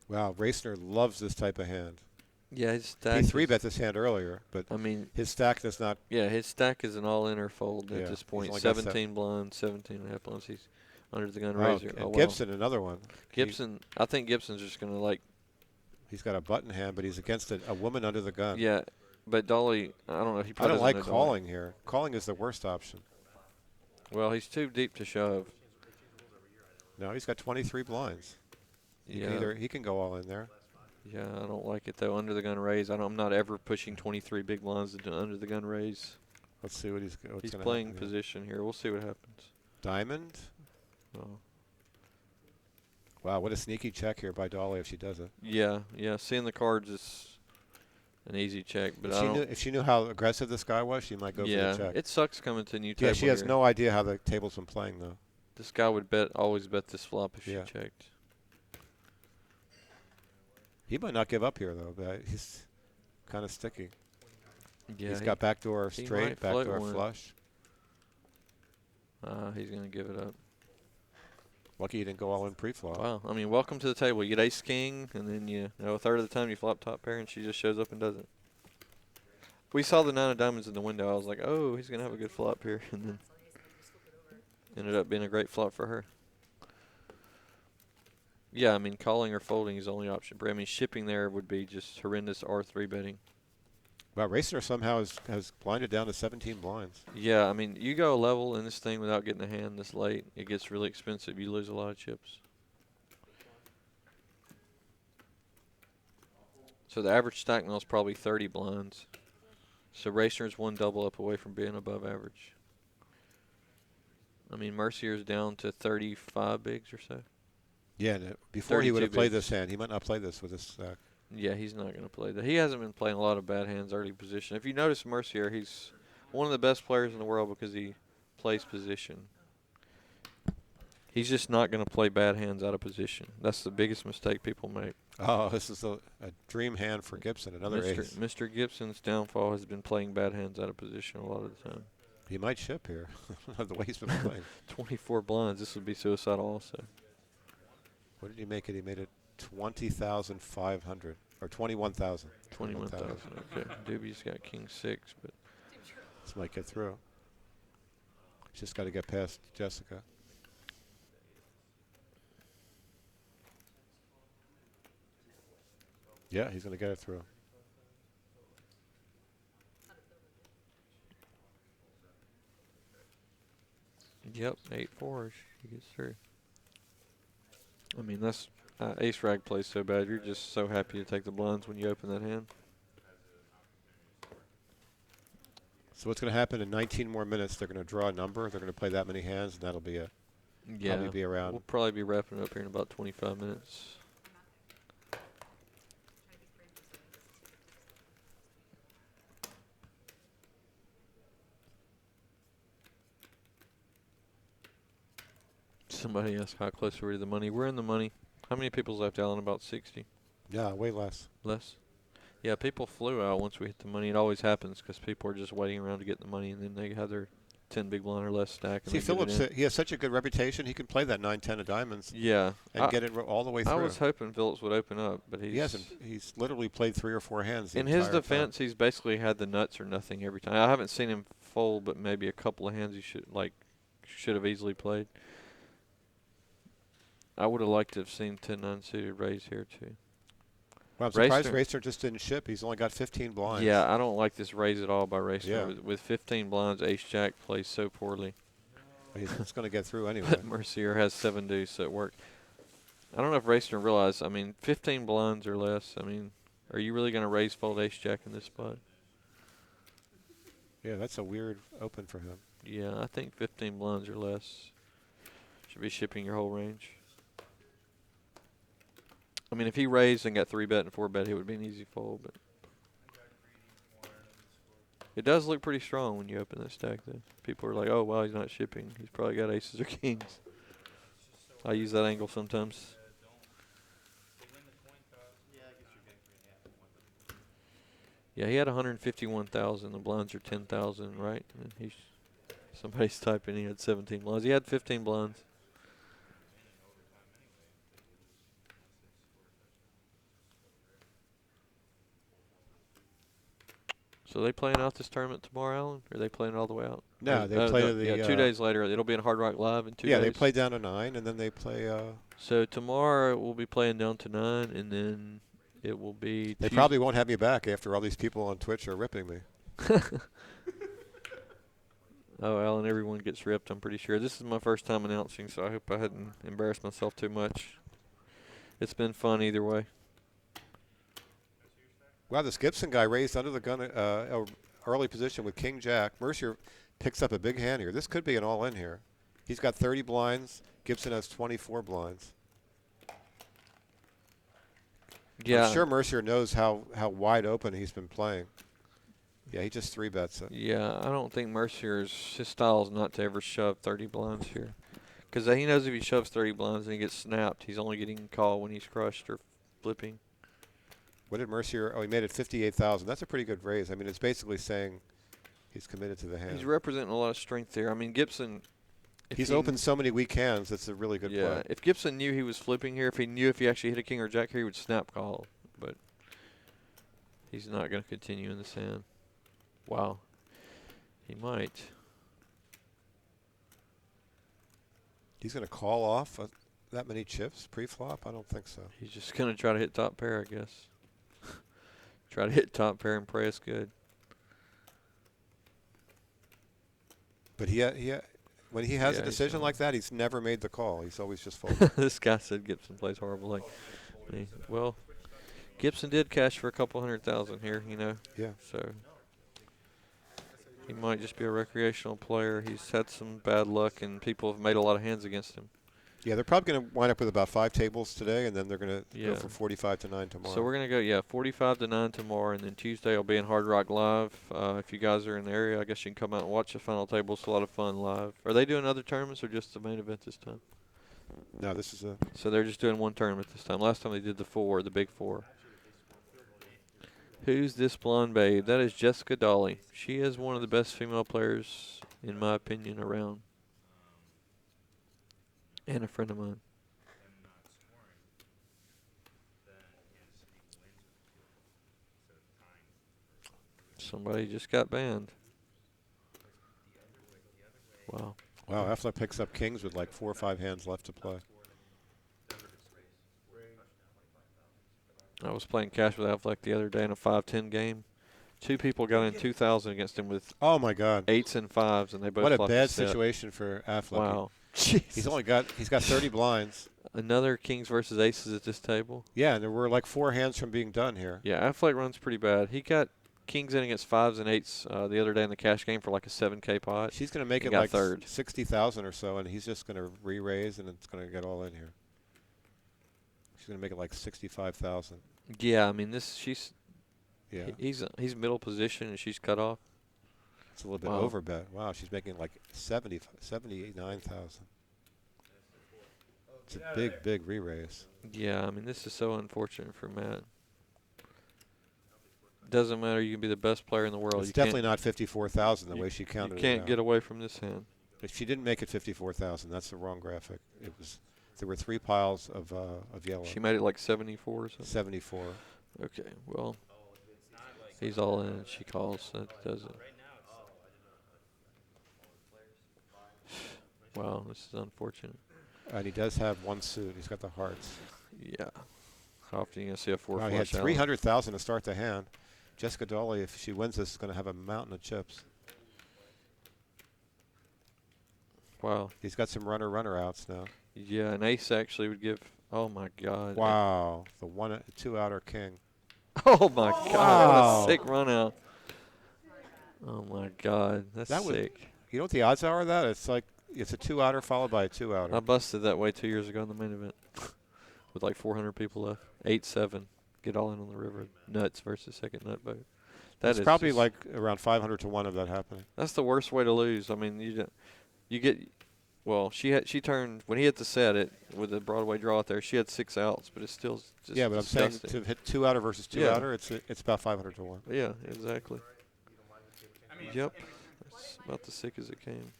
Speaker 6: Wow, Racner loves this type of hand.
Speaker 7: Yeah, his stack.
Speaker 6: He 3-bet this hand earlier, but
Speaker 7: I mean,
Speaker 6: his stack does not.
Speaker 7: yeah, his stack is an all-in or fold
Speaker 6: Yeah,
Speaker 7: at this
Speaker 6: he's
Speaker 7: point.
Speaker 6: only got
Speaker 7: 17 blinds, 17 and a half blinds. He's under the gun
Speaker 6: Oh,
Speaker 7: razor.
Speaker 6: and
Speaker 7: Oh, wow.
Speaker 6: Gibson, another one.
Speaker 7: Gibson, I think Gibson's just going to like.
Speaker 6: He's got a button hand, but he's against a woman under the gun.
Speaker 7: Yeah, but Dolly, I don't know. He
Speaker 6: I
Speaker 7: probably
Speaker 6: don't
Speaker 7: doesn't
Speaker 6: like
Speaker 7: know Dolly.
Speaker 6: calling here. Calling is the worst option.
Speaker 7: Well, he's too deep to shove.
Speaker 6: No, he's got 23 blinds.
Speaker 7: Yeah.
Speaker 6: He can go all in there.
Speaker 7: Yeah, I don't like it though. Under the gun raise. I'm not ever pushing 23 big blinds to do under the gun raise.
Speaker 6: Let's see what he's
Speaker 7: He's
Speaker 6: gonna
Speaker 7: playing
Speaker 6: happen here.
Speaker 7: position here. We'll see what happens.
Speaker 6: Diamond.
Speaker 7: Oh.
Speaker 6: Wow, what a sneaky check here by Dolly if she does it.
Speaker 7: Yeah, yeah. Seeing the cards is an easy check, but
Speaker 6: If she knew how aggressive this guy was, she might go for the check.
Speaker 7: it sucks coming to a new table.
Speaker 6: Yeah, she has
Speaker 7: here.
Speaker 6: no idea how the table's been playing though.
Speaker 7: This guy would always bet this flop if
Speaker 6: Yeah.
Speaker 7: she checked.
Speaker 6: He might not give up here though, but he's kind of sticky.
Speaker 7: Yeah,
Speaker 6: He's got backdoor
Speaker 7: he
Speaker 6: straight,
Speaker 7: might float
Speaker 6: backdoor
Speaker 7: one.
Speaker 6: flush.
Speaker 7: He's gonna give it up.
Speaker 6: Lucky he didn't go all in pre-flop.
Speaker 7: Wow. I mean, welcome to the table. You get ace king, and then you know a third of the time you flop top pair, and she just shows up and does it. We saw the 9 of diamonds in the window. I was like, oh, he's gonna have a good flop here, and then ended up being a great flop for her. Yeah, I mean, calling or folding is the only option. But I mean, shipping there would be just horrendous R3 betting.
Speaker 6: Well, Racer somehow has blinded down to 17 blinds.
Speaker 7: Yeah, I mean, you go a level in this thing without getting a hand this late, it gets really expensive. You lose a lot of chips. So the average stack now is probably 30 blinds. So Racer's one double up away from being above average. I mean, Mercier's down to 35 bigs or so.
Speaker 6: Yeah, and before he would have
Speaker 7: 32
Speaker 6: played
Speaker 7: bigs.
Speaker 6: this hand. He might not play this with his stack.
Speaker 7: Yeah, he's not going to play that. He hasn't been playing a lot of bad hands early position. If you notice Mercier, he's one of the best players in the world because he plays position. He's just not going to play bad hands out of position. That's the biggest mistake people make.
Speaker 6: Oh, this is a dream hand for Gibson, another ace.
Speaker 7: Mr. Gibson's downfall has been playing bad hands out of position a lot of the time.
Speaker 6: He might ship here, the way he's been playing.
Speaker 7: 24 blinds, this would be suicidal also.
Speaker 6: What did he make it? He made it 20,500 or 21,000.
Speaker 7: 21,000. Okay. Doobie's got king 6, but
Speaker 6: This might get through. He's just got to get past Jessica. Yeah, he's going to get it through.
Speaker 7: yep, 8-4. He gets through. I mean, that's ace rag plays so bad. You're just so happy to take the blinds when you open that hand.
Speaker 6: So what's going to happen in 19 more minutes? They're going to draw a number. They're going to play that many hands, and that'll be it.
Speaker 7: Yeah,
Speaker 6: Probably be around.
Speaker 7: we'll probably be wrapping it up here in about 25 minutes. Somebody asked how close are we to the money. We're in the money. How many people's left, Alan? About 60?
Speaker 6: Yeah, way less.
Speaker 7: Less? Yeah, people flew out once we hit the money. It always happens because people are just waiting around to get the money, and then they have their 10 big blind or less stack. And
Speaker 6: See,
Speaker 7: they get it
Speaker 6: Phillips,
Speaker 7: in.
Speaker 6: he has such a good reputation. He can play that 9-10 of diamonds
Speaker 7: Yeah.
Speaker 6: and get it all the way through.
Speaker 7: I was hoping Phillips would open up, but
Speaker 6: He hasn't. He's literally played 3 or 4 hands. The
Speaker 7: in his
Speaker 6: entire
Speaker 7: defense, he's basically had the nuts or nothing every time. I haven't seen him fold, but maybe a couple of hands he should have easily played. I would have liked to have seen 10-9 suited raise here too.
Speaker 6: Well, I'm surprised
Speaker 7: Racer-
Speaker 6: Racer just didn't ship. He's only got 15 blinds.
Speaker 7: Yeah, I don't like this raise at all by Racer.
Speaker 6: Yeah.
Speaker 7: With 15 blinds, Ace Jack plays so poorly.
Speaker 6: It's going to get through anyway.
Speaker 7: But Mercier has 7 deuce, so it worked. I don't know if Racer realized. I mean, 15 blinds or less. I mean, are you really going to raise fold Ace Jack in this spot?
Speaker 6: Yeah, that's a weird open for him.
Speaker 7: Yeah, I think 15 blinds or less should be shipping your whole range. I mean, if he raised and got 3-bet and 4-bet, it would be an easy fold. But it does look pretty strong when you open that stack, though. People are like, oh, wow, he's not shipping. He's probably got aces or kings. I use that angle sometimes. Yeah, he had 151,000. The blinds are 10,000, right? And somebody's typing he had 17 blinds. He had 15 blinds. So they playing out this tournament tomorrow, Alan? Or are they playing all the way out?
Speaker 6: No,
Speaker 7: Or-
Speaker 6: they play the.
Speaker 7: yeah, 2 days later. It'll be in Hard Rock Live in 2 days.
Speaker 6: Yeah, they play down to 9, and then they play.
Speaker 7: So tomorrow we'll be playing down to 9, and then it will be.
Speaker 6: They probably won't have me back after all these people on Twitch are ripping me.
Speaker 7: Oh, Alan, everyone gets ripped, I'm pretty sure. This is my first time announcing, so I hope I hadn't embarrassed myself too much. It's been fun either way.
Speaker 6: Wow, this Gibson guy raised under the gun early position with King Jack. Mercier picks up a big hand here. This could be an all-in here. He's got 30 blinds. Gibson has 24 blinds.
Speaker 7: Yeah.
Speaker 6: I'm sure Mercier knows how wide open he's been playing. Yeah, he just 3-bets it.
Speaker 7: Yeah, I don't think Mercier's his style is not to ever shove 30 blinds here. Because he knows if he shoves 30 blinds and he gets snapped, he's only getting called when he's crushed or flipping.
Speaker 6: What did Mercier? Oh, he made it 58,000. That's a pretty good raise. I mean, it's basically saying he's committed to the hand.
Speaker 7: He's representing a lot of strength there. I mean, Gibson.
Speaker 6: He's opened so many weak hands. That's a really good play.
Speaker 7: If Gibson knew he was flipping here, if he knew if he actually hit a king or jack here, he would snap call. But he's not going to continue in this hand. Wow. He might.
Speaker 6: He's going to call off that many chips pre-flop? I don't think so.
Speaker 7: He's just going to try to hit top pair, I guess. Try to hit top pair and pray it's good.
Speaker 6: But when he has a decision like that, he's never made the call. He's always just folded.
Speaker 7: This guy said Gibson plays horrible. Well, Gibson did cash for a couple 100,000 here, you know.
Speaker 6: Yeah.
Speaker 7: So he might just be a recreational player. He's had some bad luck, and people have made a lot of hands against him.
Speaker 6: Yeah, they're probably going to wind up with about 5 tables today, and then they're going to go from 45 to 9 tomorrow.
Speaker 7: So we're going to go, 45 to 9 tomorrow, and then Tuesday will be in Hard Rock Live. If you guys are in the area, I guess you can come out and watch the final table. It's a lot of fun live. Are they doing other tournaments or just the main event this time?
Speaker 6: No, this is a...
Speaker 7: So they're just doing one tournament this time. Last time they did the big four. Who's this blonde babe? That is Jessica Dolly. She is one of the best female players, in my opinion, around. And a friend of mine. Somebody just got banned. Wow.
Speaker 6: Wow, Affleck picks up kings with like 4 or 5 hands left to play.
Speaker 7: I was playing cash with Affleck the other day in a 5-10 game. 2 people got in 2,000 against him with
Speaker 6: oh my God
Speaker 7: 8s and 5s, and they both.
Speaker 6: What a
Speaker 7: flopped
Speaker 6: bad
Speaker 7: a set.
Speaker 6: situation for Affleck.
Speaker 7: Wow.
Speaker 6: He's got 30 blinds.
Speaker 7: Another kings versus aces at this table.
Speaker 6: Yeah, and there were like 4 hands from being done here.
Speaker 7: Yeah, Affleck runs pretty bad. He got kings in against 5s and 8s the other day in the cash game for like a 7K pot.
Speaker 6: She's going to make it
Speaker 7: got
Speaker 6: like
Speaker 7: third.
Speaker 6: 60,000 or so, and he's just going to re-raise, and it's going to get all in here. She's going to make it like 65,000.
Speaker 7: Yeah, I mean she's.
Speaker 6: Yeah.
Speaker 7: He's middle position and she's cut off.
Speaker 6: It's a little bit overbet. Wow, she's making like 79,000. It's a big re-raise.
Speaker 7: Yeah, I mean this is so unfortunate for Matt. Doesn't matter. You can be the best player in the world.
Speaker 6: It's definitely not 54,000 the way she counted it.
Speaker 7: You can't get away from this hand.
Speaker 6: If she didn't make it 54,000, that's the wrong graphic. It was. There were 3 piles of yellow.
Speaker 7: She made it like 74 or something.
Speaker 6: 74.
Speaker 7: Okay, well, he's all in. She calls. That does it. Wow, this is unfortunate.
Speaker 6: And he does have 1 suit. He's got the hearts.
Speaker 7: Yeah. How often are you going to see a 4
Speaker 6: Wow,
Speaker 7: flush?
Speaker 6: he had
Speaker 7: Alan?
Speaker 6: 300,000 to start the hand. Jessica Dolly, if she wins this, is going to have a mountain of chips.
Speaker 7: Wow.
Speaker 6: He's got some runner outs now.
Speaker 7: Yeah, an ace actually would give. Oh my God.
Speaker 6: Wow, the 2 outer king.
Speaker 7: Oh my God, what a sick run out. Oh my God, that's sick.
Speaker 6: You know what the odds are of that? It's like it's a 2 outer followed by a 2 outer.
Speaker 7: I busted that way 2 years ago in the main event with like 400 people left. 8-7. Get all in on the river. Nuts versus second nut boat.
Speaker 6: That's probably like around 500 to 1 of that happening.
Speaker 7: That's the worst way to lose. I mean, you get Well, she turned when he hit the set it with the Broadway draw out there. She had 6 outs, but it's still just
Speaker 6: Yeah, but I'm saying
Speaker 7: disgusting.
Speaker 6: to hit 2-outer versus 2-outer,
Speaker 7: Yeah.
Speaker 6: it's about 500 to 1.
Speaker 7: Yeah, exactly. Yep, it's about the sick as it came.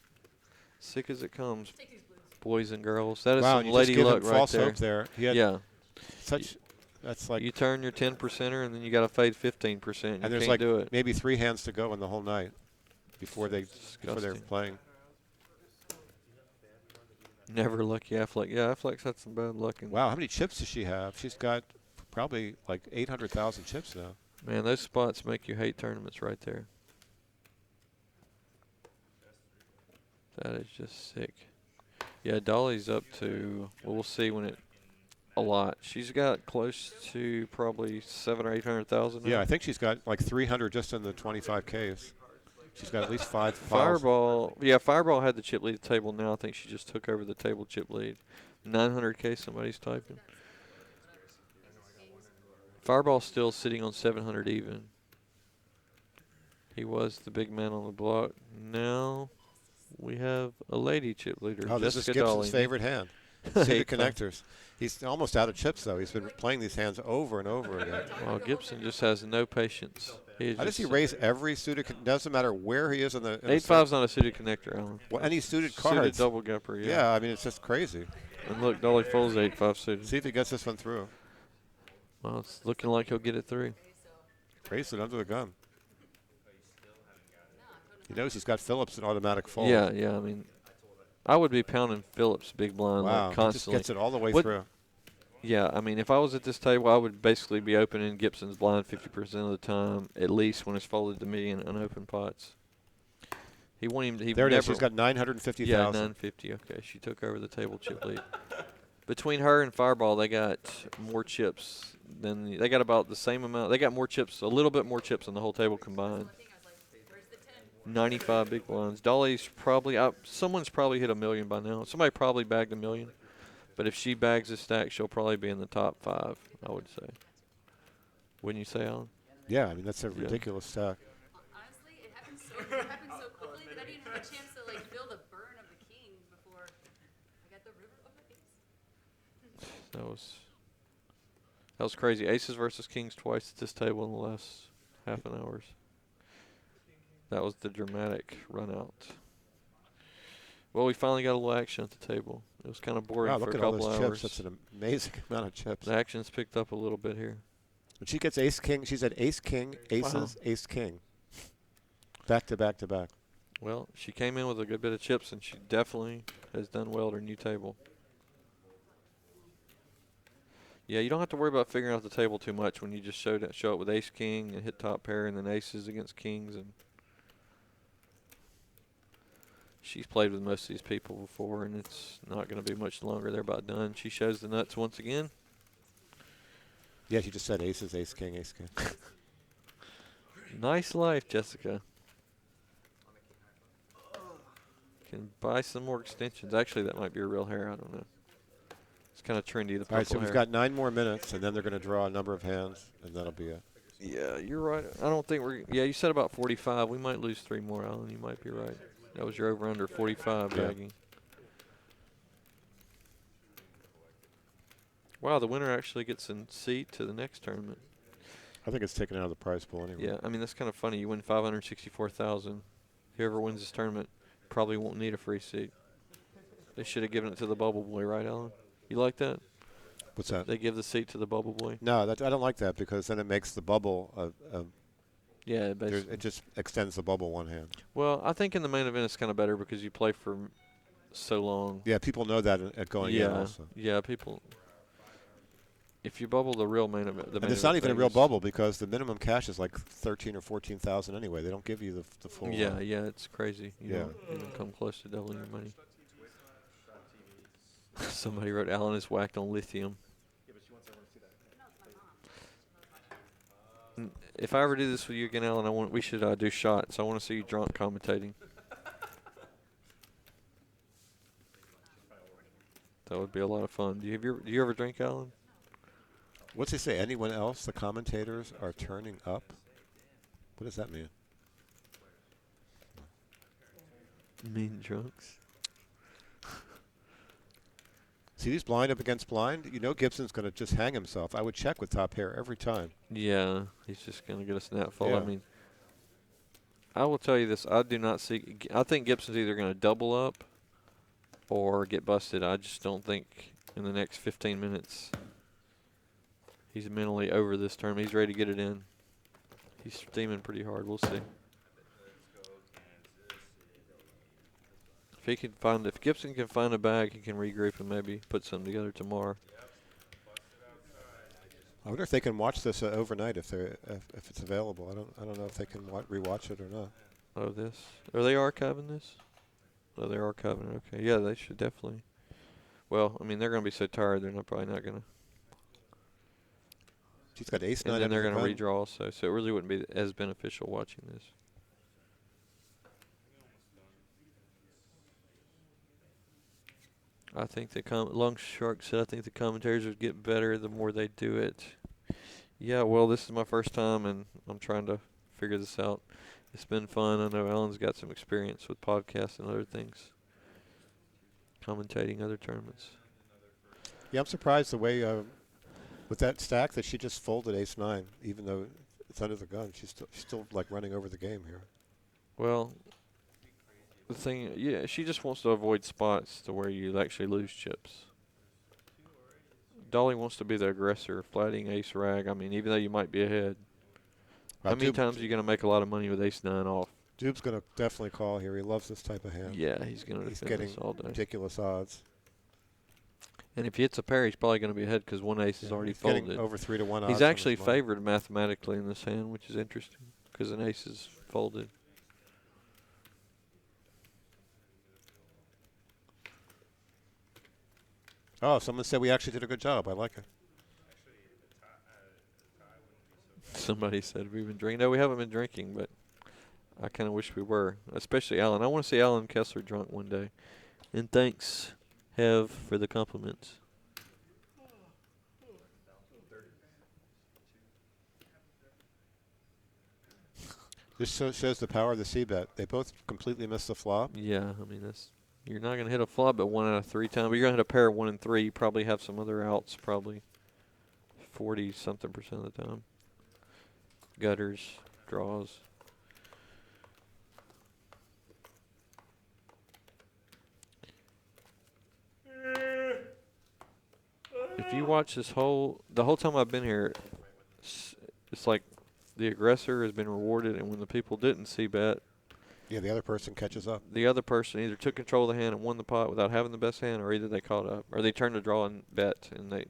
Speaker 7: Sick as it comes,
Speaker 8: Take these blues.
Speaker 7: boys and girls. That is
Speaker 6: Wow,
Speaker 7: some
Speaker 6: and you just
Speaker 7: lady
Speaker 6: give
Speaker 7: luck
Speaker 6: him
Speaker 7: right
Speaker 6: false
Speaker 7: there.
Speaker 6: hope there. He had
Speaker 7: Yeah,
Speaker 6: such. That's like.
Speaker 7: you turn your 10%er and then you got to fade 15%. You
Speaker 6: And there's
Speaker 7: can't
Speaker 6: like
Speaker 7: do it.
Speaker 6: maybe 3 hands to go in the whole night before they're
Speaker 7: Disgusting.
Speaker 6: playing.
Speaker 7: Never lucky Affleck. Yeah, Affleck's had some bad luck.
Speaker 6: Wow, how many chips does she have? She's got probably like 800,000 chips now.
Speaker 7: Man, those spots make you hate tournaments right there. That is just sick. Yeah, Dolly's up to, well, we'll see when it, a lot. She's got close to probably 700,000 or 800,000.
Speaker 6: Yeah, I think she's got like 300 just in the 25Ks. She's got at least 5 files.
Speaker 7: Fireball, yeah, Fireball had the chip lead table. Now I think she just took over the table chip lead. 900K, somebody's typing. Fireball's still sitting on 700 even. He was the big man on the block. Now we have a lady chip leader.
Speaker 6: Oh, this is
Speaker 7: Jessica
Speaker 6: Gibson's
Speaker 7: Dolly.
Speaker 6: favorite hand. Suited connectors. He's almost out of chips, though. He's been playing these hands over and over again.
Speaker 7: Well, Gibson just has no patience.
Speaker 6: How does he raise every suited? Doesn't matter where he is in the.
Speaker 7: 8-5's not a suited connector, Alan.
Speaker 6: Well, any suited
Speaker 7: Suited
Speaker 6: cards.
Speaker 7: double gupper, yeah.
Speaker 6: Yeah, I mean it's just crazy.
Speaker 7: And look, Dolly folds 8-5 suited.
Speaker 6: See if he gets this one through.
Speaker 7: Well, it's looking like he'll get it through.
Speaker 6: Raise it under the gun. He knows he's got Phillips in automatic fold.
Speaker 7: Yeah, yeah. I mean, I would be pounding Phillips big blind
Speaker 6: Wow,
Speaker 7: like
Speaker 6: he
Speaker 7: constantly.
Speaker 6: just gets it all the way
Speaker 7: What-
Speaker 6: through.
Speaker 7: Yeah, I mean, if I was at this table, I would basically be opening Gibson's blind 50% of the time, at least when it's folded to me in unopened pots. He won't even. He
Speaker 6: There it
Speaker 7: never,
Speaker 6: is. She's got 950,000.
Speaker 7: Yeah, 950. Okay, she took over the table chip lead. Between her and Fireball, they got more chips than they got about the same amount. They got more chips, a little bit more chips than the whole table combined. 95 big blinds. Dolly's probably someone's probably hit $1 million by now. Somebody probably bagged $1 million. But if she bags this stack, she'll probably be in the top 5, I would say. Wouldn't you say, Alan?
Speaker 6: Yeah, I mean that's a ridiculous stack.
Speaker 8: Honestly, it happened so quickly that I didn't have a chance to like feel the burn of the king before I got the river of the ace.
Speaker 7: That was crazy. Aces versus kings twice at this table in the last half an hour. That was the dramatic run out. Well, we finally got a little action at the table. It was kind of boring
Speaker 6: Wow,
Speaker 7: for
Speaker 6: look
Speaker 7: a
Speaker 6: at all
Speaker 7: couple
Speaker 6: those
Speaker 7: hours.
Speaker 6: chips. That's an amazing amount of chips.
Speaker 7: The action's picked up a little bit here.
Speaker 6: When she gets ace king, she's at ace king, aces,
Speaker 7: Wow.
Speaker 6: ace king. Back to back to back.
Speaker 7: Well, she came in with a good bit of chips, and she definitely has done well at her new table. Yeah, you don't have to worry about figuring out the table too much when you just show up with ace king and hit top pair, and then aces against kings. And she's played with most of these people before, and it's not going to be much longer. They're about done. She shows the nuts once again.
Speaker 6: Yeah, she just said aces, ace king, ace king.
Speaker 7: Nice life, Jessica. Can buy some more extensions. Actually, that might be her real hair. I don't know. It's kind of trendy, the purple
Speaker 6: All right, so
Speaker 7: hair.
Speaker 6: we've got 9 more minutes, and then they're going to draw a number of hands, and that'll be it.
Speaker 7: Yeah, you're right. I don't think we're. Yeah, you said about 45. We might lose 3 more, Alan. You might be right. That was your over/under 45
Speaker 6: Yeah.
Speaker 7: bagging. Wow, the winner actually gets a seat to the next tournament.
Speaker 6: I think it's taken out of the prize pool anyway.
Speaker 7: Yeah, I mean that's kind of funny. You win 564,000. Whoever wins this tournament probably won't need a free seat. They should have given it to the bubble boy, right, Alan? You like that?
Speaker 6: What's that?
Speaker 7: They give the seat to the bubble boy.
Speaker 6: No, I don't like that because then it makes the bubble.
Speaker 7: Yeah, basically.
Speaker 6: It just extends the bubble one hand.
Speaker 7: Well, I think in the main event it's kind of better because you play for so long.
Speaker 6: Yeah, people know that at going in also.
Speaker 7: Yeah, people. If you bubble the real main event,
Speaker 6: And it's not even a real bubble because the minimum cash is like 13 or 14,000 anyway. They don't give you the full.
Speaker 7: Yeah, yeah, it's crazy. You
Speaker 6: Yeah.
Speaker 7: don't even come close to doubling your money. Somebody wrote Alan is whacked on lithium. If I ever do this with you again, Alan, we should do shots. I want to see you drunk commentating. That would be a lot of fun. Do you ever drink, Alan?
Speaker 6: What's he say? Anyone else? The commentators are turning up. What does that mean?
Speaker 7: Mean drunks.
Speaker 6: See these blind up against blind? You know Gibson's going to just hang himself. I would check with top pair every time.
Speaker 7: Yeah, he's just going to get a snap fold.
Speaker 6: Yeah.
Speaker 7: I mean, I will tell you this. I do not see. I think Gibson's either going to double up or get busted. I just don't think in the next 15 minutes he's mentally over this tournament. He's ready to get it in. He's steaming pretty hard. We'll see. If Gibson can find a bag, he can regroup and maybe put something together tomorrow.
Speaker 6: I wonder if they can watch this overnight if it's available. I don't know if they can rewatch it or not.
Speaker 7: Oh, this. Are they archiving this? Oh, they're archiving it. Okay. Yeah, they should definitely. Well, I mean, they're going to be so tired, they're probably not going to.
Speaker 6: She's got ace nine.
Speaker 7: And then they're
Speaker 6: going
Speaker 7: to redraw also, so it really wouldn't be as beneficial watching this. I think Long Shark said I think the commentators would get better the more they do it. Yeah, well, this is my first time, and I'm trying to figure this out. It's been fun. I know Alan's got some experience with podcasts and other things, commentating other tournaments.
Speaker 6: Yeah, I'm surprised the way with that stack that she just folded ace nine, even though it's under the gun. She's still like running over the game here.
Speaker 7: Well, the thing, yeah, she just wants to avoid spots to where you actually lose chips. Dolly wants to be the aggressor, flatting ace rag. I mean, even though you might be ahead. How many times are you going to make a lot of money with ace nine off?
Speaker 6: Dube's going to definitely call here. He loves this type of hand.
Speaker 7: Yeah, he's going to defend this all day.
Speaker 6: Ridiculous odds.
Speaker 7: And if he hits a pair, he's probably going to be ahead because one ace is already folded.
Speaker 6: Getting over 3-1 odds.
Speaker 7: He's actually favored mathematically in this hand, which is interesting because an ace is folded.
Speaker 6: Oh, someone said we actually did a good job. I like it.
Speaker 7: Somebody said we've been drinking. No, we haven't been drinking, but I kind of wish we were, especially Alan. I want to see Alan Kessler drunk one day. And thanks, Hev, for the compliments.
Speaker 6: This shows the power of the C-bet. They both completely missed the flop.
Speaker 7: Yeah, I mean, you're not going to hit a flop but 1 out of 3 times. But you're going to hit a pair of 1 and 3. You probably have some other outs, probably 40-something% of the time. Gutters, draws. If you watch the whole time I've been here, it's like the aggressor has been rewarded, and when the people didn't see-bet,
Speaker 6: yeah, the other person catches up.
Speaker 7: The other person either took control of the hand and won the pot without having the best hand, or either they caught up, or they turned to draw and bet, and they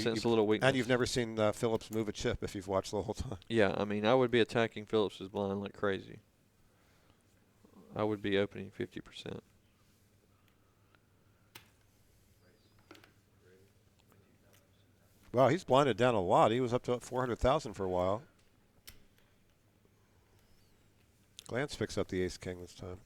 Speaker 7: sense a little weakness.
Speaker 6: And you've never seen Phillips move a chip if you've watched the whole time.
Speaker 7: Yeah, I mean, I would be attacking Phillips's blind like crazy. I would be opening 50%.
Speaker 6: Wow, he's blinded down a lot. He was up to 400,000 for a while. Glance picks up the ace-king this time.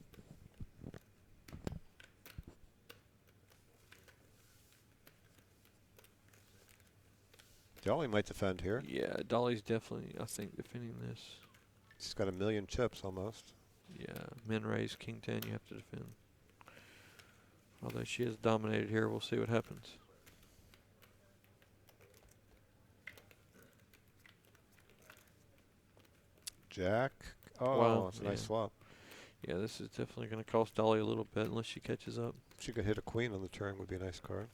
Speaker 6: Dolly might defend here.
Speaker 7: Yeah, Dolly's definitely, I think, defending this.
Speaker 6: She's got 1 million chips almost.
Speaker 7: Yeah, min raise, king 10, you have to defend. Although she has dominated here, we'll see what happens.
Speaker 6: Jack. Oh,
Speaker 7: wow,
Speaker 6: it's a nice flop.
Speaker 7: Yeah, this is definitely going to cost Dolly a little bit unless she catches up.
Speaker 6: She could hit a queen on the turn, would be a nice card.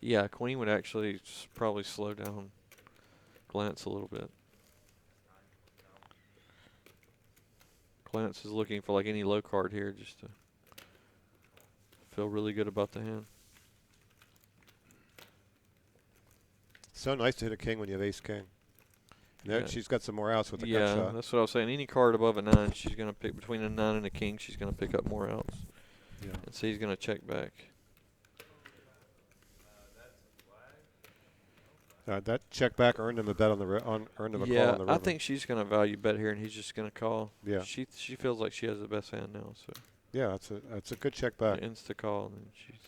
Speaker 7: Yeah, queen would actually probably slow down Glance a little bit. Glance is looking for like any low card here just to feel really good about the hand.
Speaker 6: So nice to hit a king when you have ace-king.
Speaker 7: Yeah.
Speaker 6: She's got some more outs with the gut
Speaker 7: Yeah,
Speaker 6: shot.
Speaker 7: that's what I was saying. Any card above a 9, she's going to pick between a 9 and a king. She's going to pick up more outs.
Speaker 6: Yeah.
Speaker 7: And so he's going to check back.
Speaker 6: That check back earned him a bet on the earned him a call on the river.
Speaker 7: I think she's going to value bet here, and he's just going to call.
Speaker 6: Yeah.
Speaker 7: She feels like she has the best hand now, so.
Speaker 6: Yeah, that's a good check back.
Speaker 7: Insta call, and then she's.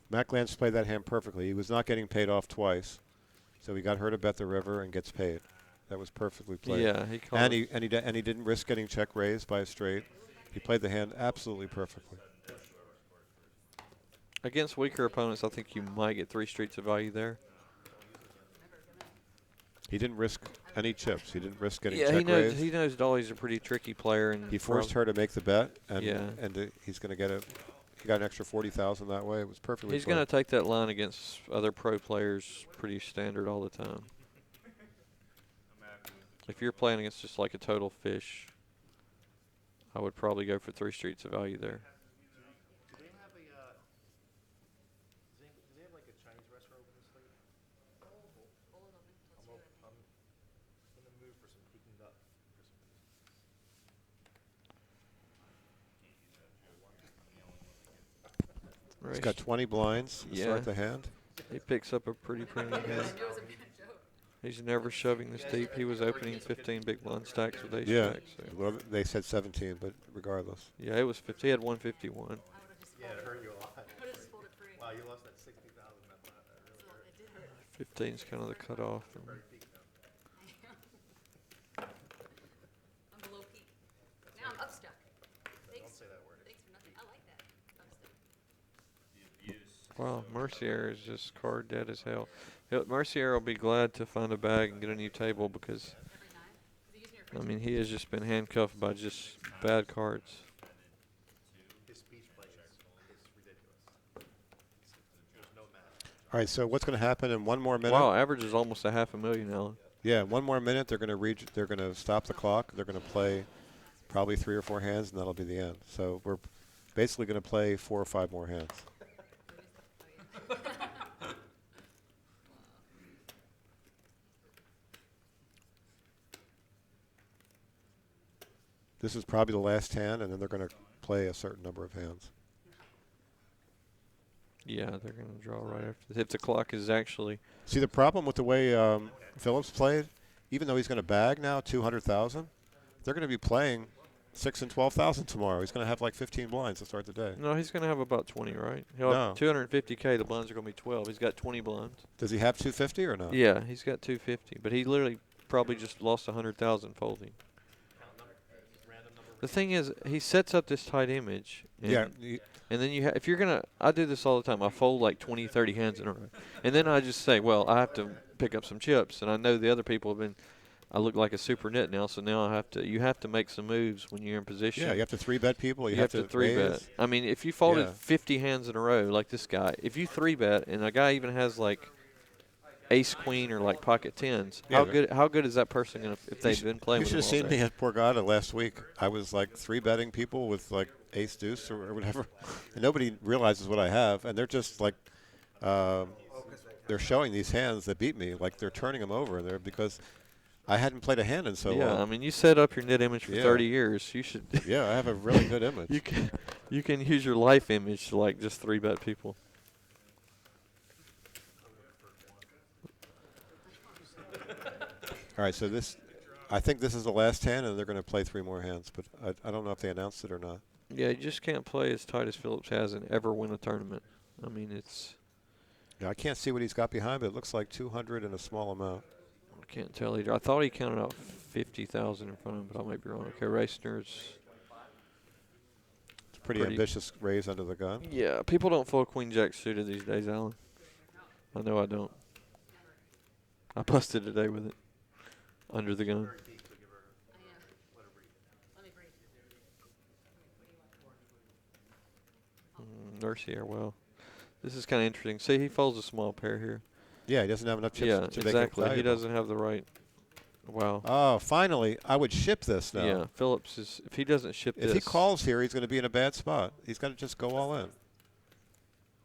Speaker 6: Matt Glantz played that hand perfectly. He was not getting paid off twice, so he got her to bet the river and gets paid. That was perfectly played.
Speaker 7: Yeah, he called.
Speaker 6: And he didn't risk getting check raised by a straight. He played the hand absolutely perfectly.
Speaker 7: Against weaker opponents, I think you might get 3 streets of value there.
Speaker 6: He didn't risk any chips. He didn't risk getting
Speaker 7: Yeah,
Speaker 6: check raised.
Speaker 7: he knows Dolly's a pretty tricky player, and
Speaker 6: He forced her to make the bet, and
Speaker 7: Yeah.
Speaker 6: He's going to get he got an extra 40,000 that way. It was perfectly.
Speaker 7: He's going to take that line against other pro players pretty standard all the time. If you're playing against just like a total fish, I would probably go for 3 streets of value there.
Speaker 3: Do they have a, do they have like a Chinese restaurant open this late? I'm in the mood for some Peking duck for some reason.
Speaker 6: He's got 20 blinds to start the hand.
Speaker 7: He picks up a pretty premium hand. He's never shoving this deep. He was opening 15 big blind stacks with ace jack. So.
Speaker 6: Well, they said 17, but regardless.
Speaker 7: Yeah, it was 50. He had 151.
Speaker 3: Yeah, it hurt you a lot. Wow, you lost that 60,000. That really hurt.
Speaker 7: 15 is kind of the cutoff.
Speaker 8: I'm below peak. Now I'm up stuck. Thanks.
Speaker 3: Don't say that word.
Speaker 8: Thanks for nothing. I like that. Up stuck.
Speaker 7: Wow, Mercier is just card dead as hell. Mercier will be glad to find a bag and get a new table because, I mean, he has just been handcuffed by just bad cards.
Speaker 3: His speech plays is ridiculous. There's no math.
Speaker 6: All right, so what's going to happen in one more minute?
Speaker 7: Wow, average is almost $500,000, Alan.
Speaker 6: Yeah, one more minute. They're going to stop the clock. They're going to play probably 3 or 4 hands, and that'll be the end. So we're basically going to play 4 or 5 more hands. This is probably the last hand, and then they're going to play a certain number of hands.
Speaker 7: Yeah, they're going to draw right after. If the clock is actually.
Speaker 6: See, the problem with the way Phillips played, even though he's going to bag now 200,000, they're going to be playing 6 and 12,000 tomorrow. He's going to have like 15 blinds to start the day.
Speaker 7: No, he's going to have about 20, right? He'll have 250K. The blinds are going to be 12. He's got 20 blinds.
Speaker 6: Does he have 250 or not?
Speaker 7: Yeah, he's got 250, but he literally probably just lost 100,000 folding. The thing is, he sets up this tight image. And and then if you're going to, I do this all the time. I fold like 20, 30 hands in a row. And then I just say, well, I have to pick up some chips. And I know the other people have been, I look like a super nit now, so now you have to make some moves when you're in position.
Speaker 6: Yeah, you have to 3-bet people. You have to
Speaker 7: 3-bet.
Speaker 6: raise.
Speaker 7: I mean, if you folded 50 hands in a row like this guy, if you 3-bet and a guy even has like ace queen or like pocket tens, how good is that person gonna if they've been playing with him all day?
Speaker 6: You should have seen me at Borgata last week. I was like 3-betting people with like ace deuce or whatever, and nobody realizes what I have, and they're just like they're showing these hands that beat me, like they're turning them over there because I hadn't played a hand in so long.
Speaker 7: Yeah, I mean, you set up your net image for 30 years. You should.
Speaker 6: Yeah, I have a really good image.
Speaker 7: You can use your life image to like just 3-bet people.
Speaker 6: All right, so I think this is the last hand, and they're going to play 3 more hands, but I don't know if they announced it or not.
Speaker 7: Yeah, you just can't play as tight as Phillips has and ever win a tournament. I mean, it's.
Speaker 6: Yeah, I can't see what he's got behind, but it looks like 200 and a small amount.
Speaker 7: I can't tell either. I thought he counted out 50,000 in front of him, but I might be wrong. Okay, Reisner's.
Speaker 6: It's a pretty ambitious raise under the gun.
Speaker 7: Yeah, people don't fold queen jack suited these days, Alan. I know I don't. I busted today with it. Under the gun. Mercier, well, this is kind of interesting. See, he folds a small pair here.
Speaker 6: Yeah, he doesn't have enough chips to make it
Speaker 7: exactly.
Speaker 6: valuable.
Speaker 7: He doesn't have the right. Wow.
Speaker 6: Oh, finally, I would ship this now.
Speaker 7: Yeah, Phillips is. If he doesn't ship this.
Speaker 6: If he calls here, he's going to be in a bad spot. He's got to just go all in.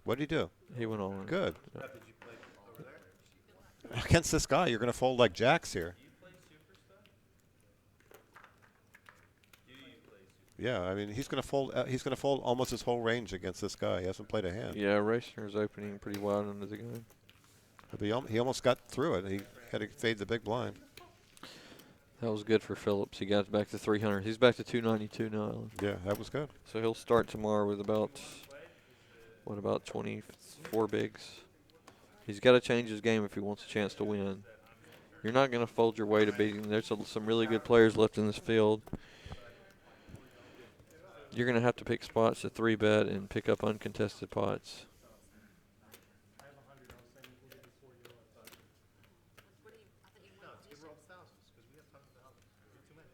Speaker 6: What did he do?
Speaker 7: He went all in.
Speaker 6: Good. Yeah. Against this guy, you're going to fold like jacks here. Yeah, I mean he's going to fold. He's going to fold almost his whole range against this guy. He hasn't played a hand.
Speaker 7: Yeah, Reisner's opening pretty wide under the gun.
Speaker 6: But he almost got through it. He had to fade the big blind.
Speaker 7: That was good for Phillips. He got back to 300. He's back to 292 now. Alan.
Speaker 6: Yeah, that was good.
Speaker 7: So he'll start tomorrow with about 24 bigs. He's got to change his game if he wants a chance to win. You're not going to fold your way to beating. There's some really good players left in this field. You're going to have to pick spots to 3-bet and pick up uncontested pots.
Speaker 8: What do you, I thought you
Speaker 3: No,
Speaker 8: wanted
Speaker 3: give
Speaker 8: to
Speaker 3: her all the thousands, because we have tons of thousands. We have too many.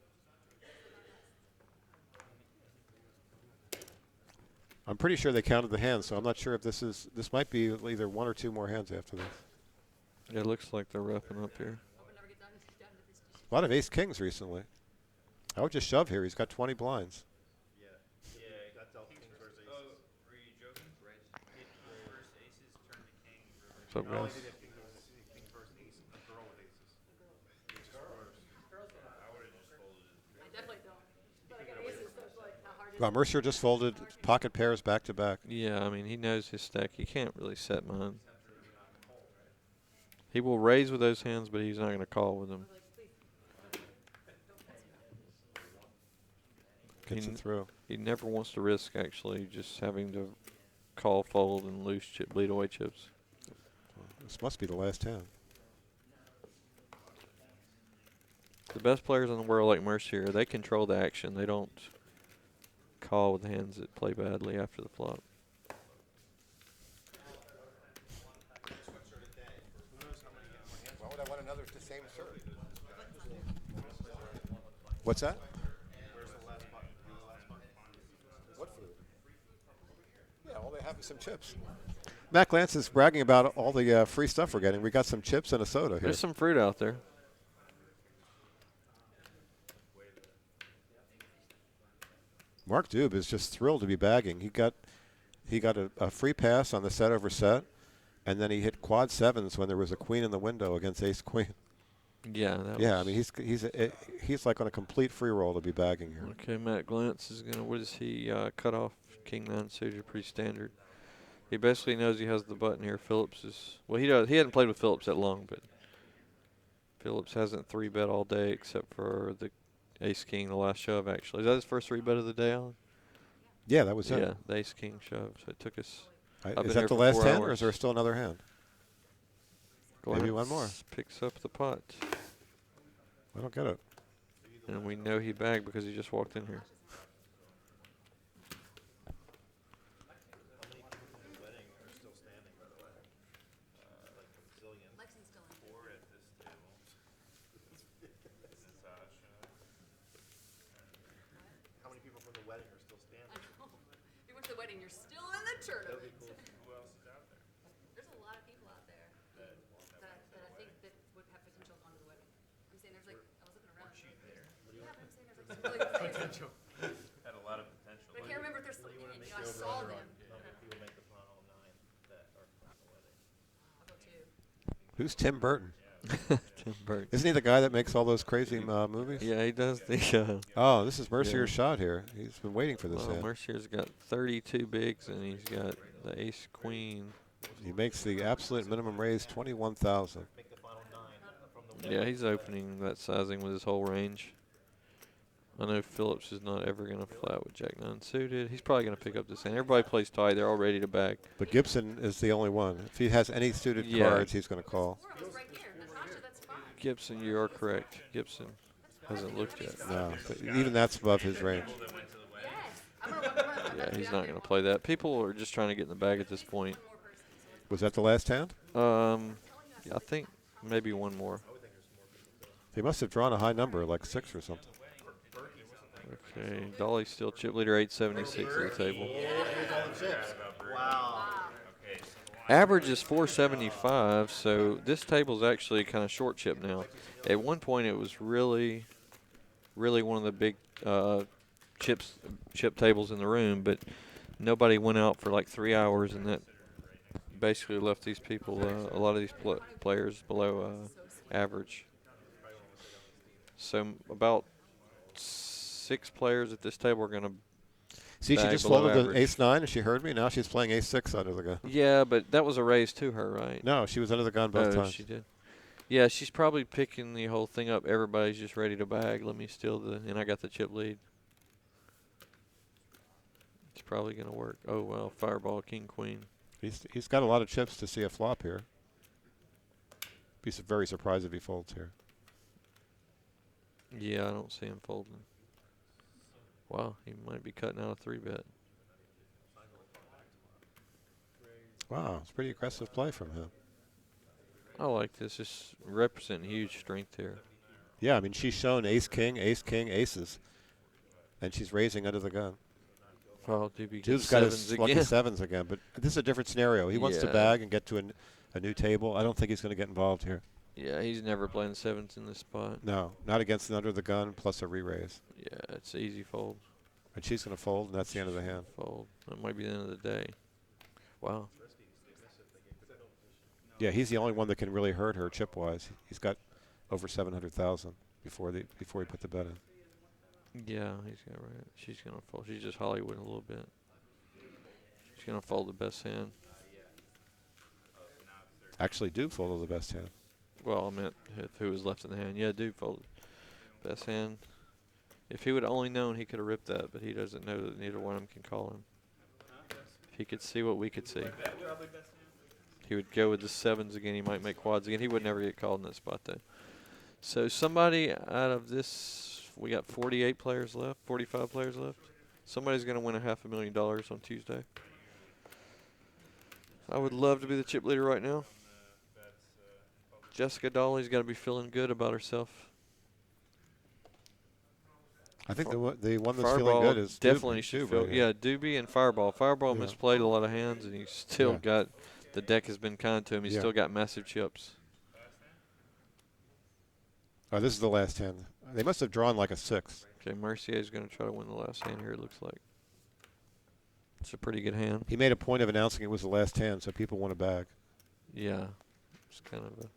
Speaker 6: I'm pretty sure they counted the hands, so I'm not sure if this might be either 1 or 2 more hands after this.
Speaker 7: It looks like they're wrapping up here.
Speaker 8: Hope it never gets done to this.
Speaker 6: A lot of ace kings recently. I would just shove here. He's got 20 blinds.
Speaker 3: Yeah. Yeah, got dealt kings versus aces.
Speaker 4: Oh, were you joking? Hit first aces, turn to king.
Speaker 7: What's up,
Speaker 3: No, I
Speaker 7: guys?
Speaker 3: did have kings versus aces, a girl with aces.
Speaker 4: I would have just folded it.
Speaker 8: I definitely don't. But I got aces, so it's like, how hard is
Speaker 6: Well,
Speaker 8: it?
Speaker 6: Mercier just folded pocket pairs back to back.
Speaker 7: Yeah, I mean, he knows his stack. He can't really set mine. He will raise with those hands, but he's not going to call with them.
Speaker 6: Gets it through.
Speaker 7: He never wants to risk actually just having to call, fold, and lose chip, bleed away chips.
Speaker 6: This must be the last hand.
Speaker 7: The best players in the world, like Mercier, they control the action. They don't call with hands that play badly after the flop.
Speaker 6: Why would I want another the same serve? What's that?
Speaker 3: Where's the last spot?
Speaker 6: What food? Yeah, all they have is some chips. Matt Glantz is bragging about all the free stuff we're getting. We got some chips and a soda here.
Speaker 7: There's some fruit out there.
Speaker 6: Mark Dube is just thrilled to be bagging. He got a free pass on the set over set, and then he hit quad sevens when there was a queen in the window against ace queen.
Speaker 7: Yeah, that
Speaker 6: Yeah, I
Speaker 7: was-
Speaker 6: mean he's like on a complete free roll to be bagging here.
Speaker 7: Okay, Matt Glantz is gonna. What is he? Cut off king 9 suited, pretty standard. He basically knows he has the button here. Phillips is well. He does. He hadn't played with Phillips that long, but Phillips hasn't 3-bet all day except for the ace king, the last shove. Actually, is that his first 3-bet of the day, Alan?
Speaker 6: Yeah, that was it.
Speaker 7: Yeah, the ace king shove. So it took us. I've been
Speaker 6: Is
Speaker 7: here
Speaker 6: that the
Speaker 7: for
Speaker 6: last
Speaker 7: 4
Speaker 6: hand, or
Speaker 7: hours.
Speaker 6: is there still another hand? Maybe one more.
Speaker 7: Glantz picks up the pot,
Speaker 6: I don't get it.
Speaker 7: and we know he bagged because he just walked in here.
Speaker 3: How many people from the wedding are still standing, by the way? Like a zillion.
Speaker 8: Lexington's still in.
Speaker 4: 4 at this table. This is Sasha.
Speaker 3: How many people from the wedding are still standing?
Speaker 8: I know. You went to the wedding, you're still in the tournament.
Speaker 4: Who else is out there?
Speaker 8: There's a lot of people out there that I think that would have potential going to the wedding. I'm saying there's like, I was looking around. Yeah, but I'm saying there's like some really good players.
Speaker 4: Had a lot of potential.
Speaker 8: But I can't remember if they're still in it. You know, I saw them.
Speaker 3: How many people make the final 9 that are from the wedding?
Speaker 8: I'll go too.
Speaker 6: Who's Tim Burton?
Speaker 7: Tim Burton.
Speaker 6: Isn't he the guy that makes all those crazy movies?
Speaker 7: Yeah, he does the.
Speaker 6: Oh, this is Mercier's
Speaker 7: Yeah.
Speaker 6: shot here. He's been waiting for this
Speaker 7: Well,
Speaker 6: hand.
Speaker 7: Mercier's got 32 bigs, and he's got the ace queen.
Speaker 6: He makes the absolute minimum raise, 21,000.
Speaker 3: Make the final 9 from the wedding.
Speaker 7: Yeah, he's opening that sizing with his whole range. I know Phillips is not ever going to flat with Jack 9 suited. He's probably going to pick up this hand. Everybody plays tie. They're all ready to bag.
Speaker 6: But Gibson is the only one. If he has any suited
Speaker 7: Yeah.
Speaker 6: cards, he's going to call.
Speaker 8: 4 of us right here. Natasha, that's fine.
Speaker 7: Gibson, you are correct. Gibson hasn't looked yet.
Speaker 6: No, but even that's above his range.
Speaker 4: People that went to the wedding.
Speaker 8: Yes. I'm gonna
Speaker 7: Yeah, he's not going to play that. People are just trying to get in the bag at this point.
Speaker 8: more person. So let's
Speaker 6: Was that the last hand?
Speaker 7: I think maybe one more.
Speaker 6: He must have drawn a high number, like 6 or something.
Speaker 7: Okay, Dolly's still chip leader, 876 at the table.
Speaker 3: Wow.
Speaker 4: Okay, so
Speaker 7: Average is 475, so this table's actually kind of short chip now. At one point, it was really one of the big chip tables in the room, but nobody went out for like 3 hours, and that basically left these people, a lot of these players below average. So about 6 players at this table are going to.
Speaker 6: See, she
Speaker 7: Bag
Speaker 6: just
Speaker 7: below
Speaker 6: folded the
Speaker 7: average.
Speaker 6: ace-9, and she heard me. Now she's playing ace-6 under the gun.
Speaker 7: Yeah, but that was a raise to her, right?
Speaker 6: No, she was under the gun both
Speaker 7: Oh,
Speaker 6: times.
Speaker 7: she did. Yeah, she's probably picking the whole thing up. Everybody's just ready to bag. Let me steal and I got the chip lead. It's probably going to work. Oh, well, fireball, king, queen.
Speaker 6: He's got a lot of chips to see a flop here. Be very surprised if he folds here.
Speaker 7: Yeah, I don't see him folding. Wow, he might be cutting out a 3-bet.
Speaker 6: Wow, it's pretty aggressive play from him.
Speaker 7: I like this. Just representing huge strength here.
Speaker 6: Yeah, I mean, she's shown ace, king, aces, and she's raising under the gun.
Speaker 7: Well, Doobie gets
Speaker 6: Dude's got his
Speaker 7: sevens
Speaker 6: lucky
Speaker 7: again.
Speaker 6: sevens again, but this is a different scenario. He wants to
Speaker 7: Yeah.
Speaker 6: bag and get to a new table. I don't think he's going to get involved here.
Speaker 7: Yeah, he's never playing sevens in this spot.
Speaker 6: No, not against an under the gun plus a re-raise.
Speaker 7: Yeah, it's easy fold.
Speaker 6: And she's going to fold, and that's the end of the hand.
Speaker 7: Fold. That might be the end of the day. Wow.
Speaker 6: Yeah, he's the only one that can really hurt her chip-wise. He's got over 700,000 before he put the bet in.
Speaker 7: Yeah, he's got right. She's gonna fold. She's just Hollywood a little bit. She's gonna fold the best hand.
Speaker 6: Actually, Duke folded the best hand.
Speaker 7: Well, I meant who was left in the hand. Yeah, Duke folded best hand. If he would have only known, he could have ripped that, but he doesn't know that neither one of them can call him. If he could see what we could see, he would go with the sevens again. He might make quads again. He would never get called in that spot, though. So somebody out of this, we got 48 players left, 45 players left. Somebody's going to win $500,000 on Tuesday. I would love to be the chip leader right now. Jessica Dolly's got to be feeling good about herself.
Speaker 6: I think the one that's
Speaker 7: Fireball
Speaker 6: feeling good is
Speaker 7: definitely
Speaker 6: Doobie,
Speaker 7: should
Speaker 6: Doobie,
Speaker 7: feel. Yeah, Doobie and Fireball. Fireball
Speaker 6: Yeah.
Speaker 7: misplayed a lot of hands, and he's still
Speaker 6: Yeah.
Speaker 7: got the deck has been kind to him. He's
Speaker 6: Yeah.
Speaker 7: still got massive chips.
Speaker 6: Oh, this is the last hand. They must have drawn like a 6.
Speaker 7: Okay, Mercier's going to try to win the last hand here, it looks like. It's a pretty good hand.
Speaker 6: He made a point of announcing it was the last hand, so people want to bag.
Speaker 7: Yeah. It's kind of a.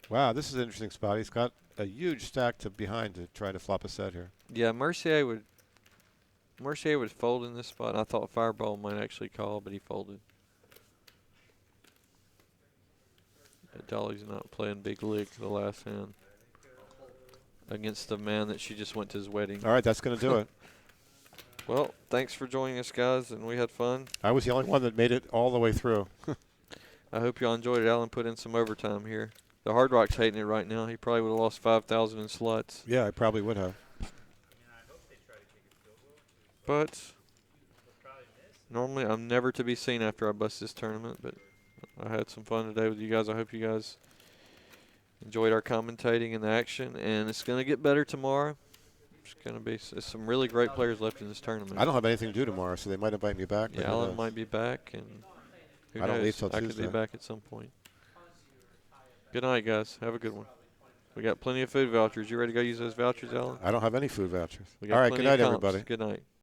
Speaker 6: Wow, this is an interesting spot. He's got a huge stack behind to try to flop a set here.
Speaker 7: Yeah, Mercier would fold in this spot. I thought Fireball might actually call, but he folded. Yeah, Dolly's not playing big league the last hand against the man that she just went to his wedding.
Speaker 6: All right, that's going to do it.
Speaker 7: Well, thanks for joining us, guys, and we had fun.
Speaker 6: I was the only one that made it all the way through.
Speaker 7: I hope y'all enjoyed it. Alan put in some overtime here. The Hard Rock's hating it right now. He probably would have lost 5,000 in slots.
Speaker 6: Yeah, I probably would have.
Speaker 7: But normally I'm never to be seen after I bust this tournament, but I had some fun today with you guys. I hope you guys enjoyed our commentating and the action, and it's going to get better tomorrow. It's going to be some really great players left in this tournament.
Speaker 6: I don't have anything to do tomorrow, so they might invite me back.
Speaker 7: Yeah, Alan might be back, and who
Speaker 6: I don't
Speaker 7: knows?
Speaker 6: leave till
Speaker 7: I could
Speaker 6: Tuesday.
Speaker 7: be back at some point. Good night, guys. Have a good one. We got plenty of food vouchers. You ready to go use those vouchers, Alan?
Speaker 6: I don't have any food vouchers.
Speaker 7: We got
Speaker 6: All right,
Speaker 7: plenty
Speaker 6: good night,
Speaker 7: of comps.
Speaker 6: everybody.
Speaker 7: Good night.